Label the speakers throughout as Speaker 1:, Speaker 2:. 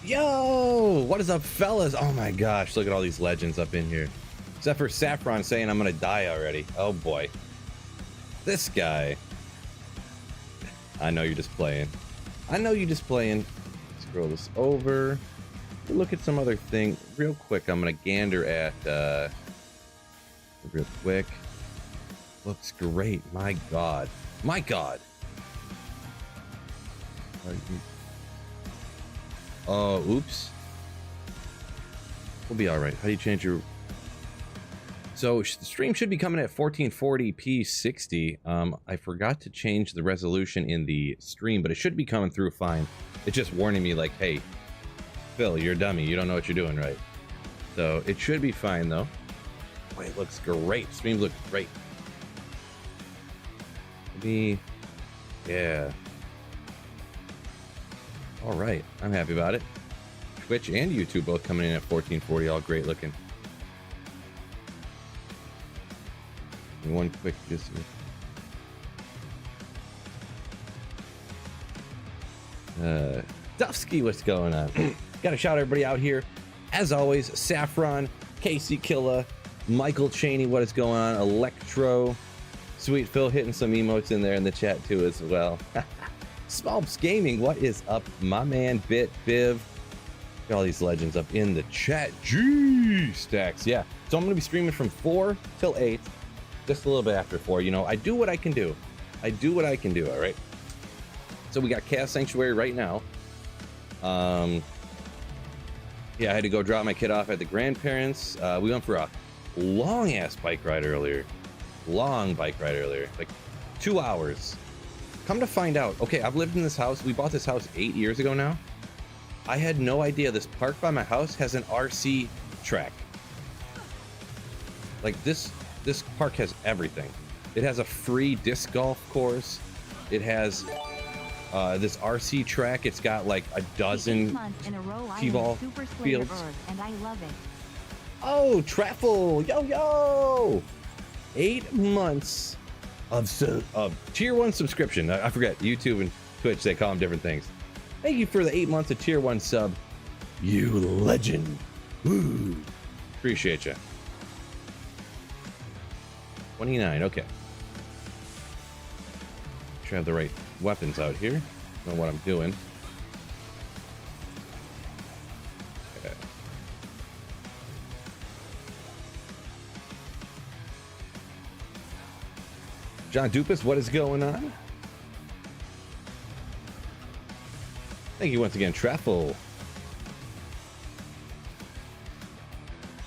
Speaker 1: Yo, what is up, fellas? Oh my gosh, look at all these legends up in here. Except for Saffron saying I'm gonna die already. Oh boy. This guy. I know you're just playing. I know you're just playing. Scroll this over. Look at some other thing real quick. I'm gonna gander at real quick. Looks great. My god. My god. Oh, oops. We'll be all right. How do you change your... So the stream should be coming at 1440p 60. I forgot to change the resolution in the stream, but it should be coming through fine. It's just warning me like, hey, Phil, you're a dummy. You don't know what you're doing right. So it should be fine though. Boy, it looks great. Streams look great. Maybe, yeah. All right, I'm happy about it. Twitch and YouTube both coming in at 1440, all great looking. And one quick just Dufsky, what's going on? Gotta shout everybody out here. As always, Saffron, Casey Killa, Michael Cheney, what is going on? Electro, Sweet Phil hitting some emotes in there in the chat too as well. Smallps Gaming, what is up, my man? Bit Biv, got all these legends up in the chat. G stacks, yeah. So I'm gonna be streaming from 4 till 8, just a little bit after 4. You know, I do what I can do. I do what I can do. All right. So we got Chaos Sanctuary right now. Yeah, I had to go drop my kid off at the grandparents. We went for a long ass bike ride earlier. Long bike ride earlier, like 2 hours. Come to find out, okay, I've lived in this house. We bought this house 8 years ago now. I had no idea this park by my house has an RC track. Like this park has everything. It has a free disc golf course. It has this RC track. It's got like a dozen T-ball fields.
Speaker 2: And I love it.
Speaker 1: Oh, Traffle, yo! 8 months of tier 1 subscription. I forget, YouTube and Twitch, they call them different things. Thank you for the 8 months of tier 1 sub, you legend. Woo. Appreciate you. 29, okay. Should have the right weapons out here. Know what I'm doing. Okay. John Dupas, what is going on? Thank you once again, Treffle.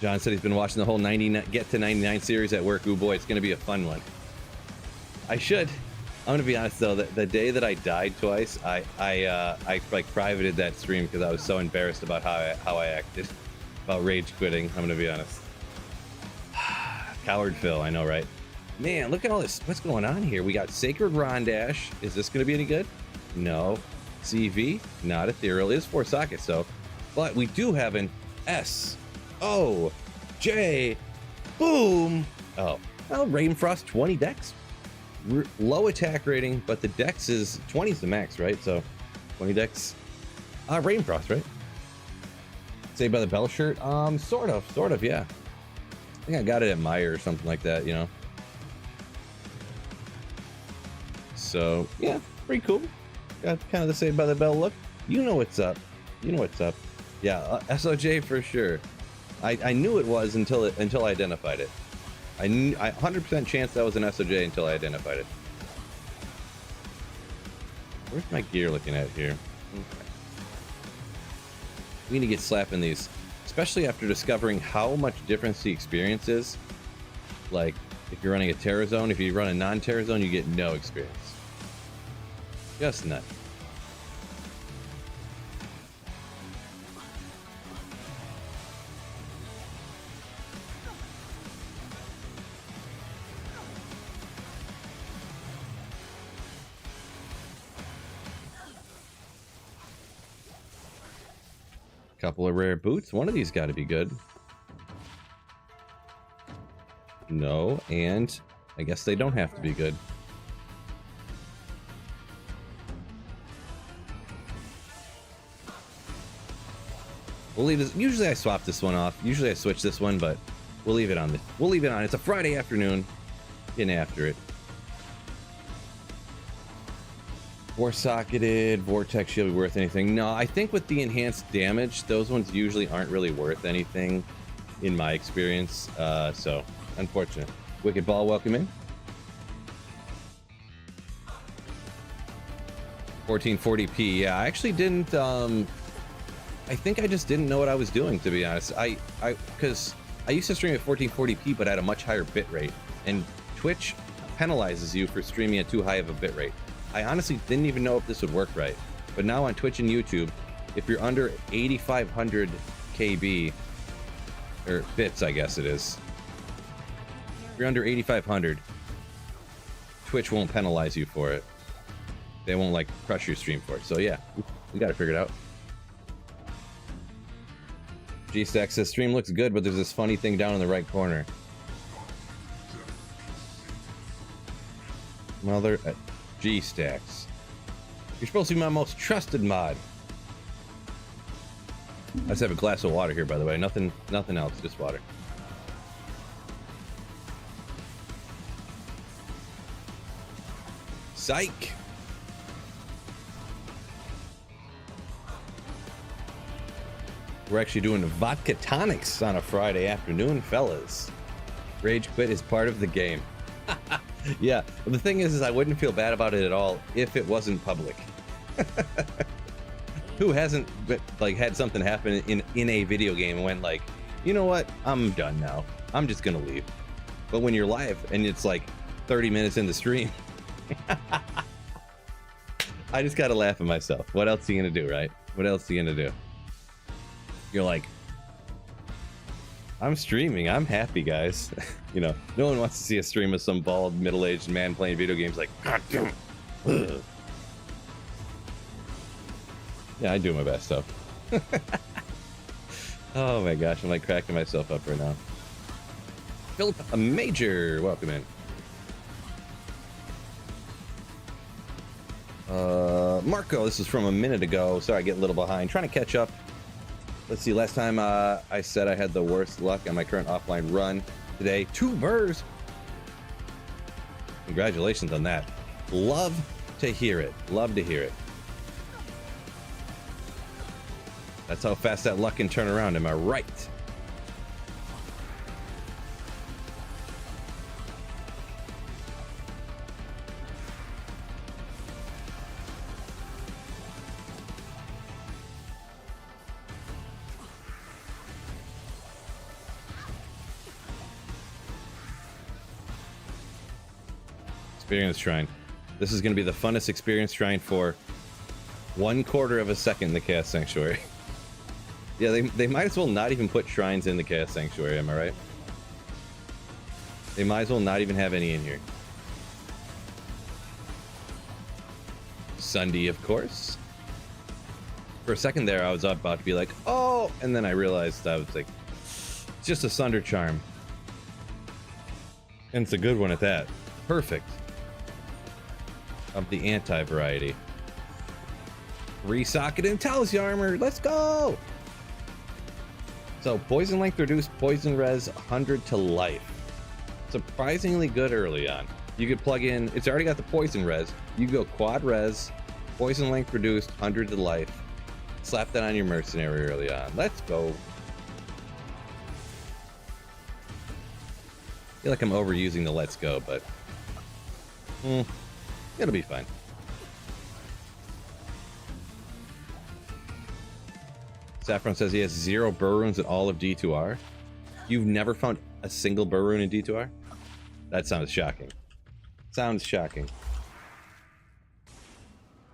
Speaker 1: John said he's been watching the whole 99 Get to 99 series at work. Ooh boy, it's gonna be a fun one. I should. I'm gonna be honest though, the day that I died twice, I like privated that stream because I was so embarrassed about how I acted, about rage quitting. I'm gonna be honest. Coward Phil, I know, right? Man, look at all this. What's going on here? We got Sacred Rondash. Is this gonna be any good? No. CV, not ethereal. It is 4 sockets though, but we do have an S-O-J boom. Oh, well, Rainfrost 20 dex. Low attack rating, but the dex is 20 is the max, right? So 20 dex. Rainfrost, right? Saved by the Bell shirt. Sort of, yeah. I think I got it at Meyer or something like that, you know. So yeah, pretty cool. Got kind of the Saved by the Bell look. You know what's up. You know what's up. Yeah, SOJ for sure. I knew it was until I identified it. I 100% chance that was an SOJ until I identified it. Where's my gear looking at here? Okay. We need to get slapping these, especially after discovering how much difference the experience is. Like, if you're running a Terror Zone, if you run a non-Terror Zone, you get no experience. Just none. Couple of rare boots. One of these got to be good. No, and I guess they don't have to be good. We'll leave this. Usually I swap this one off. Usually I switch this one, but we'll leave it on. We'll leave it on. It's a Friday afternoon. Getting after it. Four-socketed Vortex Shield be worth anything? No, I think with the enhanced damage, those ones usually aren't really worth anything, in my experience. So unfortunate. Wicked Ball, welcome in. 1440p. Yeah, I actually didn't. I think I just didn't know what I was doing, to be honest. Because I used to stream at 1440p, but at a much higher bit rate, and Twitch penalizes you for streaming at too high of a bit rate. I honestly didn't even know if this would work right, but now on Twitch and YouTube, if you're under 8500 KB or bits, I guess it is. If you're under 8500, Twitch won't penalize you for it. They won't like crush your stream for it. So yeah, we got it figured out. G-Stack says stream looks good, but there's this funny thing down in the right corner. Mother at G-Stacks. You're supposed to be my most trusted mod. I just have a glass of water here, by the way. Nothing else, just water. Psych. We're actually doing vodka tonics on a Friday afternoon, fellas. Rage quit is part of the game. Yeah, but the thing is I wouldn't feel bad about it at all if it wasn't public. Who hasn't like had something happen in a video game and went like, you know what, I'm done now, I'm just gonna leave. But when you're live and it's like 30 minutes in the stream, I just gotta laugh at myself. What else are you gonna do, right? What else are you gonna do? You're like, I'm streaming, I'm happy, guys. You know, no one wants to see a stream of some bald middle-aged man playing video games like, God damn it. Yeah, I do my best stuff. Oh my gosh, I'm like cracking myself up right now. Philip, a major, welcome in. Marco, this is from a minute ago. Sorry, I get a little behind. Trying to catch up. Let's see, last time I said I had the worst luck on my current offline run. Today, 2 burrs. Congratulations on that. Love to hear it. Love to hear it. That's how fast that luck can turn around, am I right? Experience Shrine. This is going to be the funnest Experience Shrine for 1/4 of a second in the Chaos Sanctuary. Yeah, they might as well not even put shrines in the Chaos Sanctuary, am I right? They might as well not even have any in here. Sunday, of course. For a second there, I was about to be like, oh, and then I realized I was like, it's just a Sunder Charm. And it's a good one at that. Perfect. Of the anti-variety. Resocket and Talus armor. Let's go! So, poison length reduced, poison res 100 to life. Surprisingly good early on. You could plug in, it's already got the poison res. You go quad res, poison length reduced, 100 to life. Slap that on your mercenary early on. Let's go. I feel like I'm overusing the let's go, but it'll be fine. Saffron says he has 0 burr runes in all of D2R. You've never found a single burr rune in D2R? That sounds shocking. Sounds shocking.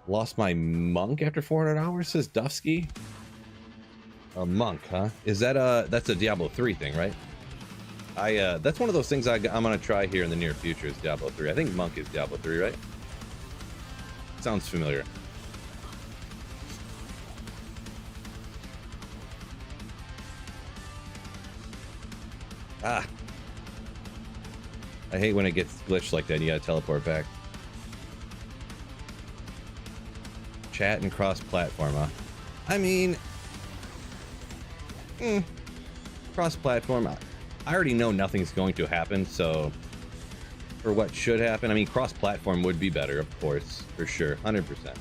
Speaker 1: Lost my monk after 400 hours, says Dufsky. A monk, huh? Is that that's a Diablo 3 thing, right? That's one of those things I'm gonna try here in the near future is Diablo 3. I think monk is Diablo 3, right? Sounds familiar. Ah. I hate when it gets glitched like that and you gotta teleport back. Chat and cross-platform, huh? I mean, Cross-platform, I already know nothing's going to happen, so for what should happen, I mean, cross-platform would be better, of course, for sure, 100%.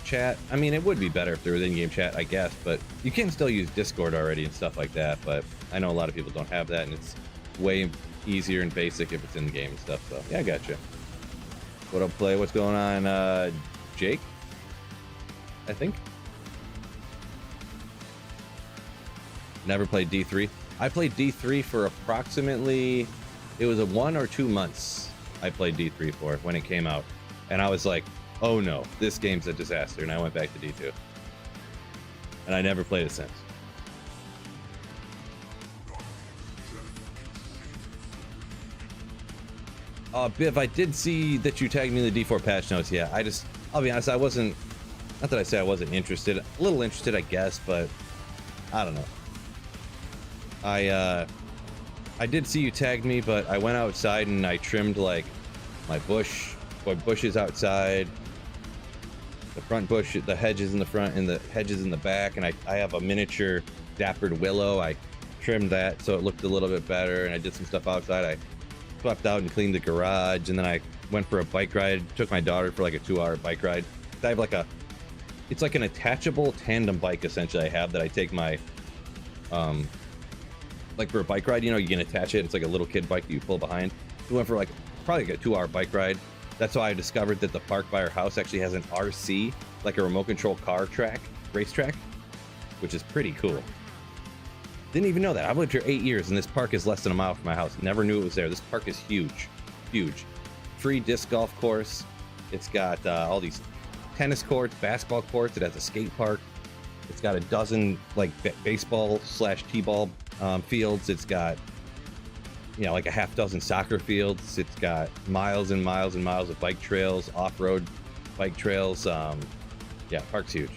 Speaker 1: Chat, I mean, it would be better if there was in-game chat, I guess, but you can still use Discord already and stuff like that, but I know a lot of people don't have that, and it's way easier and basic if it's in-game and stuff, so yeah, I gotcha. What up, Play? What's going on, Jake? I think. Never played D3. I played D3 for approximately, it was a 1 or 2 months I played D3 for when it came out. And I was like, oh no, this game's a disaster. And I went back to D2. And I never played it since. Biv, I did see that you tagged me in the D4 patch notes. Yeah, I'll be honest, I wasn't, not that I say I wasn't interested. A little interested, I guess, but I don't know. I did see you tagged me, but I went outside and I trimmed like my bushes outside, the front bush, the hedges in the front and the hedges in the back, and I have a miniature dappered willow. I trimmed that so it looked a little bit better, and I did some stuff outside. I swept out and cleaned the garage, and then I went for a bike ride. Took my daughter for like a 2-hour bike ride. I have like it's like an attachable tandem bike essentially I have that I take my like for a bike ride, you know, you can attach it. It's like a little kid bike that you pull behind. We went for like probably like a 2-hour bike ride. That's why I discovered that the park by our house actually has an RC, like a remote control car track, racetrack, which is pretty cool. Didn't even know that. I've lived here 8 years and this park is less than a mile from my house. Never knew it was there. This park is huge, huge. Free disc golf course. It's got all these tennis courts, basketball courts. It has a skate park. It's got a dozen like baseball / t-ball fields. It's got, you know, like a half dozen soccer fields. It's got miles and miles and miles of bike trails, off-road bike trails. Yeah, park's huge.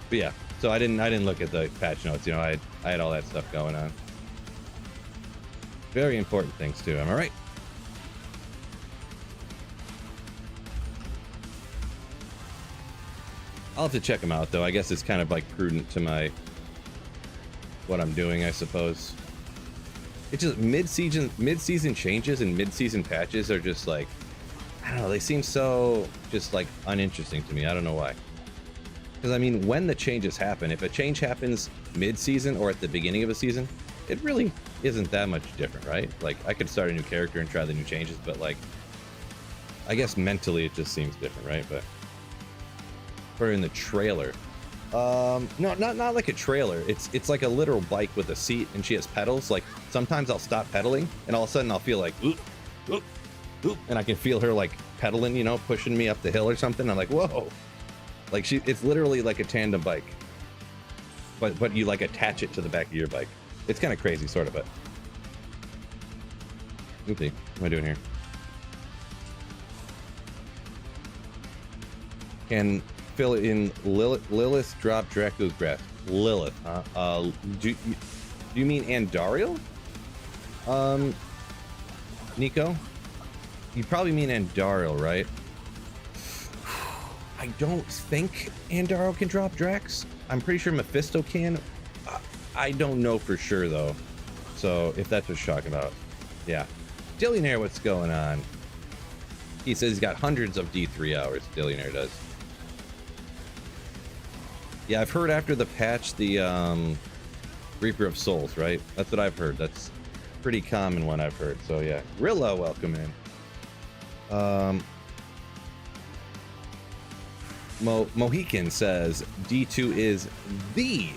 Speaker 1: But yeah, so I didn't look at the patch notes. You know, I had all that stuff going on. Very important things too. Am I right? I'll have to check them out though. I guess it's kind of like prudent to what I'm doing, I suppose. It's just mid-season changes and mid-season patches are just like, I don't know, they seem so just like uninteresting to me. I don't know why. Because I mean, when the changes happen, if a change happens mid-season or at the beginning of a season, it really isn't that much different, right? Like I could start a new character and try the new changes, but like, I guess mentally it just seems different, right? But or in the trailer. No, not like a trailer. It's like a literal bike with a seat and she has pedals. Like sometimes I'll stop pedaling and all of a sudden I'll feel like oop, oop, oop, and I can feel her like pedaling, you know, pushing me up the hill or something. I'm like, whoa. Like it's literally like a tandem bike. But you like attach it to the back of your bike. It's kind of crazy, sort of, but oopsie, what am I doing here? Can fill in Lilith drop Draco's grass. Lilith, huh? Do you mean Andariel? Nico? You probably mean Andariel, right? I don't think Andariel can drop Drax. I'm pretty sure Mephisto can. I don't know for sure though. So if that's what you're talking about, yeah. Dillionaire, what's going on? He says he's got hundreds of D3 hours. Dillionaire does. Yeah, I've heard after the patch, the Reaper of Souls, right? That's what I've heard. That's a pretty common one I've heard. So yeah, Rilla, welcome in. Mohican says D2 is the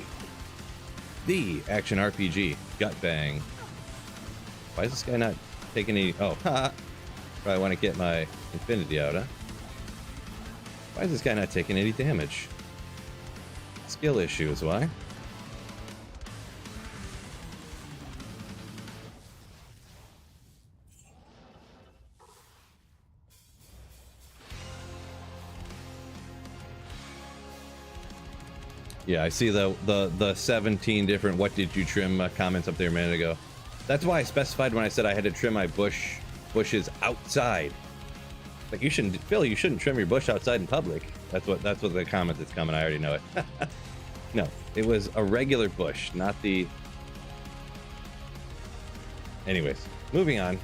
Speaker 1: action RPG. Gut bang. Why is this guy not taking any? Oh, probably want to get my infinity out, huh? Why is this guy not taking any damage? Skill issues, why? Yeah, I see the 17 different what did you trim comments up there a minute ago. That's why I specified when I said I had to trim my bushes outside. Like you shouldn't, Phil, you shouldn't trim your bush outside in public. That's what the comment that's coming. I already know it. No, it was a regular bush, not the... Anyways, moving on.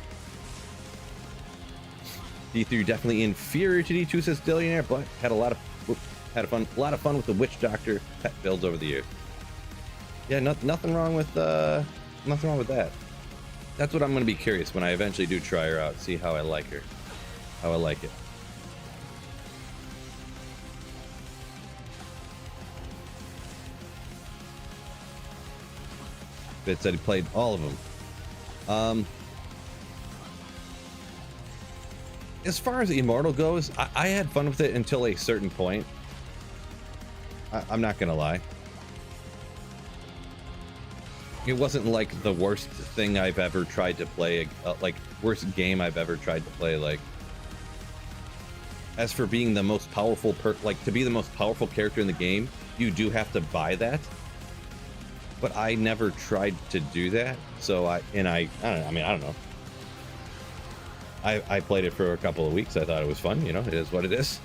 Speaker 1: D3 definitely inferior to D2, says Dillionaire, but had a lot of fun with the Witch Doctor pet builds over the years. Yeah, nothing wrong with that. That's what I'm going to be curious when I eventually do try her out, see how I like her, how I like it. Bit said he played all of them. As far as Immortal goes, I had fun with it until a certain point. I'm not gonna lie. It wasn't like the worst thing I've ever tried to play, like worst game I've ever tried to play. Like, as for being the most powerful, to be the most powerful character in the game, you do have to buy that. But I never tried to do that, so I don't know. I played it for a couple of weeks. I thought it was fun. You know, it is what it is.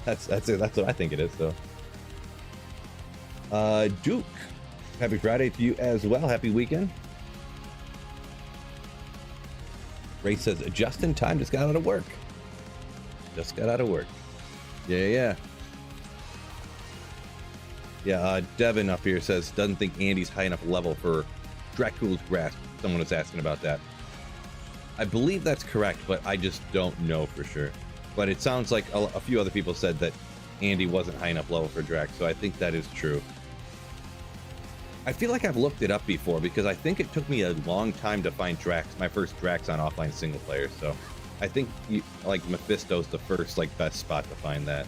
Speaker 1: That's it. That's what I think it is. So, Duke, happy Friday to you as well. Happy weekend. Ray says just in time. Just got out of work. Just got out of work. Yeah. Devin up here says doesn't think Andy's high enough level for Dracula's Grasp. Someone was asking about that. I believe that's correct, but I just don't know for sure. But it sounds like a few other people said that Andy wasn't high enough level for Drax, so I think that is true. I feel like I've looked it up before because I think it took me a long time to find Drax, my first Drax on offline single player. So I think like Mephisto's the first best spot to find that.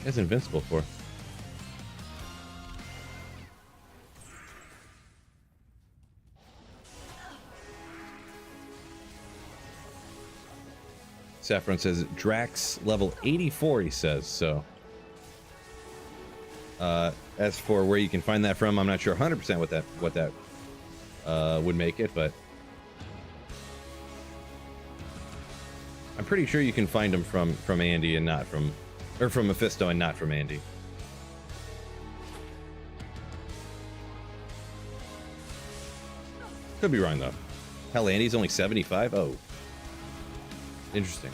Speaker 1: It's invincible for. Saffron says Drax level 84, he says. So as for where you can find that from, I'm not sure 100% what that would make it, but I'm pretty sure you can find them from Andy and not from, or from Mephisto and not from Andy. Could be wrong though. Hell, Andy's only 75? Oh. Interesting.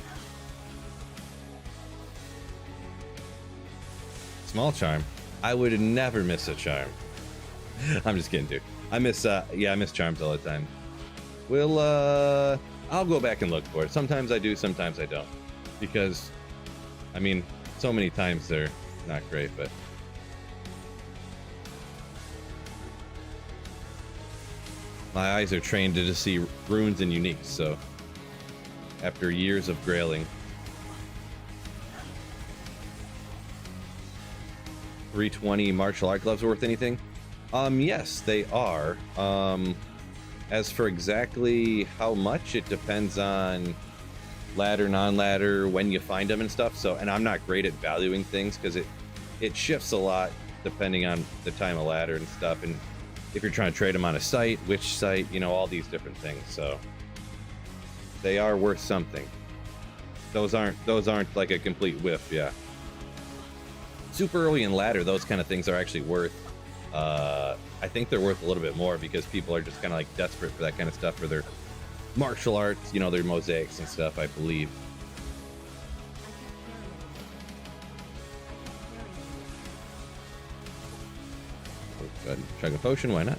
Speaker 1: Small charm. I would never miss a charm. I'm just kidding, dude. I miss charms all the time. I'll go back and look for it. Sometimes I do, sometimes I don't. Because, I mean, so many times they're not great, but... My eyes are trained to just see runes and uniques, so... After years of grailing. 320 martial art gloves worth anything? Yes, they are. As for exactly how much, it depends on ladder, non-ladder, when you find them and stuff. So, and I'm not great at valuing things because it shifts a lot depending on the time of ladder and stuff. And if you're trying to trade them on a site, which site, you know, all these different things. So they are worth something. Those aren't like a complete whiff, yeah. Super early in ladder, those kind of things are actually worth, I think they're worth a little bit more because people are just kind of like desperate for that kind of stuff for their martial arts, you know, their mosaics and stuff, I believe. Go ahead and chug a potion, why not?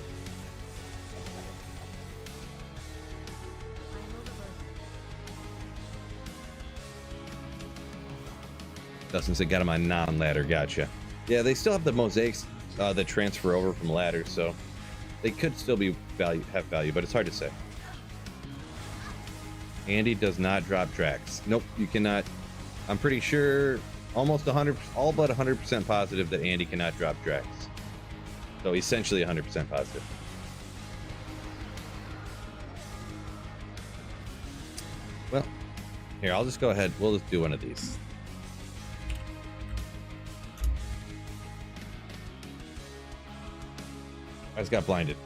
Speaker 1: Dustin said, got him on non-ladder, gotcha. Yeah, they still have the mosaics that transfer over from ladder, so they could still be have value, but it's hard to say. Andy does not drop tracks. Nope, you cannot. I'm pretty sure, almost 100, all but 100% positive that Andy cannot drop tracks. So essentially 100% positive. Well, here, I'll just go ahead. We'll just do one of these. I just got blinded.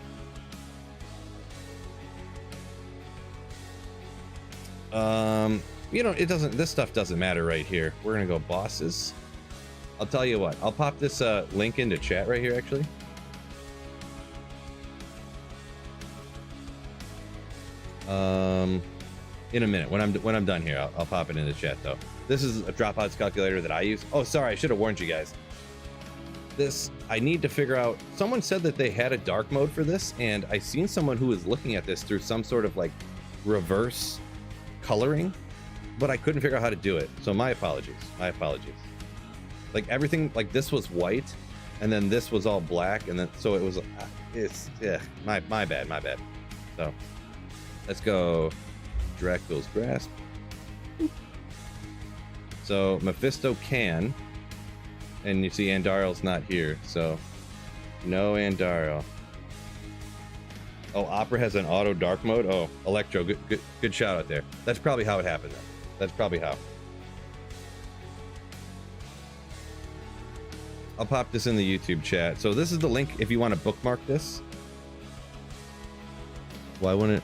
Speaker 1: You know, it doesn't, this stuff doesn't matter right here. We're gonna go bosses. I'll tell you what, I'll pop this link into chat right here actually. In a minute, when I'm done here, I'll pop it in the chat though. This is a dropouts calculator that I use. Oh, sorry, I should have warned you guys. This, I need to figure out, someone said that they had a dark mode for this, and I seen someone who was looking at this through some sort of like reverse coloring, but I couldn't figure out how to do it. So my apologies. Like everything, like this was white, and then this was all black, and then so it was. Yeah, my bad. So let's go. Dracula's Grasp. So Mephisto can, and you see Andarel's not here, so no Andarel. Oh, Opera has an auto dark mode. Oh, Electro, good shout out there. That's probably how it happened though. That's probably how. I'll pop this in the YouTube chat. So this is the link if you want to bookmark this. Why wouldn't it?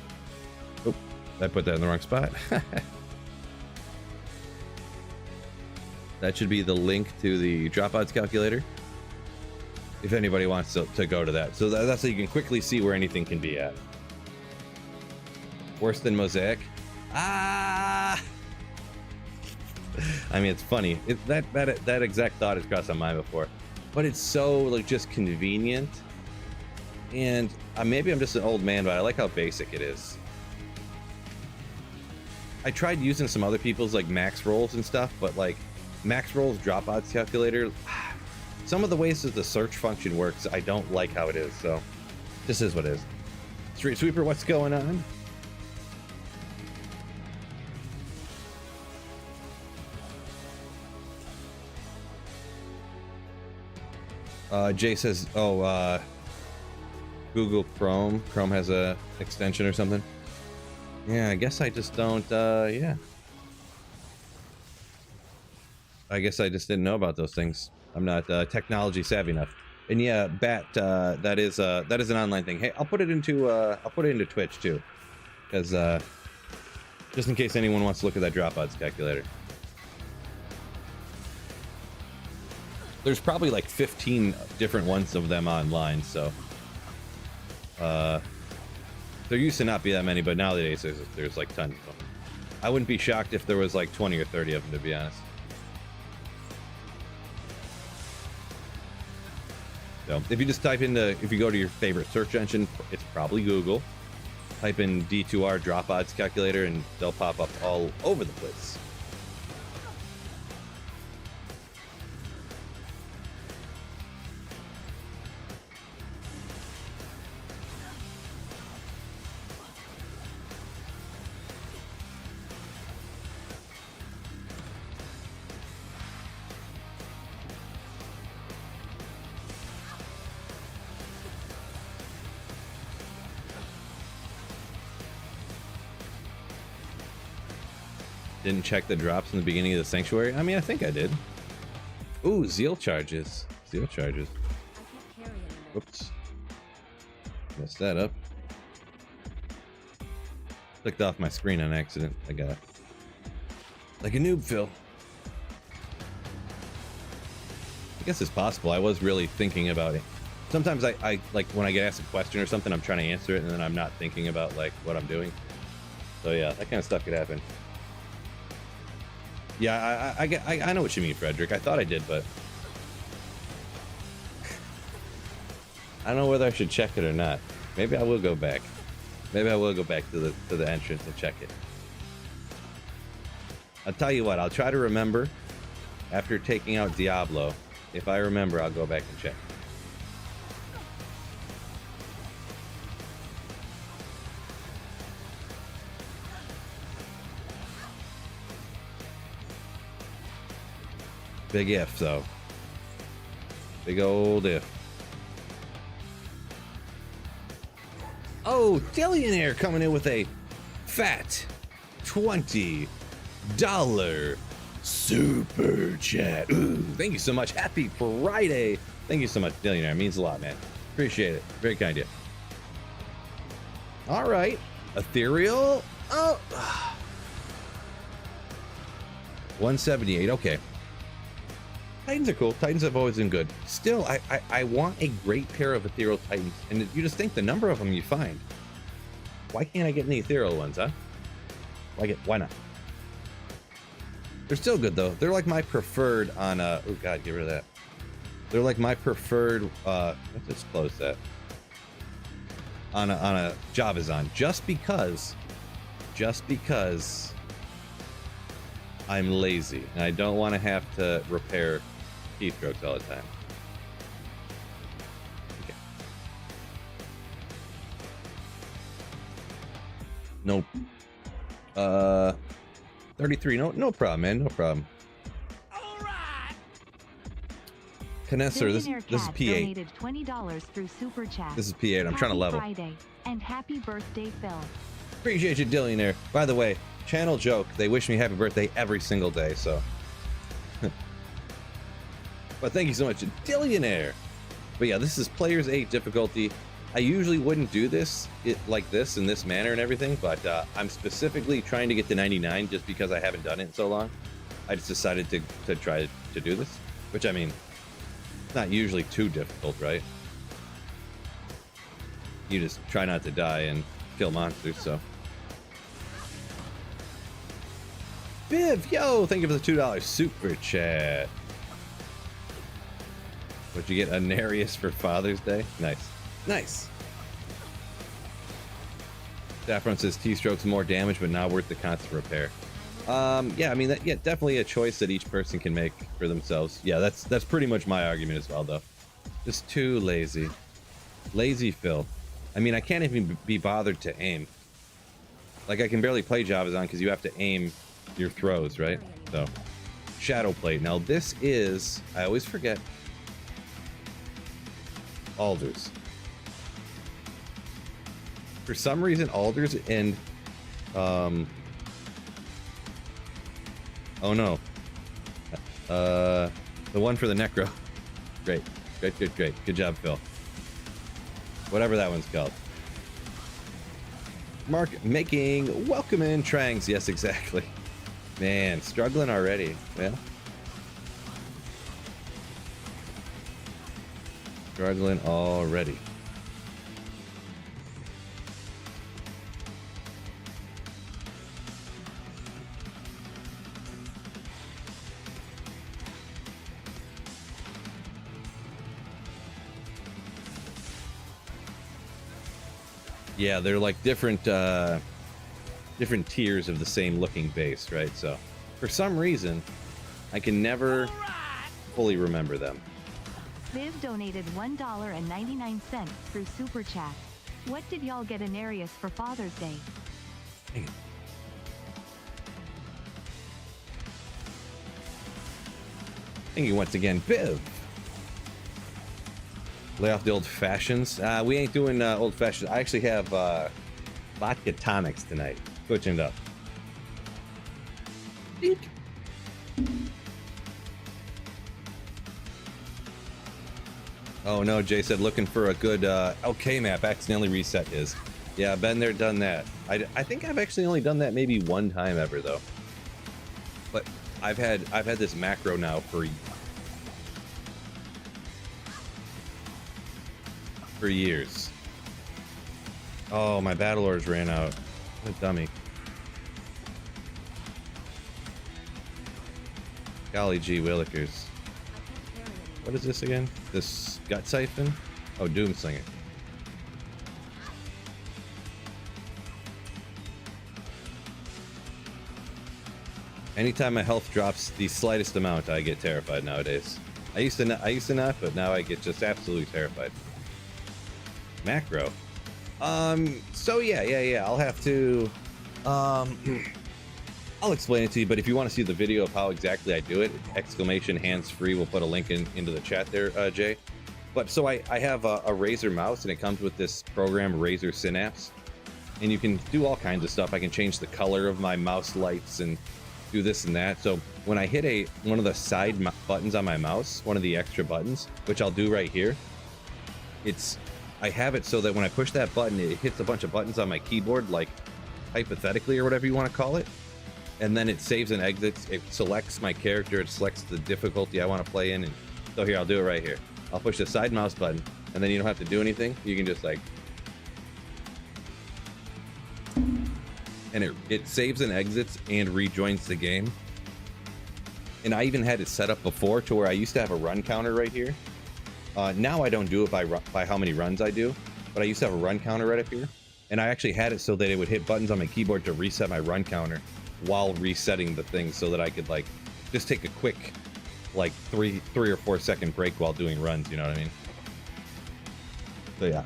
Speaker 1: Oh, I put that in the wrong spot. That should be the link to the dropouts calculator, if anybody wants to go to that. So that's so you can quickly see where anything can be at. Worse than Mosaic? Ah! I mean, it's funny. That exact thought has crossed my mind before, but it's so like just convenient. And maybe I'm just an old man, but I like how basic it is. I tried using some other people's like max rolls and stuff, but like max rolls dropouts calculator, some of the ways that the search function works, I don't like how it is. So this is what it is. Street Sweeper, what's going on? Jay says, oh, Google Chrome has a extension or something. Yeah, I guess I just don't, yeah. I guess I just didn't know about those things. I'm not technology savvy enough. And yeah, Bat, that is an online thing. Hey, I'll put it into Twitch too, because just in case anyone wants to look at that dropouts calculator. There's probably like 15 different ones of them online, so there used to not be that many, but nowadays there's like tons of them. I wouldn't be shocked if there was like 20 or 30 of them, to be honest. So if you just type in if you go to your favorite search engine, it's probably Google. Type in D2R dropouts calculator and they'll pop up all over the place. Didn't check the drops in the beginning of the sanctuary. I mean, I think I did. Ooh, zeal charges. Zeal charges. Whoops. Messed that up. Clicked off my screen on accident. I got like a noob, Phil. I guess it's possible. I was really thinking about it. Sometimes I like when I get asked a question or something, I'm trying to answer it and then I'm not thinking about like what I'm doing. So yeah, that kind of stuff could happen. Yeah, I know what you mean, Frederick. I thought I did, but I don't know whether I should check it or not. Maybe I will go back. Maybe I will go back to the entrance and check it. I'll tell you what. I'll try to remember after taking out Diablo. If I remember, I'll go back and check. Big if, though. Big old if. Oh, Dillionaire coming in with a fat $20 super chat. Ooh, thank you so much. Happy Friday. Thank you so much, Billionaire. It means a lot, man. Appreciate it. Very kind of you. All right. Ethereal. Oh. 178. Okay. Titans are cool. Titans have always been good. Still, I want a great pair of ethereal Titans. And you just think the number of them you find. Why can't I get any ethereal ones, huh? Why not? They're still good though. They're like my preferred on oh god, get rid of that. They're like my preferred let's just close that. On a Javazon. Just because I'm lazy and I don't want to have to repair keystrokes all the time. Okay. Nope. 33. No problem, man. No problem.
Speaker 2: All right.
Speaker 1: Canesser, this is P8.
Speaker 3: Donated $20 through Super Chat.
Speaker 1: This is P8. I'm trying to level.
Speaker 3: Friday, and happy birthday, Phil.
Speaker 1: Appreciate you, Dillionaire. By the way, channel joke. They wish me happy birthday every single day, so. But thank you so much, Dillionaire. But yeah, this is Players 8 difficulty. I usually wouldn't do this like this in this manner and everything, but I'm specifically trying to get to 99 just because I haven't done it in so long. I just decided to try to do this, which I mean, it's not usually too difficult, right? You just try not to die and kill monsters, so. Biv, yo, thank you for the $2 super chat. What'd you get, a Nereus for Father's Day? Nice. Nice. Saffron says T-strokes more damage, but not worth the constant repair. Yeah, I mean, definitely a choice that each person can make for themselves. Yeah, that's pretty much my argument as well, though. Just too lazy. Lazy Phil. I mean, I can't even be bothered to aim. Like, I can barely play Javazon because you have to aim your throws, right? So, Shadow Plate. Now, this is, I always forget, Alders. For some reason, Alders and oh no, the one for the Necro. Great. Good job, Phil. Whatever that one's called. Mark making welcome in Trangs. Yes, exactly. Man, struggling already. Well, struggling already. Yeah, they're like different tiers of the same looking base, right? So for some reason I can never fully remember them.
Speaker 3: Viv donated $1.99 through Super Chat. What did y'all get in Nereus for Father's Day?
Speaker 1: Dang it. Thank you once again, Viv. Lay off the old fashions. We ain't doing old fashions. I actually have vodka tonics tonight. Switching it up. Eek. Oh no, Jay said looking for a good LK map. Accidentally reset his. Yeah, been there, done that. I think I've actually only done that maybe one time ever though. But I've had this macro now for years. Oh, my battle orders ran out. What a dummy. Golly gee willikers. What is this again? This gut siphon? Oh, Doomslinger. Anytime my health drops the slightest amount, I get terrified nowadays. I used to not, but now I get just absolutely terrified. Macro. So yeah. I'll have to, I'll explain it to you, but if you want to see the video of how exactly I do it, exclamation hands-free, we'll put a link into the chat there, Jay. But so I have a Razer mouse, and it comes with this program, Razer Synapse. and you can do all kinds of stuff. I can change the color of my mouse lights and do this and that. So when I hit one of the side buttons on my mouse, one of the extra buttons, which I'll do right here, I have it so that when I push that button, it hits a bunch of buttons on my keyboard, like hypothetically or whatever you want to call it, and then it saves and exits. It selects my character, it selects the difficulty I want to play in, and so here, I'll do it right here. I'll push the side mouse button, and then you don't have to do anything. You can just like, and it saves and exits and rejoins the game. And I even had it set up before to where I used to have a run counter right here. Now I don't do it by how many runs I do, but I used to have a run counter right up here. And I actually had it so that it would hit buttons on my keyboard to reset my run counter while resetting the thing, so that I could like just take a quick like 3 or 4 second break while doing runs, you know what I mean? So yeah.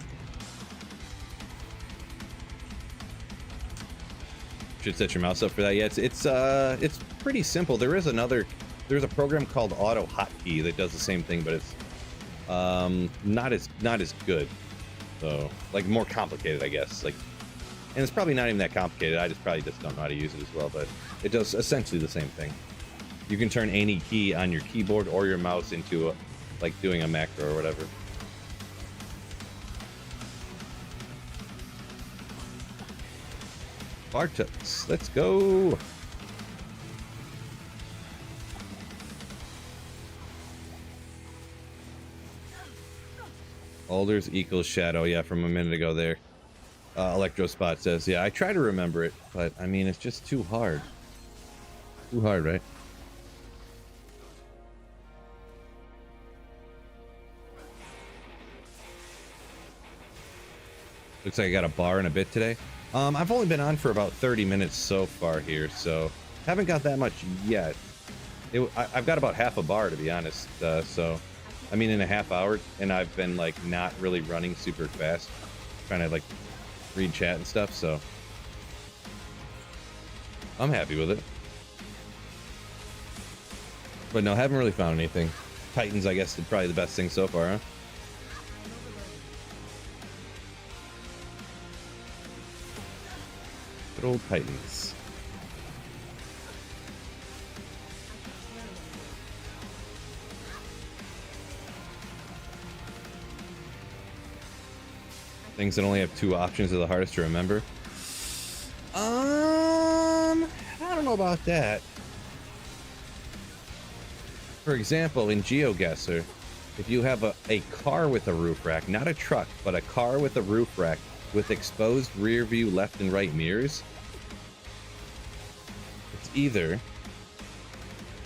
Speaker 1: Should set your mouse up for that. Yeah, it's pretty simple. There's a program called Auto Hotkey that does the same thing, but it's not as good. So like more complicated, I guess. Like, and it's probably not even that complicated. I probably just don't know how to use it as well, but it does essentially the same thing. You can turn any key on your keyboard or your mouse into like doing a macro or whatever. Bartos, let's go. Alders equals shadow. Yeah, from a minute ago there. Electrospot says, yeah, I try to remember it, but I mean, it's just too hard. Too hard, right? Looks like I got a bar in a bit today. I've only been on for about 30 minutes so far here, so haven't got that much yet. I've got about half a bar, to be honest. So, I mean, in a half hour, and I've been like not really running super fast, trying to like read chat and stuff. So, I'm happy with it. But no, haven't really found anything. Titans, I guess, is probably the best thing so far, huh? Good old Titans. Things that only have 2 options are the hardest to remember. I don't know about that. For example, in GeoGuessr, if you have a car with a roof rack, not a truck, but a car with a roof rack with exposed rear view left and right mirrors, it's either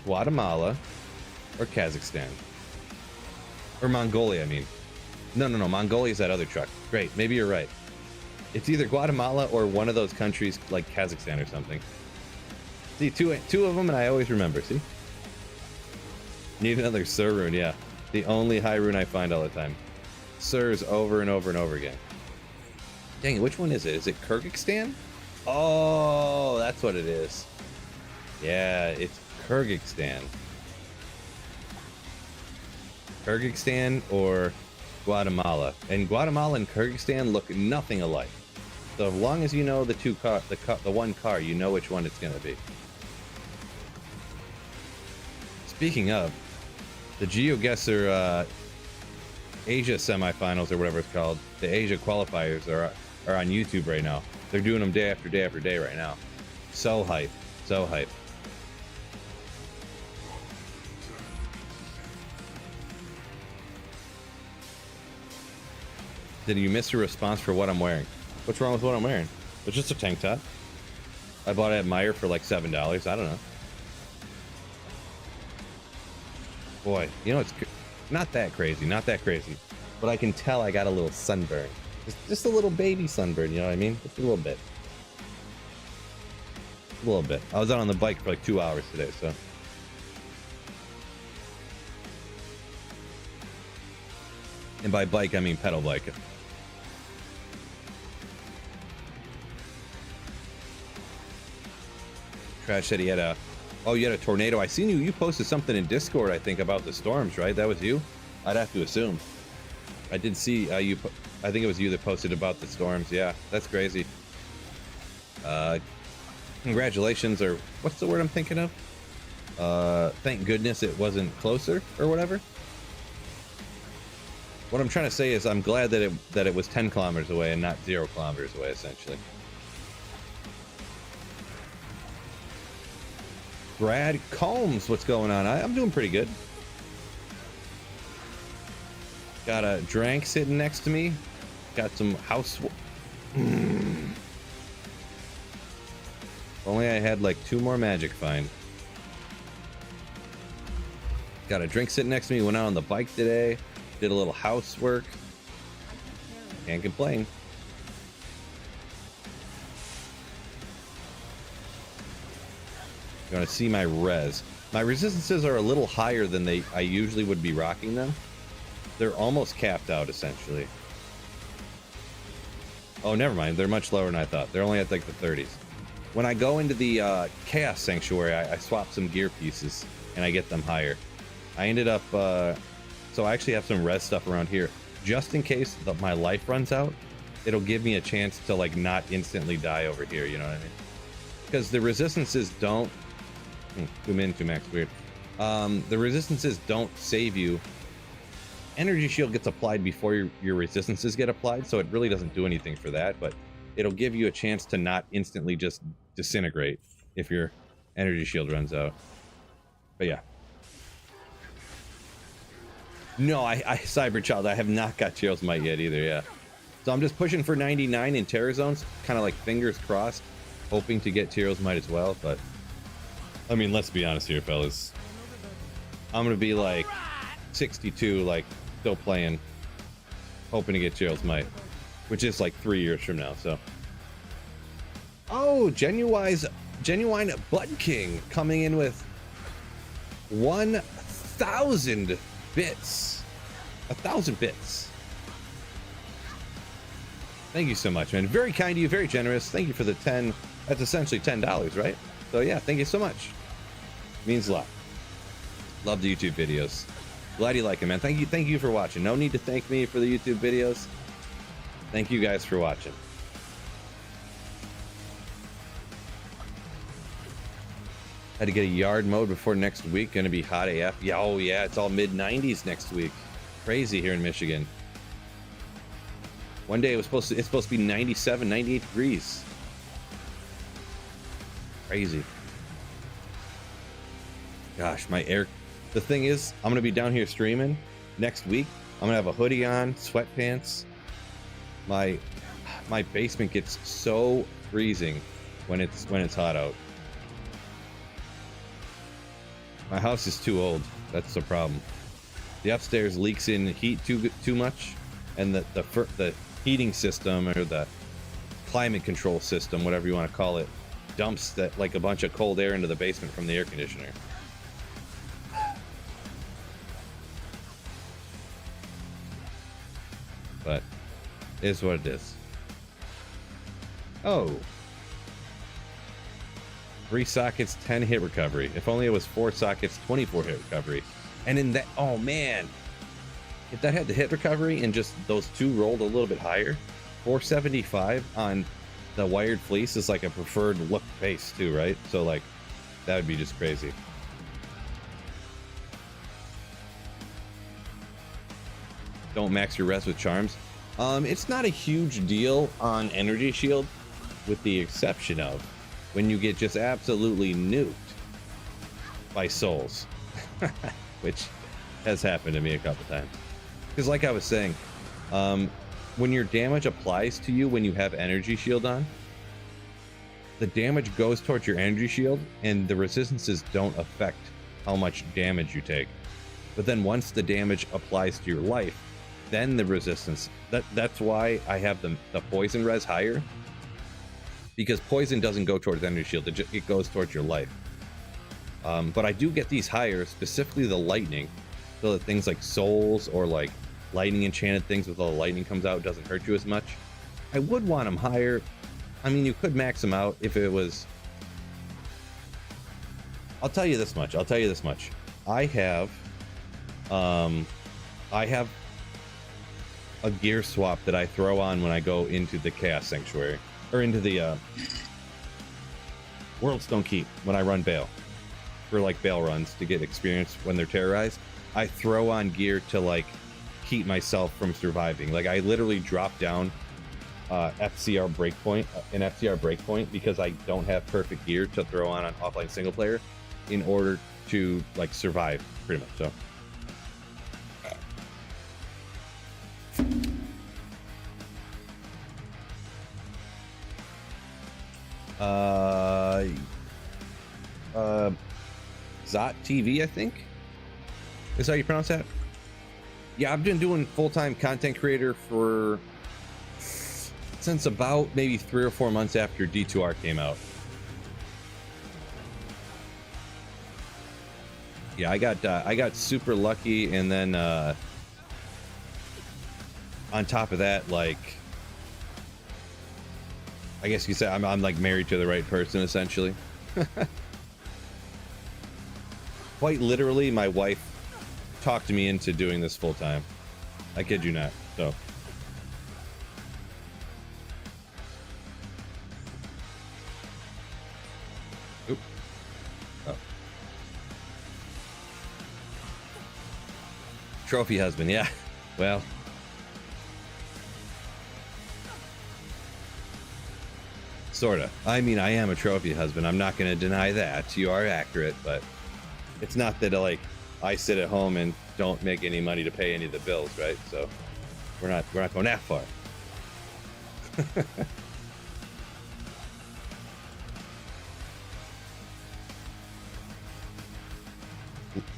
Speaker 1: Guatemala or Kazakhstan. Or Mongolia, I mean. No, Mongolia is that other truck. Great, maybe you're right. It's either Guatemala or one of those countries like Kazakhstan or something. See, two of them, and I always remember, see? Need another Sur rune, yeah. The only high rune I find all the time. Surs over and over and over again. Dang it, which one is it? Is it Kyrgyzstan? Oh, that's what it is. Yeah, it's Kyrgyzstan. Kyrgyzstan or Guatemala. And Guatemala and Kyrgyzstan look nothing alike. So as long as you know the one car, you know which one it's going to be. Speaking of, the GeoGuessr Asia semifinals or whatever it's called, the Asia qualifiers are on YouTube right now. They're doing them day after day after day right now. So hype, so hype. Did you miss a response for what I'm wearing? What's wrong with what I'm wearing? It's just a tank top. I bought it at Meijer for like $7. I don't know. Boy, you know, it's not that crazy, but I can tell I got a little sunburn. Just a little baby sunburn, you know what I mean? Just a little bit. A little bit. I was out on the bike for like 2 hours today, so. And by bike, I mean pedal bike. Trash said he had a... Oh, you had a tornado. I seen you posted something in Discord, I think, about the storms, right? That was you? I'd have to assume. I did see you. I think it was you that posted about the storms. Yeah, that's crazy. Congratulations, or what's the word I'm thinking of? Thank goodness it wasn't closer or whatever. What I'm trying to say is I'm glad that it was 10 kilometers away and not 0 kilometers away, essentially. Brad Combs, what's going on? I'm doing pretty good. Got a Drank sitting next to me. Got some house. If only I had like 2 more magic find. Got a drink sitting next to me. Went out on the bike today. Did a little housework. Can't complain. You want to see my res? My resistances are a little higher than I usually would be rocking them. They're almost capped out, essentially. Oh, never mind. They're much lower than I thought. They're only at like the 30s. When I go into the Chaos Sanctuary, I swap some gear pieces, and I get them higher. I ended up... so I actually have some res stuff around here. Just in case my life runs out, it'll give me a chance to, like, not instantly die over here, you know what I mean? Because the resistances don't... Zoom in to max, weird. The resistances don't save you. Energy shield gets applied before your resistances get applied, so it really doesn't do anything for that, but it'll give you a chance to not instantly just disintegrate if your energy shield runs out. But yeah. No, I Cyberchild, I have not got Cheerl's Might yet either, yeah. So I'm just pushing for 99 in Terror Zones, kind of like fingers crossed, hoping to get Cheerl's Might as well, but... I mean, let's be honest here, fellas. I'm gonna be like 62, like, still playing, hoping to get Cheerl's Might, which is like 3 years from now, so... Oh, Genuine Butt King coming in with 1,000 bits. 1,000 bits. Thank you so much, man. Very kind of you, very generous. Thank you for the 10. That's essentially $10, right? So yeah, thank you so much. Means a lot. Love the YouTube videos. Glad you like it, man. Thank you for watching. No need to thank me for the YouTube videos. Thank you guys for watching. Had to get a yard mode before next week. Gonna be hot AF. Yeah, oh yeah, it's all mid-90s next week. Crazy here in Michigan. One day it's supposed to be 97, 98 degrees. Crazy. Gosh, my air. The thing is, I'm gonna be down here streaming next week. I'm gonna have a hoodie on, sweatpants. My basement gets so freezing when it's hot out. My house is too old. That's the problem. The upstairs leaks in heat too much, and the heating system, or the climate control system, whatever you want to call it, dumps that like a bunch of cold air into the basement from the air conditioner. But it is what it is. Oh. 3 sockets, 10 hit recovery. If only it was 4 sockets, 24 hit recovery. And in that, oh man, if that had the hit recovery and just those 2 rolled a little bit higher, 475 on the wired fleece is like a preferred look base too, right? So like, that would be just crazy. Don't max your res with charms. It's not a huge deal on energy shield, with the exception of when you get just absolutely nuked by souls, which has happened to me a couple times. Because like I was saying, when your damage applies to you when you have energy shield on, the damage goes towards your energy shield, and the resistances don't affect how much damage you take. But then once the damage applies to your life, then the resistance, that's why I have the poison res higher, because poison doesn't go towards energy shield, it goes towards your life. But I do get these higher, specifically the lightning, so that things like souls or like lightning enchanted things with all the lightning comes out doesn't hurt you as much. I would want them higher. I mean, you could max them out if it was... I'll tell you this much. I have a gear swap that I throw on when I go into the Chaos Sanctuary, or into the Worlds don't keep when I run Bale. For like Bale runs to get experience when they're terrorized, I throw on gear to like keep myself from surviving. Like I literally drop down FCR breakpoint because I don't have perfect gear to throw on offline single player in order to like survive pretty much. So Zot TV, I think is how you pronounce that. Yeah, I've been doing full-time content creator since about maybe 3 or 4 months after D2R came out. Yeah, I got super lucky, and then on top of that, like I guess you could say I'm like married to the right person essentially. Quite literally, my wife talked me into doing this full time. I kid you not. So oop. Oh. Trophy husband, yeah. Well, sorta. I mean, I am a trophy husband. I'm not going to deny that. You are accurate, but it's not that like I sit at home and don't make any money to pay any of the bills, right? So we're not going that far.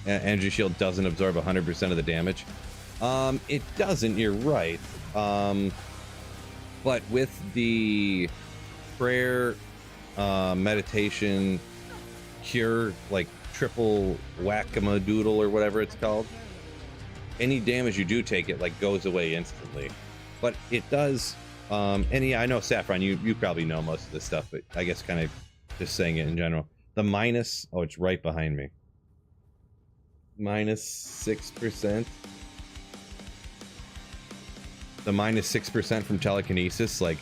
Speaker 1: Energy shield doesn't absorb 100% of the damage. It doesn't. You're right. But with the prayer, meditation, cure, like triple whack-a-madoodle or whatever it's called, any damage you do take, it like goes away instantly. But it does, and yeah, I know Saffron, you probably know most of this stuff, but I guess kind of just saying it in general. The minus, oh, it's right behind me. -6%. The -6% from telekinesis, like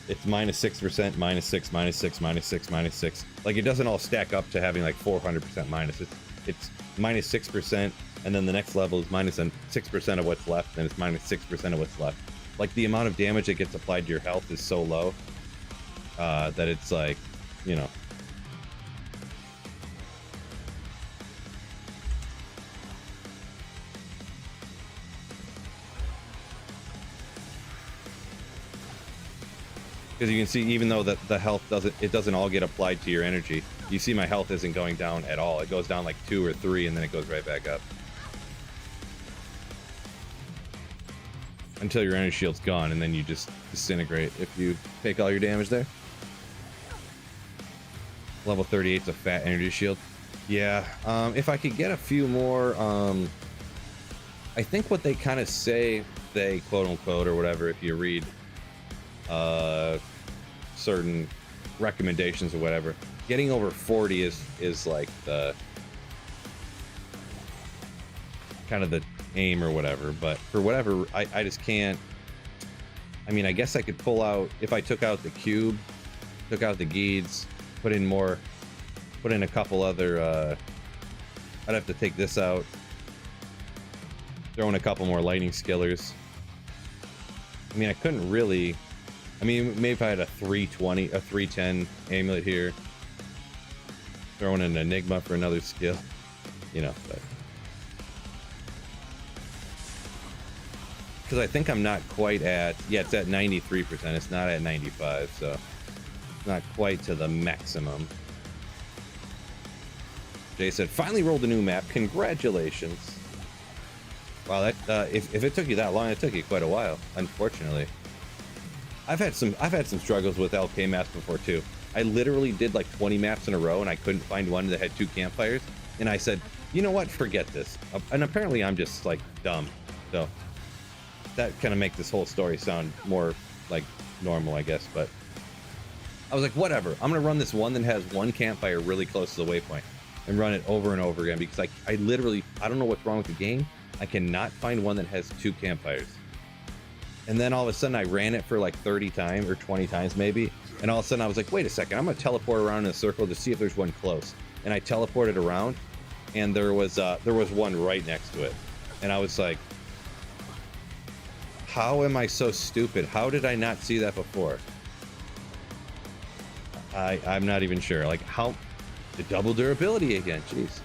Speaker 1: it's -6%, -6, -6, -6, -6. Like it doesn't all stack up to having like 400% minus. It's -6%, and then the next level is -6% of what's left, and it's -6% of what's left. Like the amount of damage that gets applied to your health is so low that it's like, you know. Because you can see, even though that the health doesn't all get applied to your energy, you see my health isn't going down at all. It goes down like 2 or 3, and then it goes right back up until your energy shield's gone, and then you just disintegrate if you take all your damage there. Level 38's a fat energy shield. Yeah, if I could get a few more, I think what they kind of say, they quote unquote or whatever, if you read certain recommendations or whatever, getting over 40 is like the kind of the aim or whatever. But for whatever, I just can't. I mean, I guess I could pull out, if I took out the cube, took out the Geeds, put in a couple other, I'd have to take this out, throw in a couple more lightning skillers. I mean, I couldn't really. I mean, maybe if I had a 320, a 310 amulet here, throwing an Enigma for another skill, you know. Because I think I'm not quite at, yeah, it's at 93%. It's not at 95, so not quite to the maximum. Jay said, finally rolled a new map. Congratulations. Wow, that if it took you that long, it took you quite a while, unfortunately. I've had some struggles with LK maps before too. I literally did like 20 maps in a row and I couldn't find one that had 2 campfires, and I said, you know what, forget this. And apparently I'm just like dumb, so that kind of makes this whole story sound more like normal, I guess. But I was like, whatever, I'm gonna run this one that has 1 campfire really close to the waypoint and run it over and over again, because I literally, I don't know what's wrong with the game, I cannot find one that has 2 campfires. And then all of a sudden I ran it for like 30 times or 20 times maybe, And all of a sudden I was like, wait a second, I'm gonna teleport around in a circle to see if there's one close. And I teleported around, and there was one right next to it. And I was like, how am I so stupid? How did I not see that before? I'm not even sure. Like, how the double durability again, jeez.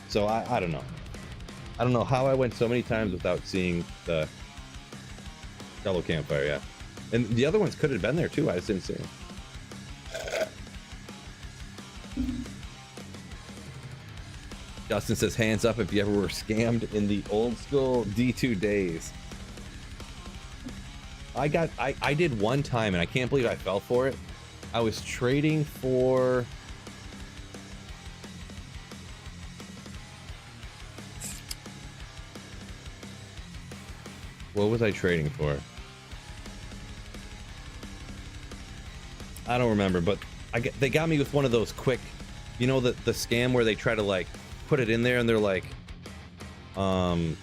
Speaker 1: So I don't know. I don't know how I went so many times without seeing the double campfire, yeah. And the other ones could have been there too, I just didn't see them. Justin says, hands up if you ever were scammed in the old school D2 days. I did one time, and I can't believe I fell for it. I was trading for... What was I trading for? I don't remember, but they got me with one of those quick, you know, the scam where they try to like put it in there and they're like, oh,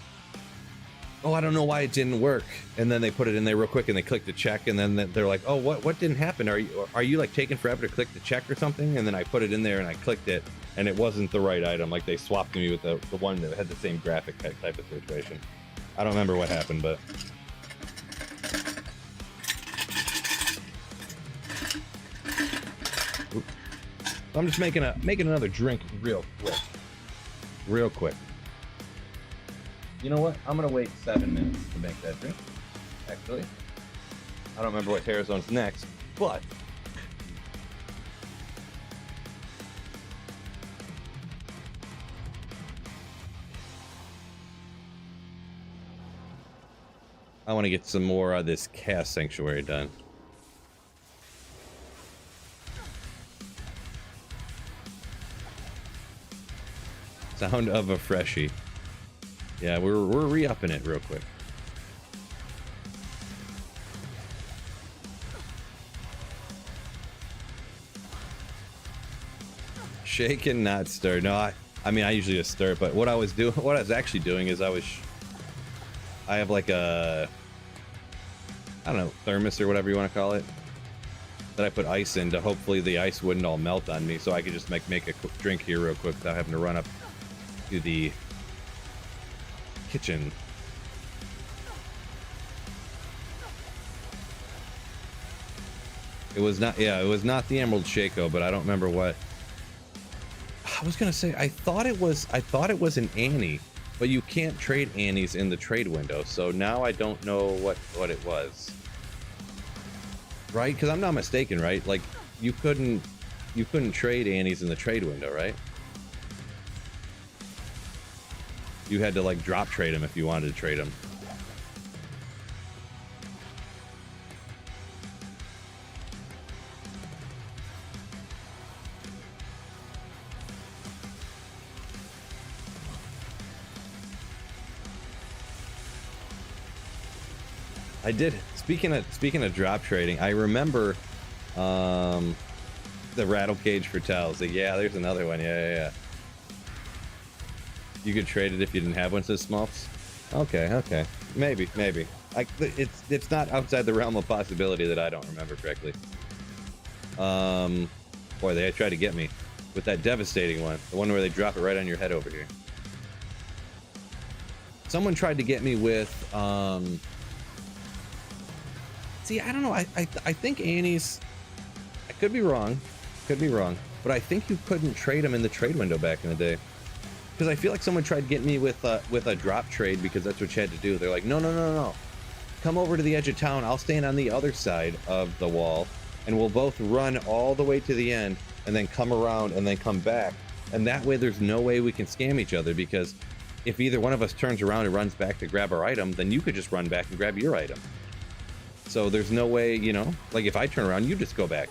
Speaker 1: I don't know why it didn't work, and then they put it in there real quick and they click the check, and then they're like, oh, what didn't happen? Are you like taking forever to click the check or something? And then I put it in there and I clicked it, and it wasn't the right item. Like they swapped me with the one that had the same graphic type of situation. I don't remember what happened, but oops. I'm just making another drink real quick. You know what? I'm gonna wait 7 minutes to make that drink. Actually, I don't remember what Terrazone's next, but I want to get some more of this Cast Sanctuary done. Sound of a freshie. Yeah, we're re-upping it real quick. Shake and not stir. No, I mean I usually just stir it, but what I was actually doing is I have like a, I don't know, thermos or whatever you want to call it, that I put ice in to hopefully the ice wouldn't all melt on me, so I could just make a quick drink here real quick without having to run up to the kitchen. It was not the Emerald Shaco, but I don't remember what. I was gonna say I thought it was an Annie, but you can't trade Annies in the trade window, so now I don't know what it was. Right? Because I'm not mistaken, right? Like you couldn't trade Annies in the trade window, right? You had to like drop trade them if you wanted to trade them. I did. Speaking of drop trading, I remember the rattle cage for towels. Like, yeah, there's another one. Yeah. You could trade it if you didn't have one, says Smurfs. Okay. Maybe. It's not outside the realm of possibility that I don't remember correctly. Boy, they tried to get me with that devastating one. The one where they drop it right on your head over here. Someone tried to get me with, see, I don't know. I think Annie's, I could be wrong, but I think you couldn't trade them in the trade window back in the day. Because I feel like someone tried to get me with a drop trade because that's what you had to do. They're like, no. Come over to the edge of town. I'll stand on the other side of the wall, and we'll both run all the way to the end, and then come around and then come back. And that way there's no way we can scam each other, because if either one of us turns around and runs back to grab our item, then you could just run back and grab your item. So there's no way, you know, like if I turn around, you just go back.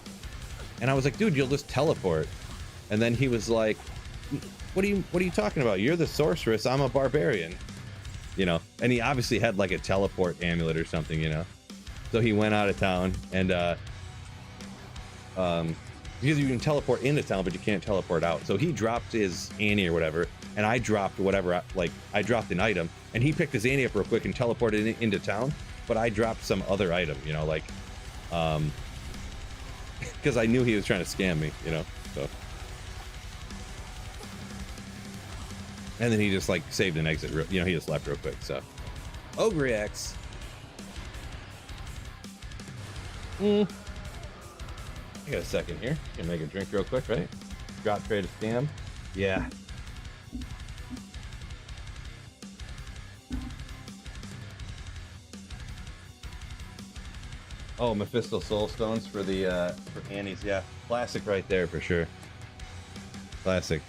Speaker 1: And I was like, dude, you'll just teleport. And then he was like, what are you talking about? You're the sorceress, I'm a barbarian. You know, and he obviously had like a teleport amulet or something, you know. So he went out of town, and because you can teleport into town, but you can't teleport out. So he dropped his Annie or whatever, and I dropped whatever, like I dropped an item, and he picked his Annie up real quick and teleported into town, but I dropped some other item, you know, like because I knew he was trying to scam me, you know. So, and then he just like saved an exit. You know, he just left real quick. So, Ogre X. I got a second here. Gonna make a drink real quick, right? Drop trade a scam. Yeah. Oh, Mephisto Soul Stones for the for Annie's. Yeah, classic right there for sure. Classic.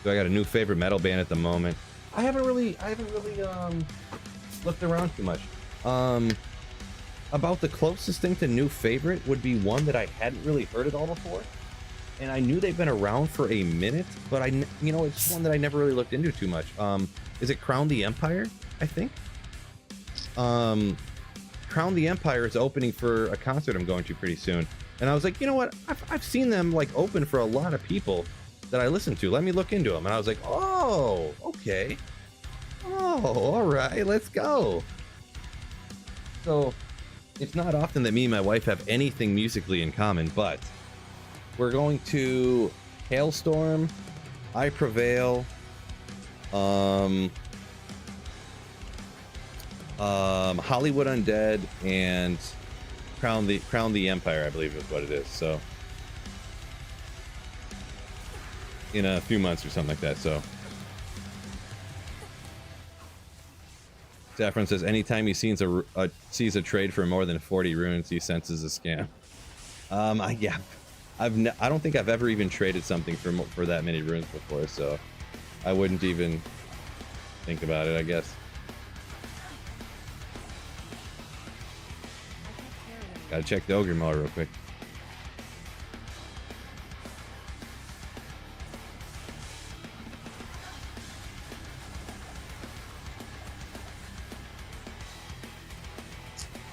Speaker 1: So I got a new favorite metal band at the moment. I haven't really looked around too much. About the closest thing to new favorite would be one that I hadn't really heard at all before, and I knew they've been around for a minute, but you know, it's one that I never really looked into too much. Is it Crown the Empire? I think. Crown the Empire is opening for a concert I'm going to pretty soon, and I was like, you know what? I've seen them like open for a lot of people that I listen to. Let me look into them, and I was like, oh, okay. Oh, all right, let's go. So it's not often that me and my wife have anything musically in common, but we're going to Hailstorm, I Prevail, Hollywood Undead, and Crown the Empire, I believe is what it is. So in a few months or something like that. So Saffron says anytime he sees a trade for more than 40 runes, he senses a scam. Yeah, I don't think I've ever even traded something for that many runes before, so I wouldn't even think about it, I guess. Gotta check the Ogre Maul real quick.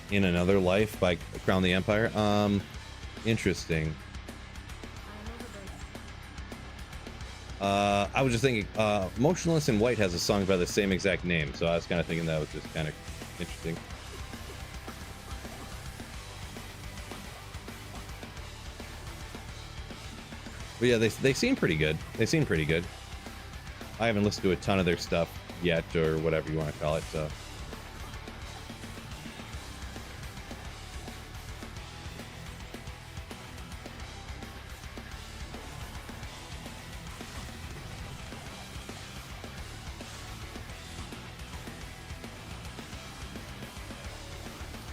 Speaker 1: In Another Life by Crown the Empire. Interesting. I was just thinking, Motionless in White has a song by the same exact name, so I was kind of thinking that was just kind of interesting. But yeah, they seem pretty good. They seem pretty good. I haven't listened to a ton of their stuff yet, or whatever you want to call it, so.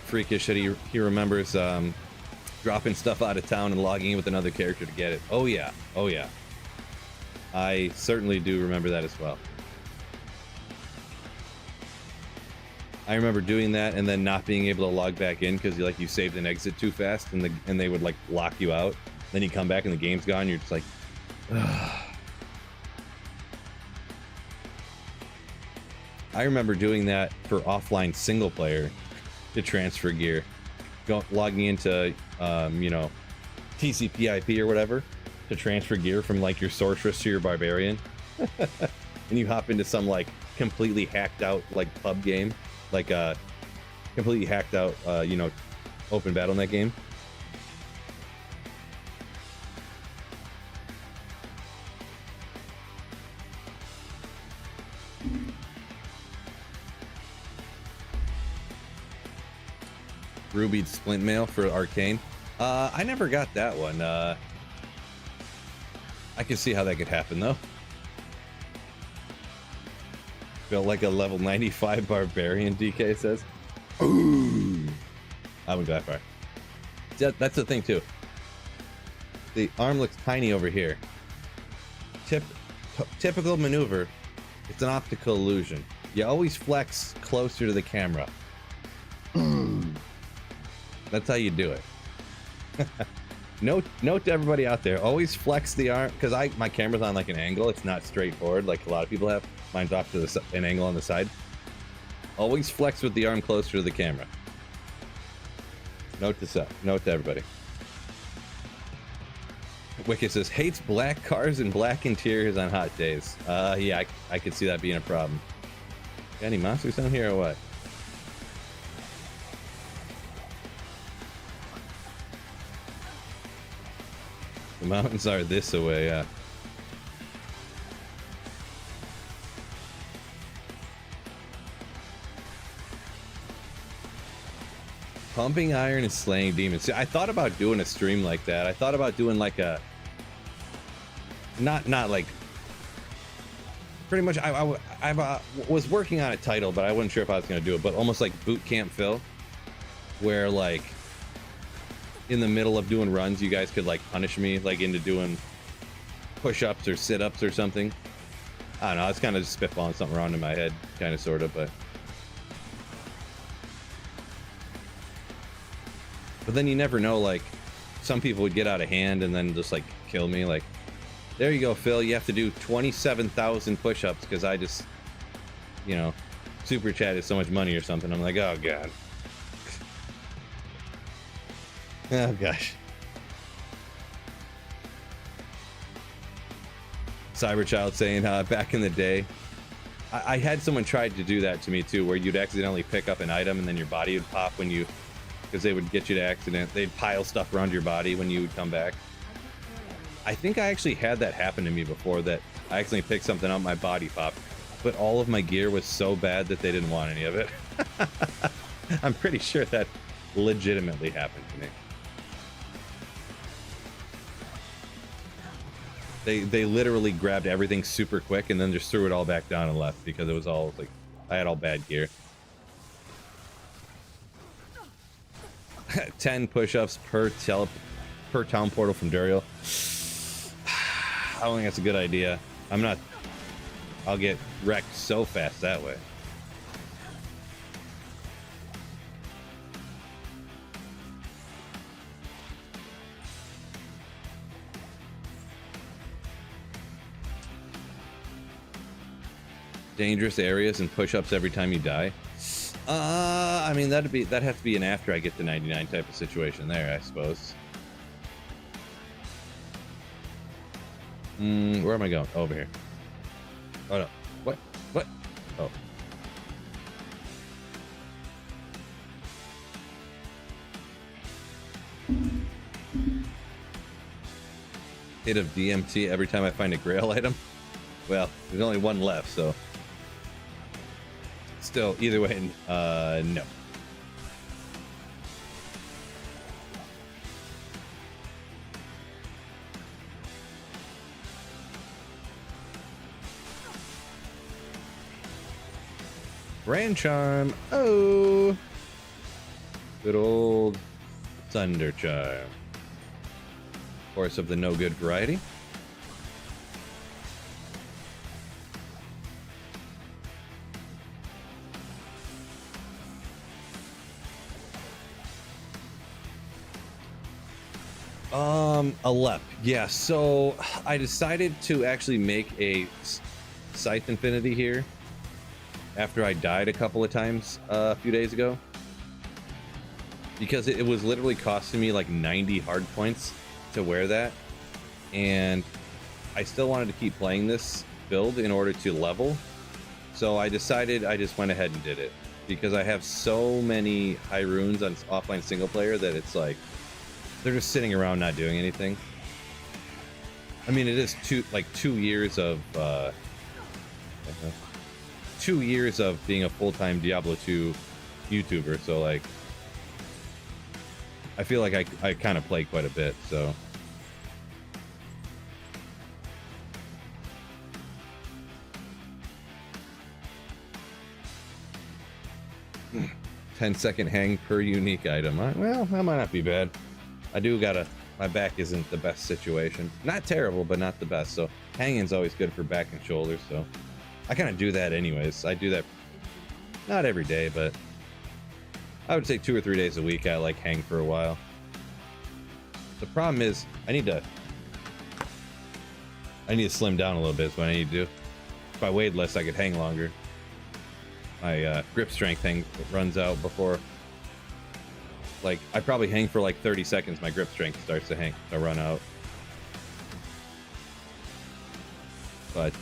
Speaker 1: Freakish that he remembers dropping stuff out of town and logging in with another character to get it. Oh yeah, oh yeah. I certainly do remember that as well. I remember doing that and then not being able to log back in because you saved an exit too fast, and they would like lock you out. Then you come back and the game's gone. You're just like, ugh. I remember doing that for offline single player to transfer gear, logging into you know, TCP/IP or whatever to transfer gear from like your sorceress to your barbarian, and you hop into some like completely hacked out like pub game, like completely hacked out you know, open BattleNet game. Ruby's Splint Mail for Arcane. I never got that one. I can see how that could happen though. Felt like a level 95 barbarian, DK says. Ooh. I wouldn't go that far. That's the thing too. The arm looks tiny over here. Typical maneuver. It's an optical illusion. You always flex closer to the camera. That's how you do it. Note to everybody out there, always flex the arm, because my camera's on like an angle. It's not straightforward like a lot of people have. Mine's off to an angle on the side. Always flex with the arm closer to the camera. Note to everybody. Wicked says, hates black cars and black interiors on hot days. Yeah, I could see that being a problem. Got any monsters down here or what? The mountains are this away, yeah. Pumping iron and slaying demons. See, I thought about doing a stream like that. I thought about doing like a not like pretty much. I was working on a title, but I wasn't sure if I was going to do it. But almost like Boot Camp Phil, where like in the middle of doing runs, you guys could like punish me like into doing push-ups or sit-ups or something. I don't know. It's kind of just spitballing something around in my head, kind of, sort of, but then you never know. Like some people would get out of hand and then just like kill me. Like, there you go, Phil. You have to do 27,000 push-ups because I just, you know, super chatted so much money or something. I'm like, oh god. Oh gosh. Cyberchild saying back in the day, I had someone tried to do that to me too, where you'd accidentally pick up an item and then your body would pop when you, because they would get you to accident. They'd pile stuff around your body when you would come back. I think I actually had that happen to me before, that I accidentally picked something up, my body popped, but all of my gear was so bad that they didn't want any of it. I'm pretty sure that legitimately happened to me. They literally grabbed everything super quick and then just threw it all back down and left because it was all like, I had all bad gear. 10 push-ups per town portal from Duriel. I don't think that's a good idea. I'll get wrecked so fast that way. Dangerous areas and push-ups every time you die. I mean, that'd have to be an after I get to 99 type of situation there, I suppose. Where am I going? Over here. Oh no. What? Oh. Hit of DMT every time I find a grail item. Well, there's only one left, so still, either way, no. Brand Charm. Oh, good old Thunder Charm. Of course, of the no good variety. A lep. Yeah, so I decided to actually make a Scythe Infinity here after I died a couple of times a few days ago, because it was literally costing me like 90 hard points to wear that, and I still wanted to keep playing this build in order to level, so I decided I just went ahead and did it, because I have so many high runes on offline single player that it's like they're just sitting around not doing anything. I mean, it is 2 years of 2 years of being a full-time Diablo 2 YouTuber, so like I feel like I kind of play quite a bit, so 10-second hang per unique item. Well, that might not be bad. I do gotta, my back isn't the best situation. Not terrible, but not the best. So hanging's always good for back and shoulders. So I kind of do that anyways. I do that not every day, but I would say 2 or 3 days a week. I like hang for a while. The problem is I need to slim down a little bit. Is what I need to do. If I weighed less, I could hang longer. My grip strength runs out before. Like, I probably hang for like 30 seconds. My grip strength starts to run out. But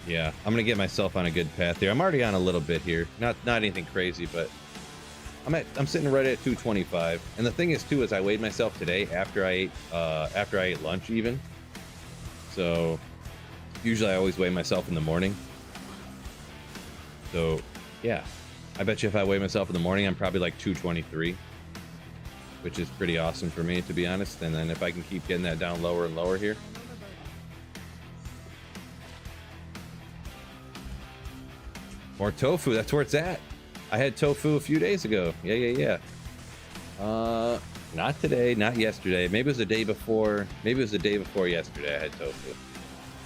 Speaker 1: yeah, I'm gonna get myself on a good path here. I'm already on a little bit here. Not anything crazy, but I'm sitting right at 225. And the thing is too, is I weighed myself today after I ate lunch even. So usually I always weigh myself in the morning. So yeah, I bet you if I weigh myself in the morning, I'm probably like 223, which is pretty awesome for me, to be honest. And then if I can keep getting that down lower and lower here. More tofu, that's where it's at. I had tofu a few days ago. Yeah. Not today, not yesterday. Maybe it was the day before. Maybe it was the day before yesterday I had tofu.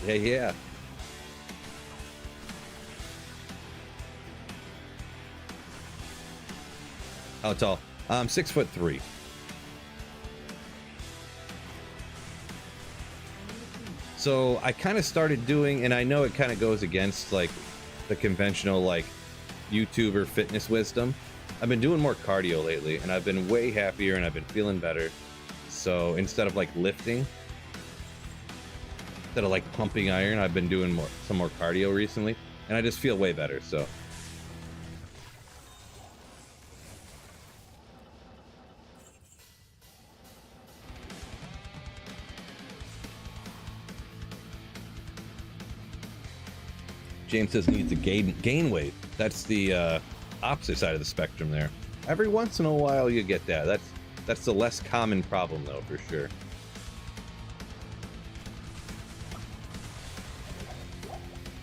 Speaker 1: Yeah. How tall? I'm 6'3". So I kind of started doing, and I know it kind of goes against like the conventional like YouTuber fitness wisdom. I've been doing more cardio lately, and I've been way happier, and I've been feeling better. So instead of like lifting, instead of like pumping iron, I've been doing some more cardio recently, and I just feel way better. So James says needs to gain weight. That's the opposite side of the spectrum there. Every once in a while you get that. That's the less common problem though, for sure.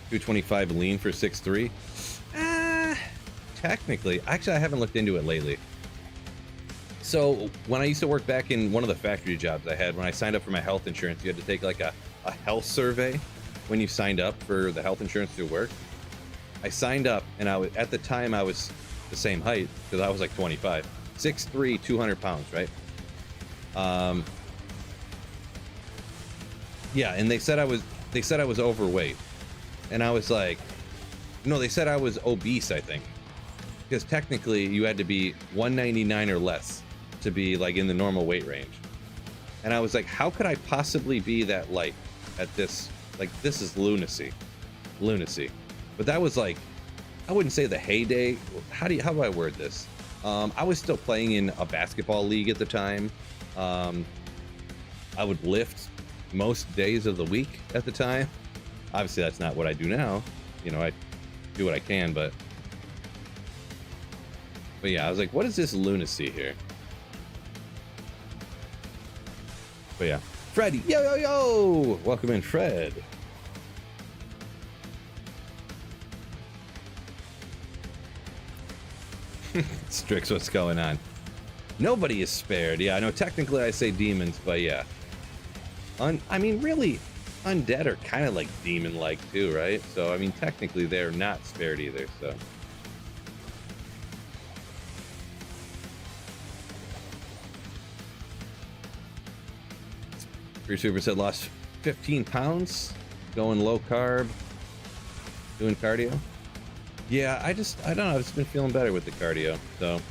Speaker 1: $225 lean for 6'3". Technically, actually I haven't looked into it lately. So when I used to work back in one of the factory jobs I had, when I signed up for my health insurance, you had to take like a health survey when you signed up for the health insurance through work. I signed up, and at the time I was the same height, because I was like 25, 6'3", 200 pounds, right? Yeah, and they said I was overweight, and I was like, no, they said I was obese, I think, because technically you had to be 199 or less to be like in the normal weight range. And I was like, how could I possibly be that light at this? Like, this is lunacy. But that was like, I wouldn't say the heyday. How do I word this? I was still playing in a basketball league at the time. I would lift most days of the week at the time. Obviously that's not what I do now. You know, I do what I can, but yeah, I was like, what is this lunacy here? But yeah, Fred, yo, welcome in, Fred. Strix, what's going on? Nobody is spared. Yeah, I know technically I say demons, but yeah. I mean, really, undead are kind of like demon-like too, right? So, I mean, technically they're not spared either, so. Free Super said lost 15 pounds, going low carb, doing cardio. Yeah, I don't know, I've just been feeling better with the cardio, so.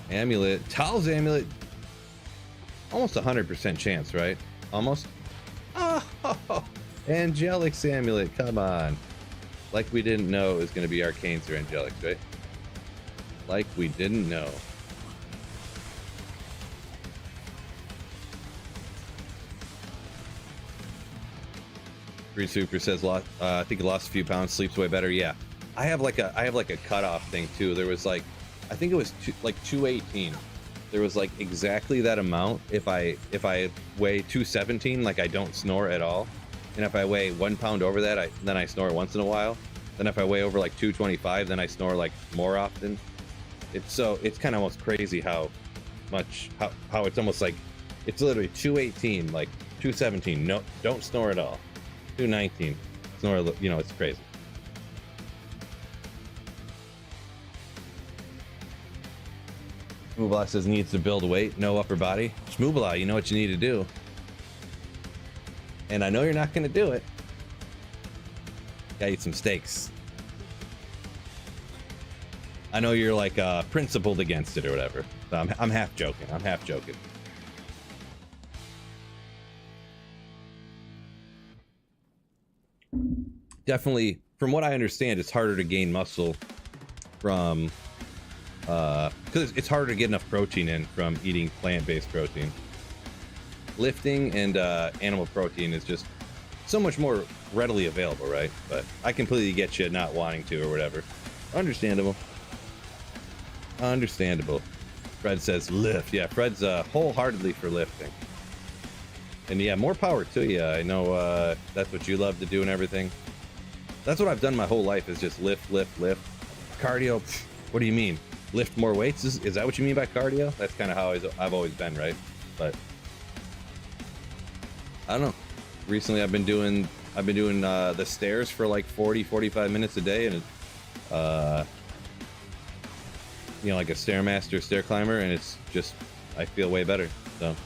Speaker 1: Amulet, Tal's amulet, almost 100% chance, right? Almost. Oh, Angelic's amulet, come on. Like we didn't know it was going to be Arcane's or Angelic's, right? Like we didn't know. Free Super says, I think he lost a few pounds, sleeps way better. Yeah, I have like a cutoff thing too. There was like, I think it was like 218. There was like exactly that amount. If I weigh 217, like I don't snore at all. And if I weigh 1 pound over that, then I snore once in a while. Then if I weigh over like 225, then I snore like more often. It's kind of almost crazy how it's almost like it's literally 218, like 217. No, don't snore at all. 219, snore. You know, it's crazy. Shmoobala says needs to build weight, no upper body. Shmoobala, you know what you need to do. And I know you're not going to do it. Gotta eat some steaks. I know you're like principled against it or whatever. So I'm half joking. definitely, from what I understand, it's harder to gain muscle from because it's harder to get enough protein in from eating plant-based protein. Lifting and animal protein is just so much more readily available, right? But I completely get you not wanting to or whatever. Understandable. Understandable. Fred says lift. Yeah, Fred's wholeheartedly for lifting. And yeah, more power to you. I know that's what you love to do and everything. That's what I've done my whole life, is just lift, lift, lift. Cardio, what do you mean? Lift more weights? Is that what you mean by cardio? That's kind of how I've always been, right? But I don't know. Recently I've been doing the stairs for like 40-45 minutes a day, and you know, like a stairmaster, stair climber, and it's just, I feel way better. So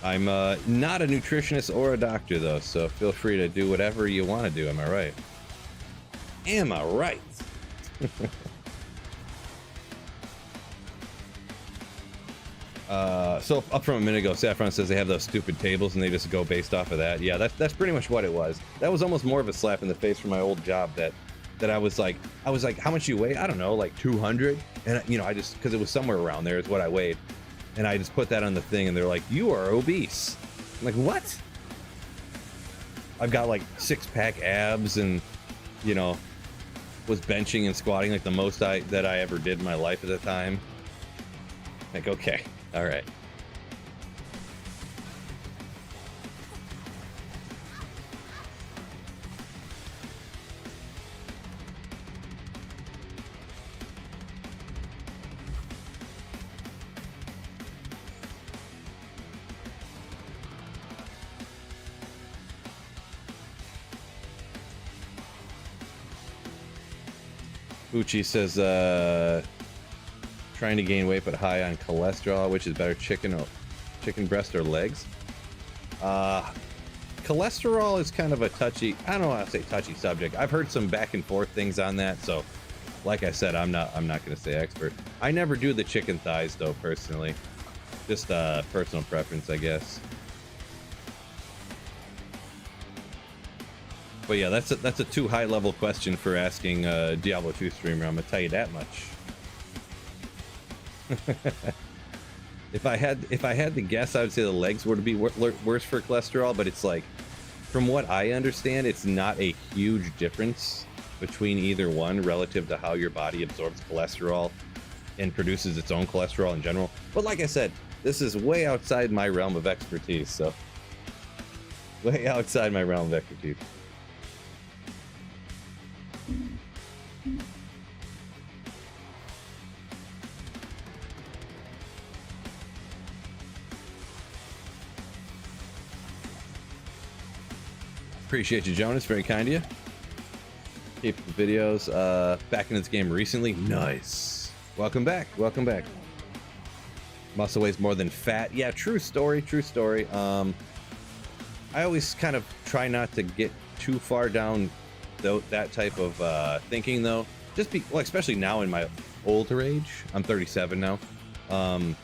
Speaker 1: I'm not a nutritionist or a doctor though, so feel free to do whatever you want to do. Am I right? Am I right? So up from a minute ago, Saffron says they have those stupid tables and they just go based off of that. Yeah, that's pretty much what it was. That was almost more of a slap in the face for my old job, that I was like, how much you weigh? I don't know, like 200. And you know, I just, because it was somewhere around there is what I weighed. And I just put that on the thing and they're like, you are obese. I'm like, what? I've got like 6-pack abs and, you know, was benching and squatting like the most that I ever did in my life at the time. Like, okay, all right. Uchi says, trying to gain weight but high on cholesterol, which is better, chicken breast or legs? Cholesterol is kind of a touchy, I don't want to say touchy subject. I've heard some back and forth things on that, so like I said, I'm not going to say expert. I never do the chicken thighs though, personally. Just personal preference, I guess. But yeah, that's a too high level question for asking a Diablo 2 streamer. I'm gonna tell you that much. If I had to guess, I would say the legs would be worse for cholesterol. But it's like, from what I understand, it's not a huge difference between either one relative to how your body absorbs cholesterol and produces its own cholesterol in general. But like I said, this is way outside my realm of expertise. So, way outside my realm of expertise. Appreciate you, Jonas. Very kind of you. Keep the videos. Back in this game recently. Nice. Welcome back. Welcome back. Muscle weighs more than fat. Yeah, true story. True story. I always kind of try not to get too far down that type of thinking, though. Just well, especially now in my older age. I'm 37 now. I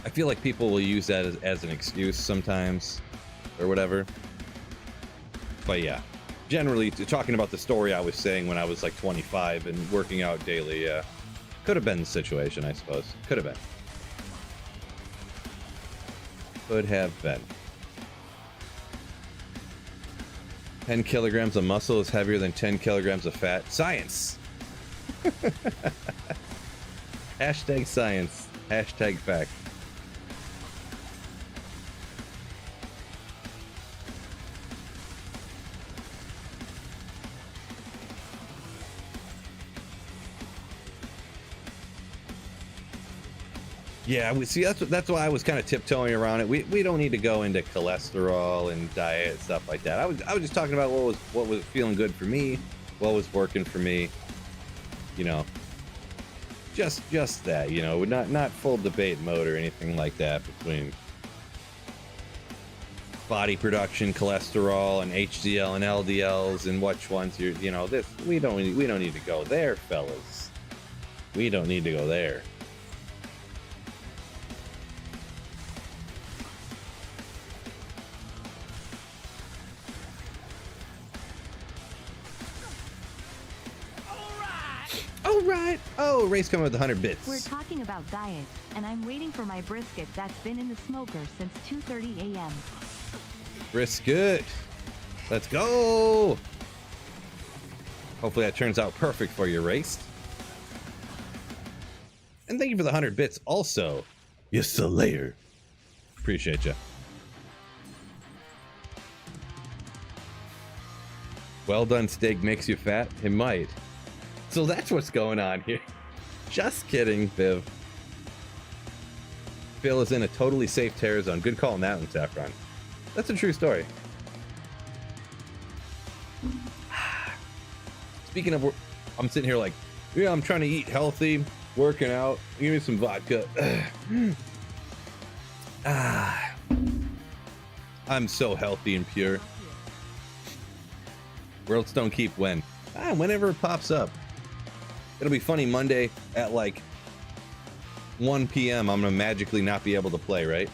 Speaker 1: feel like people will use that as an excuse sometimes, or whatever. But yeah, generally, talking about the story I was saying when I was like 25 and working out daily, yeah, could have been the situation, I suppose. Could have been. Could have been. 10 kilograms of muscle is heavier than 10 kilograms of fat. Science! Hashtag science. Hashtag fact. Yeah, see, that's why I was kind of tiptoeing around it. We don't need to go into cholesterol and diet and stuff like that. I was just talking about what was feeling good for me, what was working for me. You know, just that. You know, not full debate mode or anything like that between body production, cholesterol, and HDL and LDLs and which ones you know. This we don't need to go there, fellas. We don't need to go there. All right. Oh, race coming with 100 bits.
Speaker 3: We're talking about diet, and I'm waiting for my brisket that's been in the smoker since 2:30 a.m.
Speaker 1: Brisket. Let's go. Hopefully that turns out perfect for your race. And thank you for the 100 bits also. You Slayer. Appreciate you. Well done steak makes you fat. It might. So that's what's going on here. Just kidding, Viv. Phil is in a totally safe terror zone. Good call on that one, Saffron. That's a true story. Speaking of, I'm sitting here like, yeah, I'm trying to eat healthy, working out. Give me some vodka. I'm so healthy and pure. Worlds don't keep when. Whenever it pops up. It'll be funny Monday at like 1 p.m. I'm gonna magically not be able to play, right?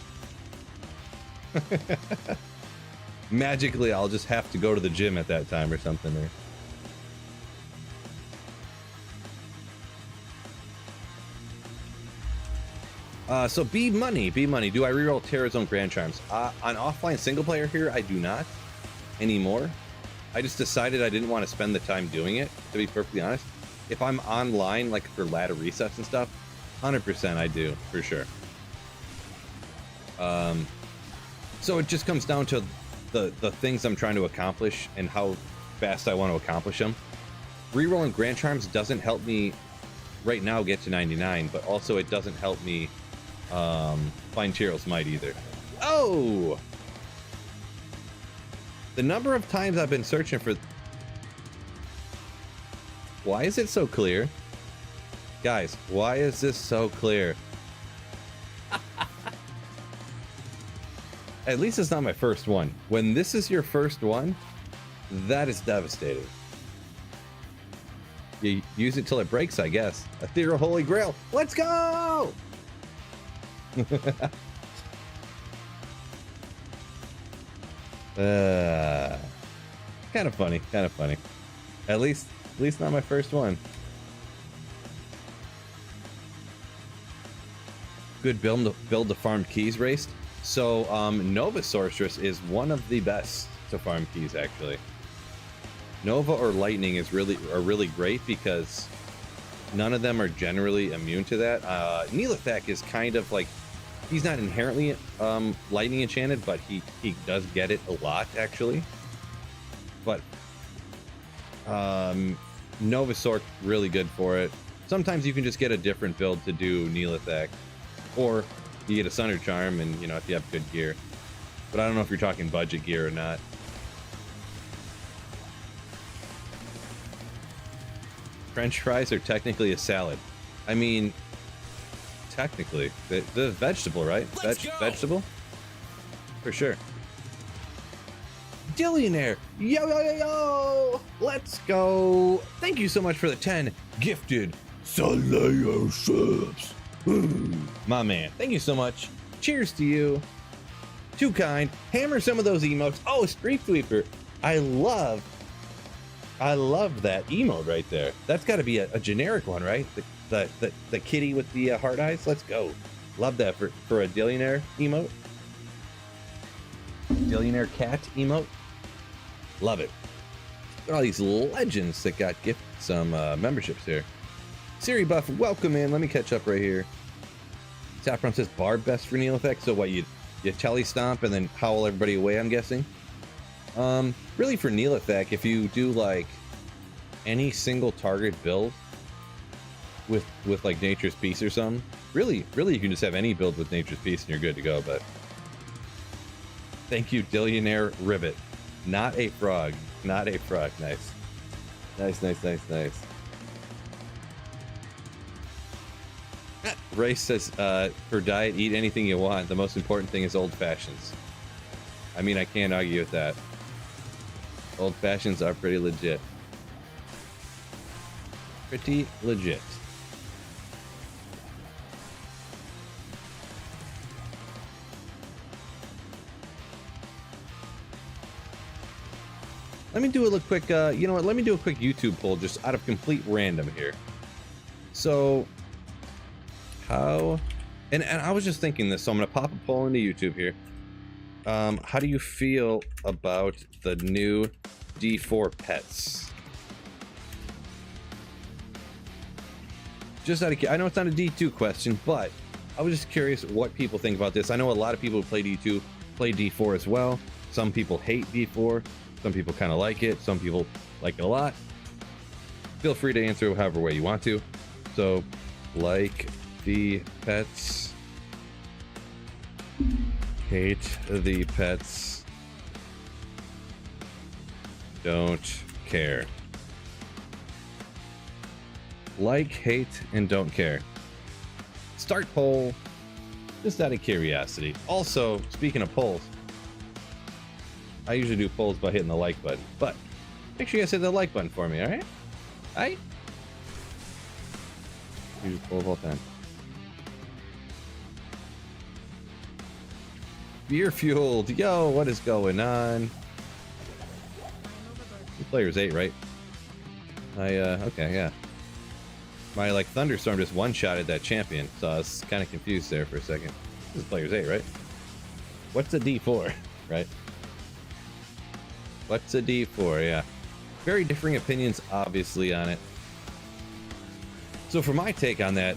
Speaker 1: Magically, I'll just have to go to the gym at that time or something. So B Money. Do I reroll Terror Zone Grand Charms? On offline single player here, I do not anymore. I just decided I didn't want to spend the time doing it, to be perfectly honest. If I'm online, like for ladder resets and stuff, 100% I do, for sure. So it just comes down to the things I'm trying to accomplish and how fast I want to accomplish them. Rerolling Grand Charms doesn't help me right now get to 99, but also it doesn't help me find Tyrell's Might either. Oh! The number of times I've been searching for... Why is it so clear? Guys, why is this so clear? At least it's not my first one. When this is your first one, that is devastating. You use it till it breaks, I guess. Ethereal Holy Grail. Let's go! Kind of funny. At least not my first one. Good build to farm keys raced. So Nova Sorceress is one of the best to farm keys, actually. Nova or Lightning are really great because none of them are generally immune to that. Neelithak is kind of like, he's not inherently lightning enchanted, but he does get it a lot, actually. But Novasork, really good for it. Sometimes you can just get a different build to do Neelithak, or you get a Sunder Charm, and you know, if you have good gear. But I don't know if you're talking budget gear or not. French fries are technically a salad. I mean, technically, the vegetable, right? Vegetable, for sure. Dillionaire, yo, let's go. Thank you so much for the 10 gifted Slayer subs. My man, thank you so much. Cheers to you. Too kind. Hammer some of those emotes. Oh, Street Sweeper. I love that emote right there. That's got to be a generic one, right? The kitty with the heart eyes. Let's go. Love that for a Dillionaire emote. Dillionaire cat emote. Love it. Look at all these legends that got gifted some memberships here. Siri Buff, welcome in. Let me catch up right here. Saffron says Barb best for Neelithak. So what, you telly stomp and then howl everybody away, I'm guessing? Really for Neelithak, if you do like any single target build with like Nature's Peace or something, really you can just have any build with Nature's Peace and you're good to go. But thank you, Dillionaire Ribbit. Not a frog. Nice. Race says, for diet, eat anything you want. The most important thing is old fashions. I mean, I can't argue with that. Old fashions are pretty legit. Let me do a little quick, you know what? Let me do a quick YouTube poll just out of complete random here. So, how, and I was just thinking this, so I'm going to pop a poll into YouTube here. How do you feel about the new D4 pets? Just out of, I know it's not a D2 question, but I was just curious what people think about this. I know a lot of people who play D2 play D4 as well. Some people hate D4. Some people kind of like it. Some people like it a lot. Feel free to answer however way you want to. So, like the pets, hate the pets, don't care. Like, hate, and don't care. Start poll, just out of curiosity. Also, speaking of polls, I usually do polls by hitting the like button, but make sure you guys hit the like button for me, alright? Alright? Use poll of all time. Beer fueled, yo, what is going on? The player's 8, right? Okay, yeah. My like thunderstorm just one-shotted that champion, so I was kind of confused there for a second. This is player's 8, right? What's a D4, right? What's a D4? Yeah, very differing opinions, obviously, on it. So for my take on that,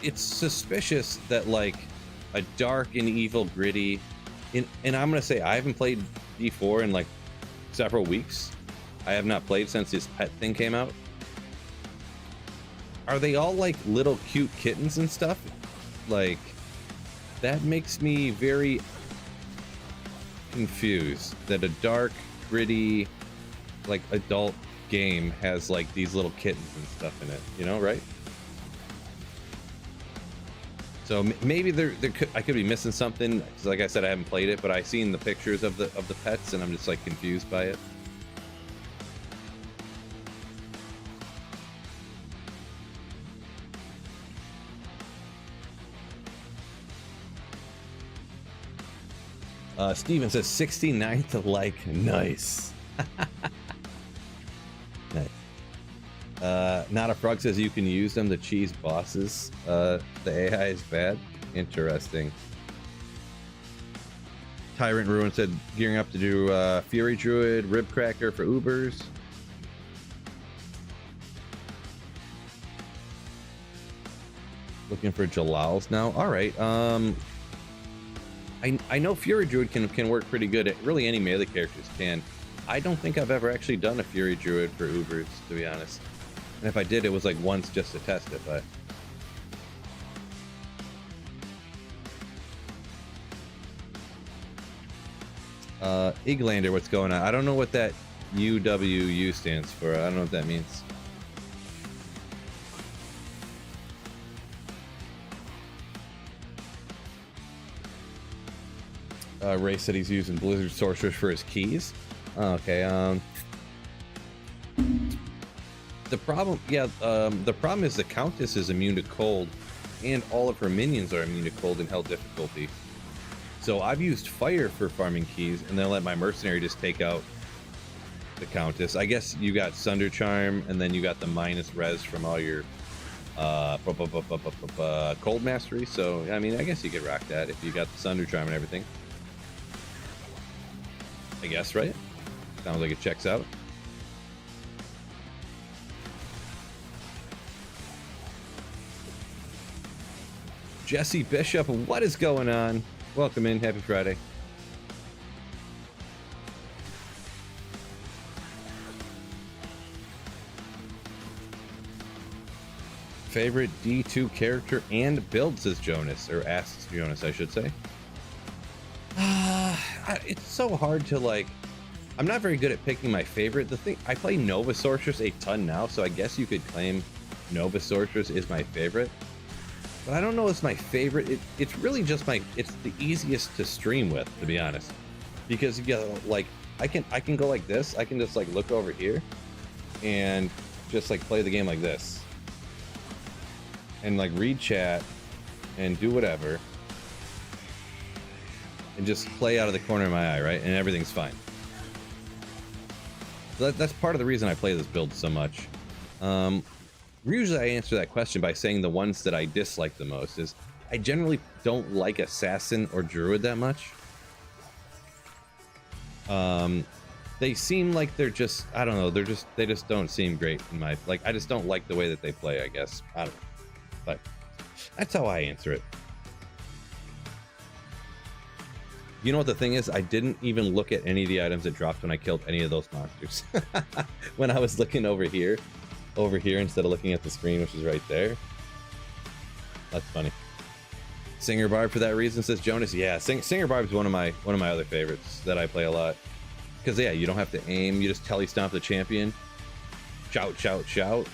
Speaker 1: it's suspicious that like a dark and evil gritty, and I'm gonna say I haven't played D4 in like several weeks. I have not played since this pet thing came out. Are they all like little cute kittens and stuff? Like, that makes me very confused that a dark, gritty, like adult game has like these little kittens and stuff in it, you know, right? So maybe I could be missing something, because like I said, I haven't played it, but I've seen the pictures of the pets and I'm just like confused by it. Steven says 69th like, nice. Nice. Not a Frog says you can use them to cheese bosses. The AI is bad. Interesting. Tyrant Ruin said gearing up to do Fury Druid, Rib Cracker for Ubers. Looking for Jalals now. All right. I know Fury Druid can work pretty good. Really, any melee characters can. I don't think I've ever actually done a Fury Druid for Ubers, to be honest. And if I did, it was like once just to test it, but... Iglander, what's going on? I don't know what that UWU stands for. I don't know what that means. Ray said he's using Blizzard Sorceress for his keys. Okay, the problem is the Countess is immune to cold, and all of her minions are immune to cold in hell difficulty. So I've used fire for farming keys, and then let my mercenary just take out the Countess. I guess you got Sunder Charm, and then you got the minus res from all your cold mastery. So I mean, I guess you could rock that if you got the Sunder Charm and everything. I guess, right? Sounds like it checks out. Jesse Bishop, what is going on? Welcome in. Happy Friday. Favorite D2 character and build, says Jonas, or asks Jonas, I should say. It's so hard to like. I'm not very good at picking my favorite. The thing, I play Nova Sorceress a ton now, so I guess you could claim Nova Sorceress is my favorite. But I don't know if it's my favorite. It's really just it's the easiest to stream with, to be honest. Because you know, like I can go like this. I can just like look over here and just like play the game like this. And like read chat and do whatever. And just play out of the corner of my eye, right? And everything's fine. That's part of the reason I play this build so much. Usually I answer that question by saying the ones that I dislike the most is I generally don't like assassin or druid that much. They seem like they're just, I don't know, they just don't seem great in my, like, I just don't like the way that they play, I guess. I don't know. But that's how I answer it. You know what the thing is? I didn't even look at any of the items that dropped when I killed any of those monsters. When I was looking over here instead of looking at the screen, which is right there. That's funny. Singer Barb for that reason, says Jonas. Yeah, Singer Barb's one of my other favorites that I play a lot. Because yeah, you don't have to aim, you just telly stomp the champion. Shout, shout, shout.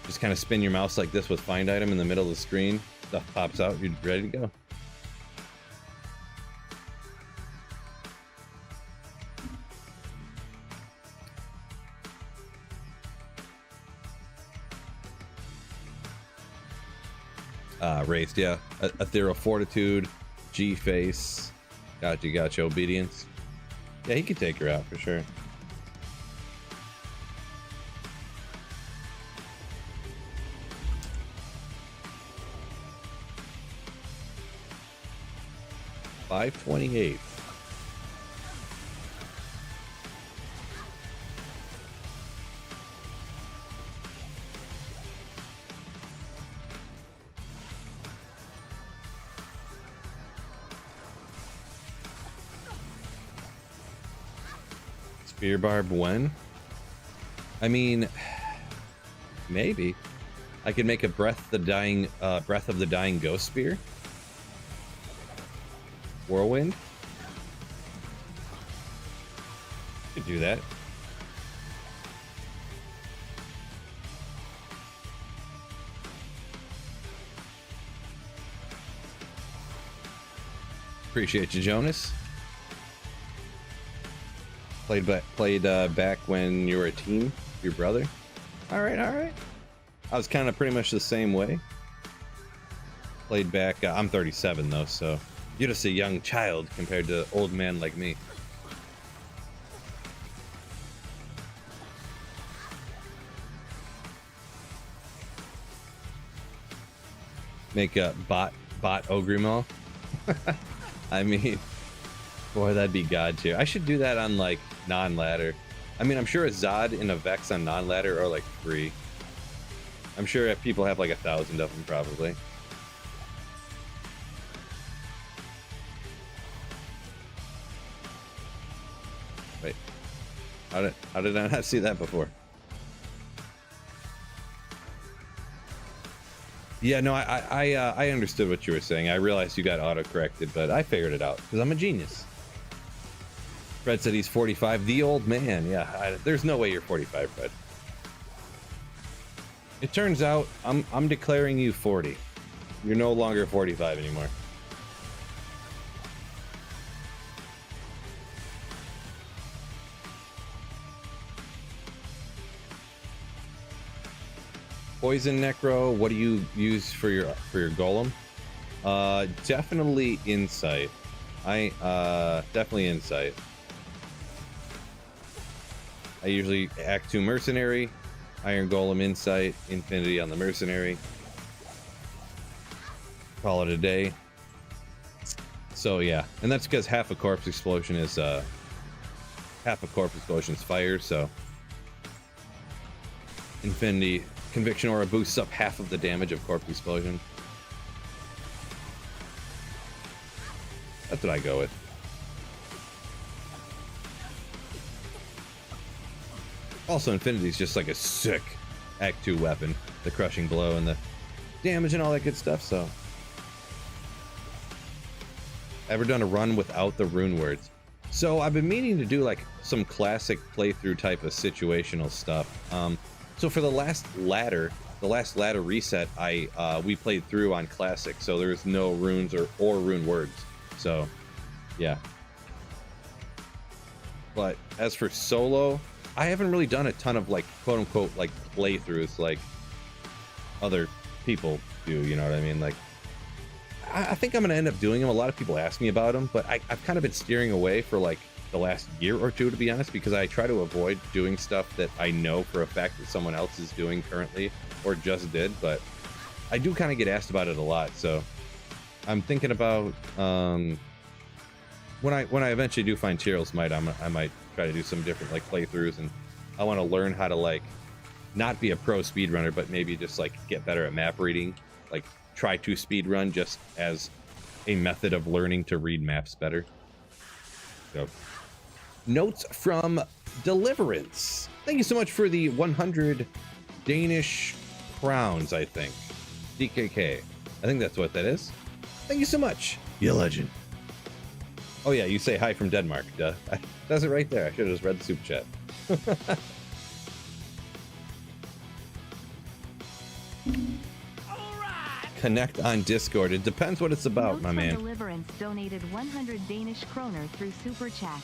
Speaker 1: Just kind of spin your mouse like this with find item in the middle of the screen. Stuff pops out, you're ready to go. Raised, yeah. Ethereal Fortitude, G-Face. Gotcha, Obedience. Yeah, he could take her out for sure. $528. Spear Barb when? I mean, maybe. I could make a Breath of the Dying Ghost Spear. Whirlwind. Could do that. Appreciate you, Jonas. Played back when you were a teen, your brother. All right. I was kind of pretty much the same way. Played back. I'm 37 though, so you're just a young child compared to old man like me. Make a bot Ogrimal. I mean, boy, that'd be god tier. I should do that on like non-ladder. I mean, I'm sure a Zod and a Vex on non-ladder are like free. I'm sure if people have like 1,000 of them probably. Wait, how did I not see that before? Yeah, no, I understood what you were saying. I realized you got auto-corrected, but I figured it out because I'm a genius. Fred said he's 45. The old man. Yeah, there's no way you're 45, Fred. It turns out I'm declaring you 40. You're no longer 45 anymore. Poison Necro, what do you use for your golem? Definitely Insight. Definitely Insight. I usually Act 2 Mercenary, Iron Golem Insight, Infinity on the Mercenary. Call it a day. So yeah, and that's because half a Corpse Explosion is fire, so Infinity Conviction Aura boosts up half of the damage of Corpse Explosion. That's what I go with. Also, Infinity is just like a sick Act 2 weapon. The Crushing Blow and the damage and all that good stuff, so. Ever done a run without the rune words? So I've been meaning to do like some classic playthrough type of situational stuff. So for the last ladder reset, we played through on classic, so there's no runes or rune words. So, yeah. But as for solo, I haven't really done a ton of like quote unquote like playthroughs like other people do. You know what I mean? Like, I think I'm gonna end up doing them. A lot of people ask me about them, but I've kind of been steering away for like the last year or two, to be honest, because I try to avoid doing stuff that I know for a fact that someone else is doing currently or just did. But I do kind of get asked about it a lot, so I'm thinking about when I eventually do find Tyrell's Might, I might try to do some different like playthroughs, and I want to learn how to like not be a pro speedrunner, but maybe just like get better at map reading, like try to speedrun just as a method of learning to read maps better. So, notes from Deliverance. Thank you so much for the 100 Danish crowns, I think. DKK. I think that's what that is. Thank you so much, you legend. Oh yeah, you say hi from Denmark. Duh. That's it right there. I should have just read the super chat. Connect on Discord. It depends what it's about,
Speaker 3: Notes
Speaker 1: my
Speaker 3: from
Speaker 1: man.
Speaker 3: Deliverance donated 100 Danish kroner through Super Chat.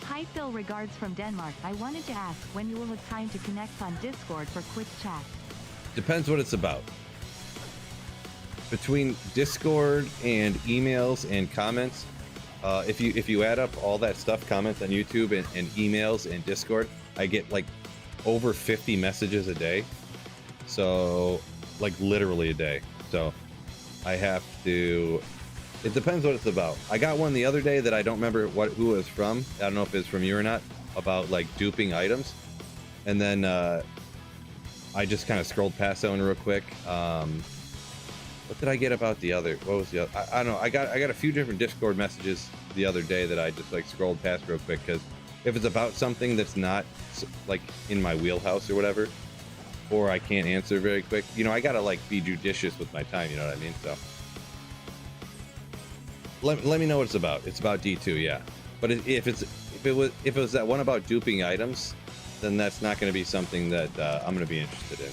Speaker 3: Hi Phil, regards from Denmark. I wanted to ask when you will have time to connect on Discord for quick chat.
Speaker 1: Depends what it's about. Between Discord and emails and comments, if you add up all that stuff, comments on YouTube and emails and Discord, I get like over 50 messages a day. So like literally a day. So I have to, it depends what it's about. I got one the other day that I don't remember who it was from. I don't know if it's from you or not, about like duping items. And then I just kind of scrolled past that one real quick. What did I get about the other? What was the other? I don't know. I got a few different Discord messages the other day that I just like scrolled past real quick, because if it's about something that's not like in my wheelhouse or whatever, or I can't answer very quick, you know, I gotta like be judicious with my time. You know what I mean? So let me know what it's about. It's about D2, yeah. But if it was that one about duping items, then that's not going to be something that I'm going to be interested in.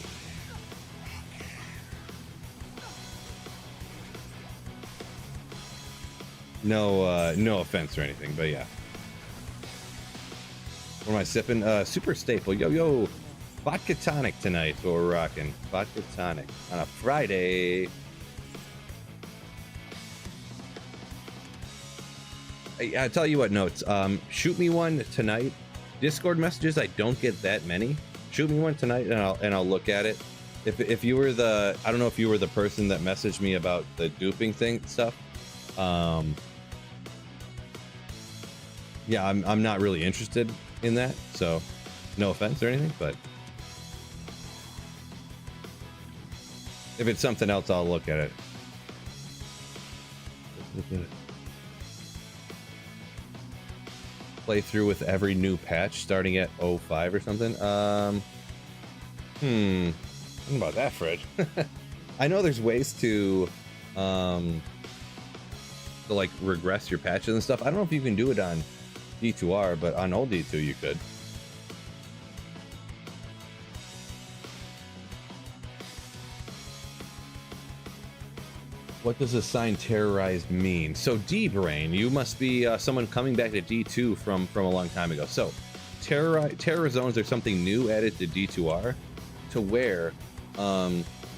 Speaker 1: No offense or anything, but yeah. What am I sipping? Super Staple. Yo, vodka tonic tonight. So we're rocking vodka tonic on a Friday. I tell you what, notes. Shoot me one tonight. Discord messages, I don't get that many. Shoot me one tonight, and I'll look at it. If you were the, I don't know if you were the person that messaged me about the duping stuff. Yeah, I'm not really interested in that, so no offense or anything, but if it's something else, I'll look at it. Play through with every new patch starting at 05 or something. I don't know about that, Fred. I know there's ways to like regress your patches and stuff. I don't know if you can do it on D2R, but on old D2 you could. What does the sign terrorized mean? So D-Brain, you must be someone coming back to D2 from a long time ago. So terror zones are something new added to D2R, to where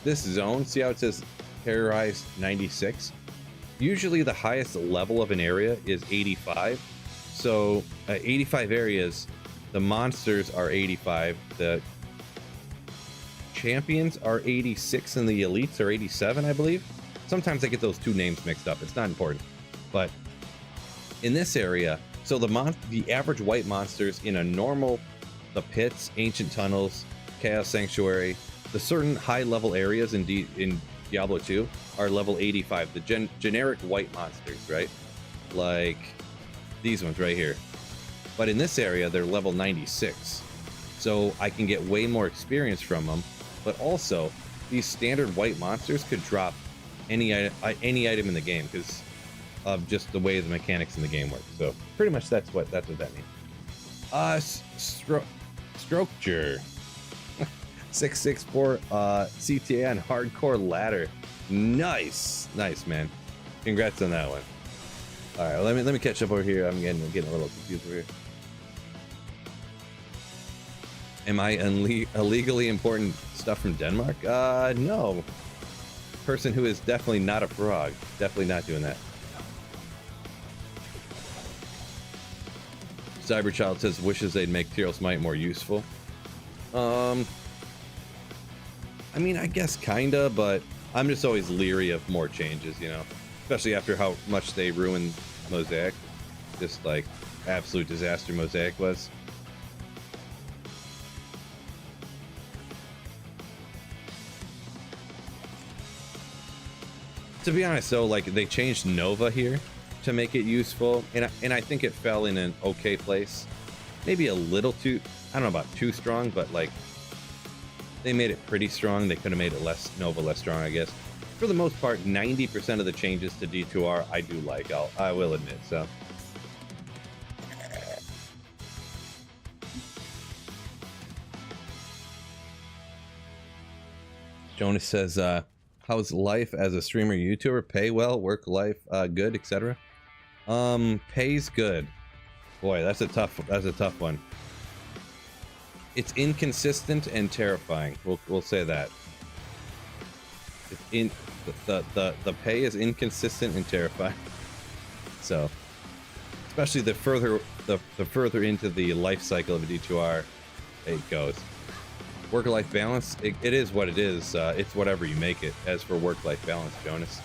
Speaker 1: this zone, see how it says terrorized 96? Usually the highest level of an area is 85. So 85 areas, the monsters are 85, the champions are 86, and the elites are 87, I believe. Sometimes I get those two names mixed up. It's not important. But in this area, so the average white monsters in a normal, the pits, ancient tunnels, chaos sanctuary, the certain high level areas in Diablo 2 are level 85. The generic white monsters, right? Like these ones right here. But in this area, they're level 96. So I can get way more experience from them. But also, these standard white monsters could drop any item in the game because of just the way the mechanics in the game work. So pretty much that's what that means. Stroker 664 CTA on hardcore ladder. Nice, man. Congrats on that one. All right, let me catch up over here. I'm getting a little confused over here. Am I illegally important stuff from Denmark? No. Person who is definitely not a frog. Definitely not doing that. Cyberchild says wishes they'd make Tyrell Smite more useful. I mean, I guess kinda, but I'm just always leery of more changes, you know, especially after how much they ruined Mosaic. Just like absolute disaster Mosaic was. To be honest though, like they changed Nova here to make it useful, and I think it fell in an okay place. Maybe a little too, I don't know about too strong, but like they made it pretty strong. They could have made it Nova less strong, I guess. For the most part, 90% of the changes to D2R I do like, I will admit, so. Jonas says, how's life as a streamer YouTuber? Pay well, work life good, etc. Pays good. Boy, that's a tough one. It's inconsistent and terrifying. We'll say that. The pay is inconsistent and terrifying. So, especially the further into the life cycle of a D2R it goes. Work-life balance, it is what it is. It's whatever you make it. As for work-life balance, Jonas,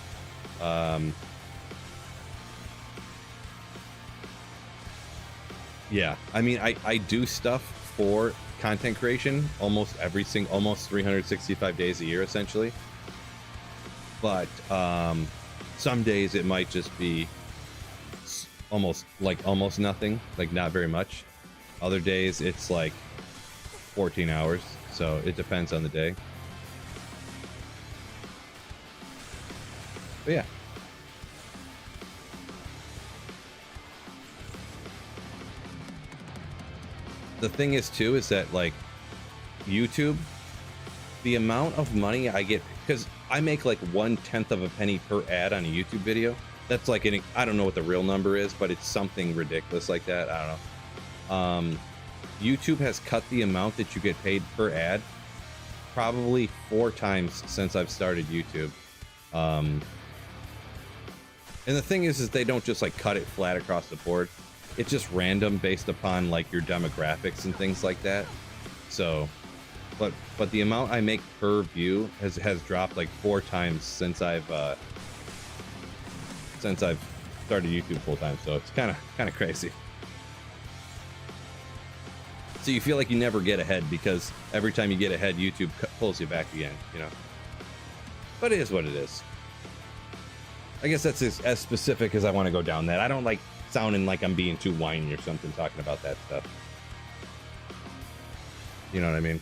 Speaker 1: yeah, I mean, I do stuff for content creation almost 365 days a year, essentially. But some days it might just be almost nothing, like not very much. Other days it's like 14 hours. So it depends on the day. But yeah. The thing is too, is that like YouTube, the amount of money I get, because I make like 1/10 of a penny per ad on a YouTube video. That's like I don't know what the real number is, but it's something ridiculous like that. I don't know. YouTube has cut the amount that you get paid per ad probably 4 times since I've started YouTube. And the thing is they don't just like cut it flat across the board. It's just random based upon like your demographics and things like that. So, but the amount I make per view has dropped like 4 times since I've started YouTube full time. So it's kind of crazy. So you feel like you never get ahead because every time you get ahead, YouTube pulls you back again, you know. But it is what it is. I guess that's as specific as I want to go down that. I don't like sounding like I'm being too whiny or something talking about that stuff. You know what I mean?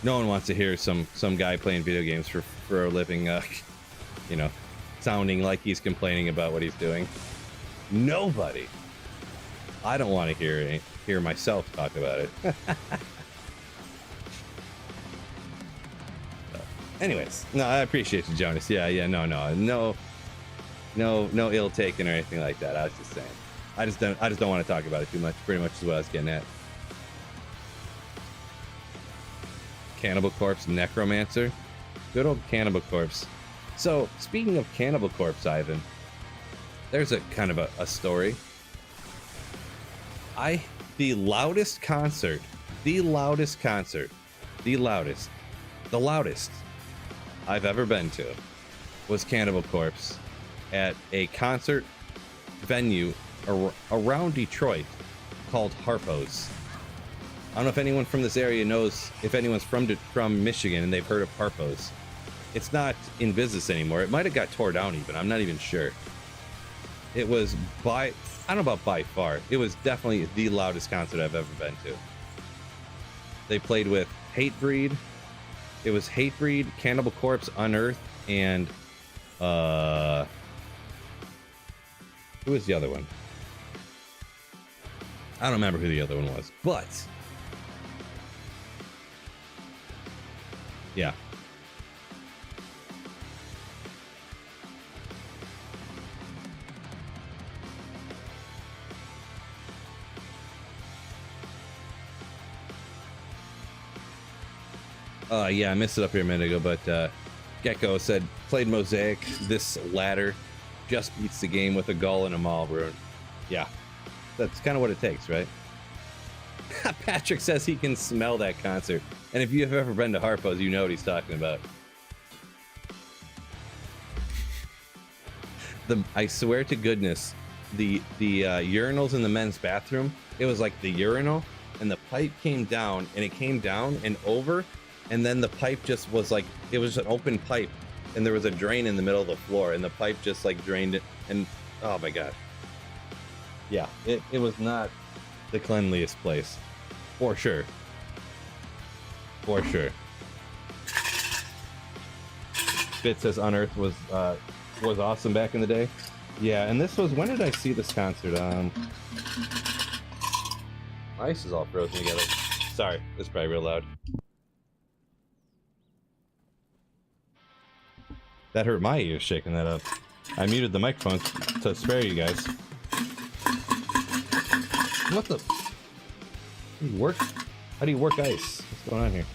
Speaker 1: No one wants to hear some guy playing video games for a living, you know, sounding like he's complaining about what he's doing. Nobody. I don't want to hear myself talk about it. Anyways, no, I appreciate you, Jonas. Yeah, no ill taken or anything like that. I was just saying. I just don't want to talk about it too much. Pretty much is what I was getting at. Cannibal Corpse Necromancer. Good old Cannibal Corpse. So, speaking of Cannibal Corpse, Ivan, there's a kind of a story. The loudest I've ever been to was Cannibal Corpse at a concert venue around Detroit called Harpo's. I don't know if anyone from this area knows, if anyone's from Michigan and they've heard of Harpo's. It's not in business anymore. It might have got tore down even. I'm not even sure. It was I don't know about by far. It was definitely the loudest concert I've ever been to. They played with Hatebreed. It was Hatebreed, Cannibal Corpse, Unearthed, and who was the other one? I don't remember who the other one was, but yeah. Yeah, I missed it up here a minute ago, but Gecko said, played Mosaic, this ladder just beats the game with a gull and a maul rune. Yeah. That's kind of what it takes, right? Patrick says he can smell that concert, and if you've ever been to Harpo's, you know what he's talking about. I swear to goodness, the urinals in the men's bathroom, it was like the urinal, and the pipe came down, and it came down and over, and then the pipe just was like, it was an open pipe, and there was a drain in the middle of the floor, and the pipe just like drained it, and oh my god. Yeah, it was not the cleanliest place, for sure. For sure. Spit says Unearthed was awesome back in the day. Yeah, and this was, when did I see this concert? My ice is all frozen together. Sorry, it's probably real loud. That hurt my ears shaking that up. I muted the microphone to spare you guys. What the? How do you work ice? What's going on here?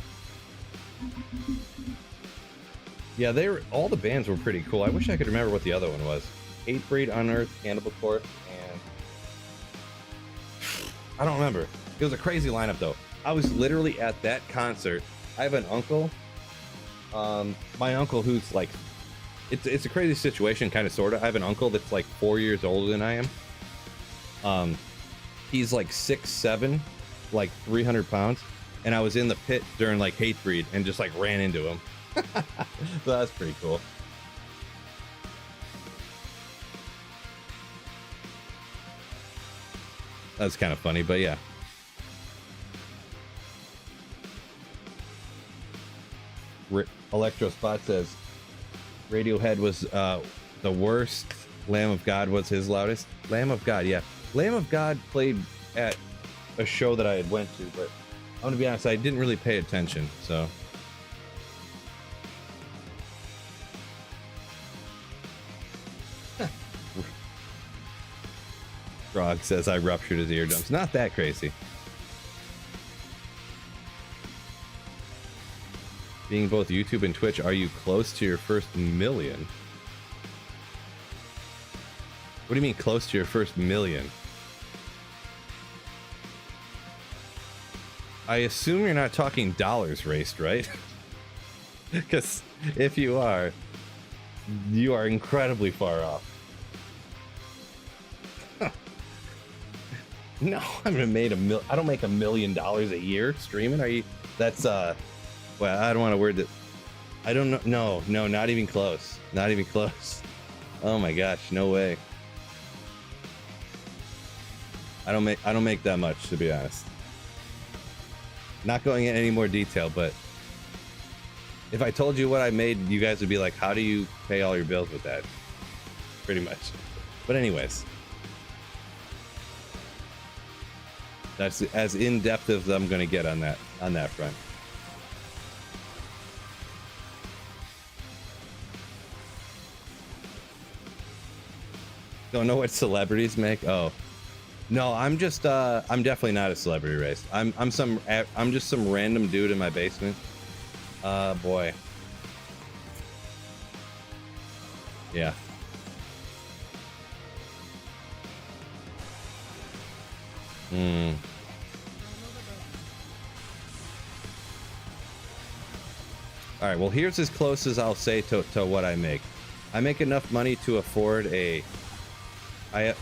Speaker 1: Yeah, all the bands were pretty cool. I wish I could remember what the other one was. Hatebreed, Unearthed, Cannibal Corpse, and I don't remember. It was a crazy lineup though. I was literally at that concert. I have an uncle. My uncle who's like, it's a crazy situation, kind of sorta. I have an uncle that's like 4 years older than I am. He's like 6'7", like 300 pounds, and I was in the pit during like Hatebreed and just like ran into him. So that's pretty cool. That's kind of funny, but yeah. Electro Spot says Radiohead was the worst. Lamb of God was his loudest. Lamb of God, yeah. Lamb of God played at a show that I had went to, but I'm gonna be honest, I didn't really pay attention, so. Grog says I ruptured his eardrums. Not that crazy. Being both YouTube and Twitch, are you close to your first million? What do you mean close to your first million? I assume you're not talking dollars raced, right? Because if you are incredibly far off. No, I haven't made I don't make $1 million a year streaming. Are you? That's well, I don't want to word that. I don't know. No, not even close. Not even close. Oh my gosh, no way. I don't make that much, to be honest. Not going into any more detail, but if I told you what I made, you guys would be like, how do you pay all your bills with that? Pretty much. But anyways, that's as in-depth as I'm going to get on that front. Don't know what celebrities make? Oh. No, I'm just I'm definitely not a celebrity race. I'm just some random dude in my basement. Boy. Yeah. All right, well, here's as close as I'll say to what I make. I make enough money to afford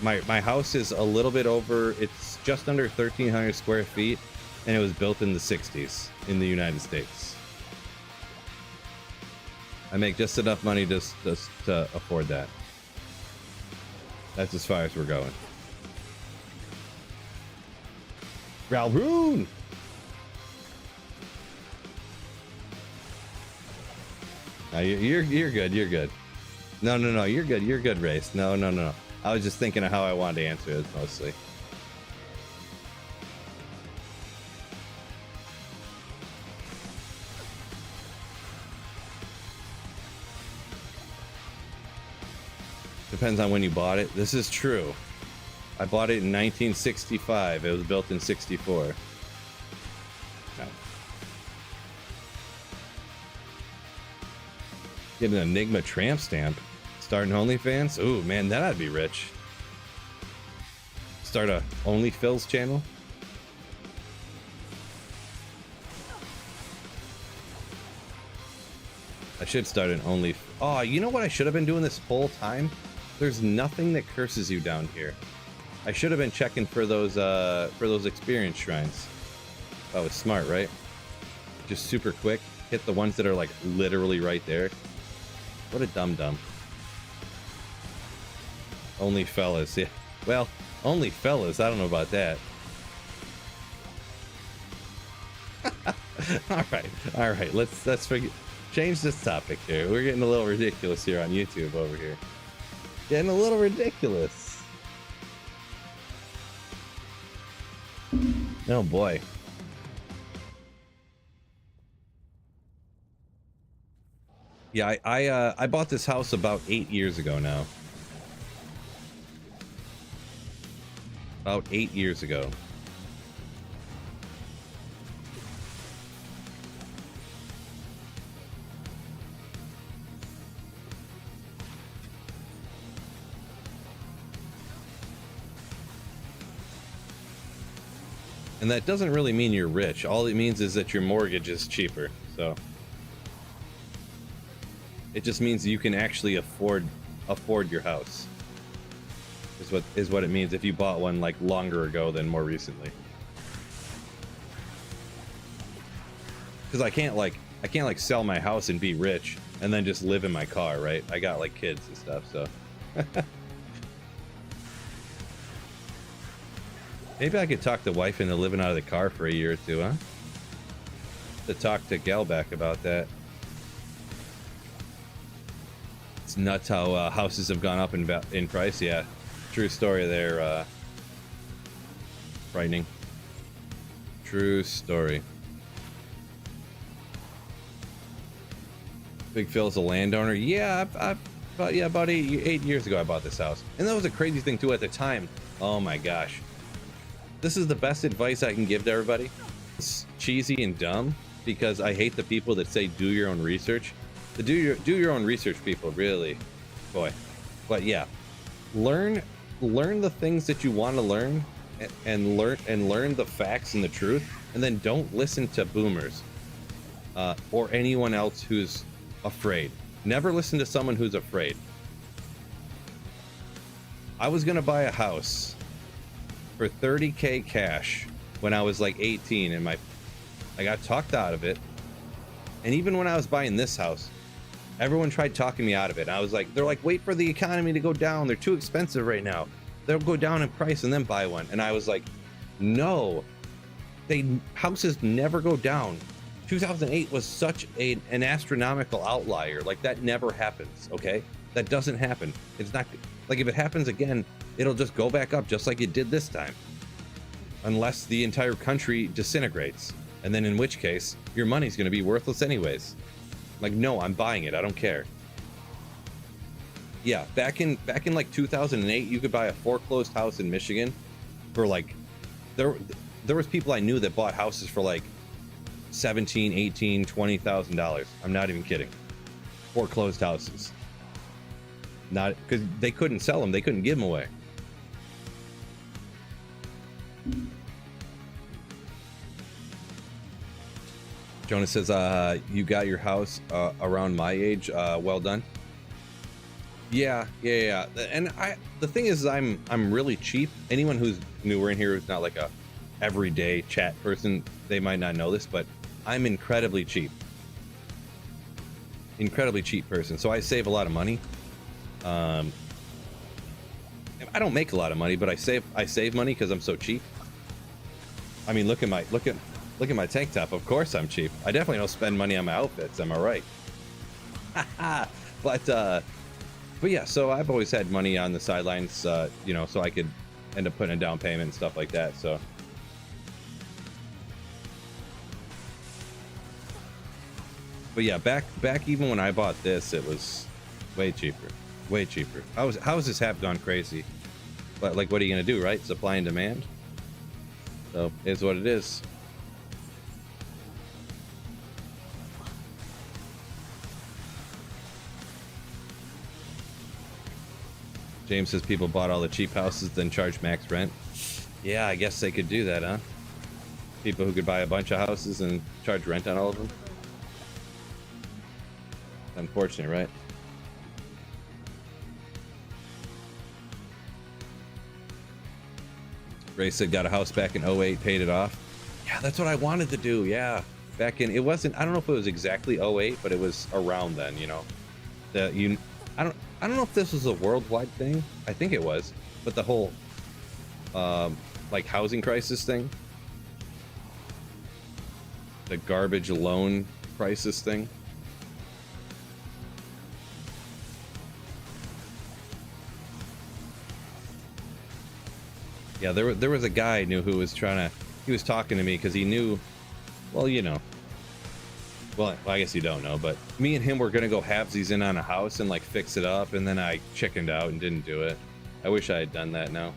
Speaker 1: my house is a little bit over, it's just under 1,300 square feet, and it was built in the 60s in the United States. I make just enough money just to afford that. That's as far as we're going. Ralroon! You're good, you're good. No, you're good, Race. No. I was just thinking of how I wanted to answer it, mostly. Depends on when you bought it. This is true. I bought it in 1965. It was built in 64. No. Get an Enigma tramp stamp. Starting OnlyFans? Ooh, man, that'd be rich. Start a Only Phil's channel. I should start an Only. Oh, you know what I should have been doing this whole time? There's nothing that curses you down here. I should have been checking for those experience shrines. That was smart, right? Just super quick. Hit the ones that are like literally right there. What a dum-dum. Only fellas, yeah. Well, only fellas, I don't know about that. all right, let's forget, change this topic here. We're getting a little ridiculous here on YouTube over here. Getting a little ridiculous. Oh boy. Yeah, I bought this house about 8 years ago now. About 8 years ago. And that doesn't really mean you're rich. All it means is that your mortgage is cheaper. So it just means you can actually afford your house. Is what it means if you bought one like longer ago than more recently. Because I can't like sell my house and be rich and then just live in my car, right? I got like kids and stuff, so maybe I could talk the wife into living out of the car for a year or two, huh? To talk to Gelback about that. It's nuts how houses have gone up in price. Yeah, true story there. Frightening. True story. Big Phil's a landowner. Yeah, about 8 years ago I bought this house, and that was a crazy thing too at the time. Oh my gosh. This is the best advice I can give to everybody. It's cheesy and dumb because I hate the people that say do your own research. The do your own research people, really, boy. But yeah, learn the things that you want to learn, and learn the facts and the truth, and then don't listen to boomers or anyone else who's afraid. Never listen to someone who's afraid. I was gonna buy a house for $30K cash when I was like 18, and I got talked out of it. And even when I was buying this house, everyone tried talking me out of it. I was like, they're like, wait for the economy to go down. They're too expensive right now. They'll go down in price and then buy one. And I was like, no, houses never go down. 2008 was such an astronomical outlier. Like, that never happens. Okay, that doesn't happen. It's not like, if it happens again, it'll just go back up just like it did this time, unless the entire country disintegrates, and then in which case your money's going to be worthless anyways. Like, no, I'm buying it. I don't care. Yeah, back in like 2008, you could buy a foreclosed house in Michigan for like, there was people I knew that bought houses for like $17,000, $18,000, $20,000. I'm not even kidding. Foreclosed houses. Not because they couldn't sell them, they couldn't give them away. Jonas says, you got your house around my age. Well done. Yeah. And the thing is, I'm really cheap. Anyone who's newer in here who's not like a everyday chat person, they might not know this, but I'm incredibly cheap. Incredibly cheap person. So I save a lot of money. I don't make a lot of money, but I save money because I'm so cheap. I mean, look at my tank top. Of course I'm cheap. I definitely don't spend money on my outfits. Am I right? But yeah, so I've always had money on the sidelines, you know, so I could end up putting a down payment and stuff like that. So, but yeah, back even when I bought this, it was way cheaper. Way cheaper. Houses have gone crazy, but like, what are you gonna do, right? Supply and demand. So it's what it is. James says people bought all the cheap houses, then charge max rent. Yeah, I guess they could do that, huh? People who could buy a bunch of houses and charge rent on all of them. Unfortunate, right? Ray said got a house back in 08, paid it off. Yeah, that's what I wanted to do. Yeah, back in, it wasn't, I don't know if it was exactly 08, but it was around then, you know. I don't know if this was a worldwide thing. I think it was, but the whole like housing crisis thing, the garbage loan crisis thing. Yeah, there was a guy I knew who was he was talking to me because he knew, well, you know, well, I guess you don't know, but me and him were gonna go halvesies in on a house and like fix it up, and then I chickened out and didn't do it. I wish I had done that now.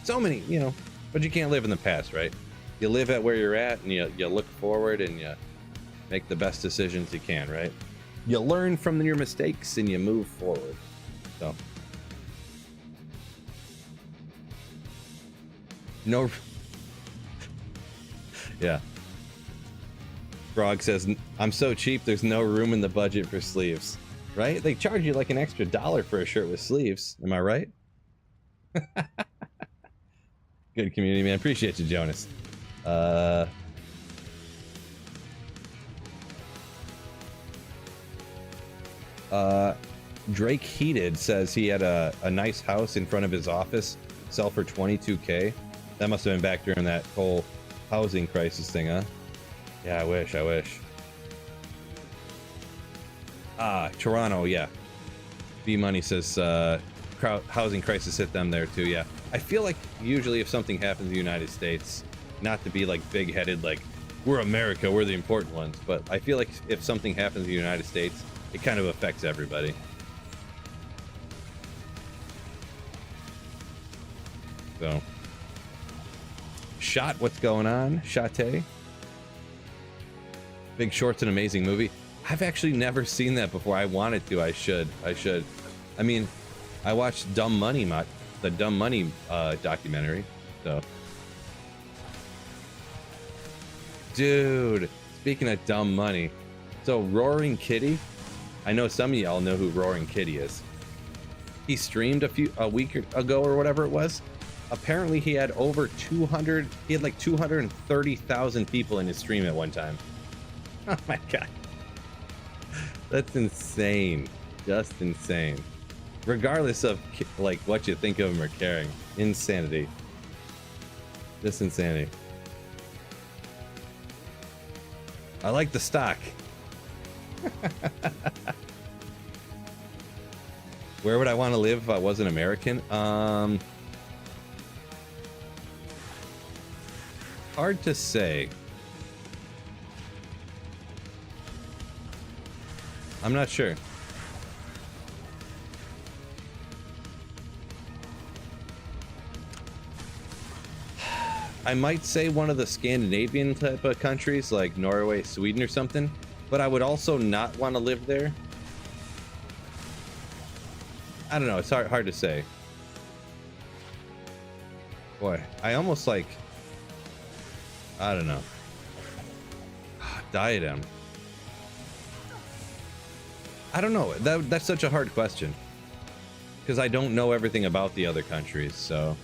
Speaker 1: So many, you know, but you can't live in the past, right? You live at where you're at, and you look forward and you make the best decisions you can, right? You learn from your mistakes and you move forward. So no. Yeah. Frog says, I'm so cheap, there's no room in the budget for sleeves. Right? They charge you like an extra $1 for a shirt with sleeves. Am I right? Good community, man. Appreciate you, Jonas. Drake Heated says he had a nice house in front of his office, sell for $22K. That must have been back during that whole housing crisis thing, huh? Yeah, I wish. Toronto, yeah. B-Money says housing crisis hit them there too, yeah. I feel like usually if something happens in the United States, not to be like big-headed, like, we're America, we're the important ones, but I feel like if something happens in the United States, it kind of affects everybody. So, Shot, what's going on? Shate? Big Short's an amazing movie. I've actually never seen that before. I wanted to. I should. I mean, I watched Dumb Money, the Dumb Money documentary. So, dude, speaking of Dumb Money, so Roaring Kitty, I know some of y'all know who Roaring Kitty is. He streamed a week ago or whatever it was. Apparently, he had over 200. He had like 230,000 people in his stream at one time. Oh my god, that's insane. Just insane. Regardless of like what you think of him or caring, insanity. Just insanity. I like the stock. Where would I want to live if I wasn't American? Hard to say. I'm not sure. I might say one of the Scandinavian type of countries like Norway, Sweden or something, but I would also not want to live there. I don't know, it's hard to say. Boy, I almost like, I don't know. Diadem. I don't know. That's such a hard question because I don't know everything about the other countries. So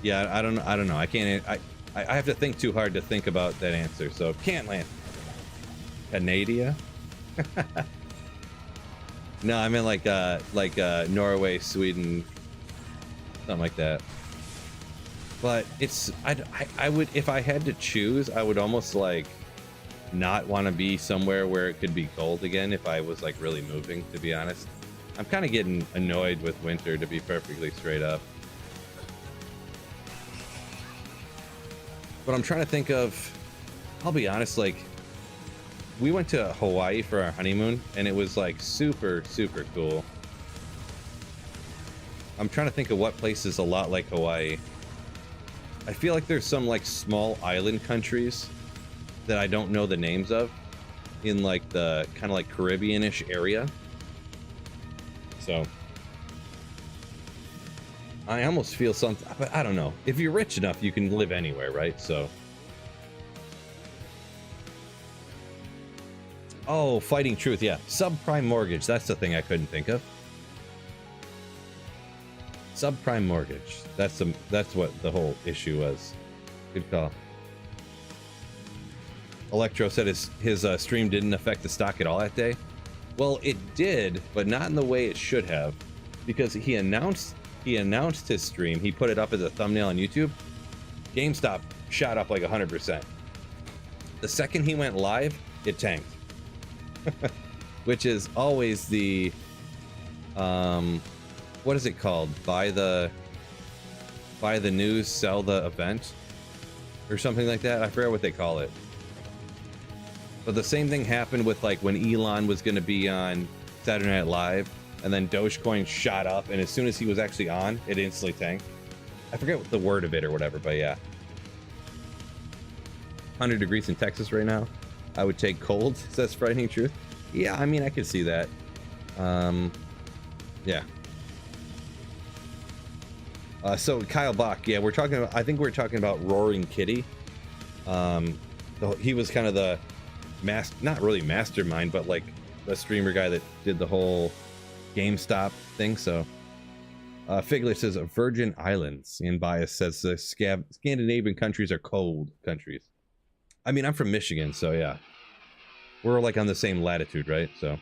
Speaker 1: yeah, I don't know. I can't. I have to think too hard to think about that answer. So can't land. Canada. No, I mean like Norway, Sweden, something like that. But it's I would, if I had to choose, I would almost like not want to be somewhere where it could be cold again if I was like really moving, to be honest. I'm kind of getting annoyed with winter, to be perfectly straight up. But I'm trying to think of, I'll be honest, like we went to Hawaii for our honeymoon and it was like super cool. I'm trying to think of what place is a lot like Hawaii. I feel like there's some like small island countries that I don't know the names of in like the kind of like Caribbean-ish area. So I almost feel something, but I don't know. If you're rich enough, you can live anywhere, right? So. Oh, Fighting Truth, yeah. Subprime mortgage. That's the thing I couldn't think of. Subprime mortgage. That's what the whole issue was. Good call. Electro said his stream didn't affect the stock at all that day. Well, it did, but not in the way it should have, because he announced his stream. He put it up as a thumbnail on YouTube. GameStop shot up like 100%. The second he went live, it tanked. Which is always the what is it called? Buy the news, sell the event, or something like that. I forget what they call it. But the same thing happened with like when Elon was going to be on Saturday Night Live, and then Dogecoin shot up, and as soon as he was actually on, it instantly tanked. I forget what the word of it or whatever, but yeah. 100 degrees in Texas right now. I would take cold, says Frightening Truth. Yeah, I mean, I could see that. Yeah. So Kyle Bach, yeah, I think we're talking about Roaring Kitty. He was kind of the not really mastermind, but like the streamer guy that did the whole GameStop thing. So Figler says Virgin Islands. And Bias says the Scandinavian countries are cold countries. I mean, I'm from Michigan, so yeah. We're like on the same latitude, right? So.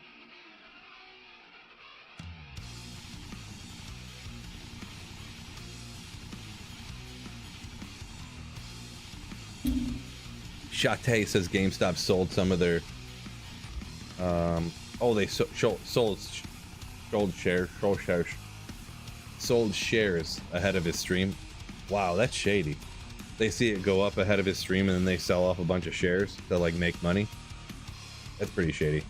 Speaker 1: Chate says GameStop sold some of their. They sold shares ahead of his stream. Wow, that's shady. They see it go up ahead of his stream and then they sell off a bunch of shares to like make money. That's pretty shady.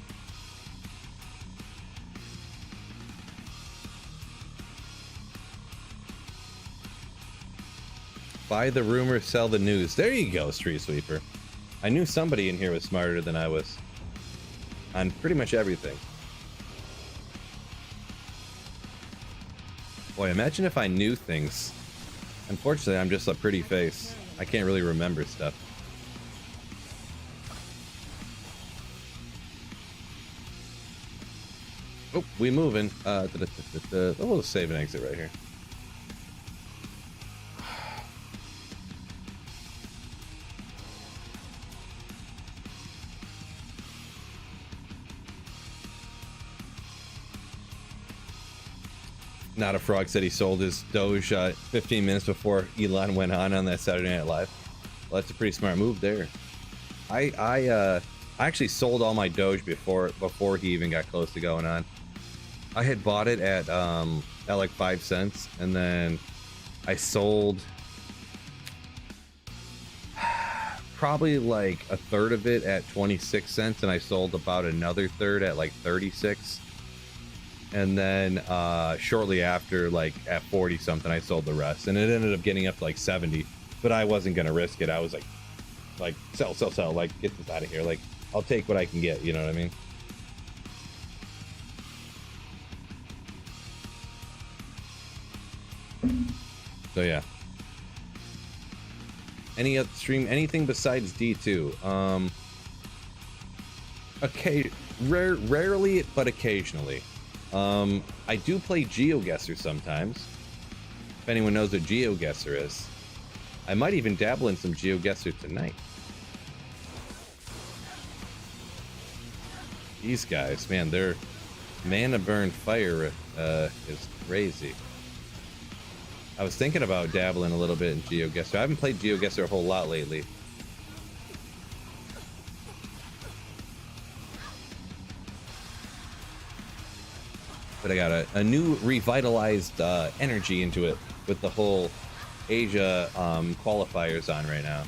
Speaker 1: Buy the rumor, sell the news. There you go, Street Sweeper. I knew somebody in here was smarter than I was on pretty much everything. Boy, imagine if I knew things. Unfortunately, I'm just a pretty face. I can't really remember stuff. Oh, we moving. We'll save and exit right here. Not a Frog said he sold his Doge 15 minutes before Elon went on that Saturday Night Live. Well, that's a pretty smart move there. I actually sold all my Doge before he even got close to going on. I had bought it at like 5 cents, and then I sold probably like a third of it at 26 cents, and I sold about another third at like 36. And then shortly after, like at 40 something, I sold the rest, and it ended up getting up to like 70. But I wasn't gonna risk it. I was like sell, like get this out of here. Like I'll take what I can get. You know what I mean? So yeah. Any other stream? Anything besides D2? Okay, rarely, but occasionally. I do play GeoGuessr sometimes. If anyone knows what GeoGuessr is, I might even dabble in some GeoGuessr tonight. These guys, man, their mana burn fire is crazy. I was thinking about dabbling a little bit in GeoGuessr. I haven't played GeoGuessr a whole lot lately. But I got a new revitalized energy into it with the whole Asia qualifiers on right now.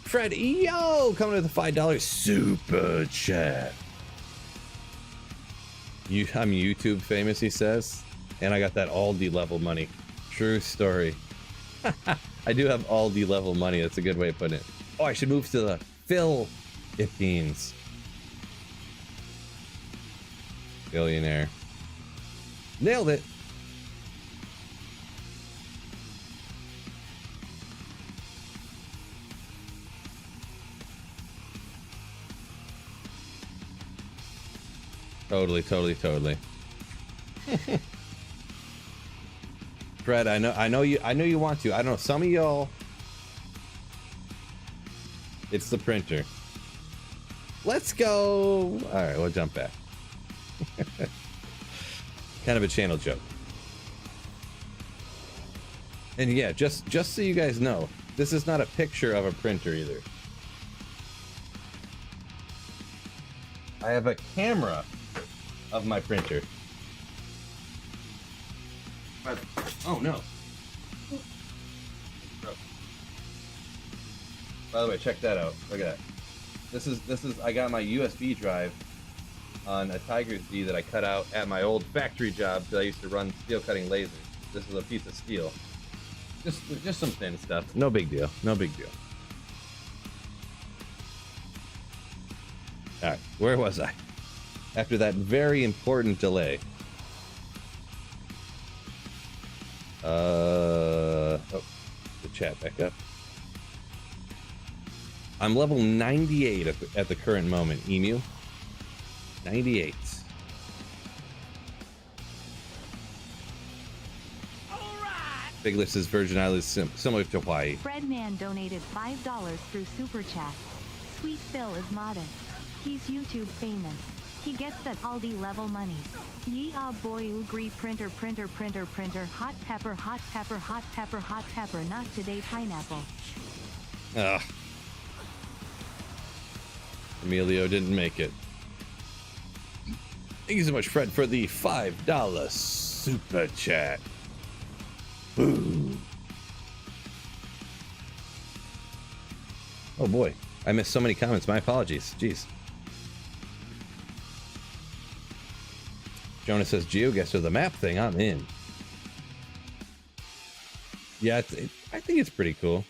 Speaker 1: Fred, yo, coming to the $5 super chat. I'm YouTube famous, he says, and I got that Aldi level money. True story. I do have Aldi level money. That's a good way of putting it. Oh, I should move to the Philippines. Billionaire. Nailed it. Totally. Fred, I know you want to. I don't know, some of y'all, it's the printer. Let's go. All right, we'll jump back. Kind of a channel joke. And yeah, just so you guys know, this is not a picture of a printer either. I have a camera of my printer. But, oh no. By the way, check that out. Look at that. This is I got my USB drive on a Tiger's D that I cut out at my old factory job that I used to run steel cutting lasers. This is a piece of steel. Just some thin stuff. No big deal. No big deal. Alright, where was I? After that very important delay. Oh, the chat back up. I'm level 98 at the current moment, Emu. 98. Big List is Virgin Islands similar to Hawaii.
Speaker 3: Fredman donated $5 through Super Chat. Sweet Phil is modest. He's YouTube famous. He gets that Aldi level money. Yeehaw boy Ugri printer, hot pepper, not today pineapple.
Speaker 1: Ugh. Emilio didn't make it. Thank you so much, Fred, for the $5 super chat. Boo. Oh boy, I missed so many comments. My apologies. Jeez. Jonas says, GeoGuessr of the map thing. I'm in. Yeah, I think it's pretty cool.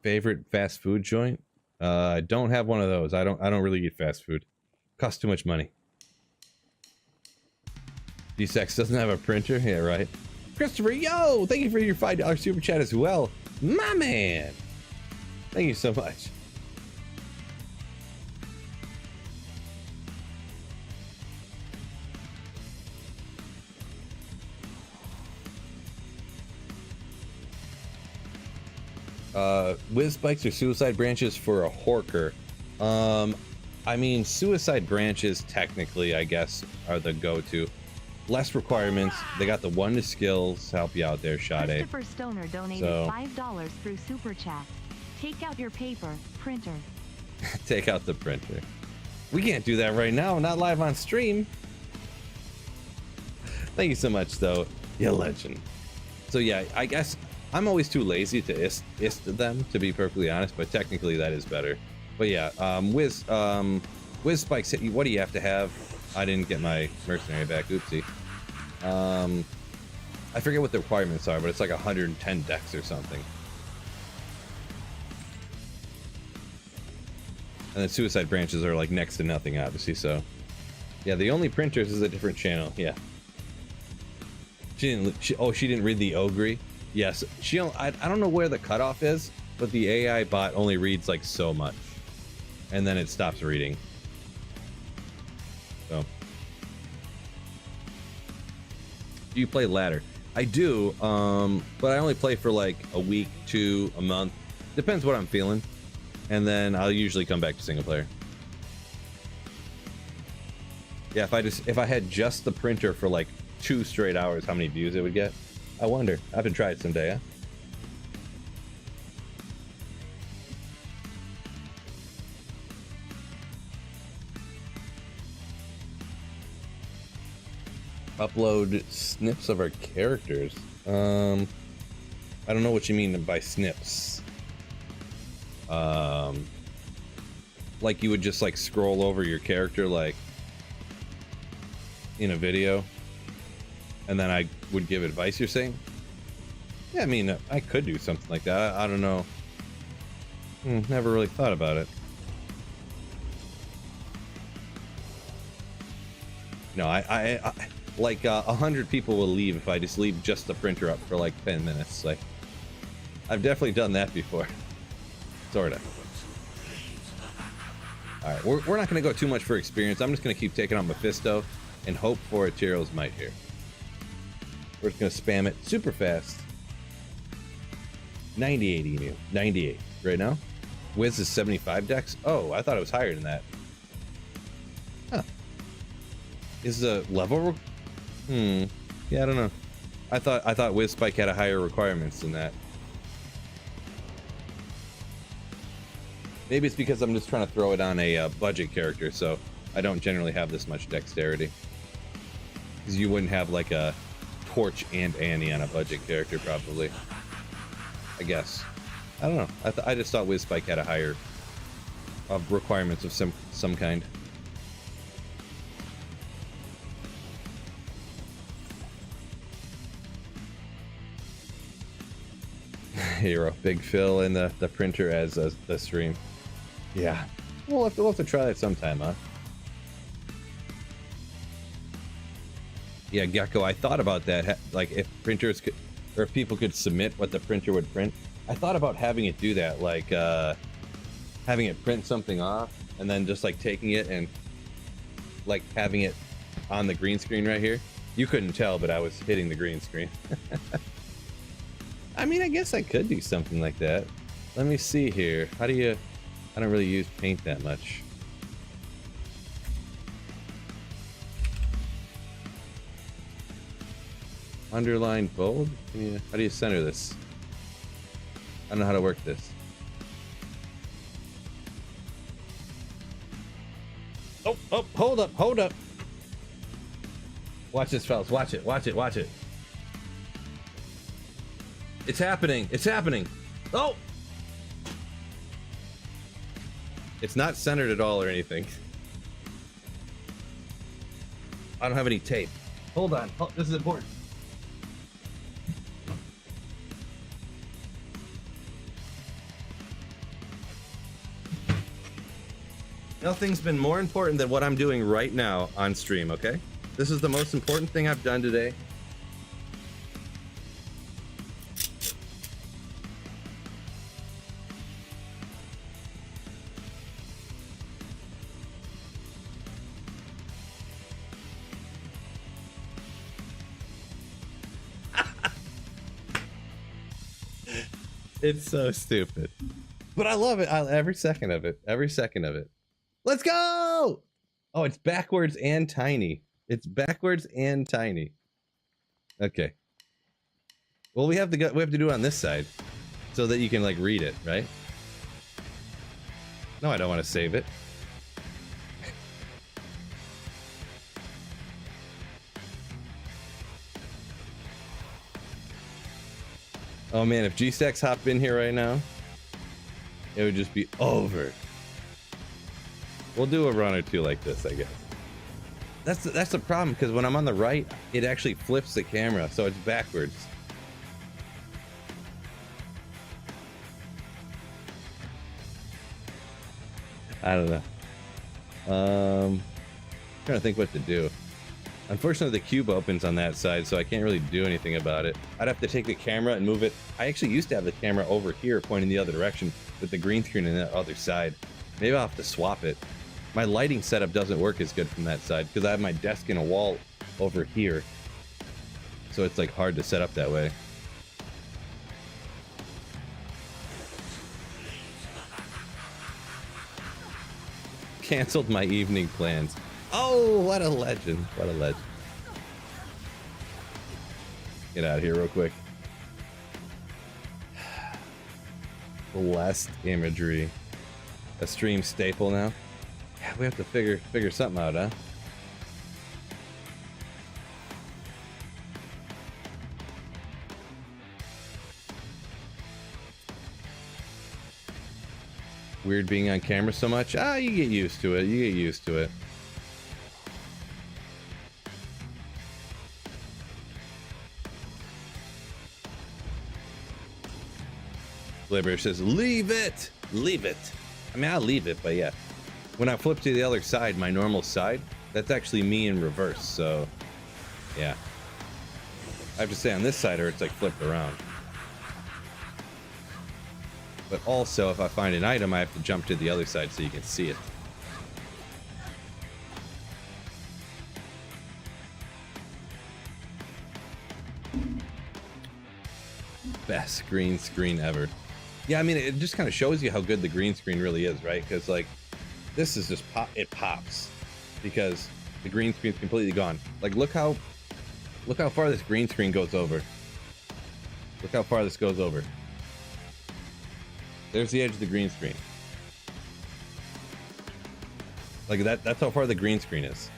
Speaker 1: Favorite fast food joint? I don't have one of those. I don't really eat fast food. Costs too much money. D-Sex doesn't have a printer? Yeah, right. Christopher, yo! Thank you for your $5 super chat as well. My man! Thank you so much. Whiz spikes or suicide branches for a horker. I mean, suicide branches technically, I guess, are the go-to. Less requirements. They got the 1 to skills to help you out there, Sade.
Speaker 3: Christopher Stoner donated $5 through Super Chat. Take out your paper, printer.
Speaker 1: Take out the printer. We can't do that right now. Not live on stream. Thank you so much, though. You legend. So yeah, I guess I'm always too lazy to ist them, to be perfectly honest, but technically that is better. But yeah, Whiz spikes, what do you have to have? I didn't get my mercenary back, oopsie. I forget what the requirements are, but it's like 110 dex or something. And then suicide branches are like next to nothing, obviously, so. Yeah, the only printers is a different channel, yeah. She didn't read the Ogre. Yes, I don't know where the cutoff is, but the AI bot only reads like so much. And then it stops reading. So. Do you play ladder? I do, but I only play for like a week, 2, a month. Depends what I'm feeling. And then I'll usually come back to single player. Yeah, if I had just the printer for like 2 straight hours, how many views it would get? I wonder. I have to try it someday, huh? Upload snips of our characters. I don't know what you mean by snips. Like you would just like scroll over your character like in a video, and then I would give advice, you're saying? Yeah, I mean, I could do something like that. I don't know. Never really thought about it. No, I like 100 people will leave if I just leave just the printer up for like 10 minutes. Like, I've definitely done that before. Sorta. Alright, we're not going to go too much for experience. I'm just going to keep taking on Mephisto and hope for a Tyrell's Might here. We're just going to spam it super fast. 98 emu. 98 right now. Wiz is 75 dex. Oh, I thought it was higher than that. Huh. Is the level? Yeah, I don't know. I thought Wiz Spike had a higher requirements than that. Maybe it's because I'm just trying to throw it on a budget character, so I don't generally have this much dexterity. Because you wouldn't have like a Torch and Annie on a budget character, probably. I guess. I don't know. I just thought Wiz Spike had a higher requirements of some kind. Hero, Big Phil, and the printer as the stream. Yeah, we'll have to try that sometime, huh? Yeah, Gecko, I thought about that. Like, if printers could, or if people could submit what the printer would print, I thought about having it do that, like having it print something off, and then just like taking it and like having it on the green screen right here. You couldn't tell, but I was hitting the green screen. I mean, I guess I could do something like that. Let me see here. How do you... I don't really use paint that much. Underline bold? How do you center this? I don't know how to work this. Oh, hold up. Watch this, fellas. Watch it. It's happening. Oh! It's not centered at all or anything. I don't have any tape. Hold on. Oh, this is important. Nothing's been more important than what I'm doing right now on stream, okay? This is the most important thing I've done today. It's so stupid, but I love it. Every second of it. Let's go! Oh, it's backwards and tiny. Okay. Well, we have to do it on this side so that you can like read it, right? No, I don't want to save it. Oh man, if G-Stacks hopped in here right now, it would just be over. We'll do a run or two like this, I guess. That's the problem, because when I'm on the right, it actually flips the camera, so it's backwards. I don't know. Trying to think what to do. Unfortunately, the cube opens on that side, so I can't really do anything about it. I'd have to take the camera and move it. I actually used to have the camera over here pointing the other direction with the green screen on the other side. Maybe I'll have to swap it. My lighting setup doesn't work as good from that side because I have my desk and a wall over here. So it's like hard to set up that way. Canceled my evening plans. Oh, what a legend. What a legend. Get out of here real quick. Blessed imagery. A stream staple now. Yeah, we have to figure something out, huh? Weird being on camera so much. You get used to it. Liberator says, leave it, leave it. I mean, I'll leave it, but yeah. When I flip to the other side, my normal side, that's actually me in reverse, so yeah. I have to stay on this side or it's like flipped around. But also, if I find an item, I have to jump to the other side so you can see it. Best green screen ever. Yeah, I mean, it just kind of shows you how good the green screen really is, right? Because like, this is just it pops because the green screen's completely gone. Like, look how far this green screen goes over. Look how far this goes over. There's the edge of the green screen. Like that's how far the green screen is.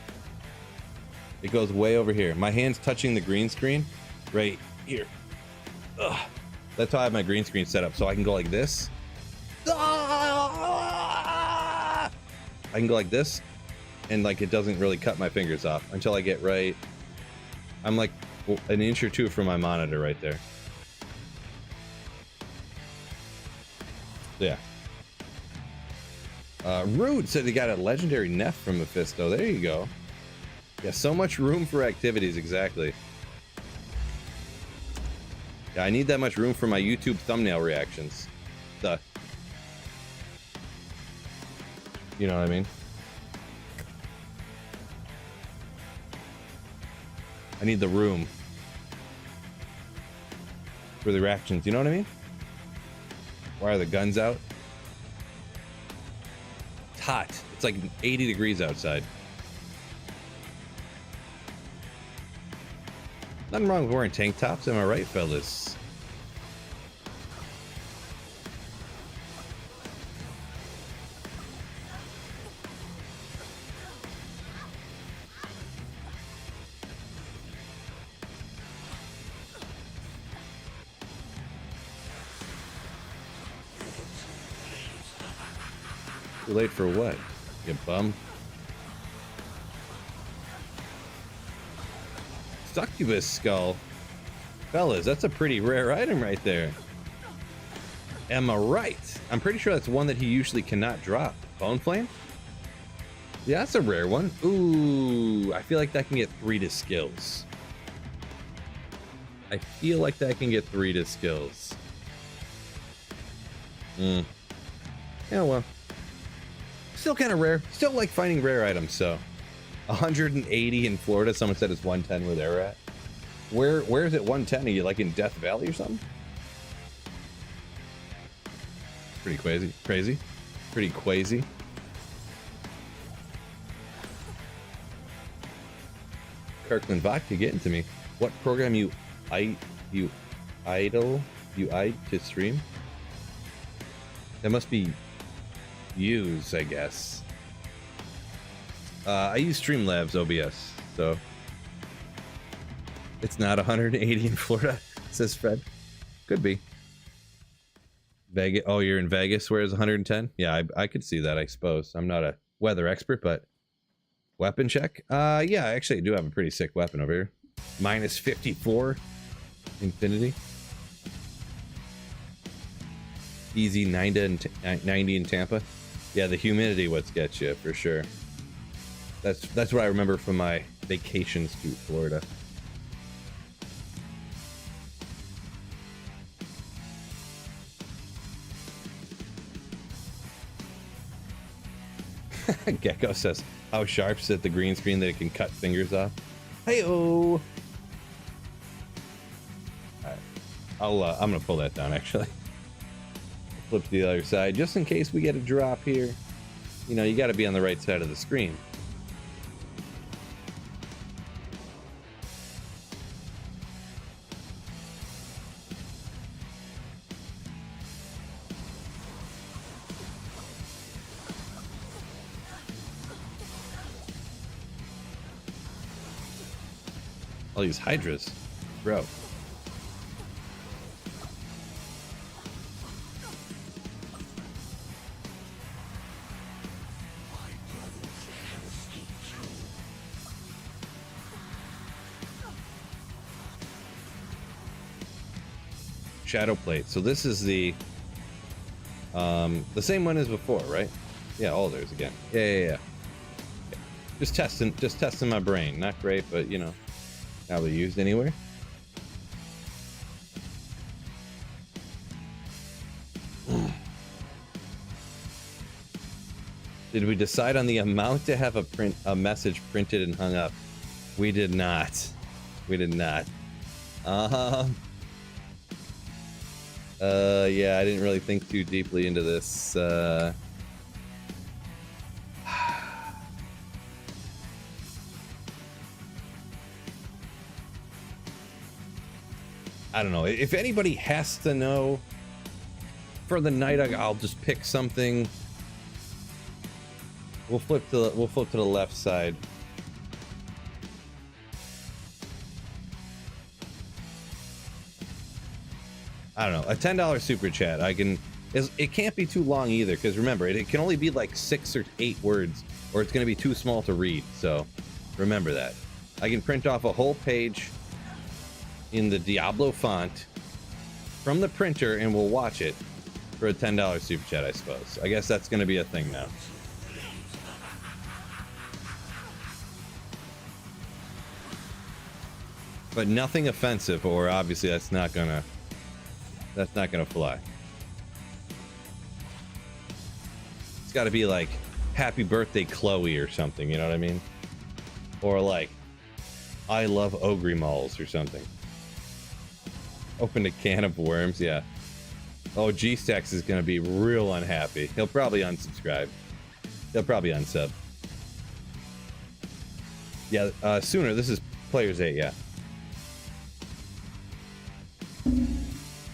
Speaker 1: It goes way over here. My hand's touching the green screen right here. Ugh. That's how I have my green screen set up, so I can go like this. I can go like this, and like it doesn't really cut my fingers off until I get right. I'm like an inch or two from my monitor right there. Yeah. Rude said he got a legendary Neff from Mephisto. There you go. Yeah, so much room for activities, exactly. Yeah, I need that much room for my YouTube thumbnail reactions. You know what I mean? I need the room for the reactions, you know what I mean? Why are the guns out? It's hot. It's like 80 degrees outside. Nothing wrong with wearing tank tops, am I right, fellas? Too late for what? You bum. Succubus skull. Fellas, that's a pretty rare item right there. Am I right? I'm pretty sure that's one that he usually cannot drop. Bone Flame? Yeah, that's a rare one. Ooh, I feel like that can get 3 to skills. I feel like that can get 3 to skills. Yeah, well. Still kind of rare. Still like finding rare items, so. 180 in Florida. Someone said it's 110 where they're at. Where is it 110? Are you like in Death Valley or something? Pretty crazy. Pretty crazy. Kirkland Vodka getting to me. What program you idle to stream? That must be use, I guess. I use Streamlabs OBS, so it's not 180 in Florida, says Fred. Could be. Vegas. Oh, you're in Vegas where it's 110? Yeah, I could see that, I suppose. I'm not a weather expert, but weapon check. Yeah, actually I do have a pretty sick weapon over here. Minus 54 Infinity. Easy 90 in Tampa. Yeah, the humidity what's gets you for sure. That's what I remember from my vacations to Florida. Gecko says, how sharp's at the green screen that it can cut fingers off? Hey-oh! Alright. I'm gonna pull that down, actually. Flip to the other side, just in case we get a drop here. You know, you gotta be on the right side of the screen. I'll use Hydras. Bro. Shadow plate. So this is the The same one as before, right? Yeah, all theirs again. Yeah. Just testing my brain. Not great, but you know, probably used anywhere. Did we decide on the amount to have a message printed and hung up? We did not. We did not. Yeah, I didn't really think too deeply into this. I don't know. If anybody has to know for the night, I'll just pick something. We'll flip to the left side. I don't know. A $10 super chat. It can't be too long either, because remember, it can only be like 6 or 8 words, or it's going to be too small to read. So remember that. I can print off a whole page in the Diablo font from the printer, and we'll watch it for a $10 super chat, I suppose. I guess that's going to be a thing now. But nothing offensive, or obviously that's not gonna fly. It's got to be like "Happy Birthday, Chloe" or something. You know what I mean? Or like "I love Ogre Malls" or something. Opened a can of worms. Yeah. Oh, G-Stacks is gonna be real unhappy. He'll probably unsubscribe. He'll probably unsub. Yeah. Sooner. This is Players 8. Yeah.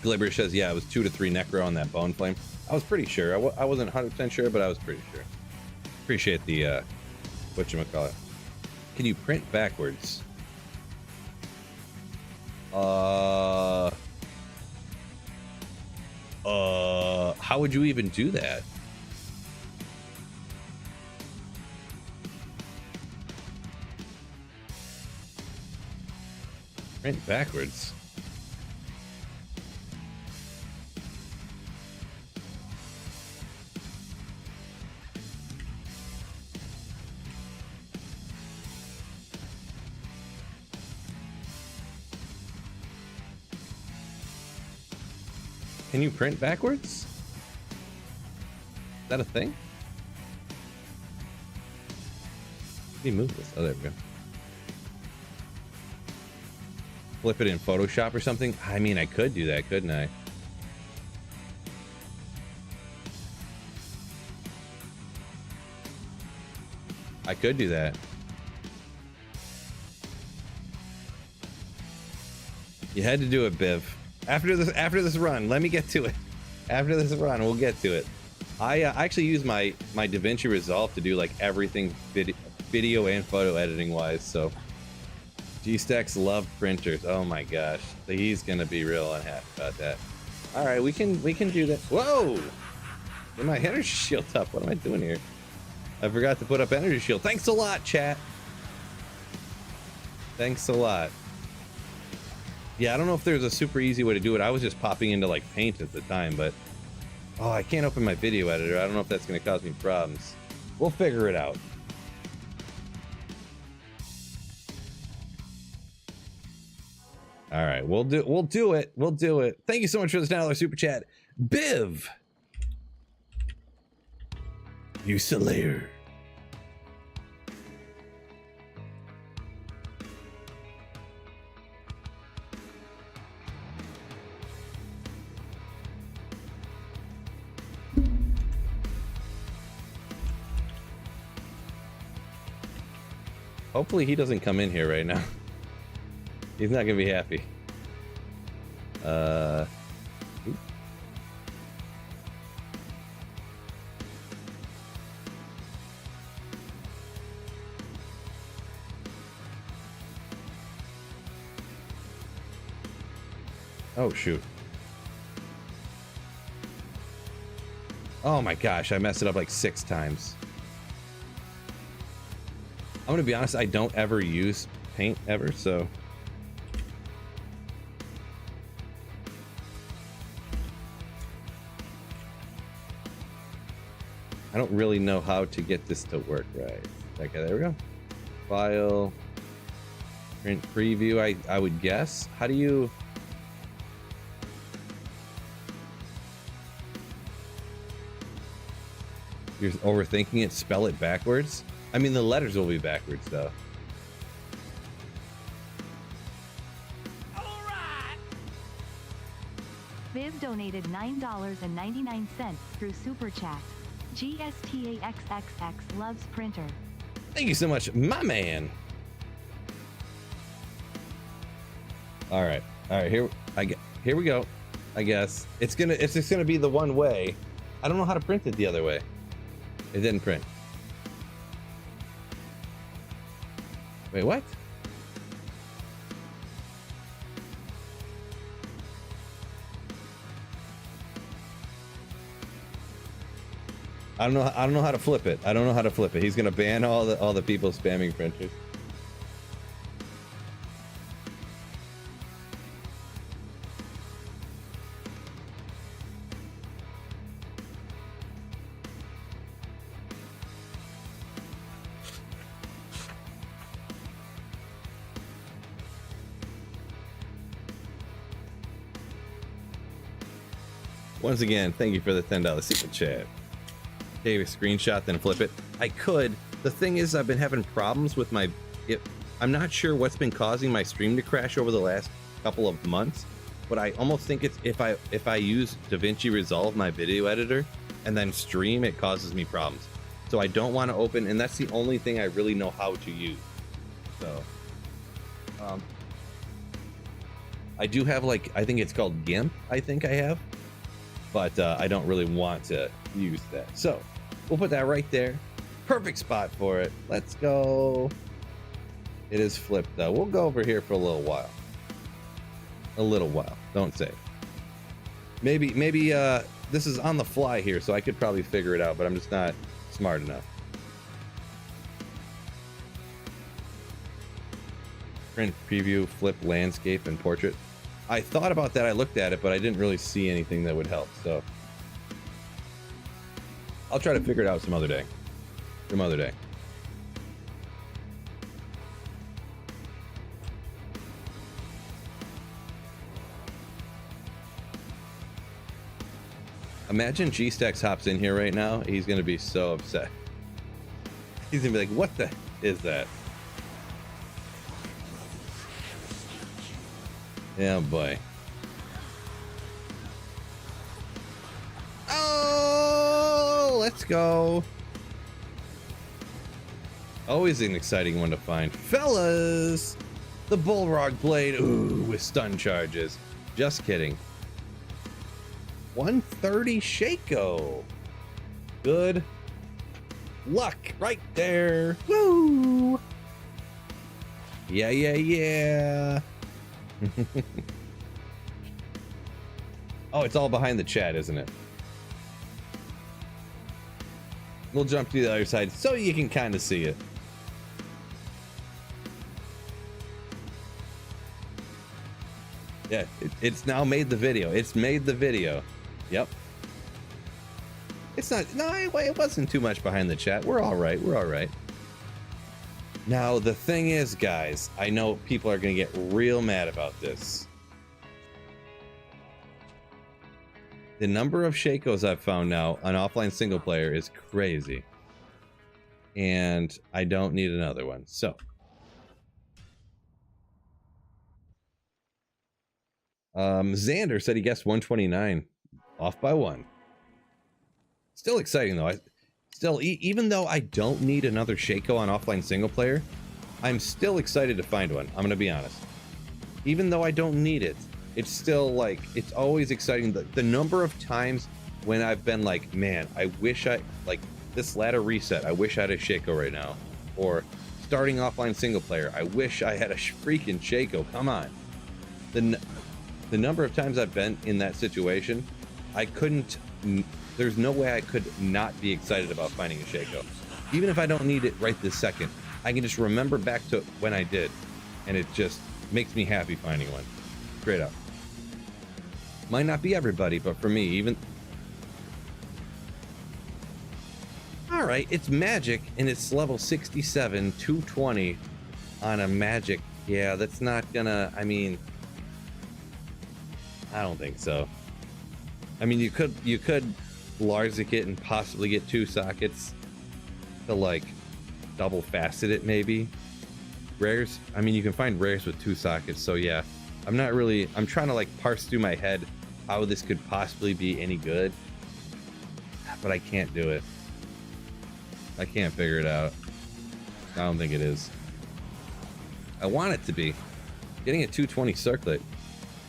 Speaker 1: Glibber says, yeah, it was 2 to 3 necro on that bone flame. I was pretty sure. I wasn't 100% sure, but I was pretty sure. Appreciate the, whatchamacallit. Can you print backwards? How would you even do that? Print backwards? Can you print backwards? Is that a thing? Let me move this. Oh, there we go. Flip it in Photoshop or something? I mean, I could do that, couldn't I? I could do that. You had to do it, Biv. After this run, let me get to it. After this run, we'll get to it. I actually use my DaVinci Resolve to do like everything video and photo editing wise. So G-Stacks love printers. Oh my gosh, he's gonna be real unhappy about that. All right, we can do that. Whoa! Get my energy shield up. What am I doing here? I forgot to put up energy shield. Thanks a lot, chat. Thanks a lot. Yeah, I don't know if there's a super easy way to do it. I was just popping into like Paint at the time, but oh, I can't open my video editor. I don't know if that's going to cause me problems. We'll figure it out. All right, we'll do it. We'll do it. Thank you so much for this $10 super chat, Biv. You Slayer. Hopefully he doesn't come in here right now. He's not gonna be happy. Oh shoot. Oh my gosh, I messed it up like 6 times. I'm gonna be honest, I don't ever use Paint ever, so I don't really know how to get this to work right. Okay, there we go. File, print preview, I would guess. How do you... You're overthinking it, spell it backwards? I mean, the letters will be backwards, though.
Speaker 2: All right.
Speaker 3: Viv donated $9.99 through Super Chat. GSTAXXX loves printer.
Speaker 1: Thank you so much, my man. All right, here we go. I guess it's just gonna be the one way. I don't know how to print it the other way. It didn't print. Wait, what? I don't know how to flip it. I don't know how to flip it. He's gonna ban all the people spamming printers. Once again, thank you for the $10 super chat. Take a screenshot, then flip it. I could. The thing is, I've been having problems with my... I'm not sure what's been causing my stream to crash over the last couple of months, but I almost think it's if I use DaVinci Resolve, my video editor, and then stream, it causes me problems. So I don't want to open, and that's the only thing I really know how to use. So, I do have, like, I think it's called GIMP, I think I have, but I don't really want to use that. So we'll put that right there. Perfect spot for it. Let's go. It is flipped though. We'll go over here for a little while. A little while. Don't say. Maybe this is on the fly here, so I could probably figure it out, but I'm just not smart enough. Print, preview, flip, landscape, and portrait. I thought about that. I looked at it, but I didn't really see anything that would help. So I'll try to figure it out some other day. Some other day. Imagine G-Stacks hops in here right now. He's going to be so upset. He's going to be like, what the is that? Yeah, boy. Oh, let's go. Always an exciting one to find. Fellas, the Bullrog Blade, ooh, with stun charges. Just kidding. 130 Shaco. Good luck right there. Woo! Yeah, yeah, yeah. Oh, it's all behind the chat, isn't it? We'll jump to the other side so you can kind of see it. Yeah, it's now made the video. It's made the video. Yep. It's not, no, it wasn't too much behind the chat. We're all right. We're all right. Now, the thing is, guys, I know people are going to get real mad about this. The number of Shakos I've found now on offline single player is crazy. And I don't need another one. So. Xander said he guessed 129. Off by one. Still exciting, though. Still, even though I don't need another Shaco on offline single player, I'm still excited to find one. I'm gonna be honest. Even though I don't need it, it's still like, it's always exciting. The number of times when I've been like, man, I wish like this ladder reset, I wish I had a Shaco right now. Or starting offline single player, I wish I had a freaking Shaco. Come on. The number of times I've been in that situation, I couldn't. There's no way I could not be excited about finding a Shaco. Even if I don't need it right this second, I can just remember back to when I did, and it just makes me happy finding one. Straight up. Might not be everybody, but for me, even... All right, it's magic and it's level 67, 220 on a magic. Yeah, that's not gonna, I mean, I don't think so. I mean, you could large it and possibly get 2 sockets to like double facet it maybe. Rares, I mean, you can find rares with 2 sockets, so yeah. I'm trying to like parse through my head how this could possibly be any good, but I can't do it. I can't figure it out. I don't think it is. I want it to be. Getting a 220 circlet.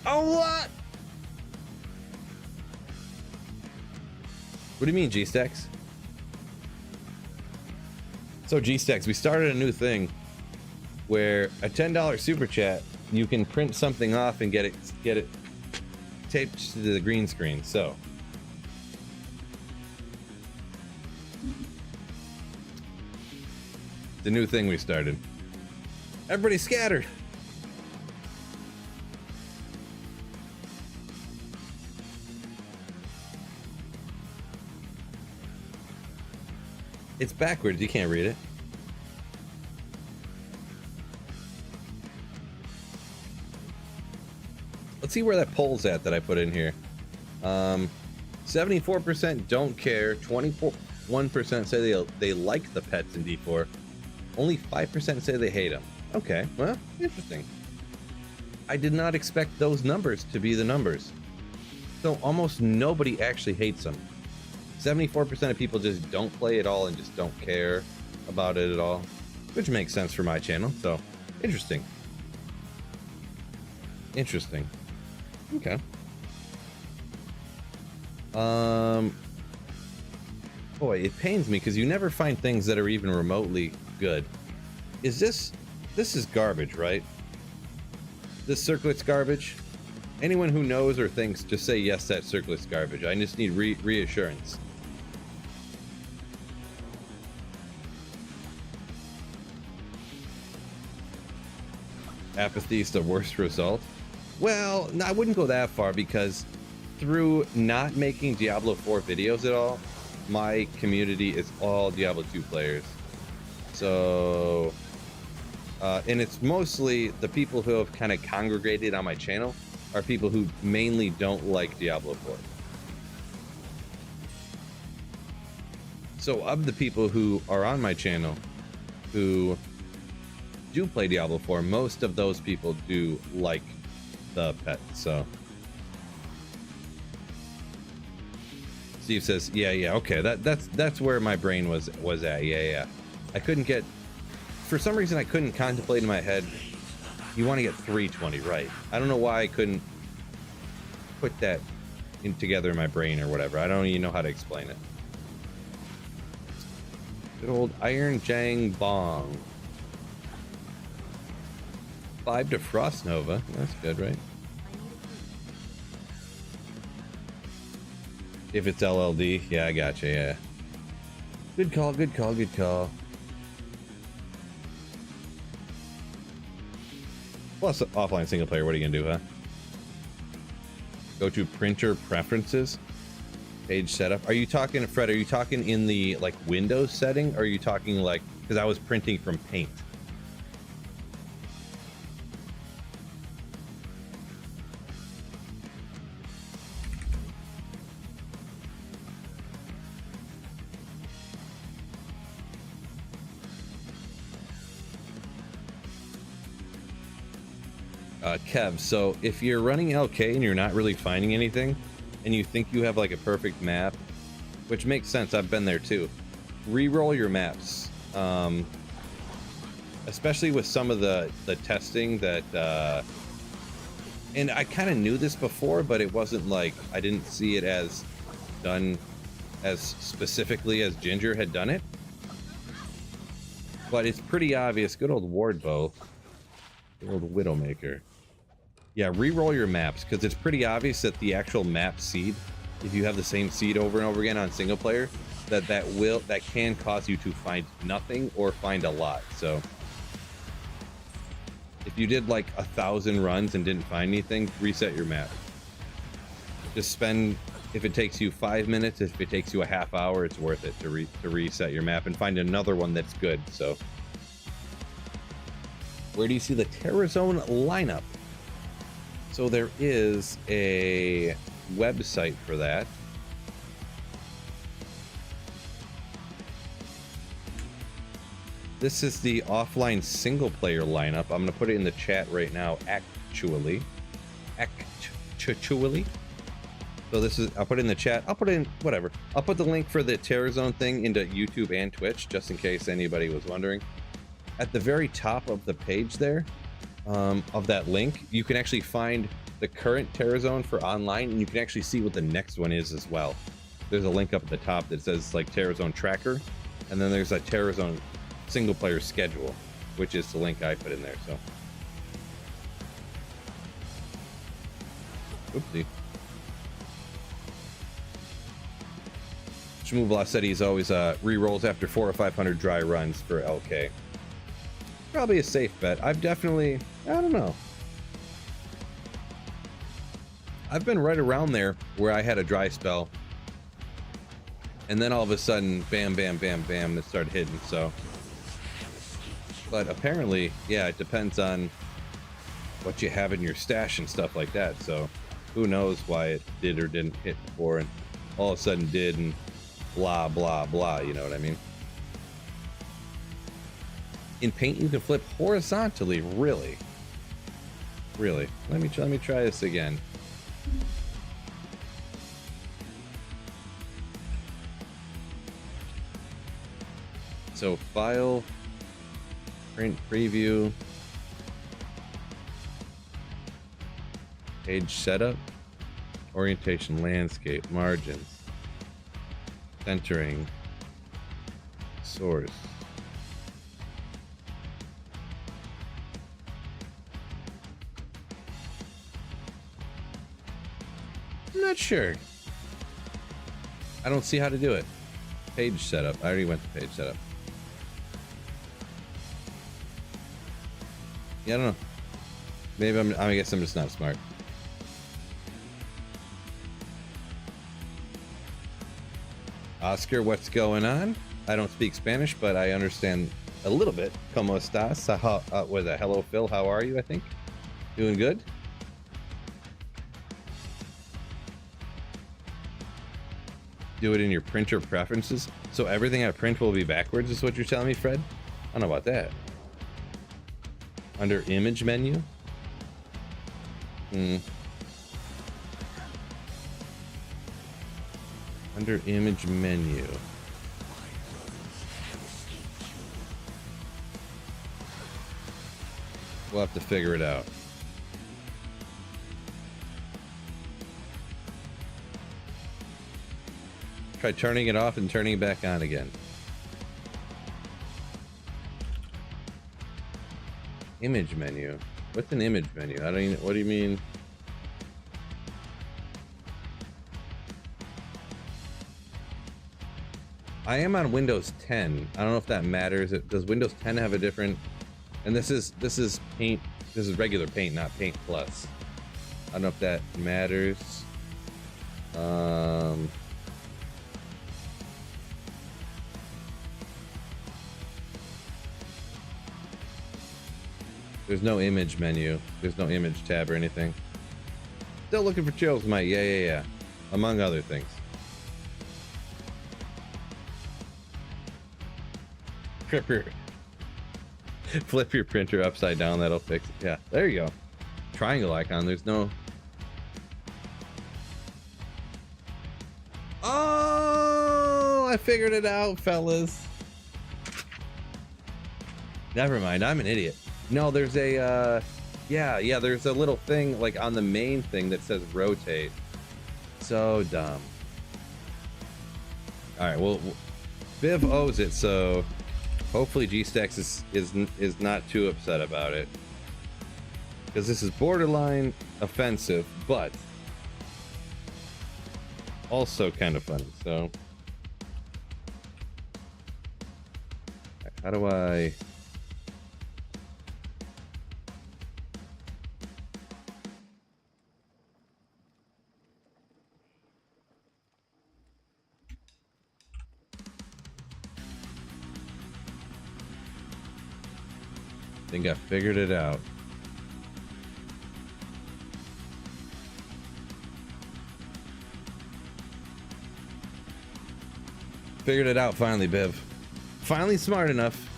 Speaker 1: Oh, what? What do you mean, G-Stacks? So G-Stacks, we started a new thing where a $10 super chat, you can print something off and get it taped to the green screen. So the new thing we started. Everybody scattered. It's backwards, you can't read it. Let's see where that poll's at that I put in here. 74% don't care, 21% say they like the pets in D4. Only 5% say they hate them. Okay, well, interesting. I did not expect those numbers to be the numbers. So almost nobody actually hates them. 74% of people just don't play at all and just don't care about it at all, which makes sense for my channel. So interesting. Interesting. Okay. Boy, it pains me because you never find things that are even remotely good. Is this is garbage, right? This circlet's garbage. Anyone who knows or thinks, just say yes, that circlet's garbage. I just need reassurance. Apathy is the worst result. Well, no, I wouldn't go that far because through not making Diablo 4 videos at all, my community is all Diablo 2 players. So, and it's mostly the people who have kind of congregated on my channel are people who mainly don't like Diablo 4. So of the people who are on my channel who do play Diablo 4, most of those people do like the pet. So Steve says, yeah, okay, that's where my brain was at. Yeah. I couldn't get, for some reason I couldn't contemplate in my head, you want to get 320 right. I don't know why I couldn't put that together in my brain or whatever. I don't even know how to explain it. Good old Iron Jang Bong. 5 to Frost Nova. That's good, right? If it's LLD, yeah, I gotcha, yeah. Good call, good call, good call. Plus, offline single player, what are you gonna do, huh? Go to printer preferences, page setup. Are you talking, Fred, are you talking in the, like, Windows setting? Or are you talking, like, because I was printing from Paint? Kev, so if you're running LK and you're not really finding anything and you think you have like a perfect map, which makes sense, I've been there too, re-roll your maps, especially with some of the testing that and I kind of knew this before, but it wasn't like, I didn't see it as done as specifically as Ginger had done it, but it's pretty obvious. Good old Wardbow, good old Widowmaker. Yeah, re-roll your maps, because it's pretty obvious that the actual map seed, if you have the same seed over and over again on single player, that can cause you to find nothing or find a lot. So if you did like 1,000 runs and didn't find anything, reset your map. Just spend If it takes you 5 minutes, if it takes you a half hour, it's worth it to reset your map and find another one that's good. So, where do you see the Terror Zone lineup? So there is a website for that. This is the offline single player lineup. I'm gonna put it in the chat right now. Actually. So this is, I'll put it in the chat. I'll put it in whatever. I'll put the link for the Terror Zone thing into YouTube and Twitch, just in case anybody was wondering. At the very top of the page there, of that link, you can actually find the current Terror Zone for online, and you can actually see what the next one is as well. There's a link up at the top that says like Terror Zone Tracker, and then there's a Terror Zone single player schedule, which is the link I put in there. So, oopsie. Shmoovla said he's always re-rolls after 400 or 500 dry runs for LK. Probably a safe bet. I've definitely, I don't know. I've been right around there where I had a dry spell, and then all of a sudden, bam, bam, bam, bam, it started hitting. So, but apparently, yeah, it depends on what you have in your stash and stuff like that. So, who knows why it did or didn't hit before, and all of a sudden did, and blah, blah, blah, you know what I mean? In Paint, you can flip horizontally, really? Really? Let me try this again. So, File, Print Preview, Page Setup, Orientation, Landscape, Margins, Centering, Source. I'm not sure. I don't see how to do it. Page setup. I already went to page setup. Yeah, I don't know. Maybe I guess I'm just not smart. Oscar, what's going on? I don't speak Spanish, but I understand a little bit. ¿Cómo estás? Was that hello, Phil? How are you? I think. Doing good? Do it in your printer preferences. So everything I print will be backwards, is what you're telling me, Fred? I don't know about that. Under image menu? Under image menu. We'll have to figure it out. Try turning it off and turning it back on again. Image menu. What's an image menu? I don't even, what do you mean? I am on Windows 10. I don't know if that matters. Does Windows 10 have a different? And this is Paint. This is regular Paint, not Paint Plus. I don't know if that matters. There's no image menu. There's no image tab or anything. Still looking for chills, Mike. Yeah. Among other things. Flip your printer upside down. That'll fix it. Yeah, there you go. Triangle icon. There's no. Oh, I figured it out, fellas. Never mind. I'm an idiot. No, there's a, yeah, there's a little thing, like, on the main thing that says rotate. So dumb. Alright, well, Viv owes it, so hopefully G-Stacks is not too upset about it. Because this is borderline offensive, but also kind of funny, so. How do I... Think I figured it out. Figured it out finally, Biv. Finally smart enough.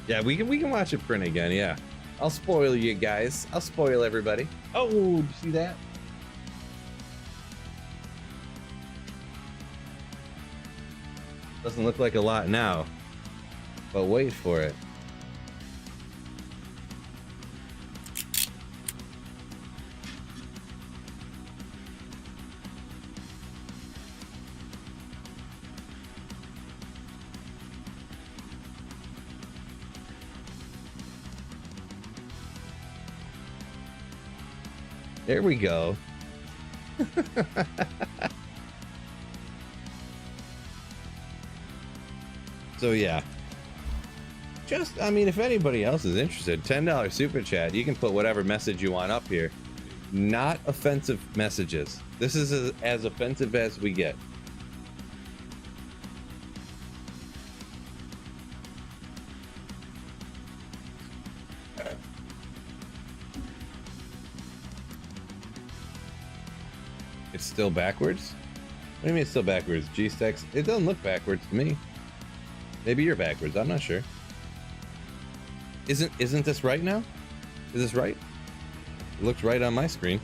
Speaker 1: Yeah, we can watch it print again, yeah. I'll spoil you guys. I'll spoil everybody. Oh, did you see that? Doesn't look like a lot now, but wait for it. There we go. So yeah, just, I mean, if anybody else is interested, $10 super chat, you can put whatever message you want up here. Not offensive messages. This is as offensive as we get. It's still backwards? What do you mean it's still backwards? G-Stacks? It doesn't look backwards to me. Maybe you're backwards, I'm not sure. Isn't this right now? Is this right? It looks right on my screen.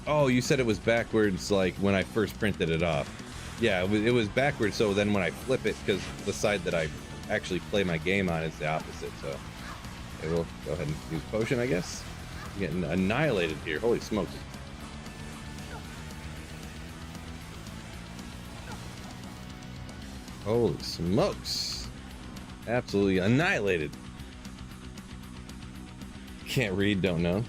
Speaker 1: Oh, you said it was backwards like when I first printed it off. Yeah, it was backwards, so then when I flip it, because the side that I actually play my game on is the opposite, so okay, we'll go ahead and use potion, I guess. I'm getting annihilated here. Holy smokes. Holy smokes. Absolutely annihilated. Can't read, don't know.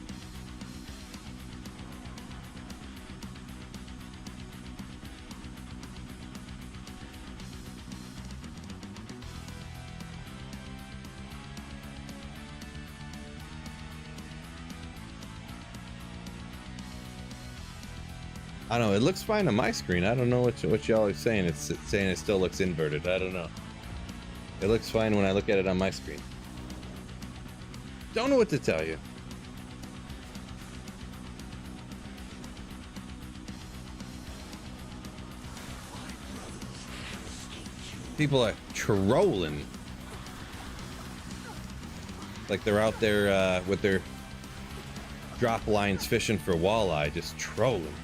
Speaker 1: I don't know, it looks fine on my screen. I don't know what y'all are saying. It's saying it still looks inverted. I don't know. It looks fine when I look at it on my screen. Don't know what to tell you. People are trolling. Like they're out there with their drop lines fishing for walleye, just trolling.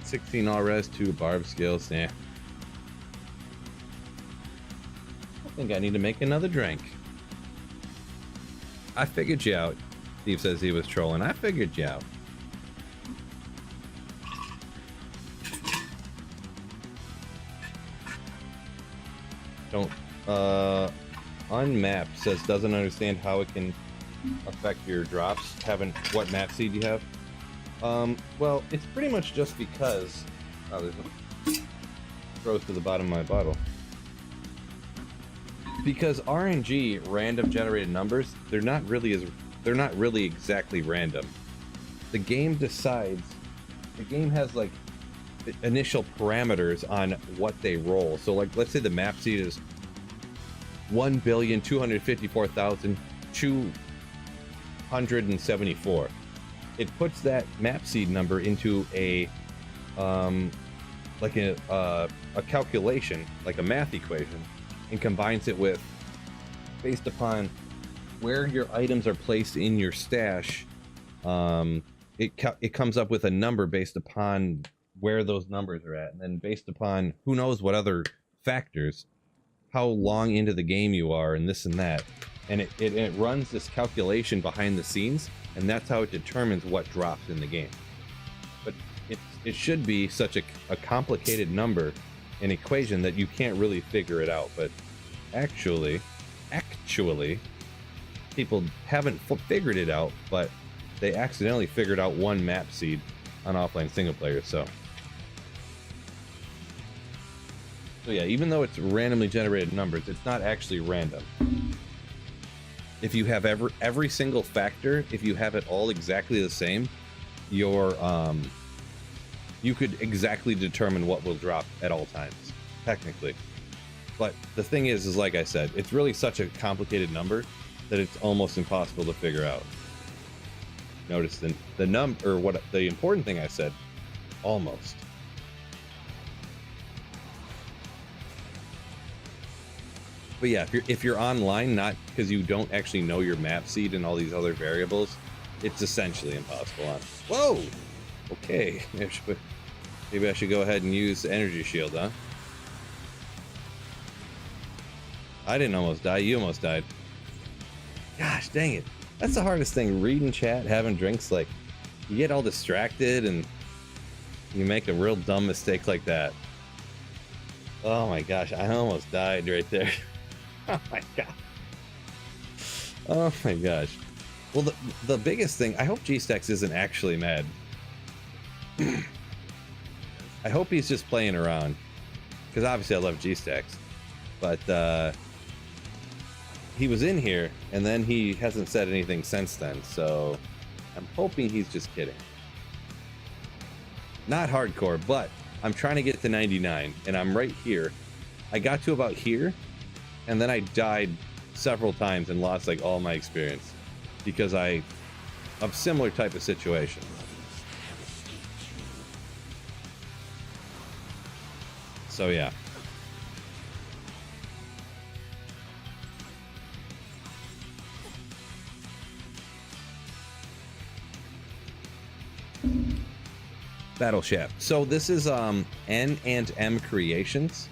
Speaker 1: $16 res, 2 barb skills. Nah. I think I need to make another drink. I figured you out. Steve says he was trolling. I figured you out. Don't unmap says doesn't understand how it can affect your drops. What map seed you have? Well, it's pretty much just because there's a rose to the bottom of my bottle. Because RNG, random generated numbers, they're not really exactly random. The game decides. The game has like the initial parameters on what they roll. So like, let's say the map seed is 1,254,274. It puts that map seed number into a calculation, like a math equation, and combines it with, based upon where your items are placed in your stash, it comes up with a number based upon where those numbers are at, and then based upon who knows what other factors, how long into the game you are, and this and that, and it runs this calculation behind the scenes, and that's how it determines what drops in the game. But it should be such a complicated number, an equation, that you can't really figure it out. But actually, people haven't figured it out, but they accidentally figured out one map seed on offline single player. So yeah, even though it's randomly generated numbers, it's not actually random. If you have every single factor, if you have it all exactly the same, your you could exactly determine what will drop at all times, technically. But the thing is like I said, it's really such a complicated number that it's almost impossible to figure out. Notice the number, or what the important thing I said, almost. But yeah, if you're online, not because you don't actually know your map seed and all these other variables, it's essentially impossible on. Whoa! Okay, maybe I should go ahead and use the energy shield, huh? I didn't almost die, you almost died. Gosh, dang it. That's the hardest thing, reading chat, having drinks, like, you get all distracted and you make a real dumb mistake like that. Oh my gosh, I almost died right there. Oh my god. Oh my gosh. Well, the biggest thing, I hope G-Stacks isn't actually mad. I hope he's just playing around, because obviously I love G-Stacks, but he was in here and then he hasn't said anything since then, so I'm hoping he's just kidding. Not hardcore, but I'm trying to get to 99 and I'm right here. I got to about here and then I died several times and lost like all my experience because of similar type of situation. So yeah. Battle Shaft. So this is N and M Creations.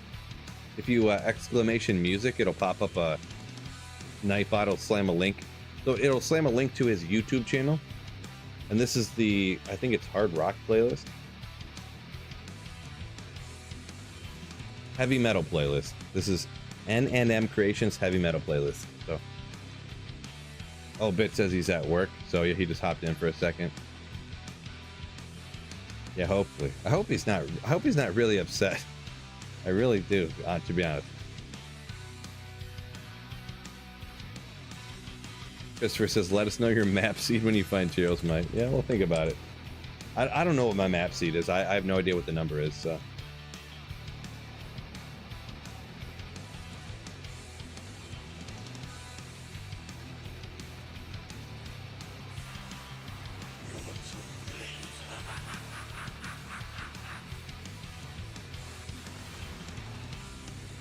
Speaker 1: If you exclamation music, it'll pop up a Nightbot will slam a link. So it'll slam a link to his YouTube channel. And this is the, I think it's hard rock playlist. Heavy metal playlist. This is N and M Creations heavy metal playlist. So, oh, Bit says he's at work, so yeah, he just hopped in for a second. Yeah, hopefully. I hope he's not really upset. I really do, to be honest. Christopher says, let us know your map seed when you find Cheerios, Mike. Yeah, we'll think about it. I don't know what my map seed is. I have no idea what the number is, so.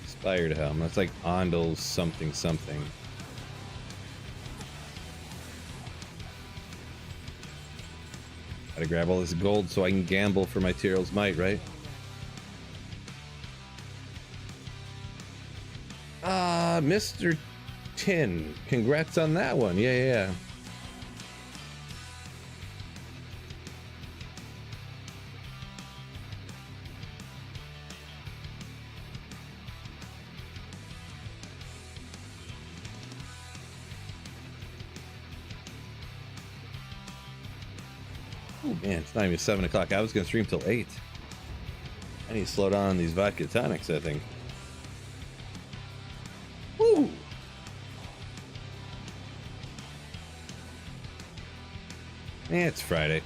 Speaker 1: Inspired Helm. That's like Ondel's something something. Gotta grab all this gold so I can gamble for my Tyrell's Might, right? Mr. Tin. Congrats on that one. Yeah. Man, it's not even 7 o'clock. I was going to stream till 8. I need to slow down on these vodka tonics, I think. Woo! Yeah, it's Friday.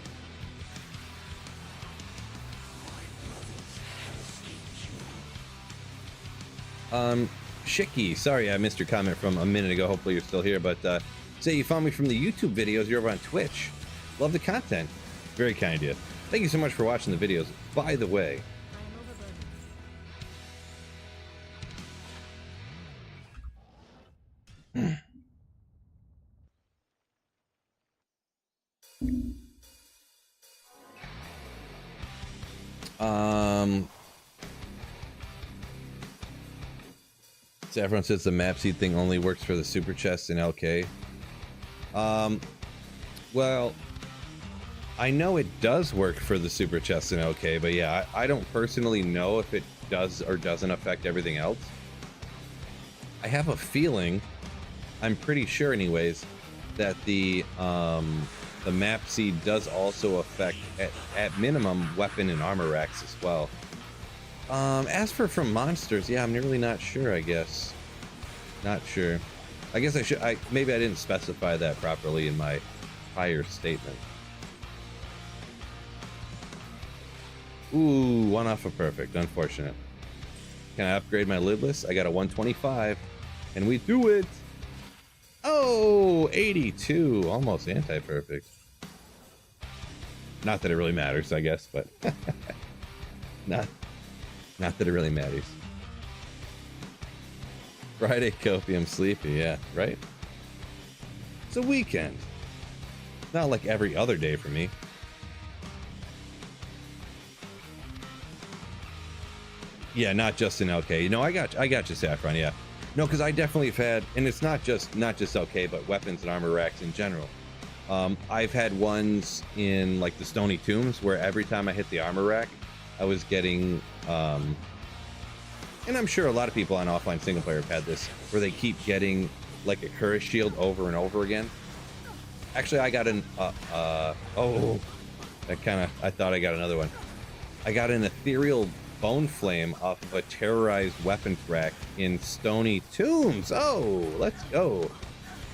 Speaker 1: Shicky, sorry I missed your comment from a minute ago. Hopefully you're still here, but say you found me from the YouTube videos. You're over on Twitch. Love the content. Very kind of you. Thank you so much for watching the videos. By the way, Saffron says the map seed thing only works for the super chests in LK. Well, I know it does work for the super chests in LK, but yeah, I don't personally know if it does or doesn't affect everything else. I have a feeling, I'm pretty sure anyways, that the the map seed does also affect, at minimum, weapon and armor racks as well. As for from monsters, yeah, I'm really not sure, I guess. Not sure. I guess maybe I didn't specify that properly in my prior statement. Ooh, one off of perfect. Unfortunate. Can I upgrade my lidless? I got a 125, and we do it. Oh, 82, almost anti-perfect. Not that it really matters, I guess, but not that it really matters. Friday copium sleepy, yeah, right? It's a weekend. Not like every other day for me. Yeah, not just in LK. You know, I got you, Saffron. Yeah, no, because I definitely have had, and it's not just LK, but weapons and armor racks in general. I've had ones in like the Stony Tombs where every time I hit the armor rack, I was getting, and I'm sure a lot of people on offline single player have had this, where they keep getting like a curse shield over and over again. Actually, I got an, I thought I got another one. I got an ethereal bone flame off of a terrorized weapons rack in Stony Tombs. Oh, let's go.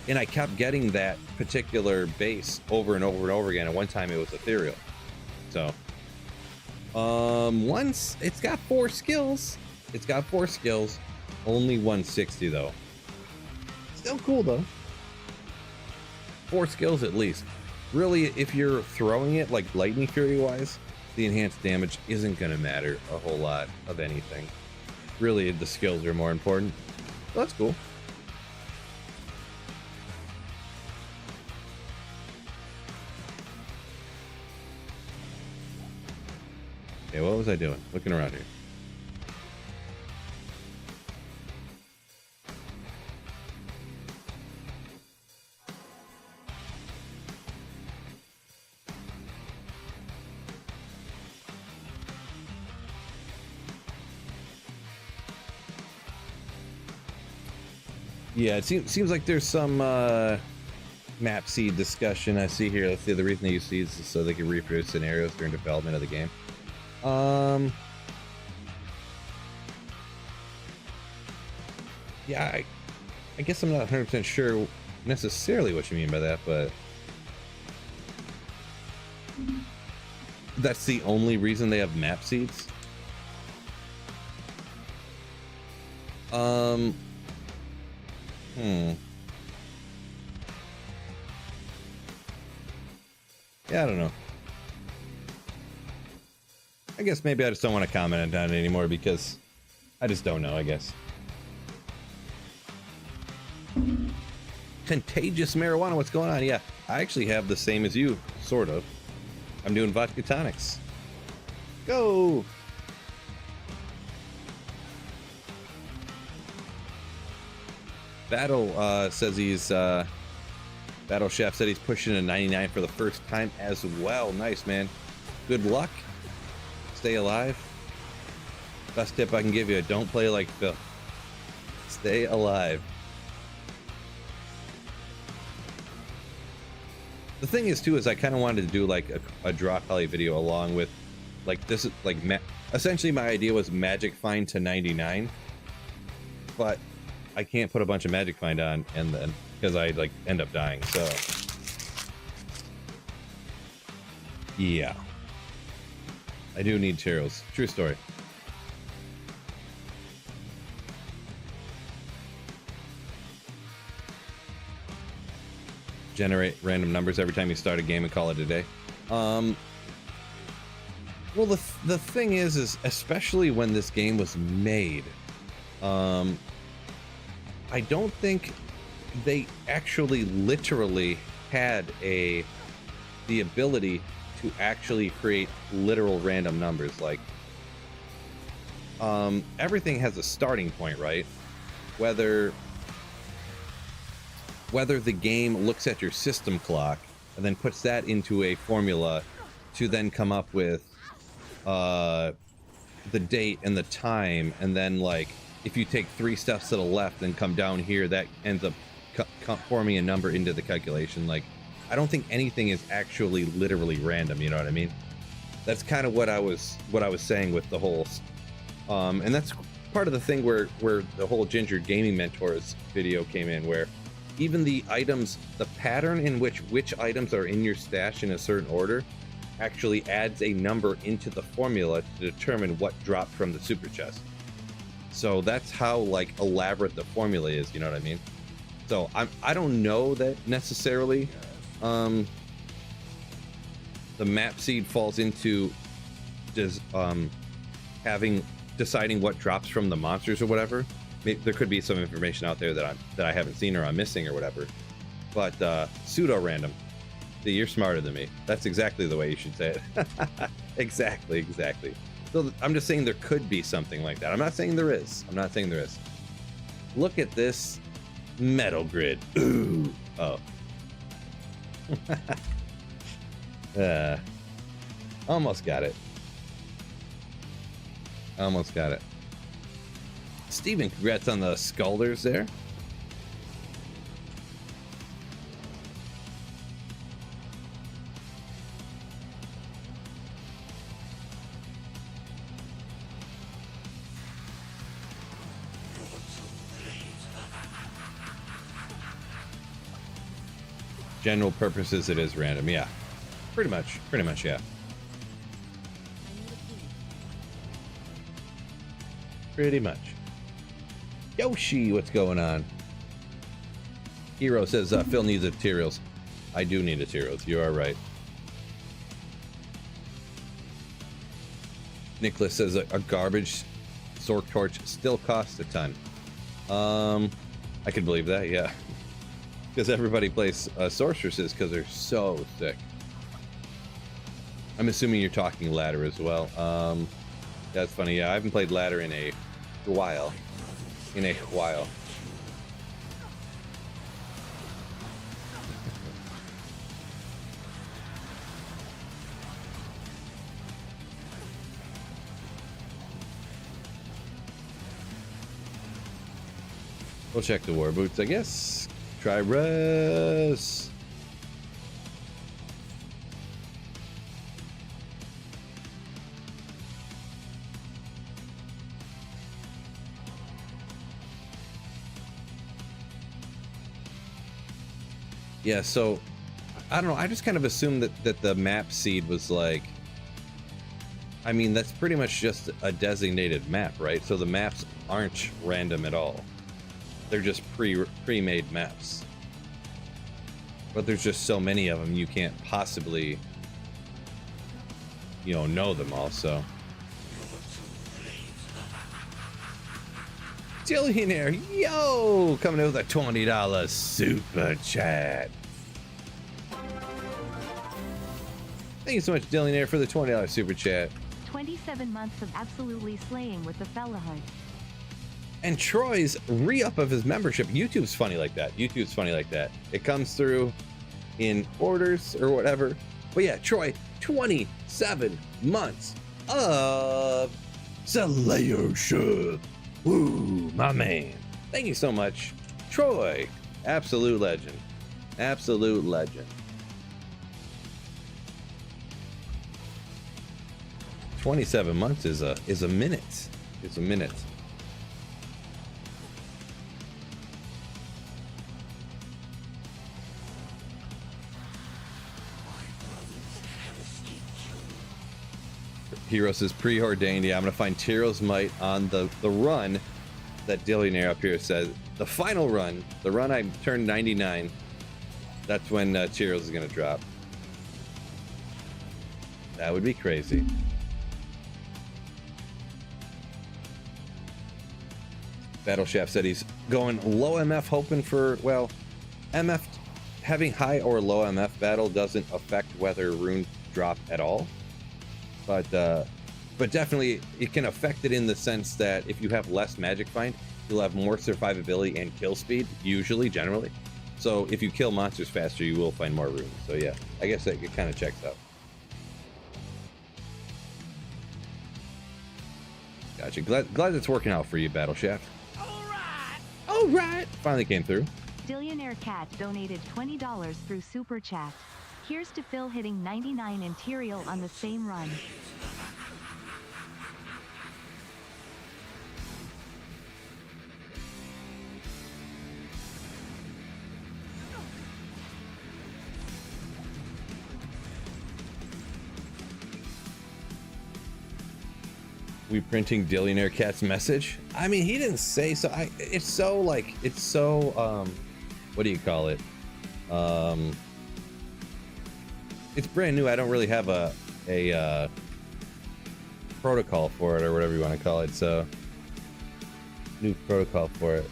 Speaker 1: And I kept getting that particular base over and over and over again. And one time it was ethereal. So, once it's got 4 skills. It's got 4 skills. Only 160 though. Still cool though. 4 skills at least. Really, if you're throwing it like lightning fury wise, the enhanced damage isn't going to matter a whole lot of anything. Really, the skills are more important. So that's cool. Okay, what was I doing? Looking around here. Yeah, it seems like there's some map seed discussion I see here. Let's see, the reason they use seeds is so they can reproduce scenarios during development of the game. Yeah, I guess I'm not 100% sure necessarily what you mean by that, but that's the only reason they have map seeds. Yeah, I don't know. I guess maybe I just don't want to comment on it anymore because I just don't know, I guess. Contagious marijuana, what's going on? Yeah, I actually have the same as you, sort of. I'm doing vodka tonics. Go! Battle says he's Battle Chef said he's pushing a 99 for the first time as well. Nice, man. Good luck. Stay alive. Best tip I can give you: don't play like Phil. Stay alive. The thing is too is I kind of wanted to do like a draw poly video along with like this is like essentially my idea was magic find to 99, but I can't put a bunch of magic find on and then because I like end up dying. So yeah, I do need Cheerios. True story. Generate random numbers every time you start a game and call it a day. Well, the thing is especially when this game was made, I don't think they actually literally had the ability to actually create literal random numbers. Like, everything has a starting point, right? Whether the game looks at your system clock and then puts that into a formula to then come up with the date and the time, and then like if you take 3 steps to the left and come down here, that ends up forming a number into the calculation. Like I don't think anything is actually literally random. You know what I mean? That's kind of what I was saying with the whole, and that's part of the thing where the whole Ginger Gaming Mentors video came in, where even the items, the pattern in which items are in your stash in a certain order actually adds a number into the formula to determine what dropped from the super chest. So that's how like elaborate the formula is, you know what I mean? So I don't know that necessarily the map seed falls into deciding what drops from the monsters or whatever. There could be some information out there that I haven't seen or I'm missing or whatever. But pseudo random. See, you're smarter than me. That's exactly the way you should say it. Exactly. So I'm just saying there could be something like that. I'm not saying there is. Look at this metal grid. Ooh. Oh. Almost got it. Steven, congrats on the Scalders there. General purposes, it is random. Yeah, pretty much. Yeah. Pretty much. Yoshi, what's going on? Hero says Phil needs materials. I do need materials. You are right. Nicholas says a garbage Sork torch still costs a ton. I can believe that. Yeah. Because everybody plays sorceresses because they're so sick. I'm assuming you're talking ladder as well. That's funny. Yeah, I haven't played ladder in a while. We'll check the war boots, I guess. Try res. Yeah, so I don't know. I just kind of assumed that the map seed was like, I mean, that's pretty much just a designated map, right? So the maps aren't random at all. They're just pre-made maps. But there's just so many of them, you can't possibly, know them all, so. Dillionaire, yo! Coming in with a $20 super chat. Thank you so much, Dillionaire, for the $20 super chat.
Speaker 3: 27 months of absolutely slaying with the fellahood.
Speaker 1: And Troy's re-up of his membership. YouTube's funny like that. It comes through in orders or whatever. But yeah, Troy, 27 months of Slayership. Woo, my man. Thank you so much, Troy. Absolute legend. 27 months is a minute. It's a minute. Hero says preordained. Yeah, I'm gonna find Tyro's Might on the run that Dillionaire up here says. The final run, the run I turned 99. That's when Tyro's is gonna drop. That would be crazy. Battle Chef said he's going low MF, hoping for, well, MF having high or low MF battle doesn't affect whether runes drop at all. But definitely it can affect it in the sense that if you have less magic find, you'll have more survivability and kill speed, generally. So if you kill monsters faster, you will find more runes. So yeah, I guess that it kind of checks out. Gotcha. Glad it's working out for you, Battle Chef.
Speaker 2: All right.
Speaker 1: Finally came through.
Speaker 3: Dillionaire Cat donated $20 through Super Chat. Here's to Phil hitting 99 Imperial on the same run.
Speaker 1: We printing Dillionaire Cat's message? I mean, he didn't say so. It's so like, it's so, what do you call it? It's brand new. I don't really have a protocol for it or whatever you want to call it. So, new protocol for it.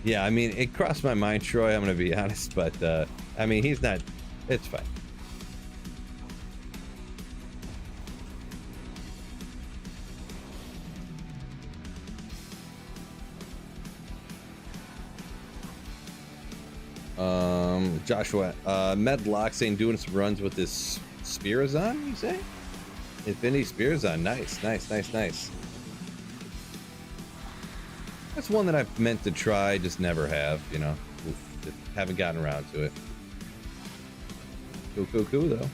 Speaker 1: Yeah, I mean, it crossed my mind, Troy, I'm gonna be honest, but I mean, he's not, it's fine. Joshua, Medlock saying doing some runs with this Spearazon, you say? Infinity Spearazon, nice, nice, nice, nice. That's one that I've meant to try, just never have, you know. Just haven't gotten around to it. Cool, though.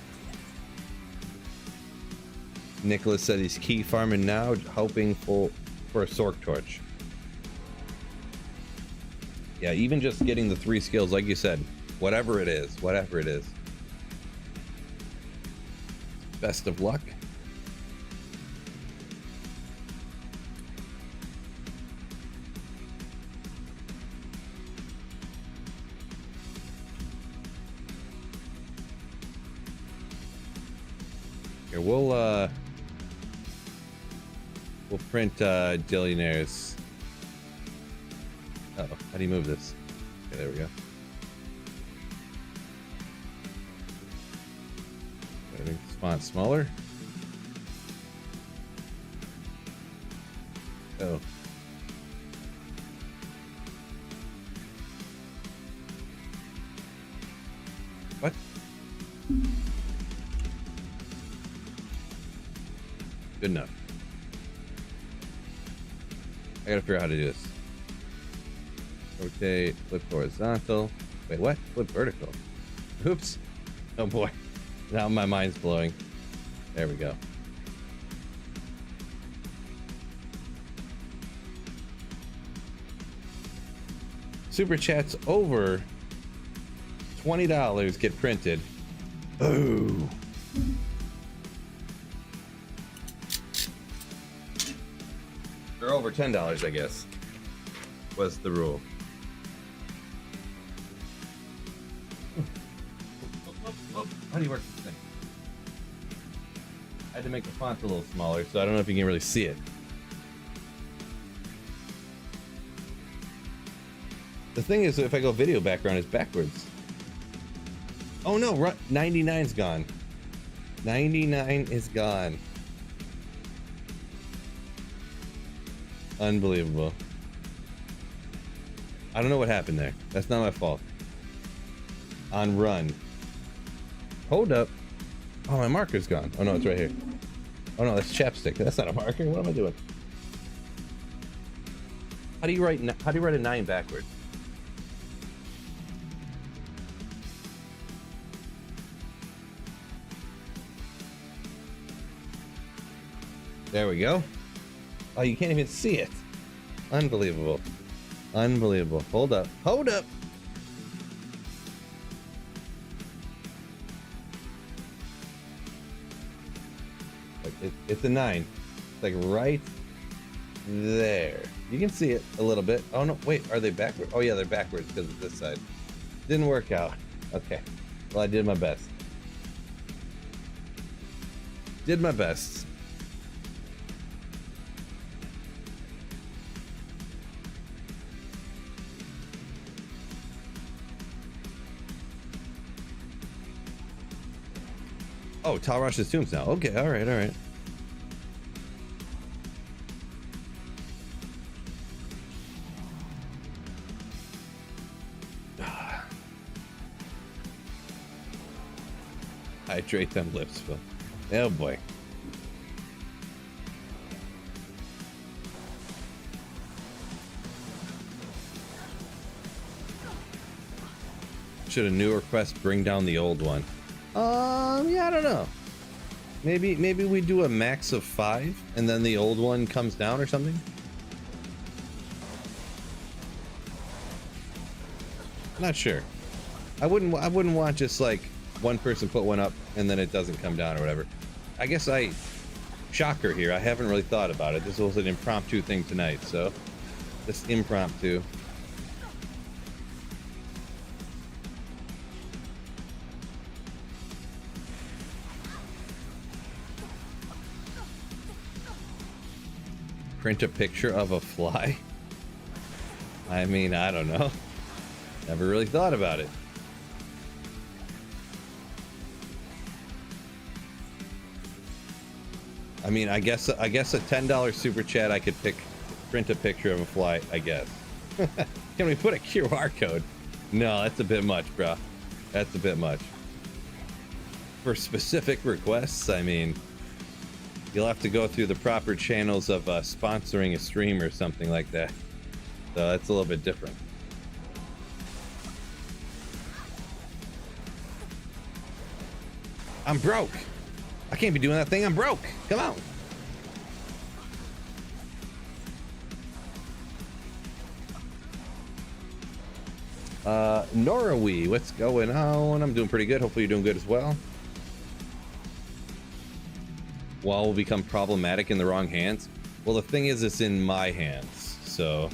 Speaker 1: Nicholas said he's key farming now, hoping for a Sork Torch. Yeah, even just getting the 3 skills, like you said, whatever it is. Best of luck. Here, we'll print Dillionaires. Uh-oh, how do you move this? Okay, there we go. Make this font smaller. Oh. What? Good enough. I gotta figure out how to do this. Rotate, flip horizontal. Wait, what? Flip vertical. Oops. Oh boy. Now my mind's blowing. There we go. Super chats over $20 get printed. Ooh. Or over $10, I guess, was the rule. How do you work this thing? I had to make the font a little smaller, so I don't know if you can really see it. The thing is, if I go video background, it's backwards. Oh no, 99's gone. 99 is gone. Unbelievable. I don't know what happened there. That's not my fault. On run. Hold up. Oh, my marker's gone. Oh no, it's right here. Oh no, that's chapstick. That's not a marker. What am I doing? How do you write a 9 backwards? There we go. Oh, you can't even see it. Unbelievable. Unbelievable. Hold up. Hold up. It's a 9. It's like right there. You can see it a little bit. Oh no, wait, are they backwards? Oh yeah, they're backwards because of this side. Didn't work out. Okay. Well, I did my best. Did my best. Oh, Tal Rush's tombs now. Okay, all right, all right. Hydrate them lips, Phil. Oh boy. Should a new request bring down the old one? Yeah, I don't know. Maybe we do a max of 5 and then the old one comes down or something. Not sure. I wouldn't want just like one person put one up and then it doesn't come down or whatever. I guess shocker here. I haven't really thought about it. This was an impromptu thing tonight, so just impromptu. Print a picture of a fly? I mean, I don't know. Never really thought about it. I mean, I guess a $10 super chat I could print a picture of a fly, I guess. Can we put a QR code? No, that's a bit much, bro. That's a bit much. For specific requests, I mean, you'll have to go through the proper channels of sponsoring a stream or something like that. So that's a little bit different. I'm broke. I can't be doing that thing. I'm broke. Come on. Norway, what's going on? I'm doing pretty good. Hopefully you're doing good as well. Wall will become problematic in the wrong hands. Well, the thing is, it's in my hands, so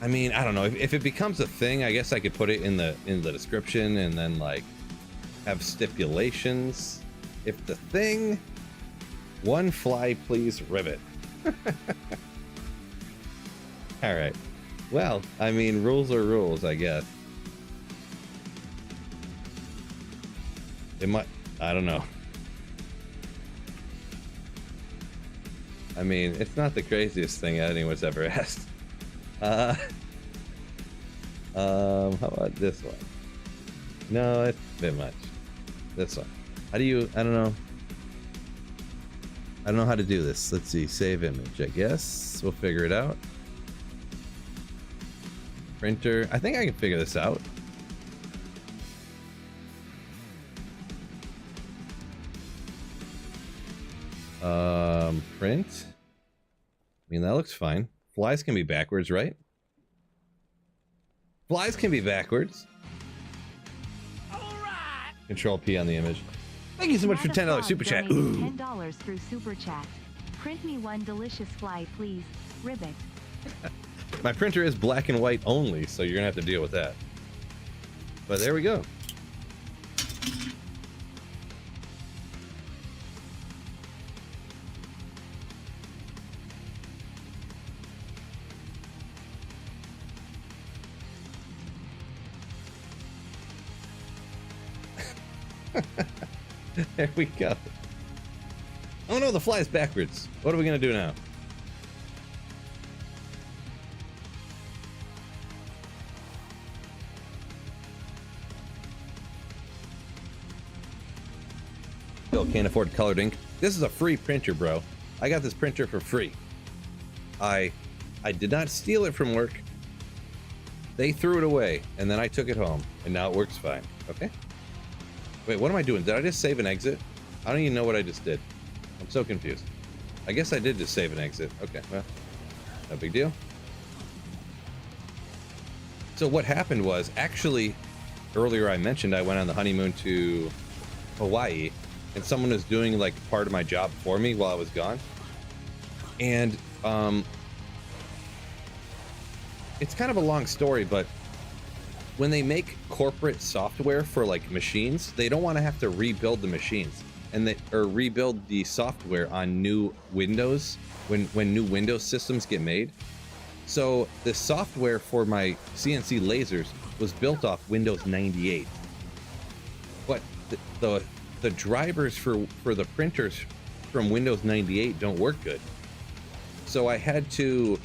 Speaker 1: I mean, I don't know. If it becomes a thing, I guess I could put it in the description and then like have stipulations. If the thing, one fly, please rivet. All right. Well, I mean, rules are rules, I guess. It might, I don't know. I mean, it's not the craziest thing anyone's ever asked. How about this one? No, it's a bit much. This one. How do you, I don't know. I don't know how to do this. Let's see, save image, I guess. We'll figure it out. Printer, I think I can figure this out. Print. I mean, that looks fine. Flies can be backwards, right? Flies can be backwards.
Speaker 2: All right.
Speaker 1: Control P on the image. Thank you so much for $10 super chat. Ooh.
Speaker 3: $10 through super chat. Print me one delicious fly, please. Ribbit.
Speaker 1: My printer is black and white only, so you're gonna have to deal with that. But there we go. There we go. Oh no, the fly is backwards. What are we gonna do now? Still can't afford colored ink. This is a free printer, bro. I got this printer for free. I did not steal it from work. They threw it away, and then I took it home, and now it works fine. Okay? Wait, what am I doing? Did I just save and exit? I don't even know what I just did. I'm so confused. I guess I did just save and exit. Okay, well, no big deal. So what happened was, actually, earlier I mentioned I went on the honeymoon to Hawaii, and someone was doing like part of my job for me while I was gone. And it's kind of a long story, but when they make corporate software for like machines, they don't want to have to rebuild the machines or rebuild the software on new Windows when new Windows systems get made. So the software for my CNC lasers was built off Windows 98, but the drivers for the printers from Windows 98 don't work good. So I had to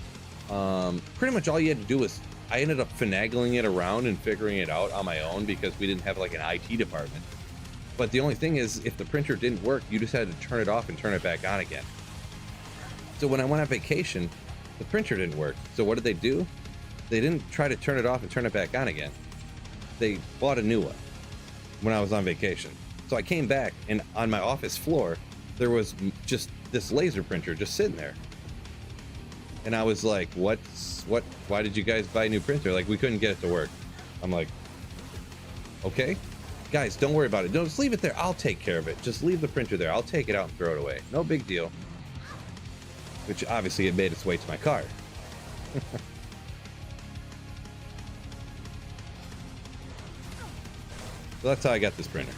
Speaker 1: pretty much all you had to do was I ended up finagling it around and figuring it out on my own because we didn't have like an IT department. But the only thing is, if the printer didn't work, you just had to turn it off and turn it back on again. So when I went on vacation, the printer didn't work. So what did they do? They didn't try to turn it off and turn it back on again. They bought a new one when I was on vacation. So I came back, and on my office floor, there was just this laser printer just sitting there. And I was like, why did you guys buy a new printer? Like, we couldn't get it to work. I'm like, okay, guys, don't worry about it. No, just leave it there. I'll take care of it. Just leave the printer there. I'll take it out and throw it away. No big deal. Which obviously it made its way to my car. So that's how I got this printer.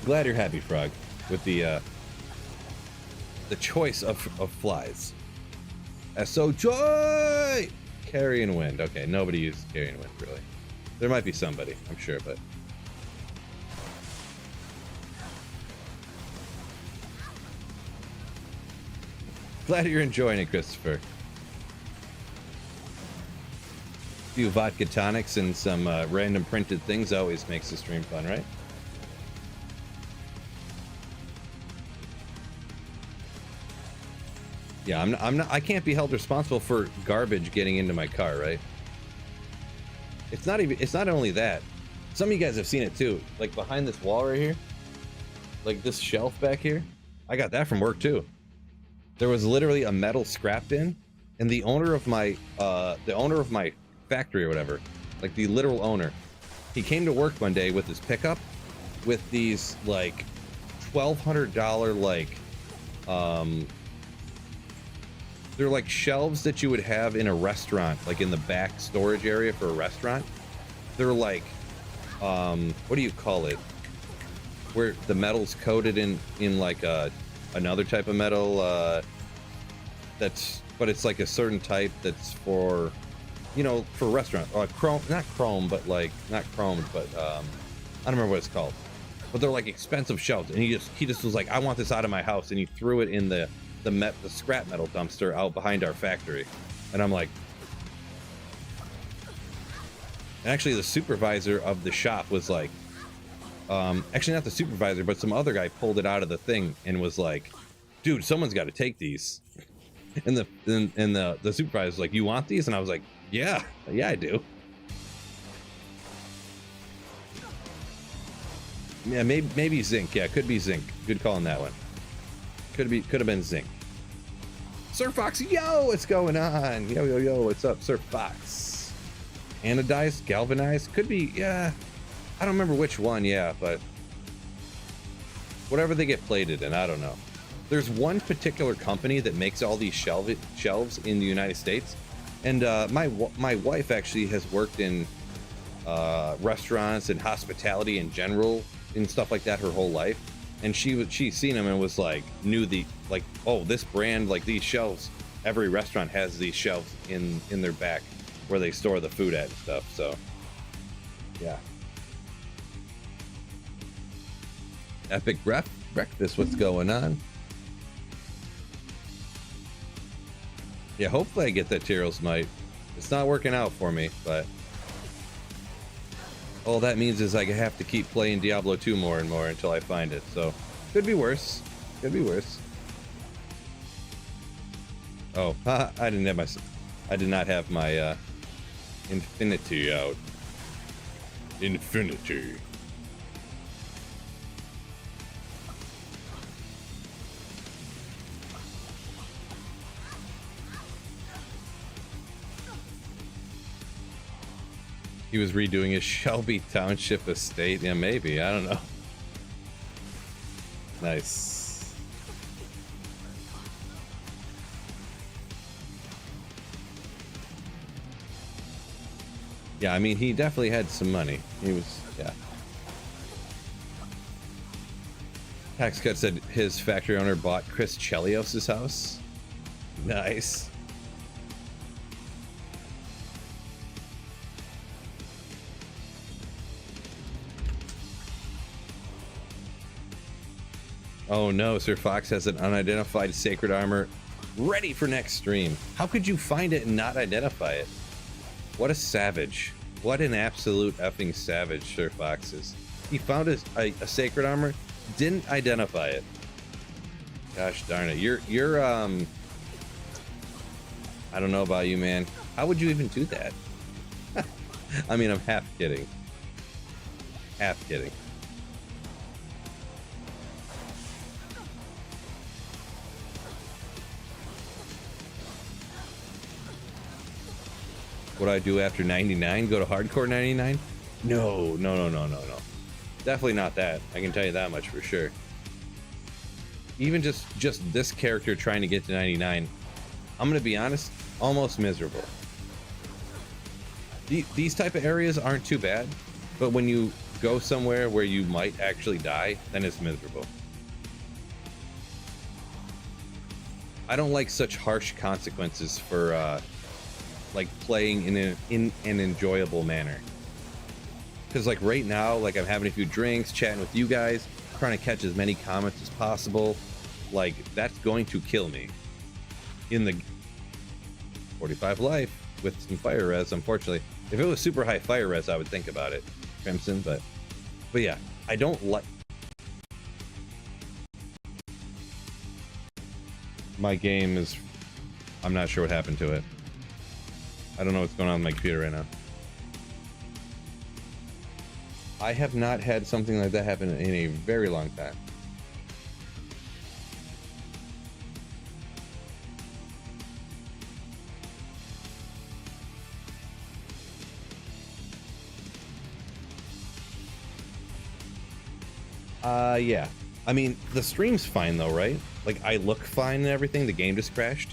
Speaker 1: Glad you're happy, Frog, with the choice of flies. So joy! Carrion wind. Okay, nobody uses carrion wind, really. There might be somebody, I'm sure, but... Glad you're enjoying it, Christopher. A few vodka tonics and some random printed things always makes the stream fun, right? Yeah, I can't be held responsible for garbage getting into my car, right? It's not only that. Some of you guys have seen it too. Like behind this wall right here, like this shelf back here, I got that from work too. There was literally a metal scrap bin, and the owner of my factory or whatever, like the literal owner, he came to work one day with his pickup with these like $1,200 like they're like shelves that you would have in a restaurant, like in the back storage area for a restaurant. They're like what do you call it, where the metal's coated in like another type of metal but it's like a certain type that's for, you know, for restaurant, chrome, not chrome, but like not chromed, but I don't remember what it's called, but they're like expensive shelves, and he just was like, I want this out of my house, and he threw it in the scrap metal dumpster out behind our factory. And I'm like, and actually the supervisor of the shop was like, actually not the supervisor, but some other guy pulled it out of the thing and was like, dude, someone's got to take these. And the supervisor was like, you want these? And I was like, yeah, I do. Yeah, maybe zinc. Yeah, could be zinc. Good call on that one. Could have been zinc. Sir Fox, yo, what's going on? Yo, what's up, Sir Fox? Anodized, galvanized, could be, yeah. I don't remember which one, yeah, but whatever they get plated in, I don't know. There's one particular company that makes all these shelves in the United States, and my wife actually has worked in restaurants and hospitality in general and stuff like that her whole life. And she's seen them and was like, oh, this brand, like these shelves, every restaurant has these shelves in their back where they store the food at and stuff. So yeah. Epic breakfast, what's going on? Yeah, hopefully I get that Tyrell's Might. It's not working out for me, but all that means is I have to keep playing Diablo 2 more and more until I find it. So could be worse. Could be worse. Oh, I did not have my Infinity out. Infinity. He was redoing his Shelby Township estate. Yeah, maybe. I don't know. Nice. Yeah, I mean, he definitely had some money. He was, yeah. Tax Cut said his factory owner bought Chris Chelios' house. Nice. Oh no, Sir Fox has an unidentified sacred armor ready for next stream. How could you find it and not identify it? What a savage. What an absolute effing savage Sir Fox is. He found a sacred armor, didn't identify it. Gosh darn it. You're I don't know about you, man. How would you even do that? I mean, I'm half kidding. Half kidding. What do I do after 99? Go to hardcore 99? No. Definitely not that. I can tell you that much for sure. Even just this character trying to get to 99, I'm gonna be honest, almost miserable. These type of areas aren't too bad, but when you go somewhere where you might actually die, then it's miserable. I don't like such harsh consequences for like playing in an enjoyable manner. Because like right now, like I'm having a few drinks, chatting with you guys, trying to catch as many comments as possible. Like that's going to kill me in the 45 life with some fire res. Unfortunately, if it was super high fire res, I would think about it, Crimson. But yeah, I don't like. My game is. I'm not sure what happened to it. I don't know what's going on with my computer right now. I have not had something like that happen in a very long time. Yeah. I mean, the stream's fine though, right? Like, I look fine and everything. The game just crashed.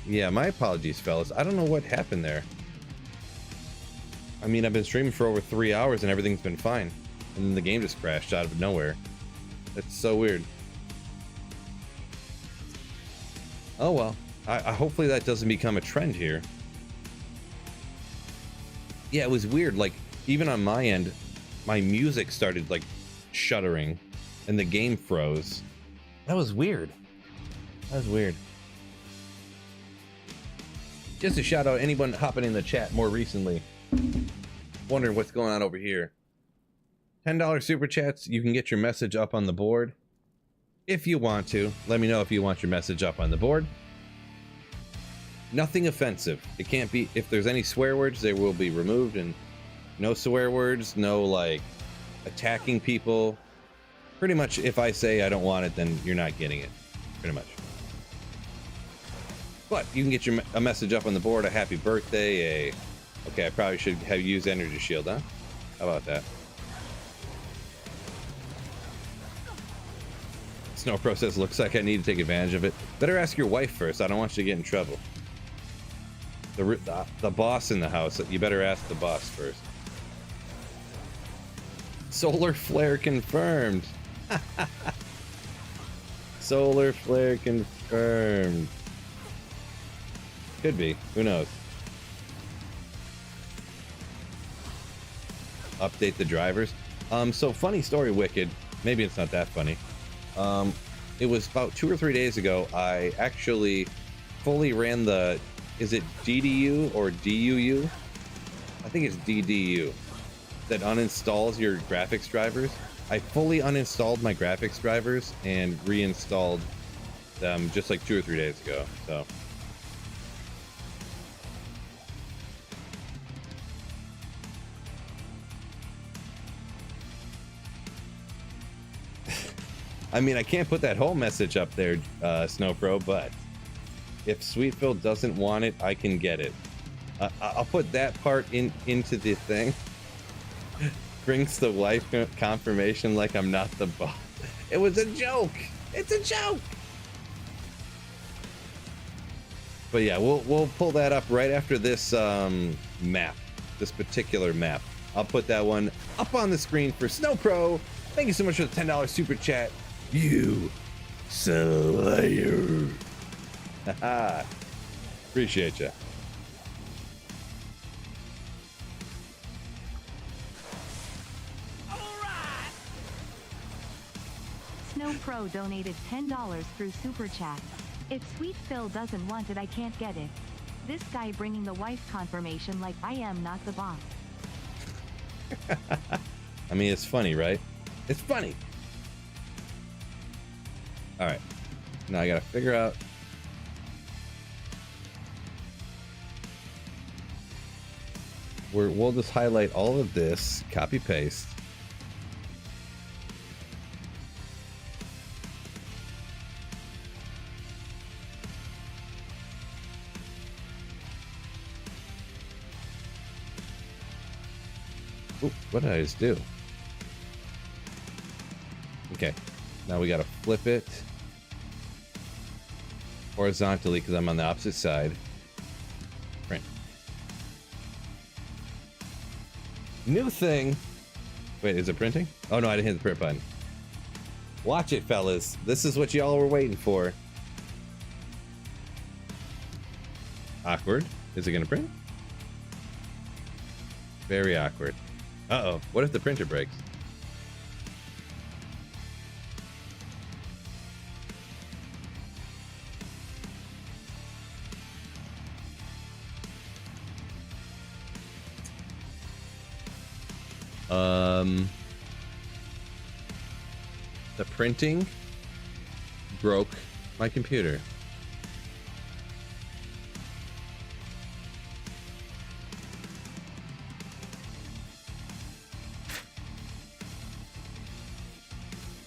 Speaker 1: Yeah, my apologies, fellas. I don't know what happened there. I mean, I've been streaming for over 3 hours and everything's been fine. And then the game just crashed out of nowhere. That's so weird. Oh well. I hopefully that doesn't become a trend here. Yeah, it was weird. Like, even on my end, my music started, like, shuddering. And the game froze. That was weird. That was weird. Just a shout out anyone hopping in the chat more recently. Wondering what's going on over here. $10 super chats, you can get your message up on the board. If you want to, let me know if you want your message up on the board. Nothing offensive. It can't be, if there's any swear words, they will be removed, and no swear words, no like attacking people. Pretty much if I say I don't want it, then you're not getting it. Pretty much. But you can get a message up on the board, a happy birthday, okay, I probably should have used energy shield, huh? How about that? Snow process looks like I need to take advantage of it. Better ask your wife first. I don't want you to get in trouble. The boss in the house. You better ask the boss first. Solar flare confirmed. Solar flare confirmed. Could be. Who knows? Update the drivers. So funny story, Wicked. Maybe it's not that funny. It was about 2 or 3 days ago. I actually fully ran the. Is it DDU or DUU? I think it's DDU. That uninstalls your graphics drivers. I fully uninstalled my graphics drivers and reinstalled them just like 2 or 3 days ago. So. I mean, I can't put that whole message up there, Snowpro, but if Sweetfield doesn't want it, I can get it. I'll put that part into the thing. Brings the wife confirmation like I'm not the boss. It was a joke. It's a joke. But yeah, we'll pull that up right after this map, this particular map. I'll put that one up on the screen for Snowpro. Thank you so much for the $10 super chat. You slayer. Haha. Appreciate you.
Speaker 3: Pro donated $10 through Super Chat. If Sweet Phil doesn't want it, I can't get it. This guy bringing the wife confirmation like I am not the boss.
Speaker 1: I mean, it's funny, right? It's funny. All right. Now I got to figure out. We'll just highlight all of this, copy paste. Ooh, what did I just do? Okay, now we gotta flip it horizontally because I'm on the opposite side. Print. New thing. Wait, is it printing? Oh no, I didn't hit the print button. Watch it, fellas. This is what y'all were waiting for. Awkward. Is it gonna print? Very awkward. Uh-oh. What if the printer breaks? The printing broke my computer.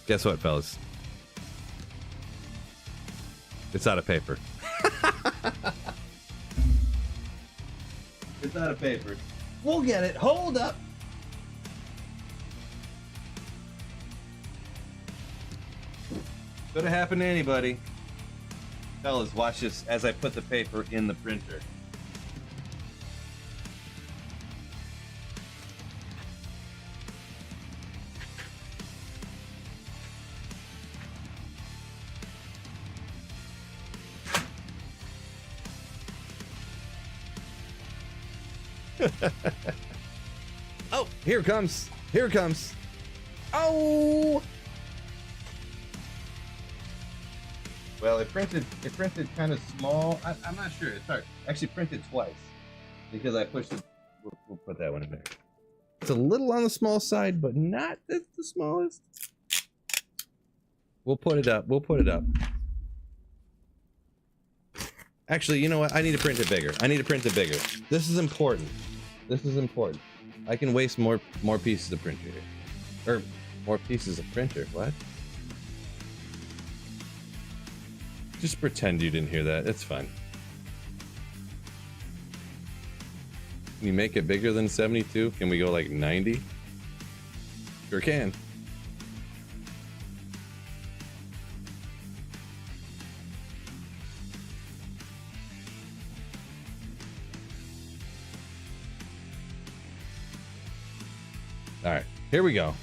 Speaker 1: Guess what, fellas? It's out of paper. It's out of paper. We'll get it. Hold up. Could have happened to anybody. Fellas, watch this as I put the paper in the printer. Oh, here it comes. Here it comes. Oh! Well, it printed kind of small. I'm not sure. It's hard. Actually printed twice because I pushed it. We'll put that one in there. It's a little on the small side, but not the smallest. We'll put it up. We'll put it up. Actually, you know what? I need to print it bigger. I need to print it bigger. This is important. This is important. I can waste more pieces of printer here. Or more pieces of printer. What? Just pretend you didn't hear that. It's fine. Can you make it bigger than 72? Can we go like 90? Sure can. All right, here we go.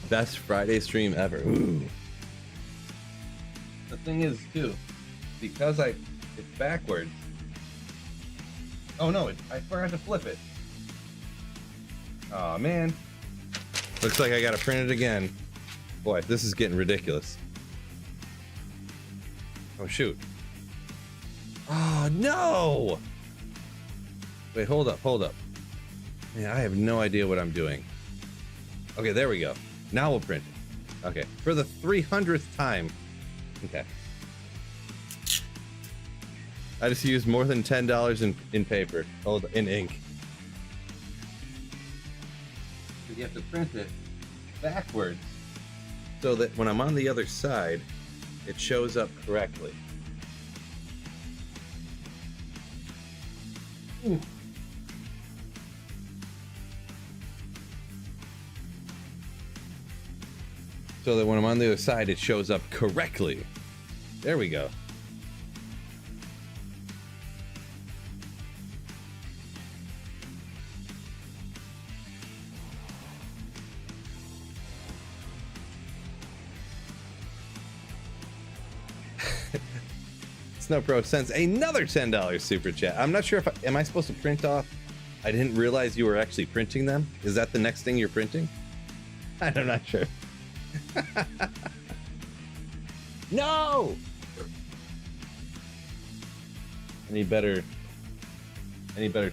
Speaker 1: Best Friday stream ever. Ooh. The thing is, too, because it's backwards. Oh no, I forgot to flip it. Oh man. Looks like I gotta print it again. Boy, this is getting ridiculous. Oh shoot. Oh no! Wait, hold up. Man, I have no idea what I'm doing. Okay, there we go. Now we'll print it. Okay, for the 300th time. Okay. I just used more than $10 in paper. In ink. You have to print it backwards so that when I'm on the other side, it shows up correctly. Ooh. So that when I'm on the other side, it shows up correctly. There we go. Snow Pro sends another $10 super chat. I'm not sure if am I supposed to print off I didn't realize you were actually printing them. Is that the next thing you're printing? I'm not sure. No! I need better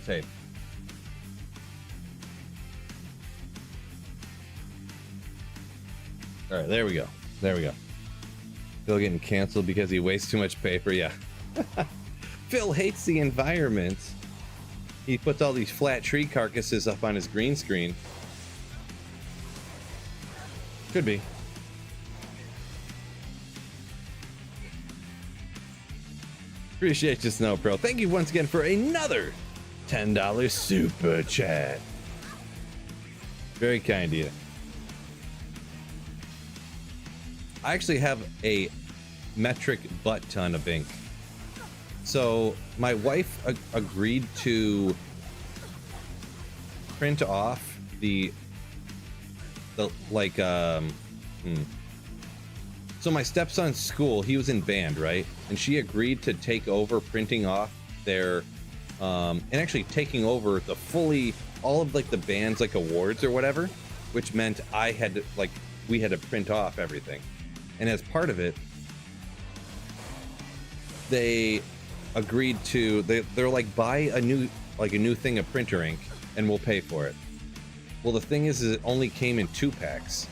Speaker 1: tape. All right, there we go. There we go. Phil getting canceled because he wastes too much paper. Yeah. Phil hates the environment. He puts all these flat tree carcasses up on his green screen. Could be. Appreciate you, Snow Pro. Thank you once again for another $10 super chat. Very kind of you. I actually have a metric butt ton of ink. So my wife agreed to print off the like So my stepson's school, he was in band, right? And she agreed to take over printing off their and actually taking over the all of like the band's like awards or whatever, which meant I had to we had to print off everything. And as part of it, they agreed to they're like, buy a new thing of printer ink and we'll pay for it. Well, the thing is it only came in 2-packs.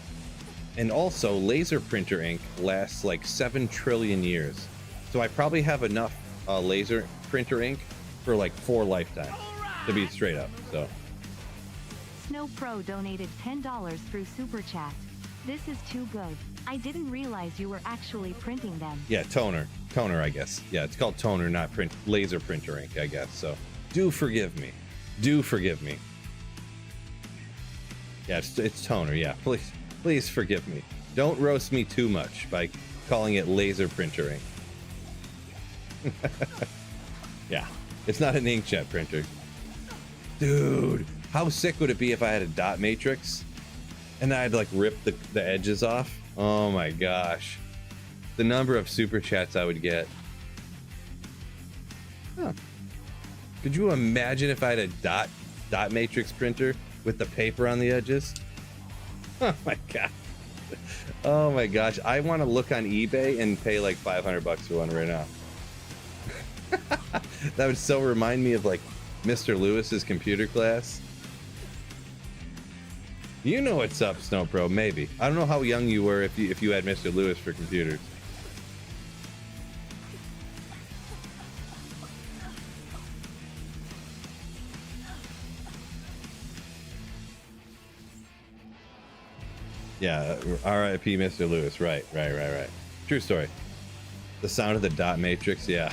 Speaker 1: And also laser printer ink lasts like 7 trillion years. So I probably have enough laser printer ink for like 4 lifetimes, to be straight up. So
Speaker 3: Snow Pro donated $10 through Super Chat. This is too good. I didn't realize you were actually printing them.
Speaker 1: yeah, toner, I guess. Yeah, it's called toner, not laser printer ink, I guess. So do forgive me. Yeah, it's toner. Yeah, please forgive me. Don't roast me too much by calling it laser printer ink. Yeah, it's not an inkjet printer. Dude, how sick would it be if I had a dot matrix and I'd like rip the edges off? Oh my gosh. The number of super chats I would get. Huh. Could you imagine if I had a dot matrix printer with the paper on the edges? Oh my god. Oh my gosh. I want to look on eBay and pay like $500 for one right now. That would so remind me of like Mr. Lewis's computer class. You know what's up, Snow Pro, maybe. I don't know how young you were if you had Mr. Lewis for computers. Yeah, R.I.P. Mr. Lewis. Right. True story. The sound of the dot matrix, yeah.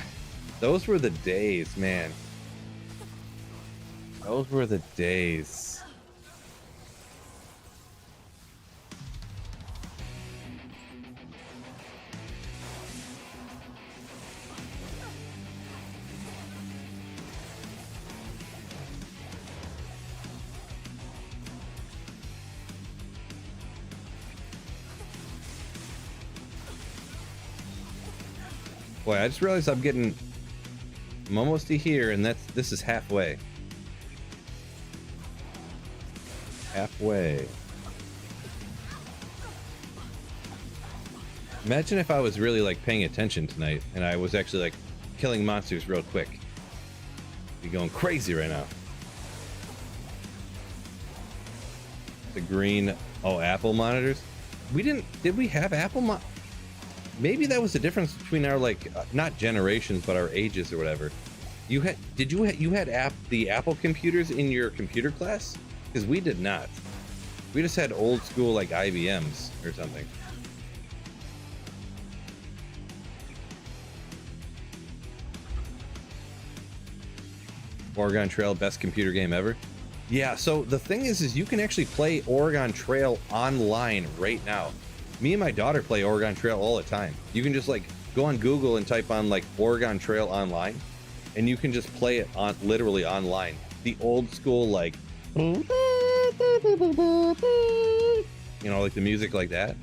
Speaker 1: Those were the days, man. Those were the days. Boy, I just realized I'm almost to here, and this is halfway. Halfway. Imagine if I was really like paying attention tonight, and I was actually like killing monsters real quick. Be going crazy right now. The green, Apple monitors. Did we have Apple Maybe that was the difference between our not generations but our ages or whatever. You had the Apple computers in your computer class? Because we did not. We just had old school like IBMs or something. Oregon Trail, best computer game ever. Yeah, so the thing is you can actually play Oregon Trail online right now. Me and my daughter play Oregon Trail all the time. You can just like go on Google and type on like Oregon Trail online, and you can just play it on literally online. The old school like, you know, like the music like that,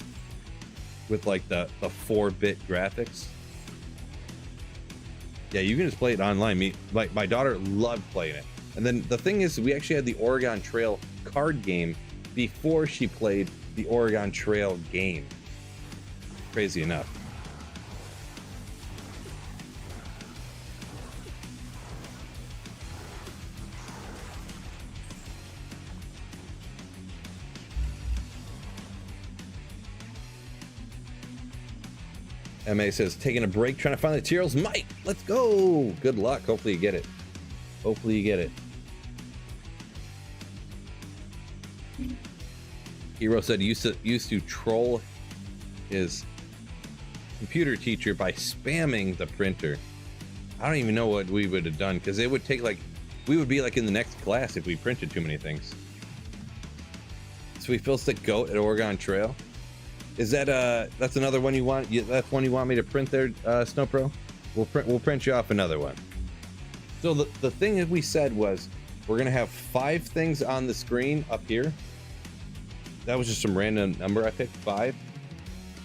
Speaker 1: with like the 4-bit graphics. Yeah, you can just play it online. My daughter loved playing it. And then the thing is, we actually had the Oregon Trail card game before she played the Oregon Trail game. Crazy enough. MA says, taking a break, trying to find the materials. Mike, let's go. Good luck. Hopefully you get it. Hopefully you get it. Hero said he used to troll his computer teacher by spamming the printer. I don't even know what we would have done, because it would take like, we would be like in the next class if we printed too many things. Sweet Phil's the GOAT at Oregon Trail. Is that that's another one you want? That's one you want me to print there, Snowpro? We'll print you off another one. So the thing that we said was we're gonna have 5 things on the screen up here. That was just some random number I picked, 5.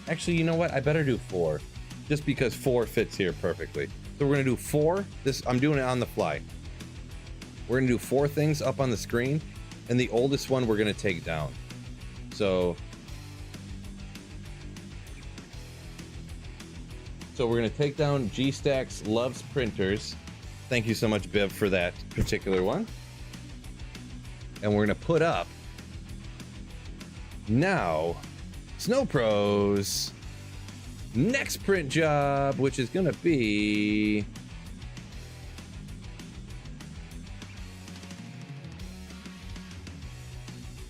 Speaker 1: Actually, you know what? I better do 4, just because 4 fits here perfectly. So we're gonna do 4. I'm doing it on the fly. We're gonna do 4 things up on the screen, and the oldest one we're gonna take down. So we're gonna take down G-Stacks Loves Printers. Thank you so much, Biv, for that particular one. And we're gonna put up now Snowpro's next print job, which is gonna be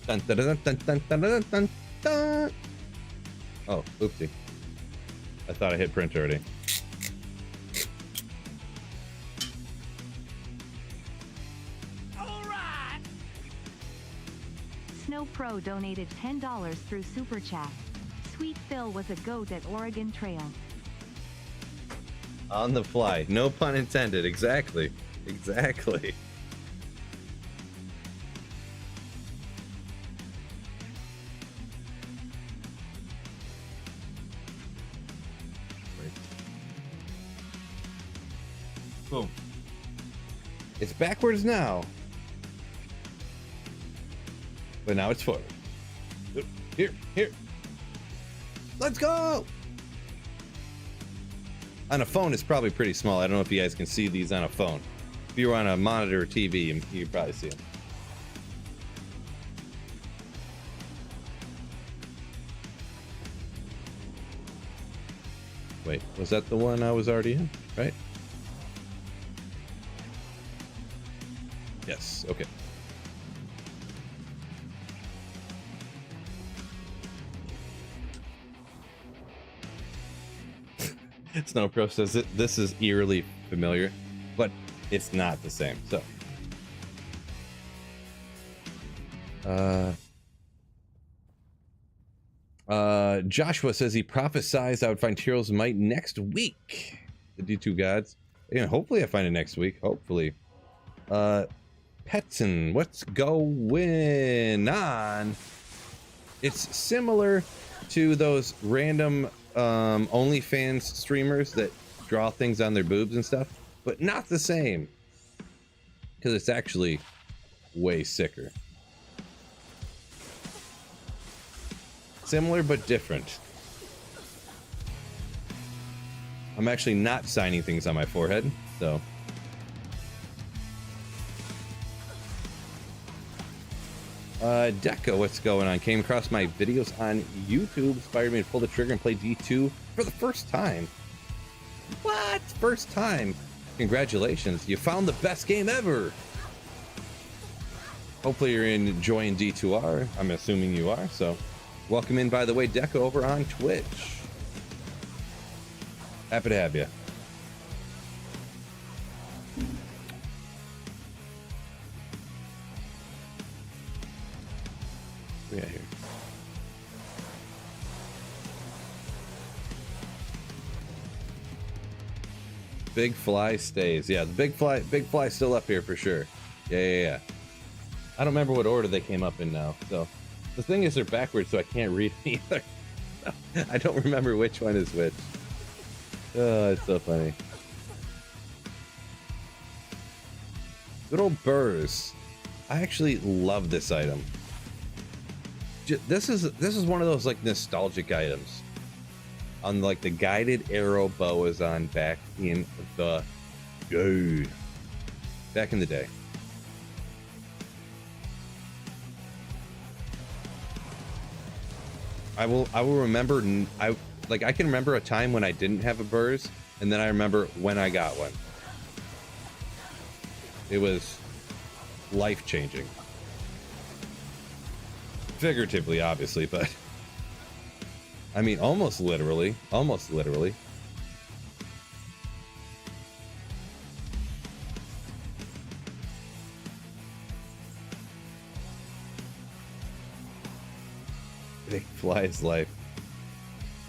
Speaker 1: dun, dun, dun, dun, dun, dun, dun, dun, dun. Oh, oopsie. I thought I hit print already.
Speaker 2: All right.
Speaker 3: Snow Pro donated $10 through Super Chat. Sweet Phil was a GOAT at Oregon Trail.
Speaker 1: On the fly. No pun intended. Exactly. Exactly. Boom. It's backwards now. But now it's forward. Here. Let's go! On a phone, it's probably pretty small. I don't know if you guys can see these on a phone. If you were on a monitor or TV, you could probably see them. Wait, was that the one I was already in? Right? Yes, okay. Snowpro says this is eerily familiar, but it's not the same. So Joshua says he prophesized I would find Heroes of Might next week. The D2 gods. Yeah, hopefully I find it next week. Hopefully. Petson, what's going on? It's similar to those random OnlyFans streamers that draw things on their boobs and stuff, but not the same, because it's actually way sicker. Similar but different. I'm actually not signing things on my forehead, so. Deco, what's going on? Came across my videos on YouTube, inspired me to pull the trigger and play D2 for the first time. What? First time? Congratulations, you found the best game ever. Hopefully you're enjoying D2R. I'm assuming you are, so welcome in, by the way, Deco, over on Twitch. Happy to have you. We got here. Big Fly stays. Yeah, the Big Fly still up here for sure. Yeah. I don't remember what order they came up in now. So the thing is, they're backwards, so I can't read either. I don't remember which one is which. Oh, it's so funny. Good old burrs. I actually love this item. This is one of those like nostalgic items. On like the guided arrow bow is on back in the day. Back in the day. I will remember. I can remember a time when I didn't have a burrs, and then I remember when I got one. It was life-changing. Figuratively, obviously, but I mean, almost literally. Almost literally. Big Fly's life.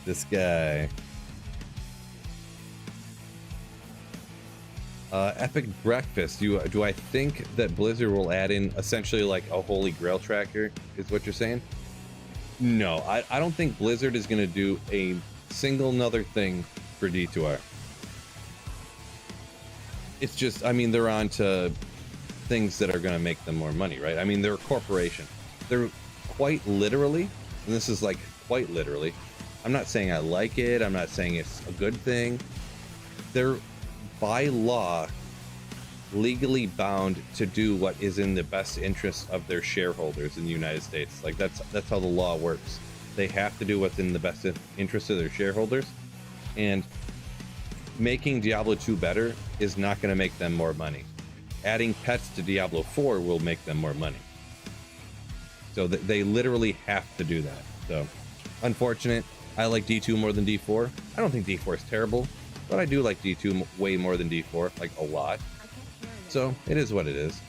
Speaker 1: This guy. Epic Breakfast. Do I think that Blizzard will add in essentially like a Holy Grail tracker, is what you're saying? No, I don't think Blizzard is going to do a single another thing for D2R. It's just, I mean, they're on to things that are going to make them more money, right? I mean, they're a corporation. They're quite literally, and this is like quite literally, I'm not saying I like it, I'm not saying it's a good thing. They're by law legally bound to do what is in the best interest of their shareholders in the United States. Like that's how the law works. They have to do what's in the best interest of their shareholders, and making Diablo 2 better is not going to make them more money. Adding pets to Diablo 4 will make them more money. So they literally have to do that. So unfortunate. I like D2 more than D4. I don't think D4 is terrible, but I do like D2 way more than D4, like a lot. So it is what it is.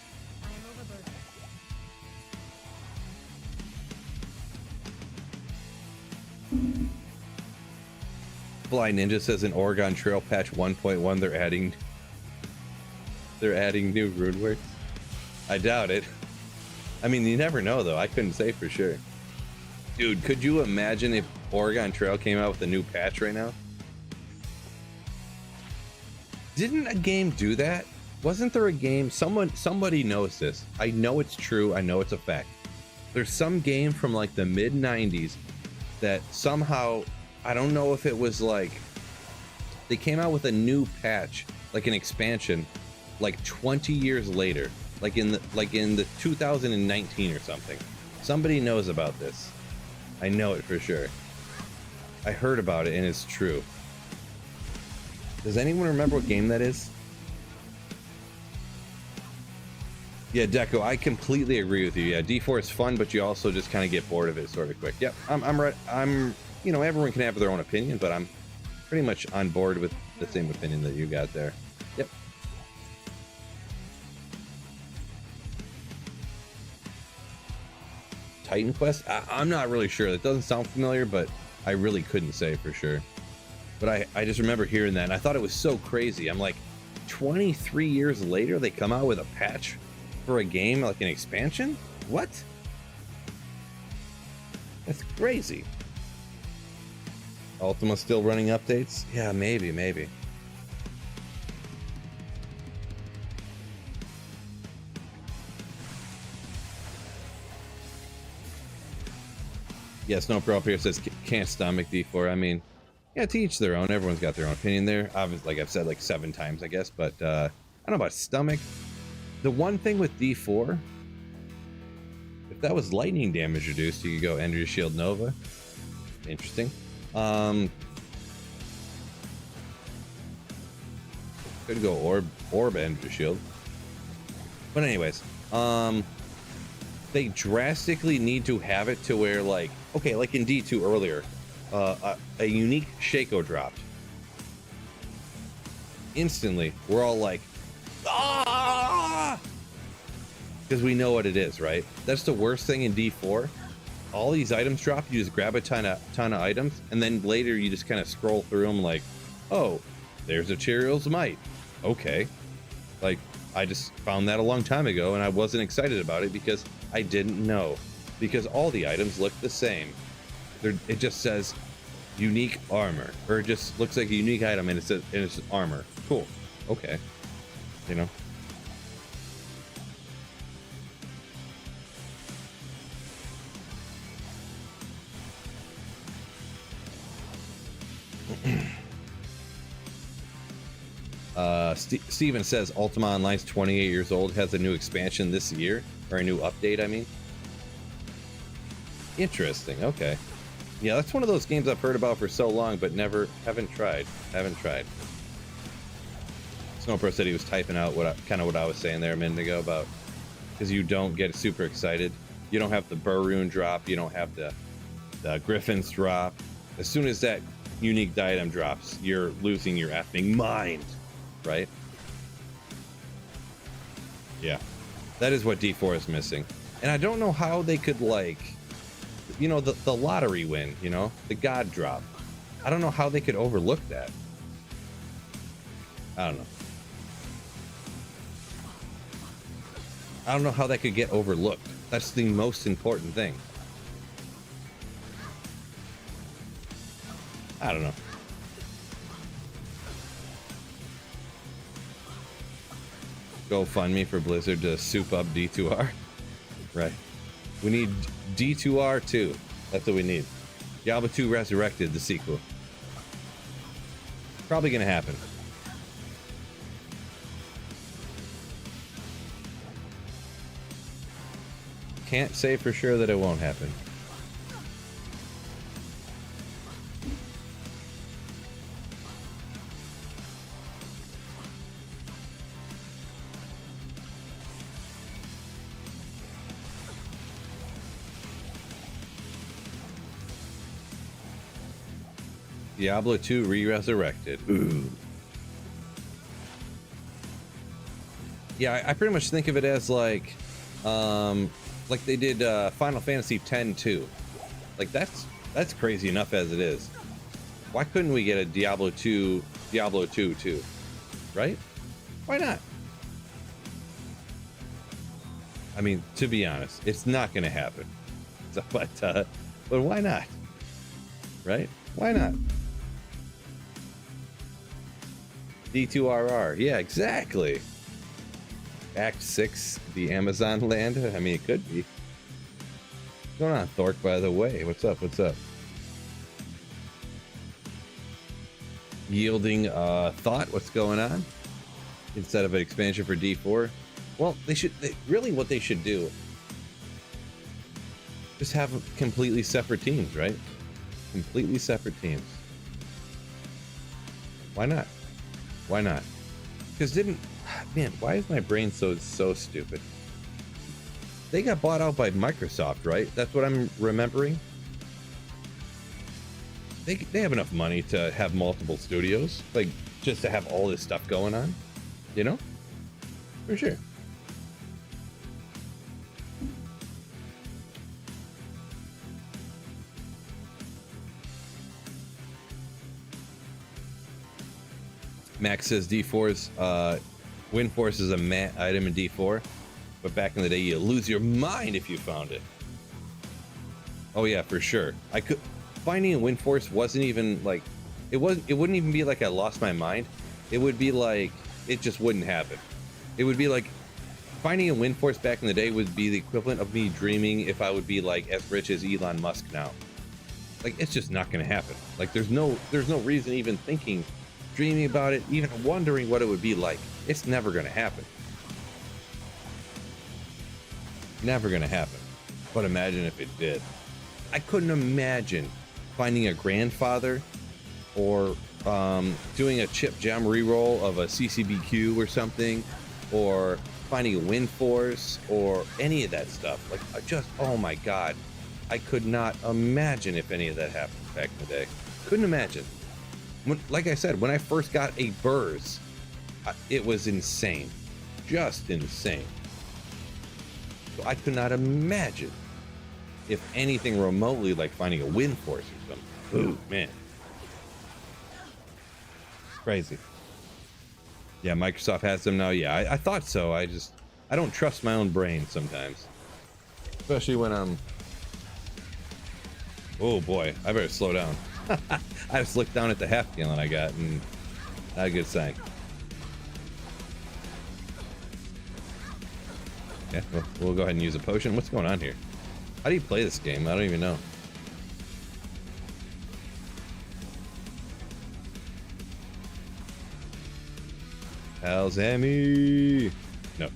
Speaker 1: Fly Ninja says in Oregon Trail patch 1.1 they're adding new rune words. I doubt it. I mean, you never know though. I couldn't say for sure. Dude, could you imagine if Oregon Trail came out with a new patch right now? Didn't a game do that? Wasn't there a game? Somebody knows this. I know it's true. I know it's a fact. There's some game from like the mid 90s that somehow, I don't know if it was like they came out with a new patch, like an expansion, like 20 years later, like in the 2019 or something. Somebody knows about this. I know it for sure. I heard about it and it's true. Does anyone remember what game that is? Yeah, Deco, I completely agree with you. Yeah, D4 is fun, but you also just kind of get bored of it sort of quick. Yep, I'm right. You know, everyone can have their own opinion, but I'm pretty much on board with the same opinion that you got there. Yep. Titan Quest? I'm not really sure. That doesn't sound familiar, but I really couldn't say for sure. But I just remember hearing that, and I thought it was so crazy. I'm like, 23 years later, they come out with a patch for a game, like an expansion? What? That's crazy. Ultima still running updates? Yeah, maybe. Yeah, Snowpro up here says can't stomach D4. I mean, yeah, to each their own. Everyone's got their own opinion there. Obviously, like I've said like 7 times, I guess. But I don't know about stomach. The one thing with D4, if that was lightning damage reduced, you could go Energy Shield Nova. Interesting. Could go Orb Energy Shield. But anyways, they drastically need to have it to where, like, okay, like in D2 earlier, a unique Shaco dropped. Instantly, we're all like, ah! Because we know what it is, right? That's the worst thing in D4. All these items drop, you just grab a ton of items, and then later you just kind of scroll through them like, oh, there's a Cheerios Might. Okay. Like, I just found that a long time ago, and I wasn't excited about it because I didn't know. Because all the items look the same. It just says unique armor, or it just looks like a unique item, and it's armor. Cool. Okay. You know. Steven says Ultima Online's 28 years old, has a new expansion this year, or a new update, I mean. Interesting, okay. Yeah, that's one of those games I've heard about for so long, but haven't tried. Snowpro said he was typing out what I was saying there a minute ago about, because you don't get super excited. You don't have the Burroon drop, you don't have the Griffin's drop. As soon as that unique item drops, you're losing your effing mind, right? Yeah, that is what D4 is missing. And I don't know how they could, like, you know, the lottery win, you know, the god drop. I don't know how they could overlook that. I don't know. I don't know how that could get overlooked. That's the most important thing. I don't know. GoFundMe for Blizzard to soup up D2R. Right. We need D2R 2. That's what we need. Diablo 2 Resurrected, the sequel. Probably gonna happen. Can't say for sure that it won't happen. Diablo 2 Re-Resurrected. Ooh. Yeah, I pretty much think of it as like they did Final Fantasy X 2. Like that's crazy enough as it is. Why couldn't we get a Diablo 2 too? Right? Why not? I mean, to be honest, it's not going to happen. So, but why not? Right? Why not? D2RR. Yeah, exactly. Act 6, the Amazon land. I mean, it could be. What's going on, Thork, by the way? What's up? What's up? Yielding thought. What's going on? Instead of an expansion for D4. Well, really what they should do, just have completely separate teams, right? Completely separate teams. Why not? Why not? Because man, why is my brain so stupid? They got bought out by Microsoft, right? That's what I'm remembering. They have enough money to have multiple studios, like just to have all this stuff going on, you know? For sure. Max says D4's Wind Force is a mat item in D4, but back in the day you lose your mind if you found it. Oh yeah, for sure. Finding a Wind Force wasn't even like it wouldn't even be like I lost my mind. It would be like it just wouldn't happen. It would be like finding a Wind Force back in the day would be the equivalent of me dreaming if I would be like as rich as Elon Musk now. Like it's just not gonna happen. Like there's no reason even thinking, dreaming about it, even wondering what it would be like. It's never gonna happen. Never gonna happen. But imagine if it did. I couldn't imagine finding a grandfather or doing a chip gem reroll of a CCBQ or something, or finding a Wind Force or any of that stuff. Like oh my god, I could not imagine if any of that happened back in the day. Couldn't imagine. Like I said, when I first got a Burrs, it was insane, just insane. So I could not imagine if anything remotely like finding a Wind Force or something. Ooh, man. Crazy. Yeah, Microsoft has them now. Yeah, I thought so. I don't trust my own brain sometimes. Especially when I'm... Oh boy, I better slow down. I just looked down at the half gallon I got, and not a good sign. Yeah, we'll go ahead and use a potion. What's going on here? How do you play this game? I don't even know. Alzami. No.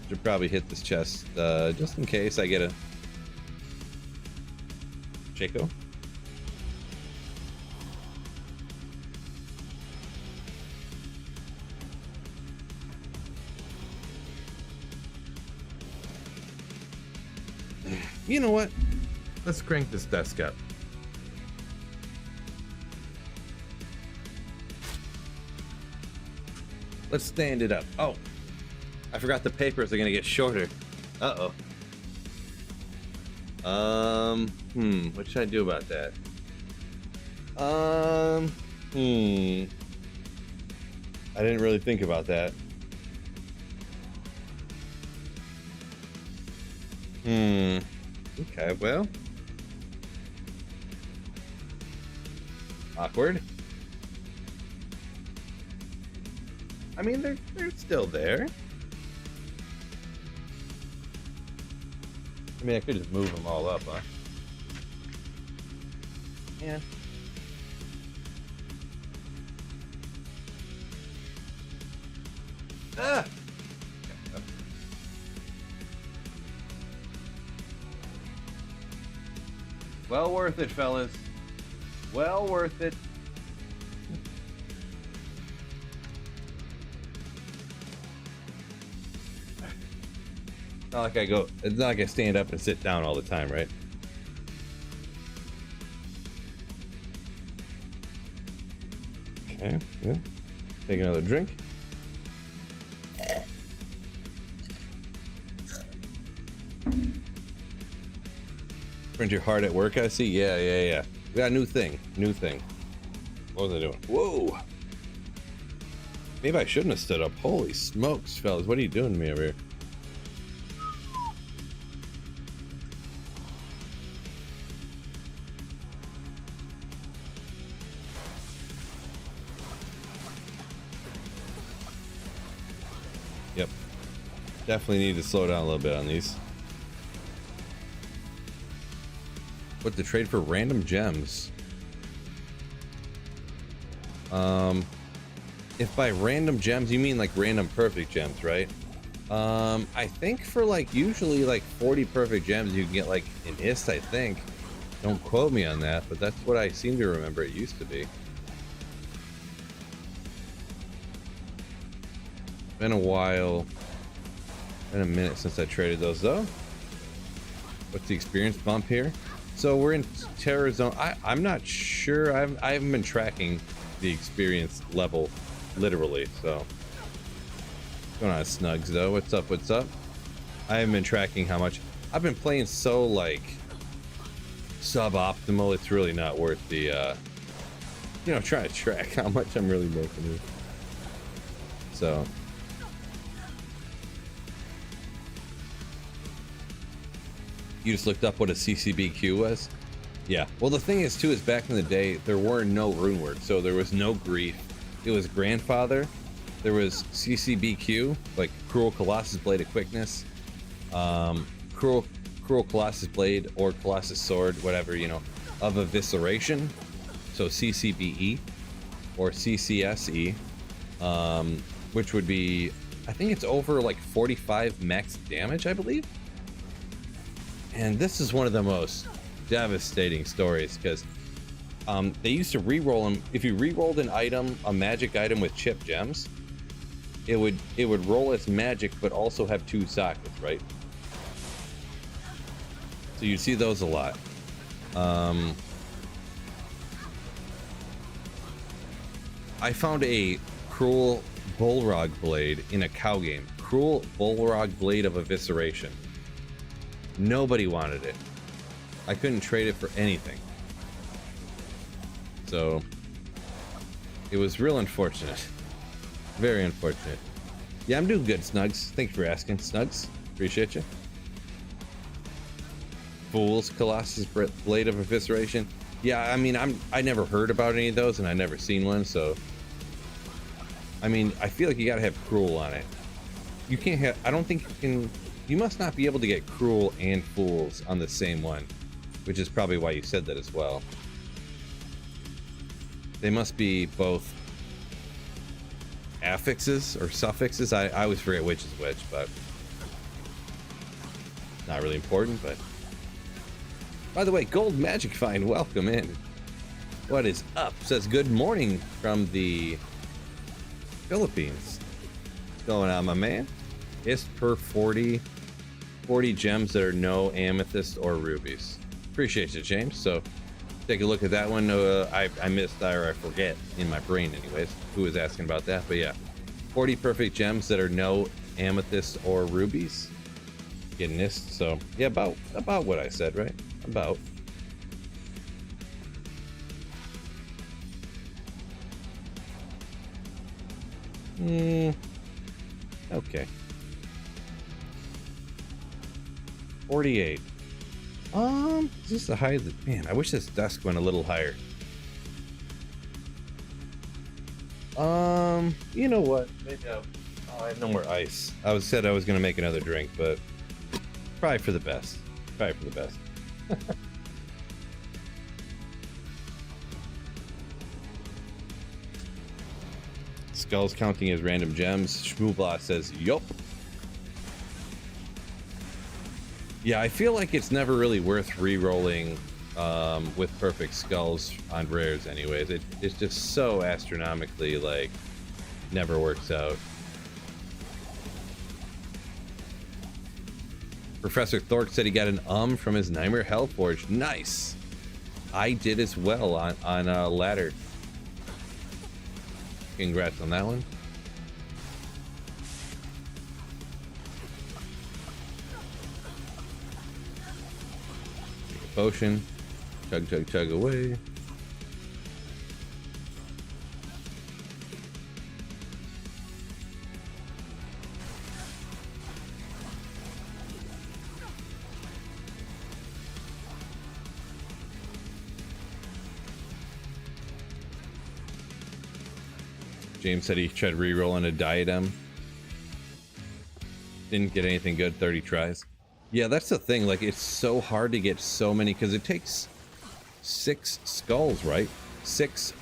Speaker 1: Should probably hit this chest just in case I get a Shaco. You know what? Let's crank this desk up. Let's stand it up. Oh, I forgot the papers are gonna get shorter. Uh-oh. What should I do about that? I didn't really think about that. Okay, well. Awkward. I mean, they're still there. I mean, I could just move them all up, huh? Yeah. Ah! Well worth it, fellas. Well worth it. Not like I go, it's not like I stand up and sit down all the time, right? Okay, yeah. Take another drink. Print your heart at work, I see. Yeah. We got a new thing. What was I doing? Whoa! Maybe I shouldn't have stood up. Holy smokes, fellas. What are you doing to me over here? Yep. Definitely need to slow down a little bit on these. What to trade for random gems? If by random gems you mean like random perfect gems, right? I think for like usually like 40 perfect gems you can get like an ist, I think. Don't quote me on that, but that's what I seem to remember it used to be. Been a while. Been a minute since I traded those though. What's the experience bump here? So we're in Terror Zone. I'm not sure. I haven't been tracking the experience level, literally. So what's going on, Snugs? Though, what's up? What's up? I haven't been tracking how much. I've been playing so like suboptimal. It's really not worth the, trying to track how much I'm really making. So. You just looked up what a CCBQ was? Yeah. Well, the thing is, too, is back in the day, there were no rune words, so there was no grief. It was grandfather. There was CCBQ, like Cruel Colossus Blade of Quickness, Cruel Colossus Blade or Colossus Sword, whatever, of Evisceration. So CCBE or CCSE, which would be, I think it's over like 45 max damage, I believe. And this is one of the most devastating stories because they used to re-roll them. If you re-rolled an item, a magic item with chip gems, it would roll as magic but also have 2 sockets, right? So you see those a lot. I found a Cruel Bullrog Blade in a cow game. Cruel Bullrog Blade of Evisceration. Nobody wanted it. I couldn't trade it for anything. So it was real unfortunate. Very unfortunate. Yeah, I'm doing good, Snugs. Thank you for asking, Snugs. Appreciate you. Fool's Colossus Blade of Evisceration. Yeah, I mean, I never heard about any of those, and I never seen one. So, I mean, I feel like you gotta have Cruel on it. You can't have. I don't think you can. You must not be able to get Cruel and Fools on the same one, which is probably why you said that as well. They must be both affixes or suffixes. I always forget which is which, but not really important. But by the way, Gold Magic Find, welcome in. What is up? Says good morning from the Philippines. What's going on, my man? Ist per 40 gems that are no amethyst or rubies. Appreciate you, James. So take a look at that one. I missed, or I forget in my brain anyways, who was asking about that. But yeah, 40 perfect gems that are no amethyst or rubies. Getting Ist. So yeah, about what I said, right? About. Okay. 48. Is this the high? Man, I wish this desk went a little higher. You know what? Maybe I have no more ice. Said I was gonna make another drink, but probably for the best. Probably for the best. Skulls counting as random gems. Shmoobla says, yup. Yeah, I feel like it's never really worth re-rolling with perfect skulls on rares anyways. It's just so astronomically, like, never works out. Professor Thork said he got an from his Nightmare Hellforge. Nice. I did as well on ladder. Congrats on that one. Potion. Chug, chug, chug away. James said he tried re-rolling a diadem. Didn't get anything good, 30 tries. Yeah, that's the thing. Like, it's so hard to get so many because it takes 6 skulls, right? 6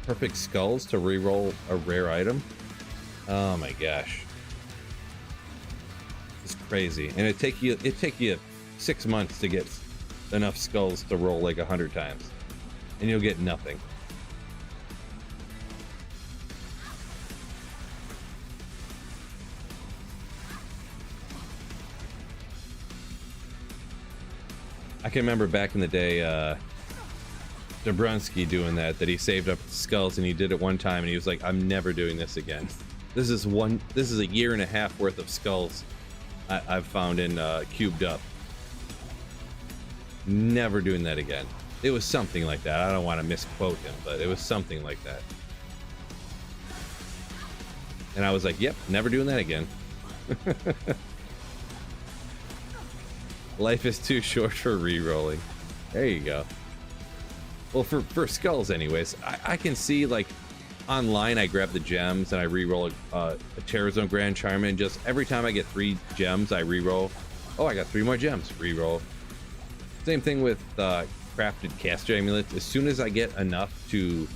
Speaker 1: perfect skulls to re-roll a rare item. Oh my gosh, it's crazy. And it take you 6 months to get enough skulls to roll like 100 times, and you'll get nothing. I can remember back in the day, Dobrunsky doing that he saved up skulls and he did it one time and he was like, I'm never doing this again. This is a year and a half worth of skulls I've found in cubed up. Never doing that again. It was something like that. I don't want to misquote him, but it was something like that. And I was like, yep, never doing that again. Life is too short for re-rolling. There you go. Well, for skulls anyways, I can see, like, online I grab the gems and I re-roll a Terror Zone Grand Charm, and just every time I get 3 gems I re-roll. Oh, I got 3 more gems. Re-roll. Same thing with crafted caster amulets. As soon as I get enough to,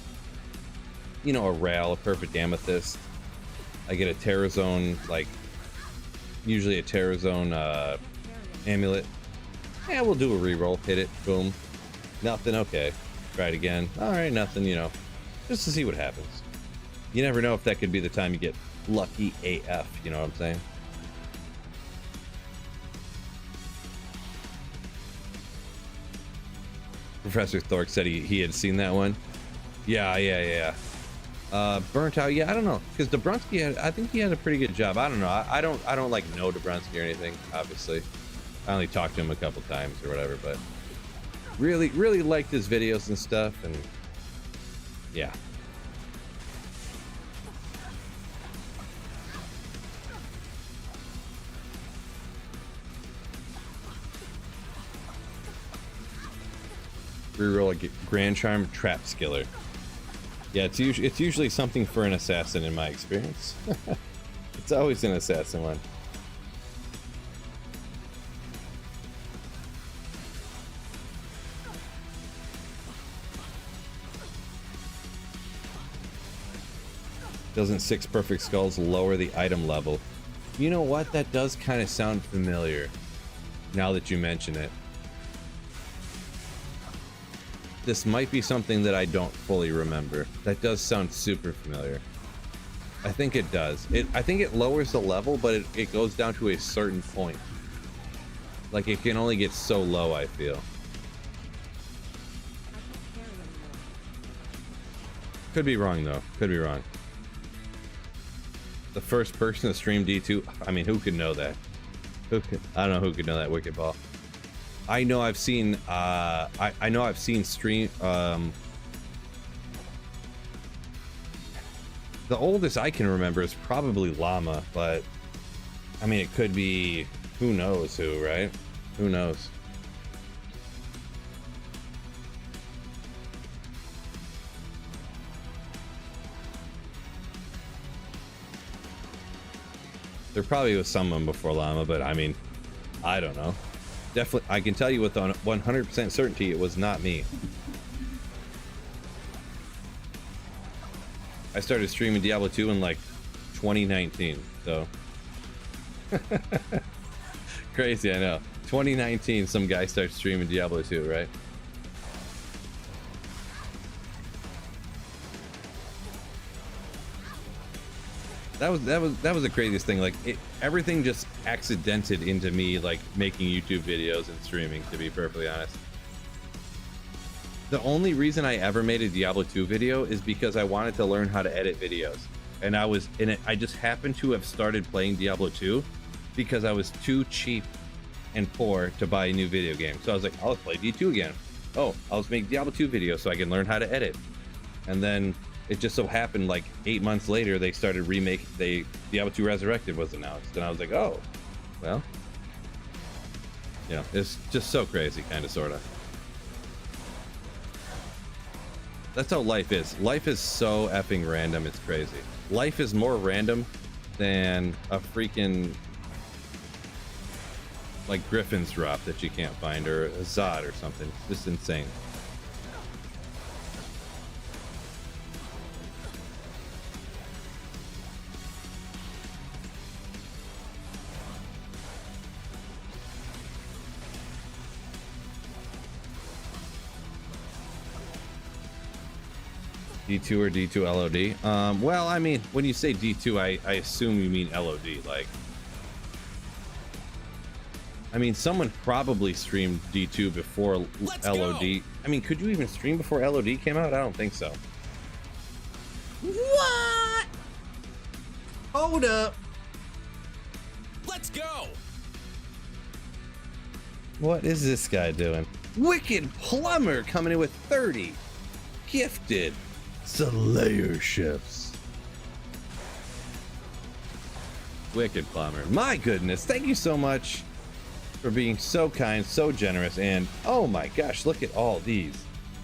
Speaker 1: you know, a Ral, a perfect amethyst, I get a Terror Zone, like, usually a Terror Zone amulet. Yeah, we'll do a reroll. Hit it. Boom. Nothing. Okay. Try it again. All right. Nothing. You know, just to see what happens. You never know if that could be the time you get lucky AF. You know what I'm saying? Professor Thork said he had seen that one. Yeah. Burnt Out. Yeah, I don't know, because Dobrunsky I think he had a pretty good job. I don't know. I don't like know Dobrunsky or anything. Obviously, I only talked to him a couple times or whatever, but really liked his videos and stuff, and yeah. Reroll a Grand Charm Trap Skiller. Yeah, it's usually something for an assassin in my experience. It's always an assassin one. Doesn't 6 perfect skulls lower the item level? You know what? That does kind of sound familiar now that you mention it. This might be something that I don't fully remember. That does sound super familiar. I think it does. I think it lowers the level, but it goes down to a certain point. Like, it can only get so low, I feel. Could be wrong, though. Could be wrong. The first person to stream D2, I mean, who could know that? I don't know who could know that, Wicked Ball. I know I've seen, I know I've seen stream, the oldest I can remember is probably Llama, but, I mean, it could be, who knows who, right? Who knows? There probably was someone before Llama, but I mean, I don't know. Definitely, I can tell you with 100% certainty it was not me. I started streaming Diablo 2 in like 2019, so. Crazy, I know. 2019, some guy starts streaming Diablo 2, right? That was the craziest thing. Like, everything just accidented into me like making YouTube videos and streaming, to be perfectly honest. The only reason I ever made a Diablo 2 video is because I wanted to learn how to edit videos. And I was in it. I just happened to have started playing Diablo 2 because I was too cheap and poor to buy a new video game. So I was like, I'll play D2 again. Oh, I'll just make Diablo 2 videos so I can learn how to edit. And then it just so happened like 8 months later, they started Diablo 2 Resurrected was announced. And I was like, oh, well, yeah, it's just so crazy, kind of, sort of. That's how life is. Life is so effing random, it's crazy. Life is more random than a freaking like Griffin's drop that you can't find, or a Zod or something. Just insane. D2 or D2 LOD? Well, I mean, when you say D2, I assume you mean LOD. Like, I mean, someone probably streamed D2 before LOD. I mean, could you even stream before LOD came out? I don't think so.
Speaker 2: What?
Speaker 1: Hold up.
Speaker 2: Let's go.
Speaker 1: What is this guy doing? Wicked Plumber coming in with 30. Gifted. Slayer ships. Wicked Plumber. My goodness, thank you so much for being so kind, so generous, and oh my gosh, look at all these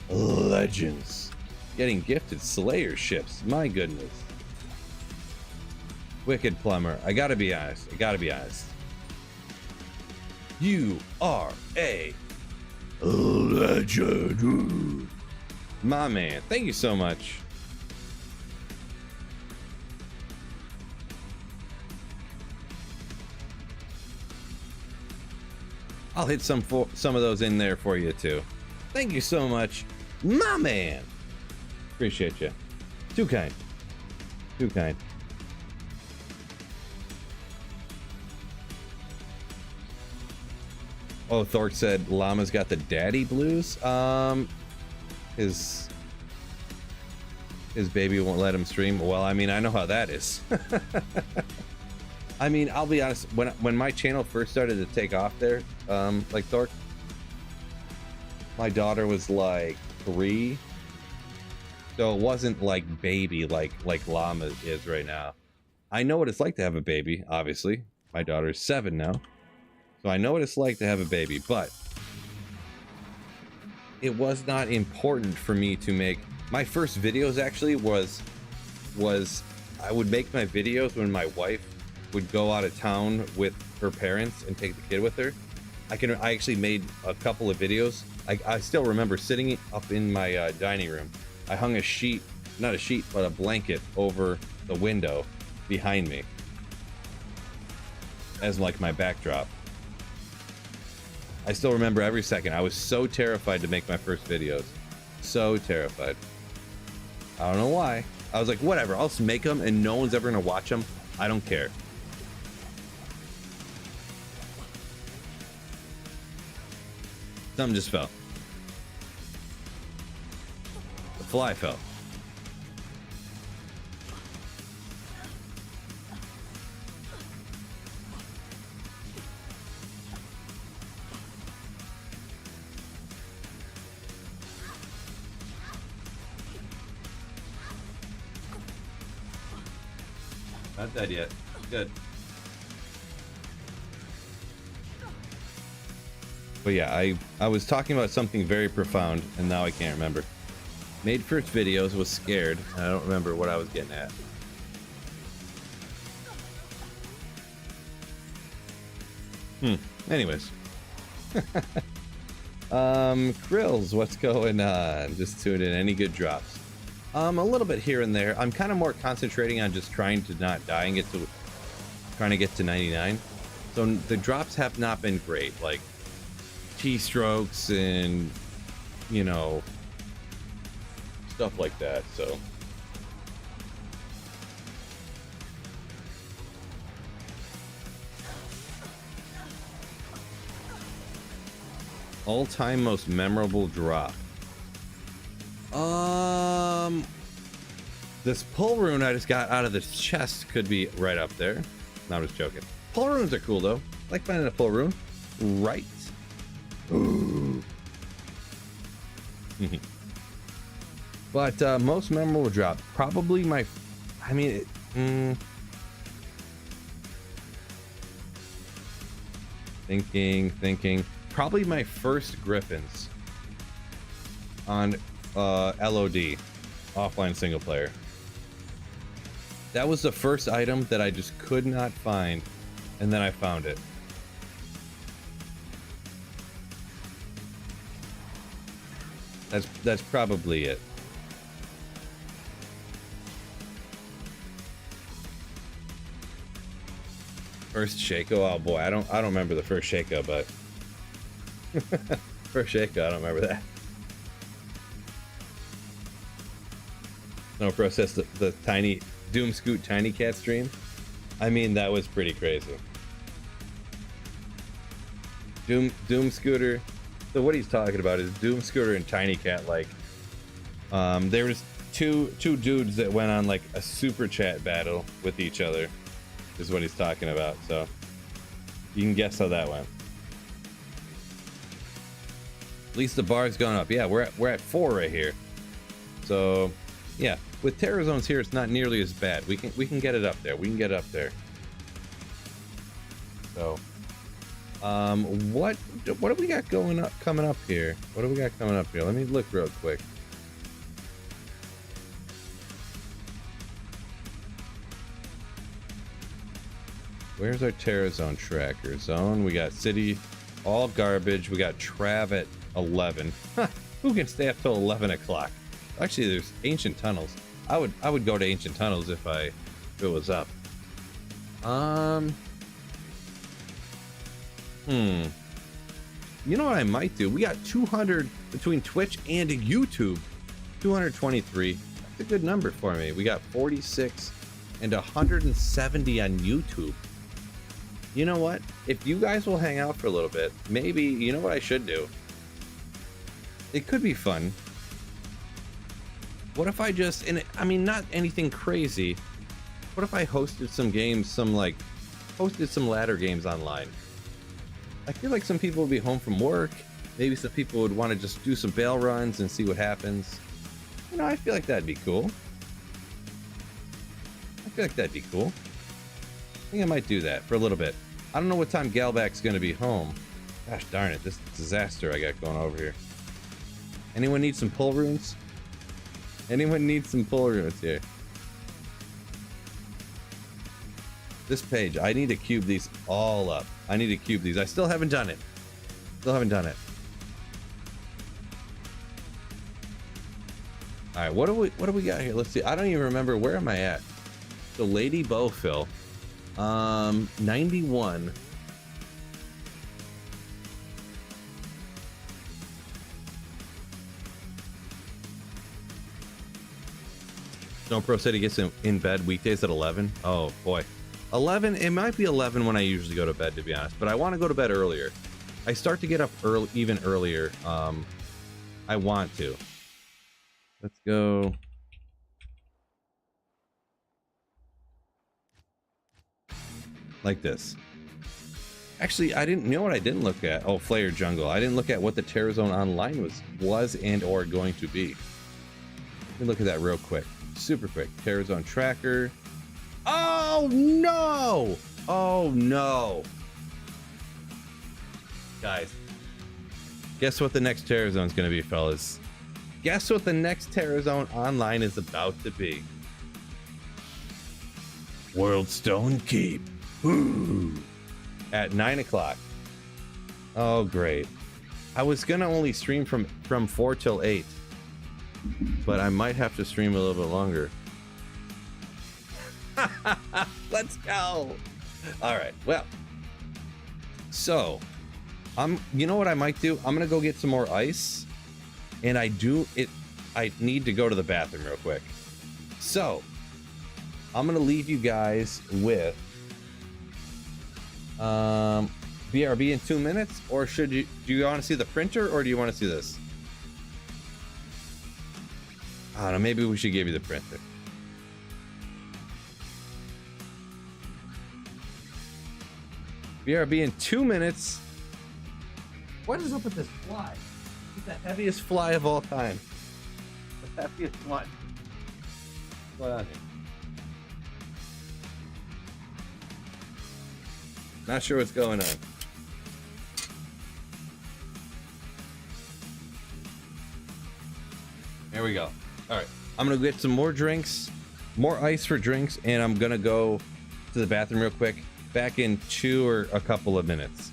Speaker 1: legends getting gifted Slayer ships. My goodness. Wicked Plumber, I gotta be honest. You are a legend. My man, thank you so much. I'll hit some of those in there for you too. Thank you so much, my man. Appreciate you. Too kind. Too kind. Oh, Thork said Llama's got the daddy blues. His baby won't let him stream. Well, I mean, I know how that is. I mean, I'll be honest, when my channel first started to take off there, like Thork, my daughter was like 3, so it wasn't like baby like Llama is right now. I know what it's like to have a baby, obviously. My daughter's 7 now, so I know what it's like to have a baby, but it was not important for me to make my first videos. Actually was I would make my videos when my wife would go out of town with her parents and take the kid with her. I actually made a couple of videos. I still remember sitting up in my dining room. I hung a sheet not a sheet, but a blanket over the window behind me as like my backdrop. I still remember every second. I was so terrified to make my first videos. So terrified. I don't know why. I was like, whatever, I'll just make them and no one's ever gonna watch them. I don't care. Something just fell. The fly fell. Not dead yet. Good. But yeah, I was talking about something very profound, and now I can't remember. Made first videos, was scared. I don't remember what I was getting at. Anyways. Krills, what's going on? Just tuned in. Any good drops? A little bit here and there. I'm kind of more concentrating on just trying to not die and trying to get to 99. So the drops have not been great, like keystrokes and, you know, stuff like that. So all-time most memorable drop. This pull rune I just got out of the chest could be right up there. No, I'm just joking. Pull runes are cool though. I like finding a pull rune. Right. But most memorable drop, probably my. I mean, thinking. Probably my first Griffins on LOD, offline single player. That was the first item that I just could not find, and then I found it. That's probably it. First Shaco, oh boy, I don't remember the first Shaco, but first Shaco, I don't remember that. No process the tiny Doom Scoot Tiny Cat stream. I mean, that was pretty crazy. Doom Scooter. So what he's talking about is Doom Scooter and Tiny Cat, like, there was two dudes that went on like a super chat battle with each other, is what he's talking about. So you can guess how that went. At least the bar's gone up. Yeah, we're at 4 right here. So yeah, with Terror Zones here, it's not nearly as bad. We can get it up there. We can get it up there. So what do we got coming up here? What do we got coming up here? Let me look real quick. Where's our Terror Zone tracker? Zone, we got City, all garbage. We got Trav at 11. Who can stay up till 11 o'clock? Actually, there's Ancient Tunnels. I would go to Ancient Tunnels if it was up. You know what I might do? We got 200 between Twitch and YouTube. 223. That's a good number for me. We got 46 and 170 on YouTube. You know what? If you guys will hang out for a little bit, maybe, you know what I should do? It could be fun. What if I just, and I mean, not anything crazy. What if I hosted some games, hosted some ladder games online? I feel like some people would be home from work. Maybe some people would want to just do some bail runs and see what happens. You know, I feel like that'd be cool. I think I might do that for a little bit. I don't know what time Galback's going to be home. Gosh darn it, this disaster I got going over here. Anyone need some pull runes? Anyone need some pull runes here? This page, I need to cube these all up. I need to cube these. I still haven't done it. All right, what do we got here? Let's see. I don't even remember, where am I at? The Lady Bowfill. 91. Snowpro said he gets in bed weekdays at 11. Oh boy, 11. It might be 11 when I usually go to bed, to be honest, but I want to go to bed earlier. I start to get up early, even earlier. I want to. Let's go. Like this. Actually, I didn't know what I didn't look at. Oh, Flare Jungle. I didn't look at what the Terror Zone Online was and or going to be. Let me look at that real quick. Super quick. Terror Zone Tracker. Oh no! Oh no! Guys, guess what the next Terror Zone is going to be, fellas? Guess what the next Terror Zone Online is about to be? Worldstone Keep. Ooh. At 9 o'clock. Oh, great. I was gonna only stream from 4 till 8, but I might have to stream a little bit longer. Let's go. All right. Well, so you know what I might do? I'm gonna go get some more ice, and I need to go to the bathroom real quick. So I'm gonna leave you guys with BRB in 2 minutes, or do you want to see the printer, or do you want to see this? I don't know, maybe we should give you the printer. BRB in 2 minutes. What is up with this fly? It's the heaviest fly of all time. The heaviest one. What's going on here? Not sure what's going on. There we go. All right. I'm going to get some more drinks, more ice for drinks, and I'm going to go to the bathroom real quick. Back in 2 or a couple of minutes.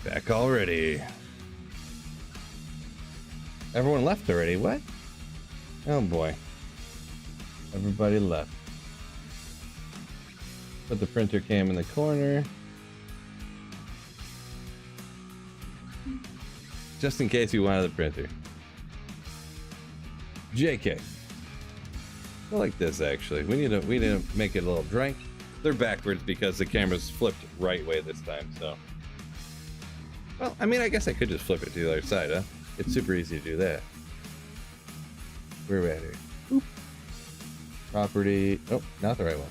Speaker 1: Back already. Everyone left already. What? Oh boy. Everybody left. Put the printer cam in the corner. Just in case you wanted the printer. JK. I like this actually. We need to make it a little drink. They're backwards because the camera's flipped right way this time, so. Well, I mean, I guess I could just flip it to the other side, huh? It's super easy to do that. Where are we at here? Oop. Property. Oh, not the right one.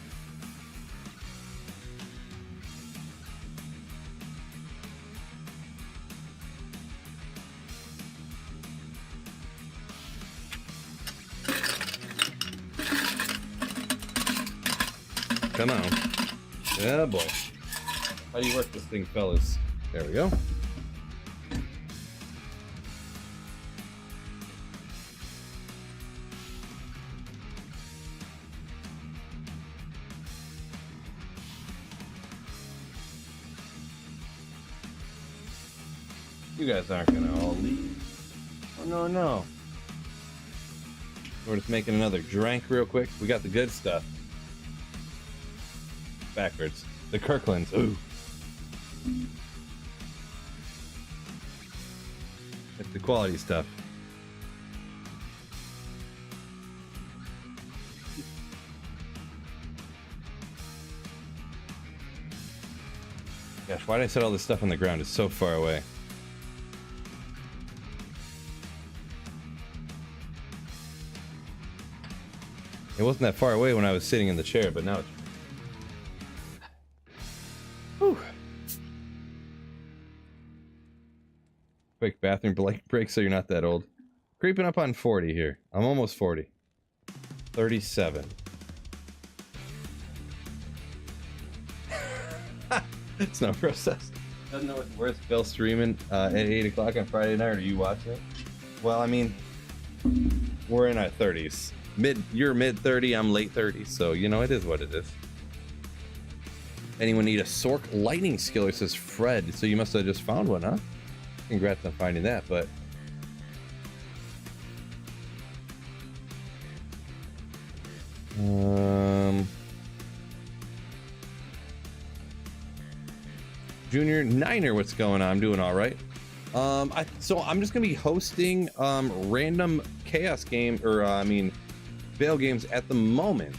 Speaker 1: come on. Oh boy. How do you work this thing, fellas? There we go. You guys aren't gonna all leave. Oh no, no. We're just making another drink real quick. We got the good stuff. Backwards. The Kirklands. Ooh. It's the quality stuff. Gosh, why did I set all this stuff on the ground? It's so far away. It wasn't that far away when I was sitting in the chair, but now it's... Whew. Quick bathroom break so you're not that old. Creeping up on 40 here. I'm almost 40. 37. It's no process. Doesn't know what's worth. Bill streaming at 8 o'clock on Friday night, or you watching it? Well, I mean, we're in our 30s. You're mid 30, I'm late 30s, so you know it is what it is. Anyone need a Sork lightning skiller, says Fred. So you must have just found one, huh? Congrats on finding that, but Junior Niner, what's going on? I'm doing all right. So I'm just gonna be hosting random chaos game, or Veil games at the moment.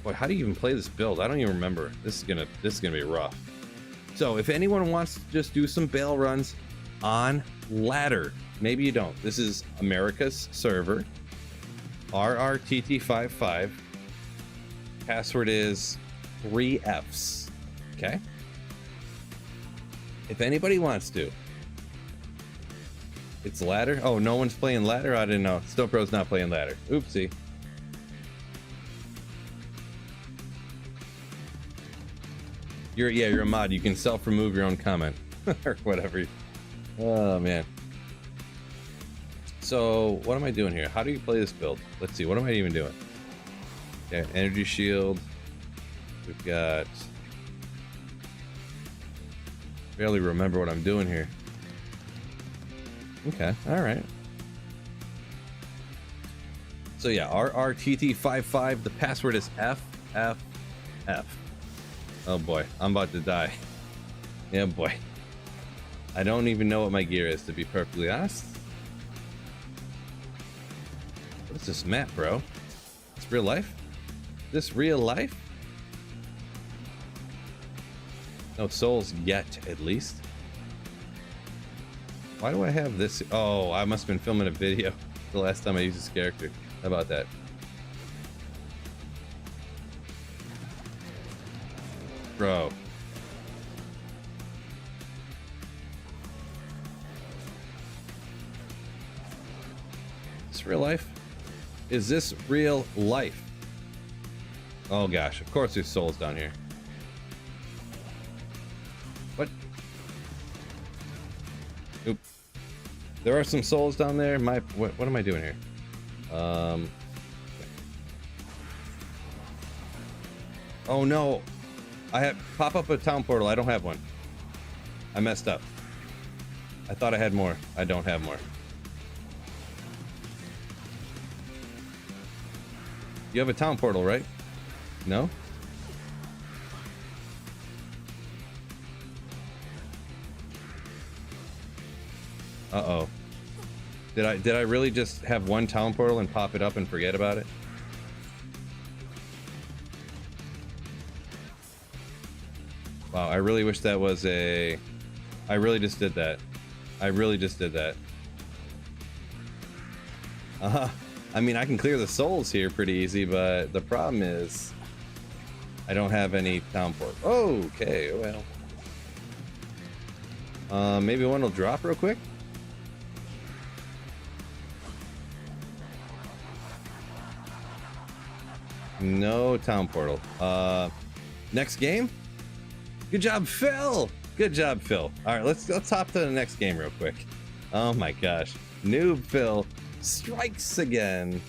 Speaker 1: Boy, how do you even play this build? I don't even remember. This is gonna be rough. So if anyone wants to just do some Veil runs on ladder, maybe you don't. This is America's server, RRTT55. Password is 3Fs. Okay. If anybody wants to, it's ladder. Oh, no one's playing ladder. I didn't know. Stonepro's not playing ladder. Oopsie. You're a mod. You can self-remove your own comment or whatever. Oh man. So what am I doing here? How do you play this build? Let's see. What am I even doing? Okay, energy shield. We've got. Barely remember what I'm doing here. Okay. All right. So yeah, RRTT55. The password is FFF. Oh boy, I'm about to die. Yeah, boy. I don't even know what my gear is, to be perfectly honest. What is this map, bro? It's real life? This real life? No souls yet, at least. Why do I have this? Oh, I must have been filming a video the last time I used this character. How about that? Bro. Is this real life? Is this real life? Oh gosh, of course there's souls down here. What? Oop. There are some souls down there. What am I doing here? Oh no. I have pop up a town portal. I don't have one. I messed up. I thought I had more. I don't have more. You have a town portal, right? No? Uh-oh. Did I really just have one town portal and pop it up and forget about it? Wow, I really wish that was a... I really just did that. I really just did that. I mean, I can clear the souls here pretty easy, but the problem is I don't have any town port. Oh, okay, well. Maybe one will drop real quick. No town portal. Next game. Good job, Phil. Good job, Phil. All right, let's hop to the next game real quick. Oh my gosh, Noob Phil strikes again.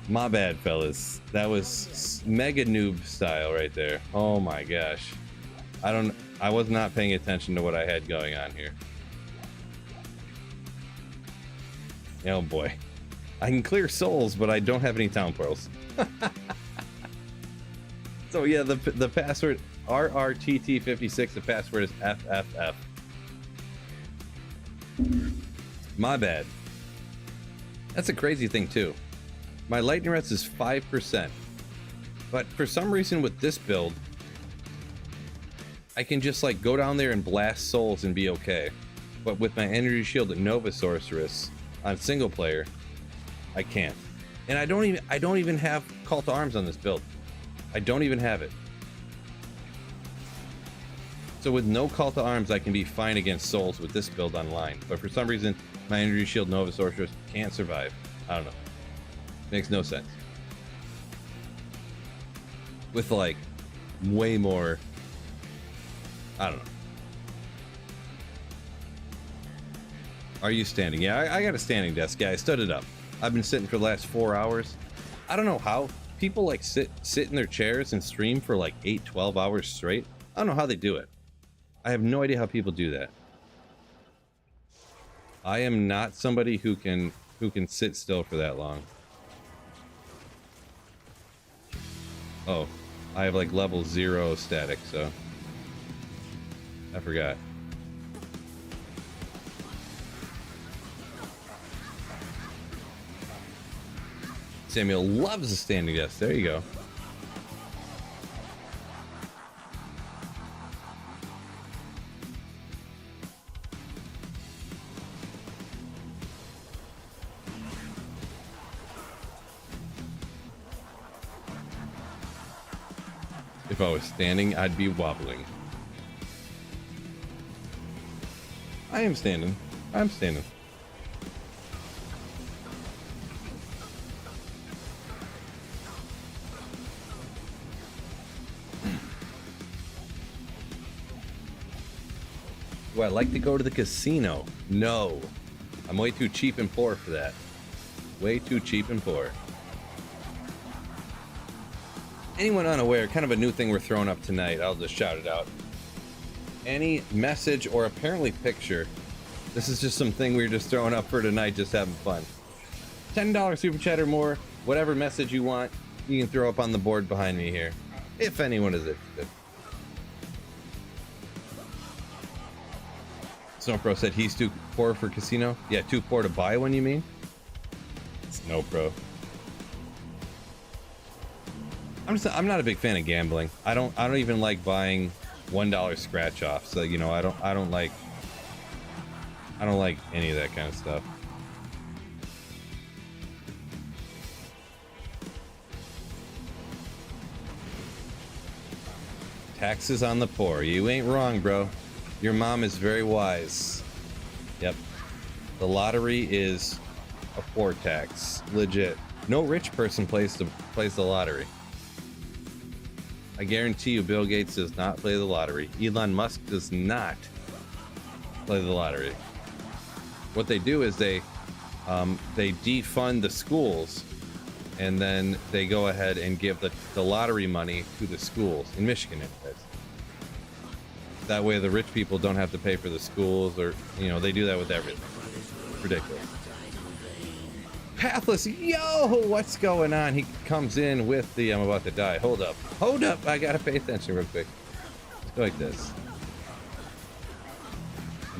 Speaker 1: My bad, fellas. That was mega noob style right there. Oh my gosh. I was not paying attention to what I had going on here. Oh boy. I can clear souls, but I don't have any town pearls. So yeah, the password RRTT56, the password is FFF. My bad. That's a crazy thing too. My lightning rest is 5%, but for some reason with this build, I can just like go down there and blast souls and be okay. But with my energy shield at Nova Sorceress on single player, I can't. And I don't even have Call to Arms on this build. I don't even have it. So with no Call to Arms, I can be fine against souls with this build online. But for some reason, my energy shield Nova Sorceress can't survive. I don't know. Makes no sense. With like way more, I don't know. Are you standing? Yeah, I got a standing desk. Yeah, I stood it up. I've been sitting for the last 4 hours. I don't know how people like sit in their chairs and stream for like 8-12 hours straight. I don't know how they do it. I have no idea how people do that. I am not somebody who can sit still for that long. Oh, I have like level 0 static, so I forgot. Samuel loves the standing desk. There you go. If I was standing, I'd be wobbling. I am standing. I'm standing. Do I like to go to the casino? No. I'm way too cheap and poor for that. Way too cheap and poor. Anyone unaware, kind of a new thing we're throwing up tonight, I'll just shout it out. Any message or apparently picture, this is just something we're just throwing up for tonight, just having fun. $10 super chat or more, whatever message you want, you can throw up on the board behind me here, if anyone is interested. Snowpro said he's too poor for casino. Yeah, too poor to buy one, you mean? Snowpro. I'm not a big fan of gambling. I don't even like buying $1 scratch off. So you know, I don't like any of that kind of stuff. Taxes on the poor. You ain't wrong, bro. Your mom is very wise. Yep. The lottery is a poor tax. Legit. No rich person plays the lottery. I guarantee you Bill Gates does not play the lottery. Elon Musk does not play the lottery. What they do is they defund the schools, and then they go ahead and give the lottery money to the schools. In Michigan, it is. That way the rich people don't have to pay for the schools, or, you know, they do that with everything. Ridiculous. Pathless, yo, what's going on? He comes in with the I'm about to die. Hold up, I gotta pay attention real quick. Let's go like this.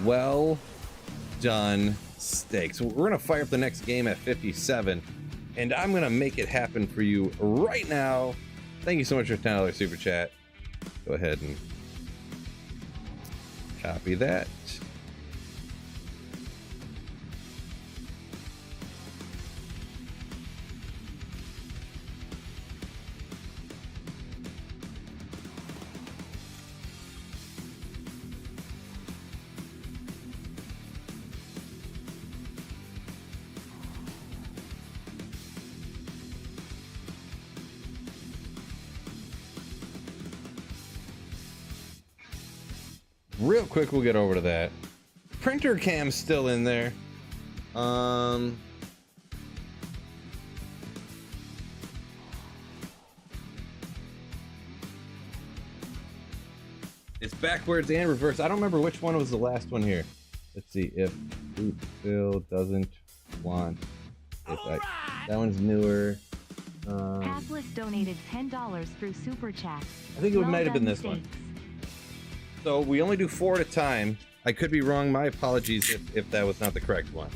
Speaker 1: Well done, steaks. We're gonna fire up the next game at 57, and I'm gonna make it happen for you right now. Thank you so much for $10 super chat. Go ahead and copy that. Real quick, we'll get over to that. Printer cam's still in there. It's backwards and reverse. I don't remember which one was the last one here. Let's see if Phil doesn't want it. That one's newer.
Speaker 3: Pathless donated $10 through Super Chat.
Speaker 1: I think it might have been this one. So we only do 4 at a time. I could be wrong. My apologies if that was not the correct one.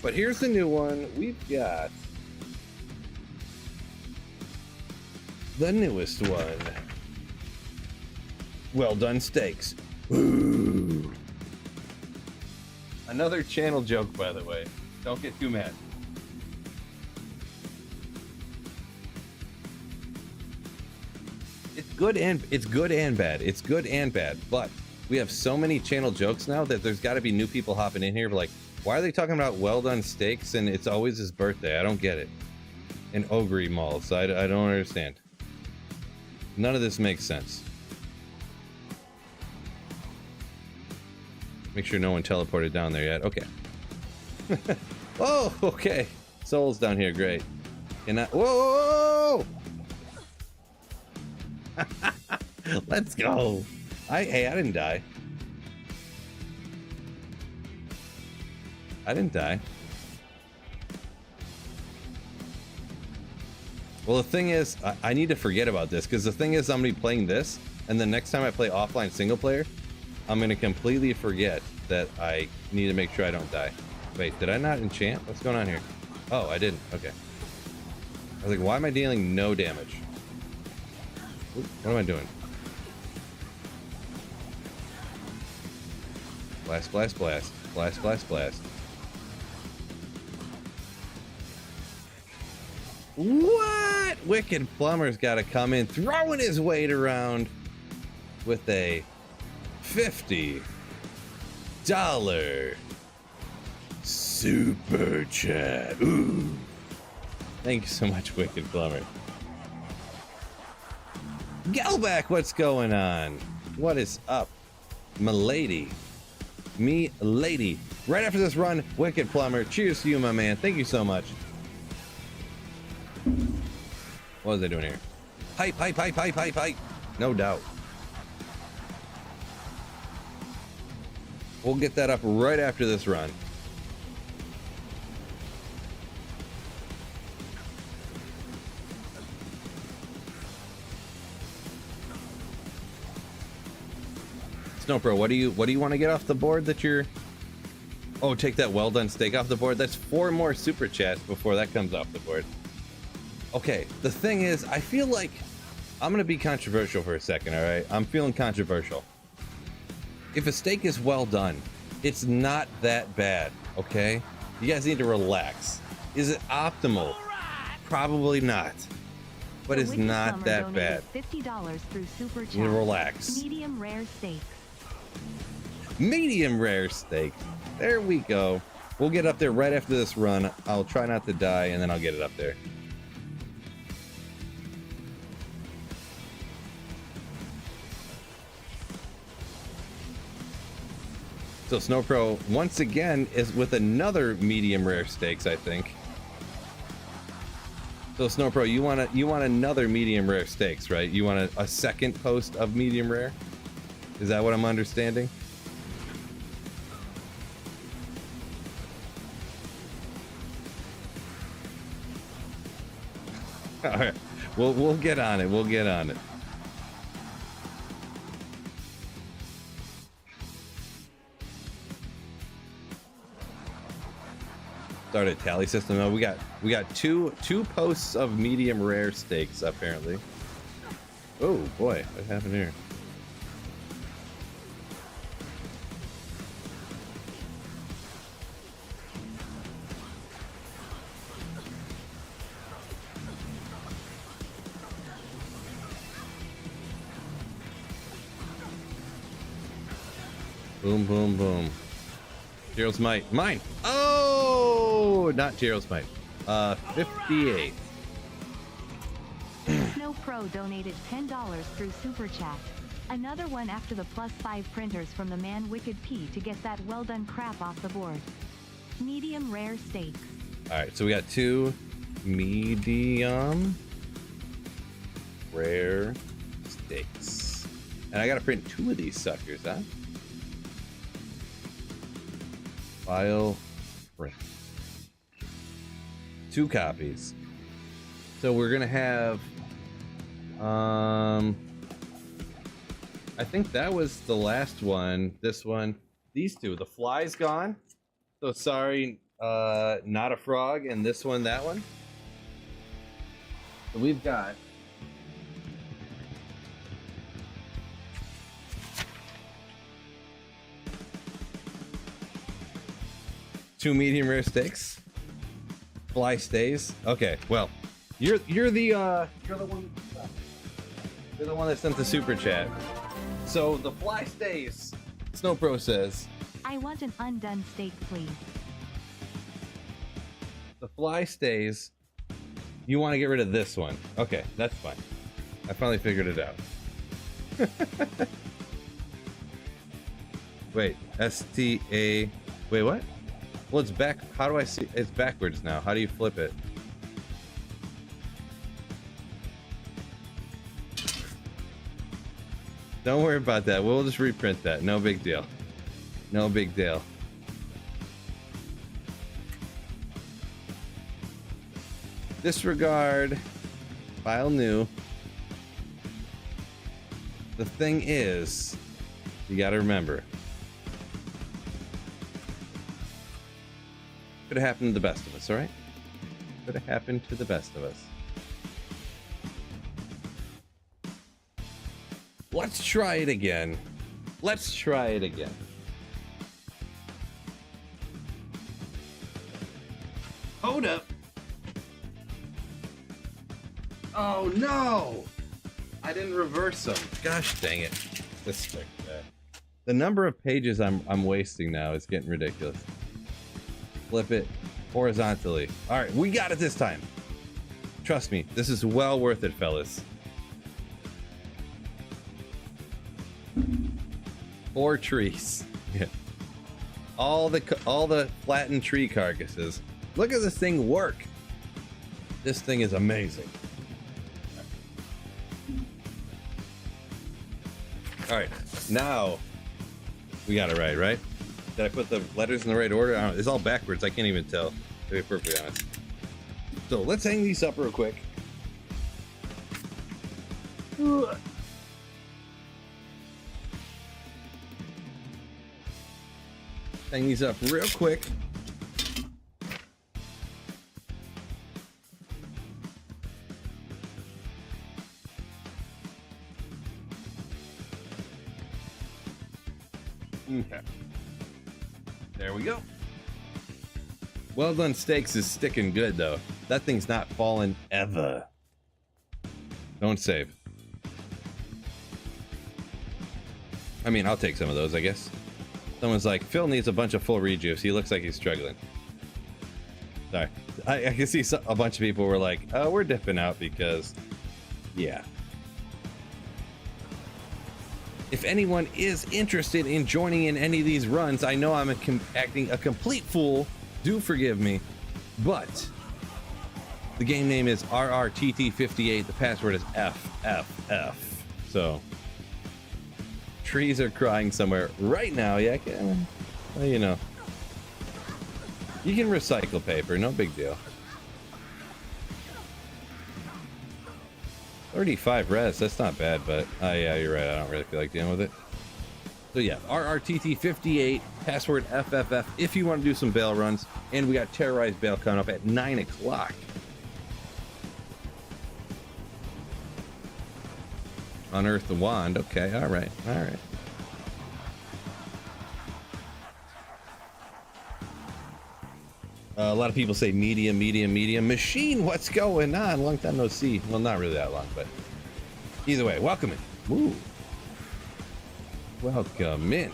Speaker 1: But here's the new one. We've got the newest one. Well done steaks. Ooh. Another channel joke, by the way. Don't get too mad. It's good and bad. It's good and bad. But we have so many channel jokes now that there's got to be new people hopping in here. Like, why are they talking about well done steaks and it's always his birthday? I don't get it. And Ogre malls. I don't understand. None of this makes sense. Make sure no one teleported down there yet. Okay. Oh, okay. Soul's down here. Great. And whoa! Let's go. Hey, I didn't die. I didn't die. Well, the thing is, I need to forget about this because the thing is, I'm gonna be playing this, and the next time I play offline single player, I'm gonna completely forget that I need to make sure I don't die. Wait, did I not enchant? What's going on here? Oh, I didn't. Okay. I was like, why am I dealing no damage? Oop, what am I doing? Blast, blast, blast. Blast, blast, blast. What? Wicked Plumber's got to come in throwing his weight around with a $50 super chat. Ooh. Thank you so much, Wicked Plumber. Gelback, what's going on? What is up, milady? Me lady. Right after this run, Wicked Plumber. Cheers to you, my man. Thank you so much. What was I doing here? Hype, hype, hype, hype, hype, hype. No doubt. We'll get that up right after this run. Snowpro, what do you want to get off the board that you're... Oh, take that well done steak off the board. That's 4 more super chats before that comes off the board. Okay, the thing is, I feel like I'm gonna be controversial for a second, all right? I'm feeling controversial. If a steak is well done, it's not that bad, okay? You guys need to relax. Is it optimal? Probably not. But it's not that bad.
Speaker 3: $50 through Super Chat.
Speaker 1: You need to relax.
Speaker 3: Medium rare steaks.
Speaker 1: Medium rare steak. There we go. We'll get up there right after this run. I'll try not to die, and then I'll get it up there. So Snowpro once again is with another medium rare steaks, I think. So Snowpro, you want another medium rare steaks, right? You want a second post of medium rare? Is that what I'm understanding? All right, we'll get on it. We'll get on it. Start a tally system. Oh, we got two posts of medium rare steaks apparently. Oh boy, what happened here? Boom, boom, boom. Gerald's might. Mine! Oh! Not Gerald's might. 58.
Speaker 3: Snow Pro donated $10 through Super Chat. Another one after the +5 printers from the man Wicked P to get that well done crap off the board. Medium rare steaks.
Speaker 1: All right, so we got 2 medium rare steaks. And I gotta print 2 of these suckers, huh? File print. 2 copies. So we're gonna have I think that was the last one. This one, these 2. The fly's gone. So sorry, not a frog, and this one, that one. So we've got two medium rare steaks. Fly stays. Okay, well, you're the one. You're the one that sent the super chat. So the fly stays. Snowpro says.
Speaker 3: I want an undone steak, please.
Speaker 1: The fly stays. You want to get rid of this one. Okay, that's fine. I finally figured it out. Wait, STA. Wait, what? Well, it's back. How do I see? It's backwards now. How do you flip it? Don't worry about that. We'll just reprint that. No big deal. No big deal. Disregard. File new. The thing is, you gotta remember. Could have happened to the best of us, alright? Could have happened to the best of us. Let's try it again. Let's try it again. Hold up. Oh no! I didn't reverse them. Gosh dang it. Let's fix that. The number of pages I'm wasting now is getting ridiculous. Flip it horizontally. All right, we got it this time. Trust me, this is well worth it, fellas. 4 trees. Yeah. All the flattened tree carcasses. Look at this thing work. This thing is amazing. All right, now we got it right? Did I put the letters in the right order? I don't know. It's all backwards. I can't even tell, to be perfectly honest. So let's hang these up real quick. Hang these up real quick. Okay. There we go. Well done steaks is sticking good though. That thing's not falling ever. Don't save. I mean, I'll take some of those, I guess. Someone's like, Phil needs a bunch of full rejuice. He looks like he's struggling. Sorry. I can see a bunch of people were like, oh, we're dipping out because, yeah. If anyone is interested in joining in any of these runs, I know I'm acting a complete fool. Do forgive me. But the game name is RRTT58. The password is FFF. So trees are crying somewhere right now. Yeah, well, you know. You can recycle paper, no big deal. 35 res, that's not bad, but yeah, you're right. I don't really feel like dealing with it. So yeah, RRTT58, password FFF, if you want to do some bail runs. And we got Terrorized Bail coming up at 9 o'clock. Unearth the wand. Okay, all right. A lot of people say medium. Machine, what's going on? Long time no see. Well, not really that long, but either way, welcome in. Woo. Welcome in.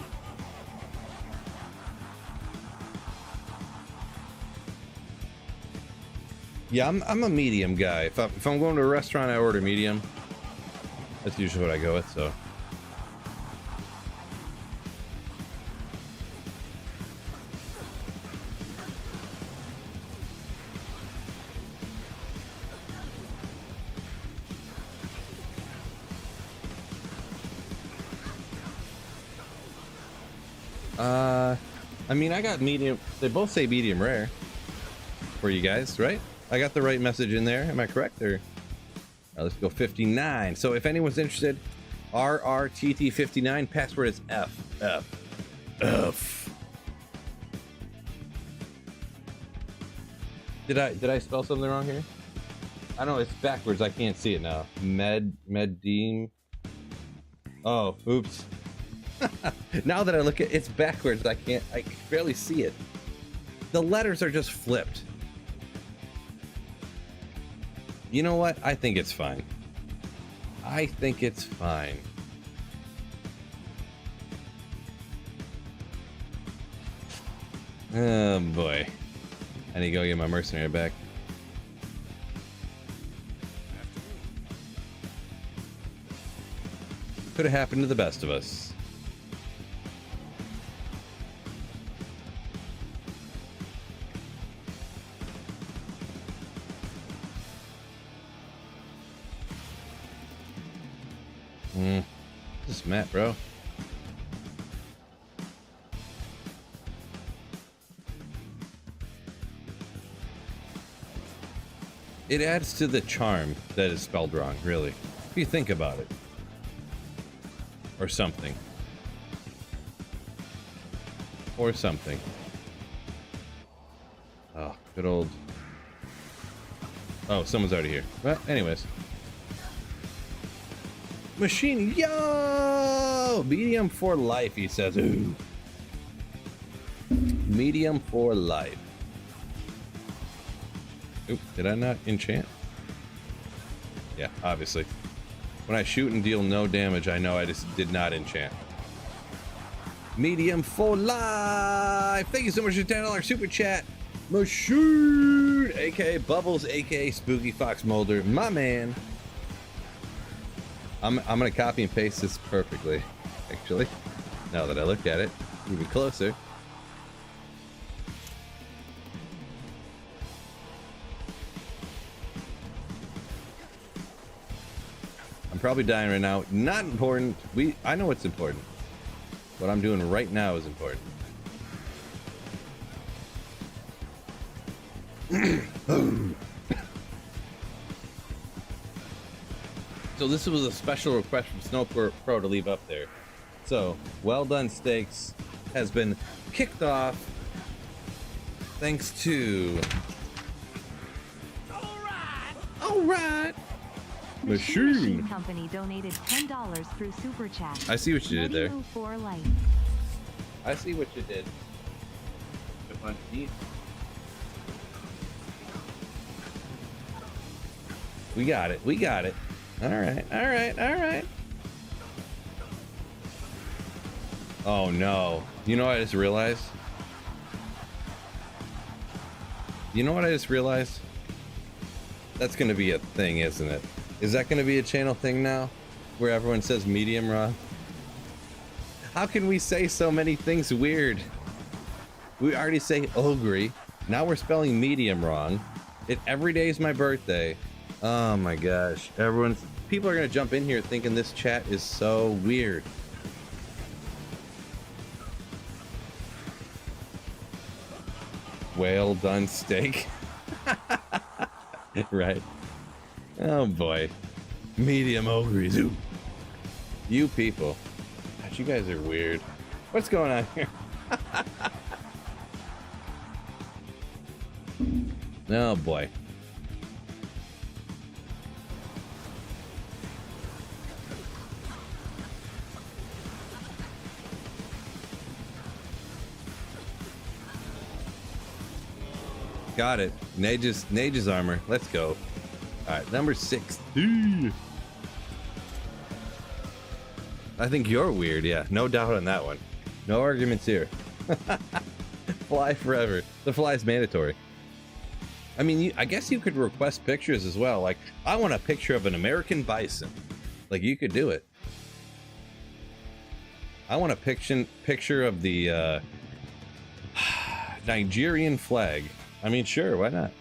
Speaker 1: Yeah, I'm a medium guy. If I'm going to a restaurant, I order medium. That's usually what I go with, so. I mean, I got medium. They both say medium rare for you guys, right? I got the right message in there. Am I correct? Or let's go 59. So if anyone's interested, RRTT59, password is F. Did I spell something wrong here? I know it's backwards. I can't see it now. Meddeem. Oh, oops. Now that I look at it's backwards, I can barely see it. The letters are just flipped. You know what? I think it's fine. I think it's fine. Oh boy. I need to go get my mercenary back. Could have happened to the best of us. This map, bro. It adds to the charm that is spelled wrong, really. If you think about it. Or something. Or something. Oh, good old... Oh, someone's already here. Well, anyways. Machine, yo! Medium for life, he says. Ooh. Medium for life. Oop, did I not enchant? Yeah, obviously. When I shoot and deal no damage, I know I just did not enchant. Medium for life! Thank you so much for the $10 super chat. Machine! aka Bubbles, aka Spooky Fox Molder, my man. I'm gonna copy and paste this perfectly, actually. Now that I look at it even closer. I'm probably dying right now. Not important. I know what's important. What I'm doing right now is important. So this was a special request from Snow Pro to leave up there. So, Well Done Steaks has been kicked off thanks to... Alright! Machine
Speaker 3: Company donated $10 through Super Chat.
Speaker 1: I see what you did there.
Speaker 3: For life.
Speaker 1: I see what you did. We got it. We got it. Alright, alright, alright. Oh no. You know what I just realized? You know what I just realized? That's gonna be a thing, isn't it? Is that gonna be a channel thing now? Where everyone says medium raw? How can we say so many things weird? We already say ogre. Now we're spelling medium wrong. Every day is my birthday. Oh my gosh. People are gonna jump in here thinking this chat is so weird. Well done steak. Right. Oh boy. Medium ogres. Ooh. You people. Gosh, you guys are weird. What's going on here? Oh boy. Got it. Nage's armor. Let's go. Alright, number 6. I think you're weird, yeah. No doubt on that one. No arguments here. Fly forever. The fly is mandatory. I mean, I guess you could request pictures as well. Like, I want a picture of an American bison. Like, you could do it. I want a picture of the Nigerian flag. I mean, sure, why not?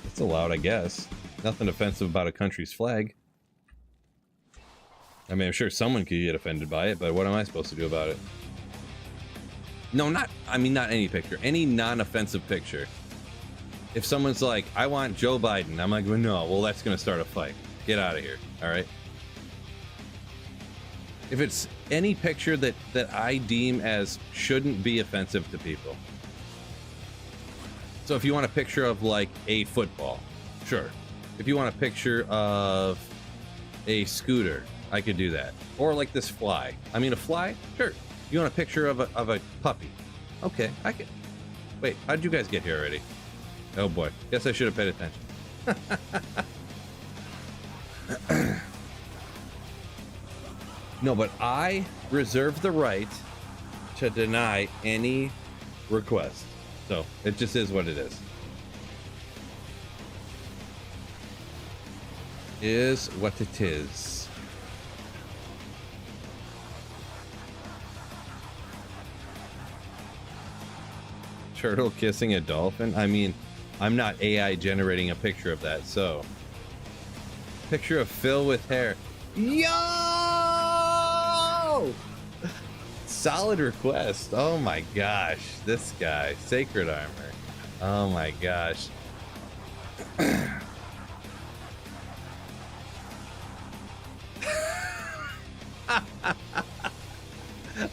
Speaker 1: It's allowed, I guess. Nothing offensive about a country's flag. I mean, I'm sure someone could get offended by it, but what am I supposed to do about it? No, not, I mean, not any picture, any non-offensive picture. If someone's like, I want Joe Biden, I'm like, well, no, well, that's going to start a fight. Get out of here. All right. If it's any picture that I deem as shouldn't be offensive to people. So if you want a picture of like a football, sure. If you want a picture of a scooter, I could do that. Or like this fly. I mean, a fly? Sure. You want a picture of a puppy? Okay, I can. Wait, how did you guys get here already? Oh boy, guess I should have paid attention. No, but I reserve the right to deny any request. So it just is what it is. Is what it is. Turtle kissing a dolphin? I mean, I'm not AI generating a picture of that, so. Picture of Phil with hair. Yo! Solid request. Oh my gosh. This guy. Sacred armor. Oh my gosh.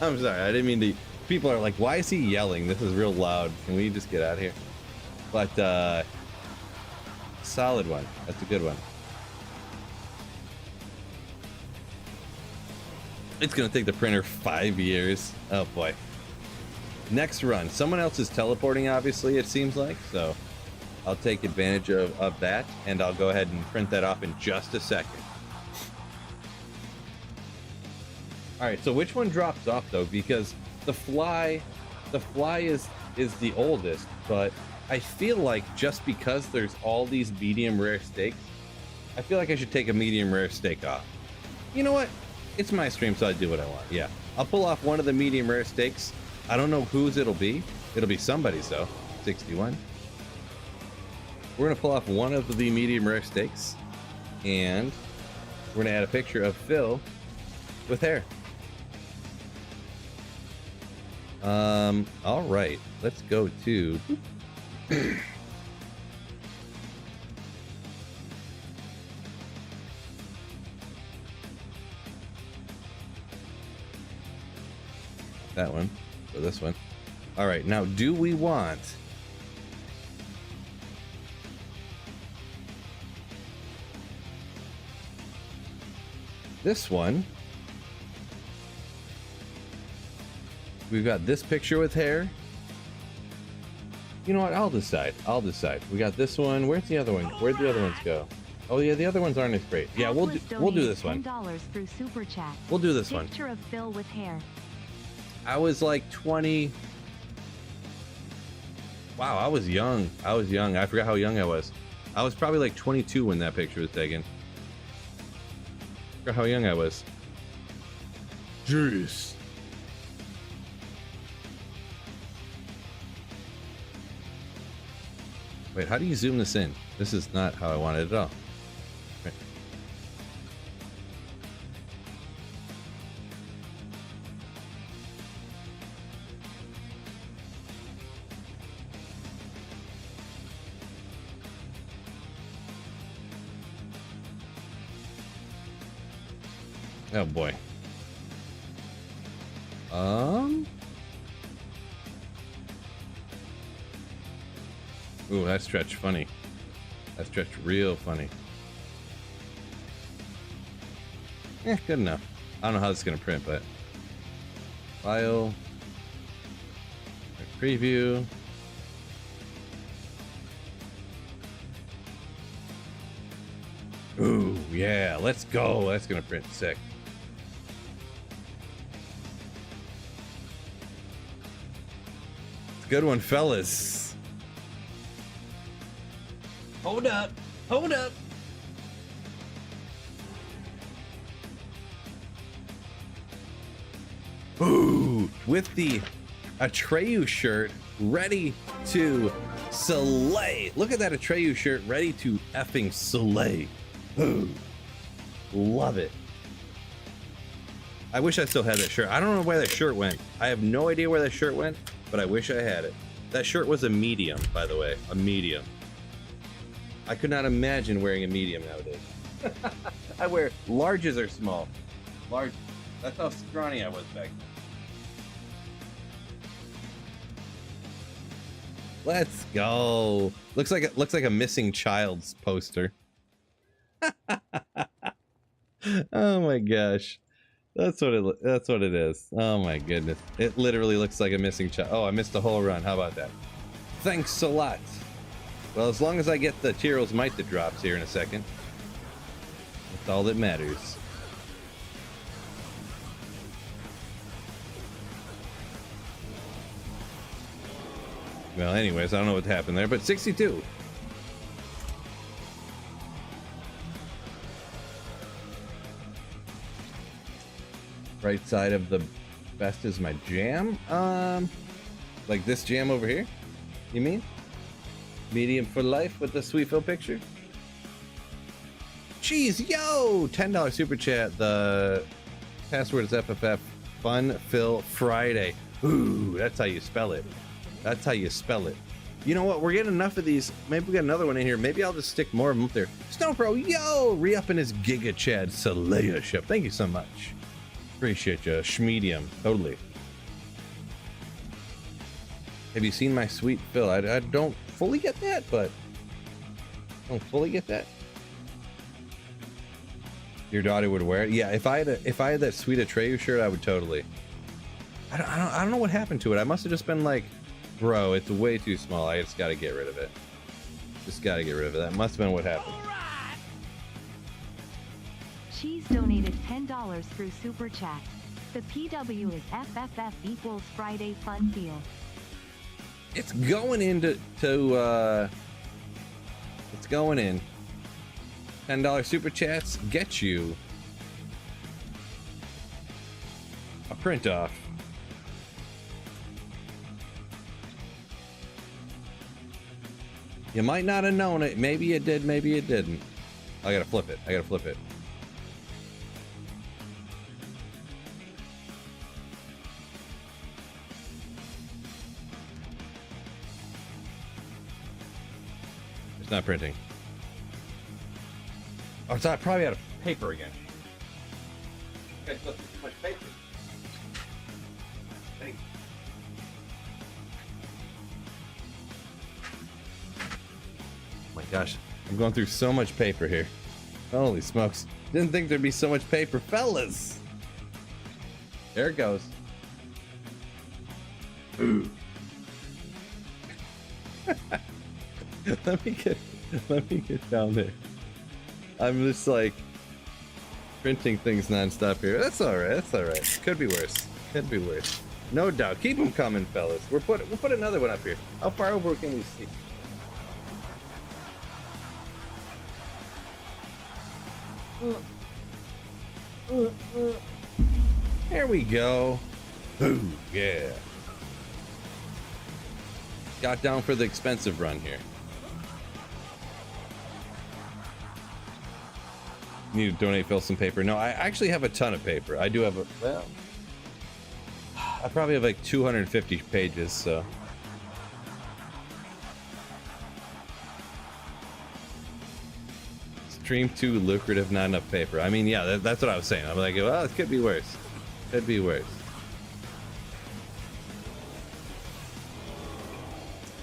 Speaker 1: I'm sorry. I didn't mean to. People are like, why is he yelling? This is real loud. Can we just get out of here? But, solid one. That's a good one. It's gonna take the printer 5 years. Oh boy. Next run. Someone else is teleporting, obviously, it seems like. So I'll take advantage of that, and I'll go ahead and print that off in just a second. Alright, so which one drops off though? Because the fly is the oldest, but I feel like just because there's all these medium rare steaks, I feel like I should take a medium rare steak off. You know what? It's my stream, so I do what I want. Yeah, I'll pull off one of the medium rare steaks. I don't know whose it'll be. It'll be somebody's though. 61. We're gonna pull off one of the medium rare steaks, and we're gonna add a picture of Phil with hair. All right, let's go to that one, or this one. All right, now do we want this one? We've got this picture with hair. You know what? I'll decide. We got this one. Where's the other one? Where'd the other ones go? Oh yeah, the other ones aren't as great. Yeah, we'll do this one.
Speaker 3: $10 through Super Chat.
Speaker 1: We'll do this one.
Speaker 3: Picture of Phil with hair.
Speaker 1: I was like 20. Wow, I was young. I forgot how young I was. I was probably like 22 when that picture was taken. Forgot how young I was. Jeez. Wait, how do you zoom this in? This is not how I wanted it at all. Right. Oh boy. Ooh, that stretched funny. That stretched real funny. Good enough. I don't know how this is gonna print, but file, preview. Ooh, yeah, let's go. That's gonna print sick. It's a good one, fellas. Hold up. Hold up. Ooh, with the Atreyu shirt ready to slay. Look at that Atreyu shirt ready to effing slay. Ooh, love it. I wish I still had that shirt. I don't know where that shirt went. I have no idea where that shirt went. but I wish I had it. That shirt was a medium, by the way, a medium. I could not imagine wearing a medium nowadays. I wear larges or small. Large. That's how scrawny I was back then. Let's go. Looks like a missing child's poster. Oh my gosh. That's what it is. Oh my goodness. It literally looks like a missing child. Oh, I missed a whole run. How about that? Thanks a lot. Well, as long as I get the Tyrell's Might that drops here in a second, that's all that matters. Well, anyways, I don't know what happened there, but 62. Right side of the best is my jam. Like this jam over here? You mean? Medium for life with the Sweet Phil picture? Jeez, yo! $10 super chat. The password is FFF Fun Phil Friday. Ooh, that's how you spell it. That's how you spell it. You know what? We're getting enough of these. Maybe we got another one in here. Maybe I'll just stick more of them up there. Snowpro, yo! Re-upping his Giga Chad Saleya ship. Thank you so much. Appreciate you. Schmedium. Totally. Have you seen my Sweet Phil? I don't fully get that, but... I don't fully get that. Your daughter would wear it? Yeah, if I had that Sweet Atreyu shirt, I would totally. I don't know what happened to it. I must have just been like... Bro, it's way too small. I just gotta get rid of it. Just gotta get rid of it. That must have been what happened.
Speaker 3: She's donated $10 through Super Chat. The PW is FFF equals Friday Fun Deal.
Speaker 1: It's going into it's going in. $10 super chats get you a print off. You might not have known it. Maybe you did, maybe you didn't. I gotta flip it. I gotta flip it. It's not printing. Oh, it's probably out of paper again. Okay, so too much paper. Thanks. My gosh, I'm going through so much paper here. Holy smokes. Didn't think there'd be so much paper, fellas. There it goes. Ooh. Let me get down there. I'm just like printing things nonstop here. That's all right. That's all right. Could be worse. Could be worse. No doubt. Keep them coming, fellas. We'll put another one up here. How far over can we see? There we go. Ooh, yeah. Got down for the expensive run here. Need to donate Phil some paper. No, I actually have a ton of paper. I do have a, well, I probably have like 250 pages, so. Stream too lucrative, not enough paper. I mean, yeah, that's what I was saying. I'm like, well, it could be worse. Could be worse.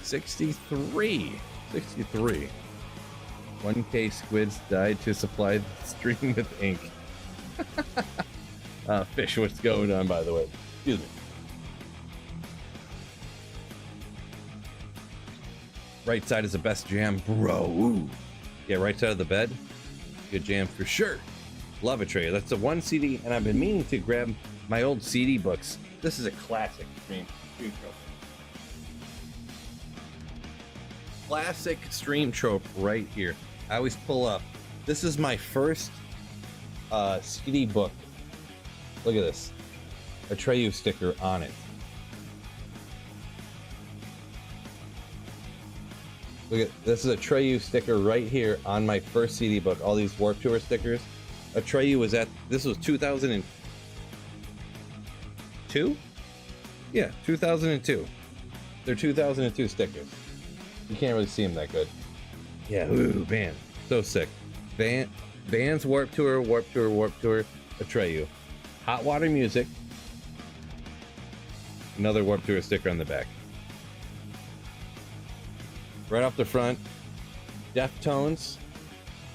Speaker 1: 63. 63. 1K squids died to supply the stream with ink. Fish, what's going on, by the way? Excuse me. Right side is the best jam, bro. Ooh. Yeah, right side of the bed. Good jam for sure. Love a tray. That's the one CD, and I've been meaning to grab my old CD books. This is a classic stream trope. Classic stream trope right here. I always pull up. This is my first CD book. Look at this. Atreyu sticker on it. Look at this is a Atreyu sticker right here on my first CD book. All these Warped Tour stickers. Atreyu was at, this was 2002? Yeah, 2002. They're 2002 stickers. You can't really see them that good. Yeah, ooh, man, so sick. Vans Warp Tour, Atreyu. Hot Water Music. Another Warp Tour sticker on the back. Right off the front, Deftones,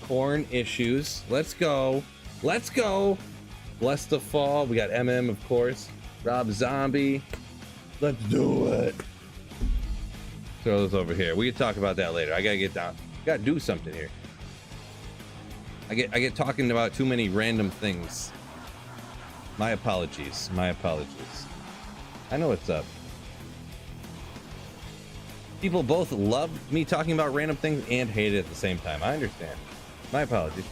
Speaker 1: Korn Issues. Let's go. Let's go. Bless the Fall. We got MM, of course. Rob Zombie. Let's do it. Throw those over here. We can talk about that later. I gotta get down. Gotta do something here. I get talking about too many random things. My apologies. My apologies. I know what's up. People both love me talking about random things and hate it at the same time. I understand. My apologies.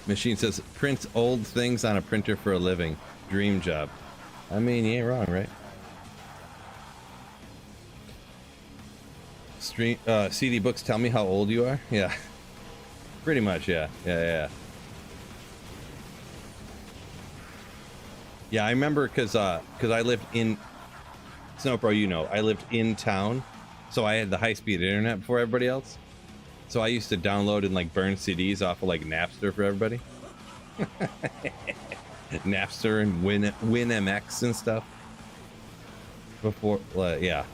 Speaker 1: Machine says, print old things on a printer for a living. Dream job. I mean, you ain't wrong, right? CD books tell me how old you are? Yeah. Pretty much, yeah. Yeah. Yeah, I remember because I lived in... Snowpro, you know, I lived in town, so I had the high-speed internet before everybody else. So I used to download and like burn CDs off of like Napster for everybody. Napster and WinMX and stuff. Before, yeah.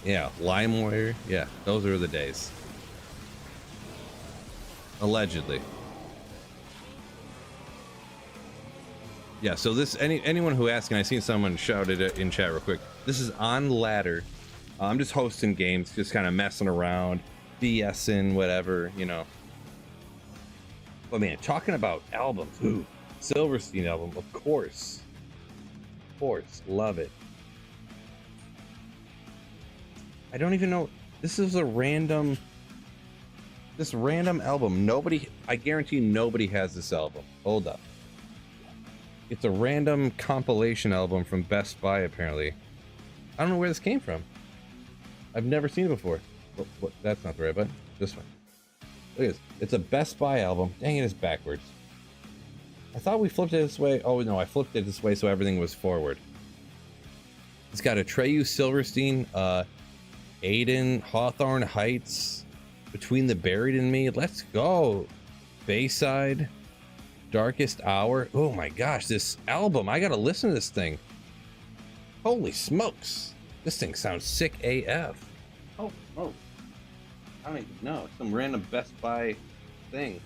Speaker 1: Yeah, LimeWire. Yeah, those are the days. Allegedly. Yeah, so this, anyone who asks, and I seen someone shouted it in chat real quick. This is on ladder. I'm just hosting games, just kind of messing around, BSing, whatever, you know. But man, talking about albums, ooh, Silverstein album, of course. Of course, love it. I don't even know, this is a random album. I guarantee nobody has this album. Hold up. It's a random compilation album from Best Buy, apparently. I don't know where this came from. I've never seen it before. What, that's not the right button. This one. Look at this. It's a Best Buy album. Dang it, it's backwards. I thought we flipped it this way. Oh no, I flipped it this way so everything was forward. It's got Atreyu, Silverstein, Aiden, Hawthorne Heights, Between the Buried and Me. Let's go. Bayside, Darkest Hour. Oh my gosh, this album. I gotta listen to this thing. Holy smokes. This thing sounds sick AF. Oh. I don't even know. Some random Best Buy thing.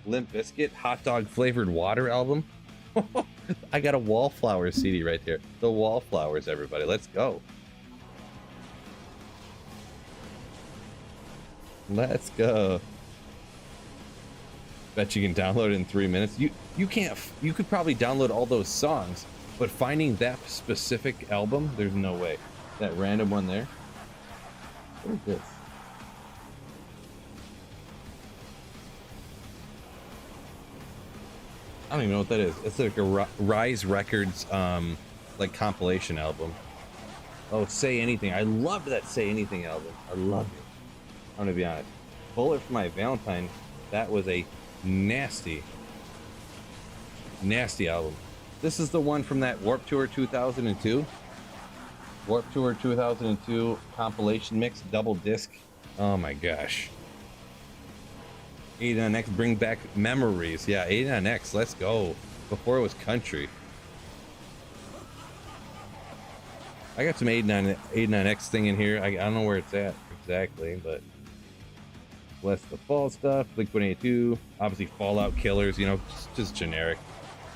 Speaker 1: Limp Bizkit hot dog flavored water album. I got a Wallflowers CD right there. The Wallflowers, everybody. Let's go. Let's go. Bet you can download it in 3 minutes. You can't. You could probably download all those songs, but finding that specific album, there's no way. That random one there. What is this? I don't even know what that is. It's like a Rise Records like compilation album. Oh, Say Anything. I loved that Say Anything album. I loved it. I'm gonna be honest. Bullet for My Valentine. That was a nasty album. This is the one from that Warped Tour 2002. Warped Tour 2002 compilation mix, double disc. Oh my gosh. 89X, bring back memories. Yeah, 89X, let's go. Before it was country. I got some 89X thing in here. I don't know where it's at exactly, but Bless the Fall stuff, Blink-182, obviously Fallout Killers, you know, just generic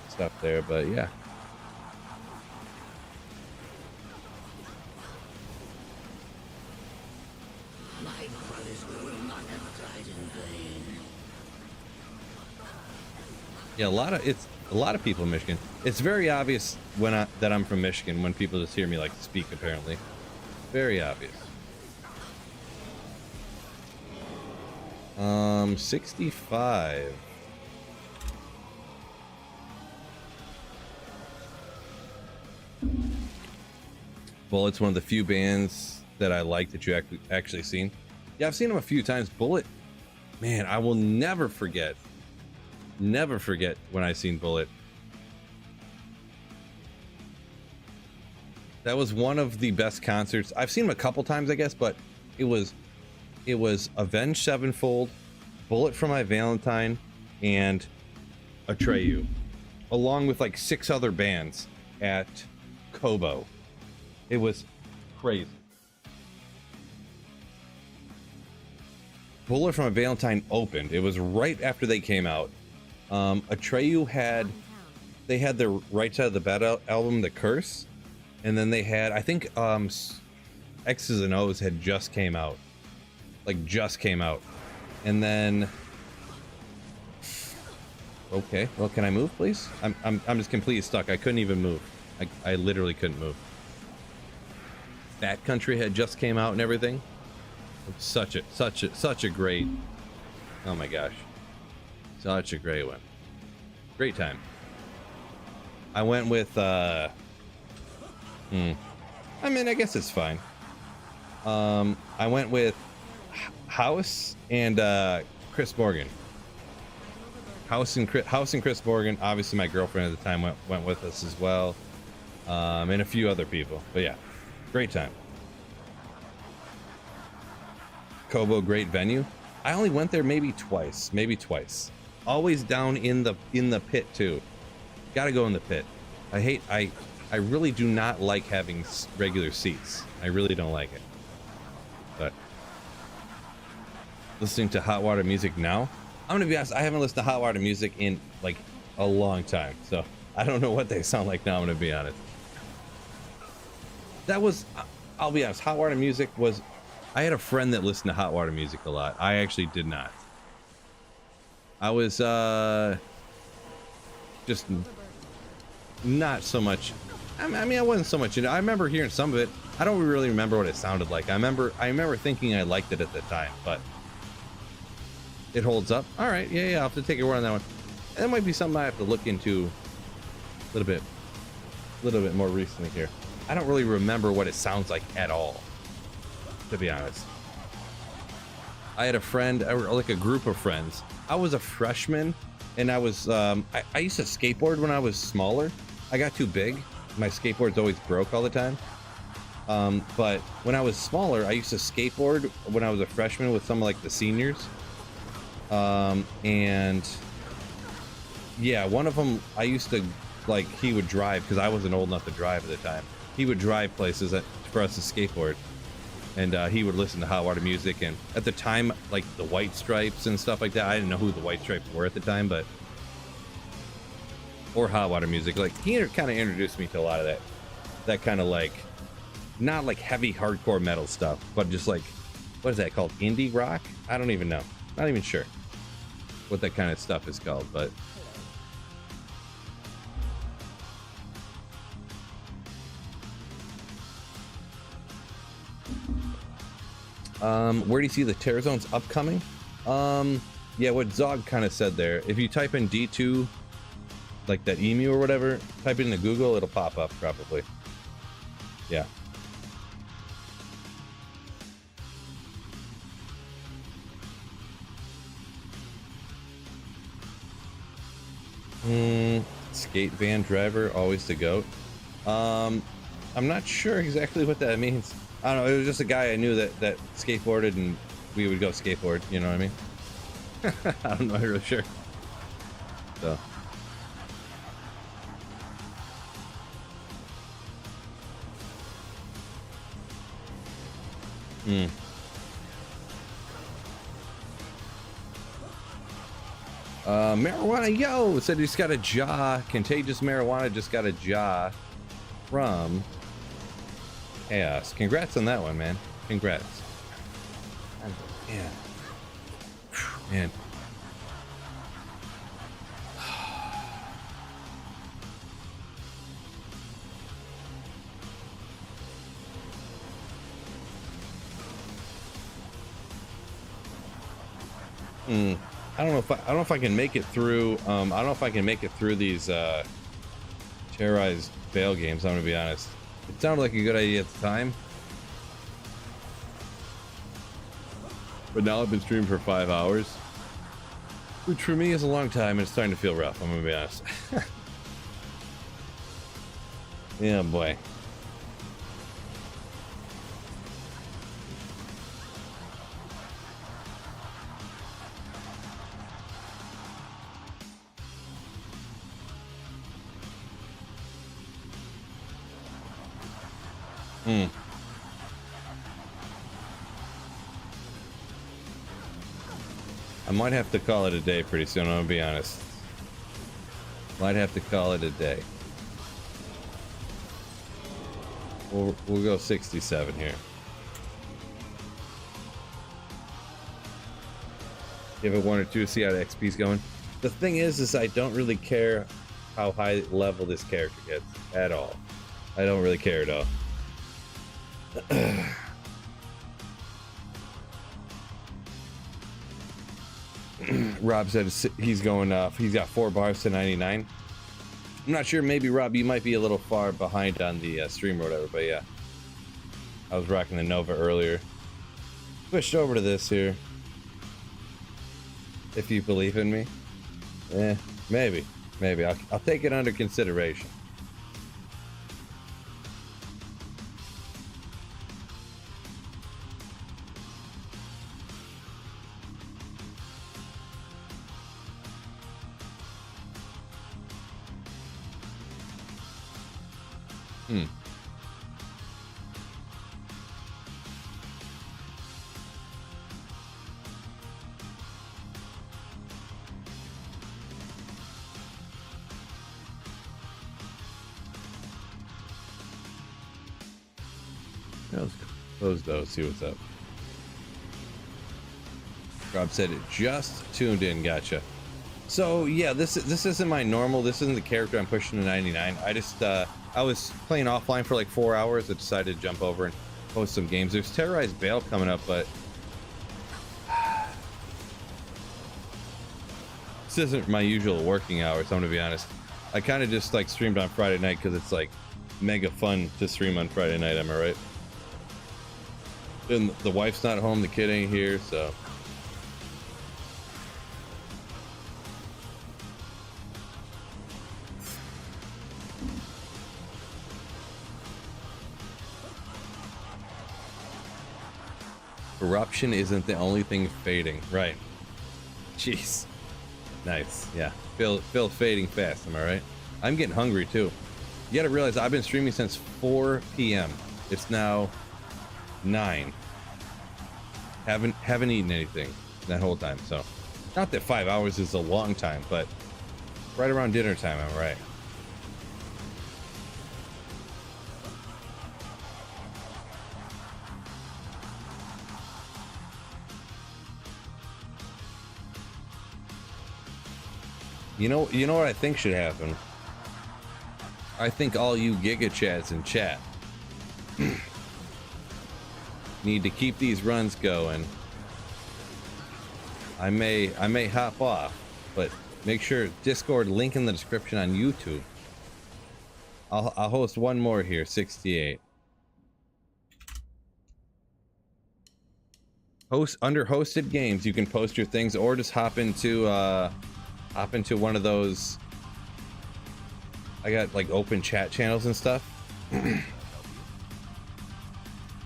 Speaker 1: stuff there, but yeah. Yeah, a lot of people in Michigan. It's very obvious that I'm from Michigan when people just hear me like speak. Apparently, very obvious. 65. Bullet's one of the few bands that I like that you actually seen. Yeah, I've seen them a few times. Bullet, man, I will never forget when I seen Bullet. That was one of the best concerts. I've seen them a couple times, I guess, but it was Avenged Sevenfold, Bullet for My Valentine, and Atreyu, along with like 6 other bands at Kobo. It was crazy. Bullet for My Valentine opened. It was right after they came out. Atreyu had their Right Side of the Bed album, The Curse. And then they had, I think, X's and O's had just came out. Like, just came out. And then... Okay, well, can I move, please? I'm just completely stuck. I couldn't even move. I literally couldn't move. Bat Country had just came out and everything. Such a great... Oh my gosh. Such a great one. Great time. I went with, I mean, I guess it's fine. I went with House and Chris Morgan. House and Chris Morgan. Obviously, my girlfriend at the time went with us as well, and a few other people. But yeah, great time. Kobo, great venue. I only went there maybe twice. Always down in the pit too. Got to go in the pit. I really do not like having regular seats. I really don't like it. But listening to hot water music now, I'm gonna be honest, I haven't listened to hot water music in like a long time, so I don't know what they sound like now. I'm gonna be honest. I'll be honest, hot water music was, I had a friend that listened to hot water music a lot. I actually did not. I was just not so much. I mean, I wasn't so much. I remember hearing some of it. I don't really remember what it sounded like. I remember thinking I liked it at the time, but it holds up. All right, yeah, I'll have to take your word on that one. That might be something I have to look into a little bit more recently here. I don't really remember what it sounds like at all, to be honest. I had a friend, or like a group of friends. I was a freshman, and I was I used to skateboard when I was smaller. I got too big. My skateboard's always broke all the time. But when I was smaller, I used to skateboard when I was a freshman with some of like the seniors. And yeah, one of them, I used to, like, he would drive because I wasn't old enough to drive at the time. He would drive places for us to skateboard, and he would listen to hot water music. And at the time, like the White Stripes and stuff like that, I didn't know who the White Stripes were at the time, but or hot water music. Like, he kind of introduced me to a lot of that kind of, like, not like heavy hardcore metal stuff, but just like, what is that called? Indie rock? I don't even know. Not even sure what that kind of stuff is called, but where do you see the Terror Zones upcoming? Yeah, what Zog kind of said there. If you type in D2, like that emu or whatever, type it into Google, it'll pop up probably. Yeah. Skate van driver, always the GOAT. I'm not sure exactly what that means. I don't know, it was just a guy I knew that skateboarded, and we would go skateboard, you know what I mean? I'm not really sure. So. Marijuana Yo said he's got a jaw. Contagious Marijuana just got a jaw from Chaos. Congrats on that one, man. Congrats. Man. Man. I don't know if I can make it through. I don't know if I can make it through these terrorized bail games. I'm gonna be honest. It sounded like a good idea at the time. But now I've been streaming for 5 hours. Which for me is a long time and it's starting to feel rough, I'm gonna be honest. Yeah, boy. I might have to call it a day pretty soon, I'm gonna be honest. Might have to call it a day. We'll go 67 here. Give it 1 or 2, see how the XP's going. The thing is I don't really care how high level this character gets at all. I don't really care at all. Rob said he's going up. He's got 4 bars to 99. I'm not sure. Maybe Rob, you might be a little far behind on the stream or whatever. But yeah, I was rocking the Nova earlier. Switched over to this here. If you believe in me, maybe. I'll take it under consideration. Let's close those, see what's up. Rob said it just tuned in, gotcha. So yeah, this isn't my normal, this isn't the character I'm pushing to 99. I just I was playing offline for like 4 hours. I decided to jump over and post some games. There's Terrorized Bale coming up, but this isn't my usual working hours, I'm gonna be honest. I kind of just like streamed on Friday night because it's like mega fun to stream on Friday night, am I right? And the wife's not home, the kid ain't here, so. Corruption isn't the only thing fading, right? Jeez. Nice, yeah. Phil fading fast, am I right? I'm getting hungry too. You gotta realize I've been streaming since 4 p.m. It's now 9. Haven't eaten anything that whole time, so not that 5 hours is a long time, but right around dinner time, I'm right. You know what I think should happen? I think all you Giga Chads in chat need to keep these runs going. I may hop off, but make sure Discord link in the description on YouTube. I'll host one more here, 68. Under hosted games, you can post your things or just hop into one of those. I got like open chat channels and stuff.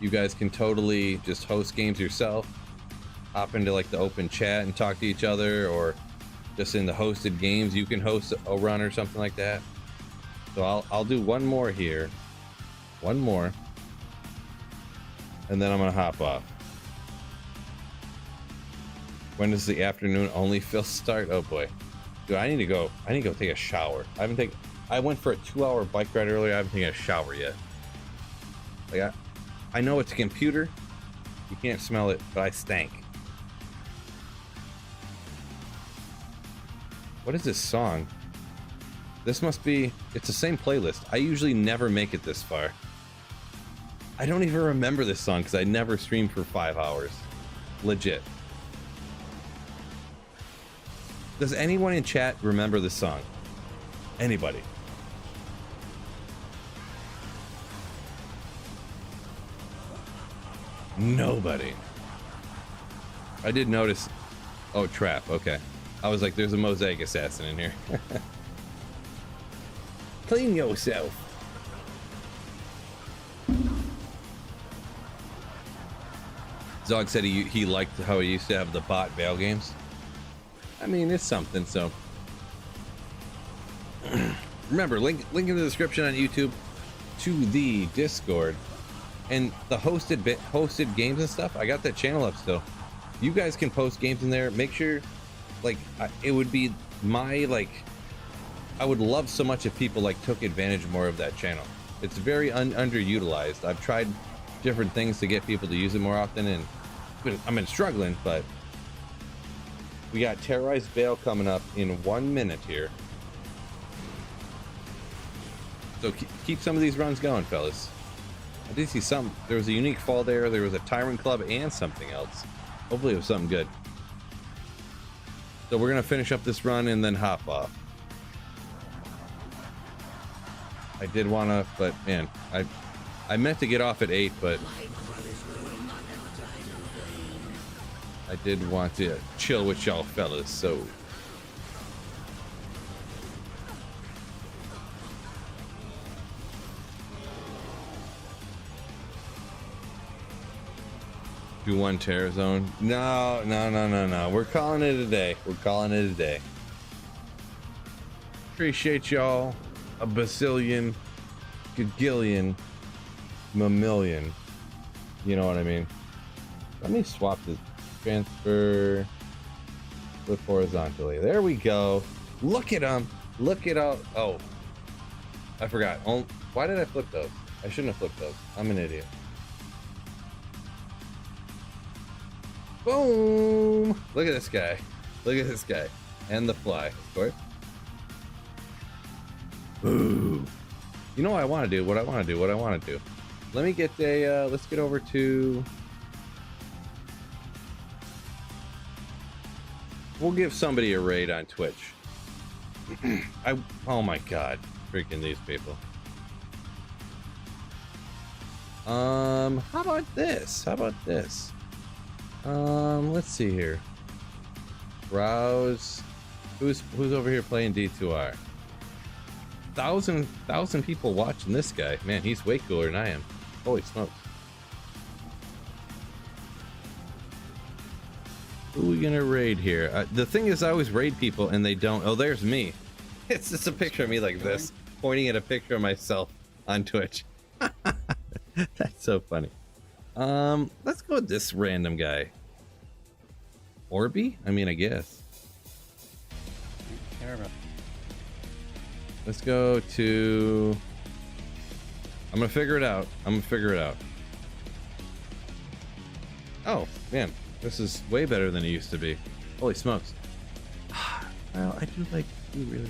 Speaker 1: You guys can totally just host games yourself. Hop into like the open chat and talk to each other, or just in the hosted games you can host a run or something like that. So I'll do one more here. One more. And then I'm gonna hop off. When does the afternoon only fill start? Oh boy. Dude, I need to go take a shower. I went for a 2-hour bike ride earlier. I haven't taken a shower yet. Like I know it's a computer. You can't smell it, but I stank. What is this song? This must be, it's the same playlist. I usually never make it this far. I don't even remember this song because I never streamed for 5 hours. Legit. Does anyone in chat remember this song? Anybody? Nobody. I did notice. Oh, trap. Okay. I was like, there's a mosaic assassin in here. Clean yourself. Zog said he liked how he used to have the bot Veil games. I mean, it's something, so. Remember, link in the description on YouTube to the Discord and the hosted games and stuff. I got that channel up still. You guys can post games in there. Make sure, like, it would be my, like, I would love so much if people like took advantage more of that channel. It's very underutilized. I've tried different things to get people to use it more often, and I've been struggling, but we got Terrorized Veil coming up in 1 minute here. So keep some of these runs going, fellas. I did see some. There was a unique fall there. There was a Tyrant Club and something else. Hopefully it was something good. So we're going to finish up this run and then hop off. I did want to, but man, I meant to get off at 8, but I did want to chill with y'all fellas, so. Do one terror zone. No. We're calling it a day. Appreciate y'all. A bazillion, gagillion, mammillion. You know what I mean? Let me swap this. Transfer. Flip horizontally. There we go. Look at them. Look at all. Oh. I forgot. Oh, why did I flip those? I shouldn't have flipped those. I'm an idiot. Boom! Look at this guy. Look at this guy. And the fly, of course. Ooh. You know what I want to do? What I want to do. Let me get a, let's get over to... We'll give somebody a raid on Twitch. Oh my god. Freaking these people. How about this? Let's see here. Browse. Who's over here playing D2R? 1,000 people watching this guy. Man, he's way cooler than I am. Holy smokes. Who are we gonna raid here? The thing is, I always raid people and they don't. Oh, there's me. It's just a picture of me like this, pointing at a picture of myself on Twitch. That's so funny. Let's go with this random guy. Orby? I mean, I guess. Let's go to... I'm gonna figure it out. Oh, man. This is way better than it used to be. Holy smokes. Well, I do really like it.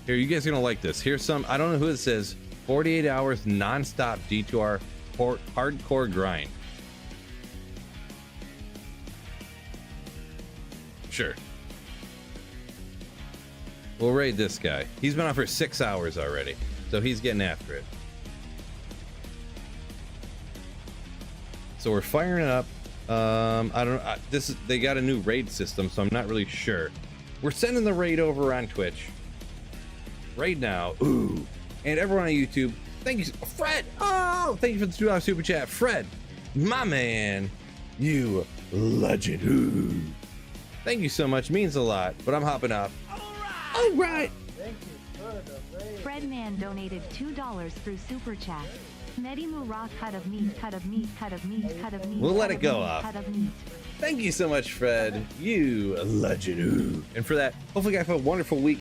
Speaker 1: Here, you guys are gonna like this. Here's some, I don't know who this is. 48 hours non-stop D2R hardcore grind. Sure. We'll raid this guy. He's been on for 6 hours already, so he's getting after it. So we're firing it up. I don't know. They got a new raid system, so I'm not really sure. We're sending the raid over on Twitch right now. Ooh. And everyone on YouTube, thank you, Fred. Oh, thank you for the $2 super chat, Fred, my man, you legend. Ooh. Thank you so much, means a lot. But I'm hopping off. All right.
Speaker 4: Thank you for the raid.
Speaker 3: Fredman donated $2 through super chat. Medimu raw cut of meat.
Speaker 1: We'll let it go off.
Speaker 3: Cut of meat.
Speaker 1: Thank you so much, Fred, you legend. Ooh. And for that, hopefully you guys have a wonderful week.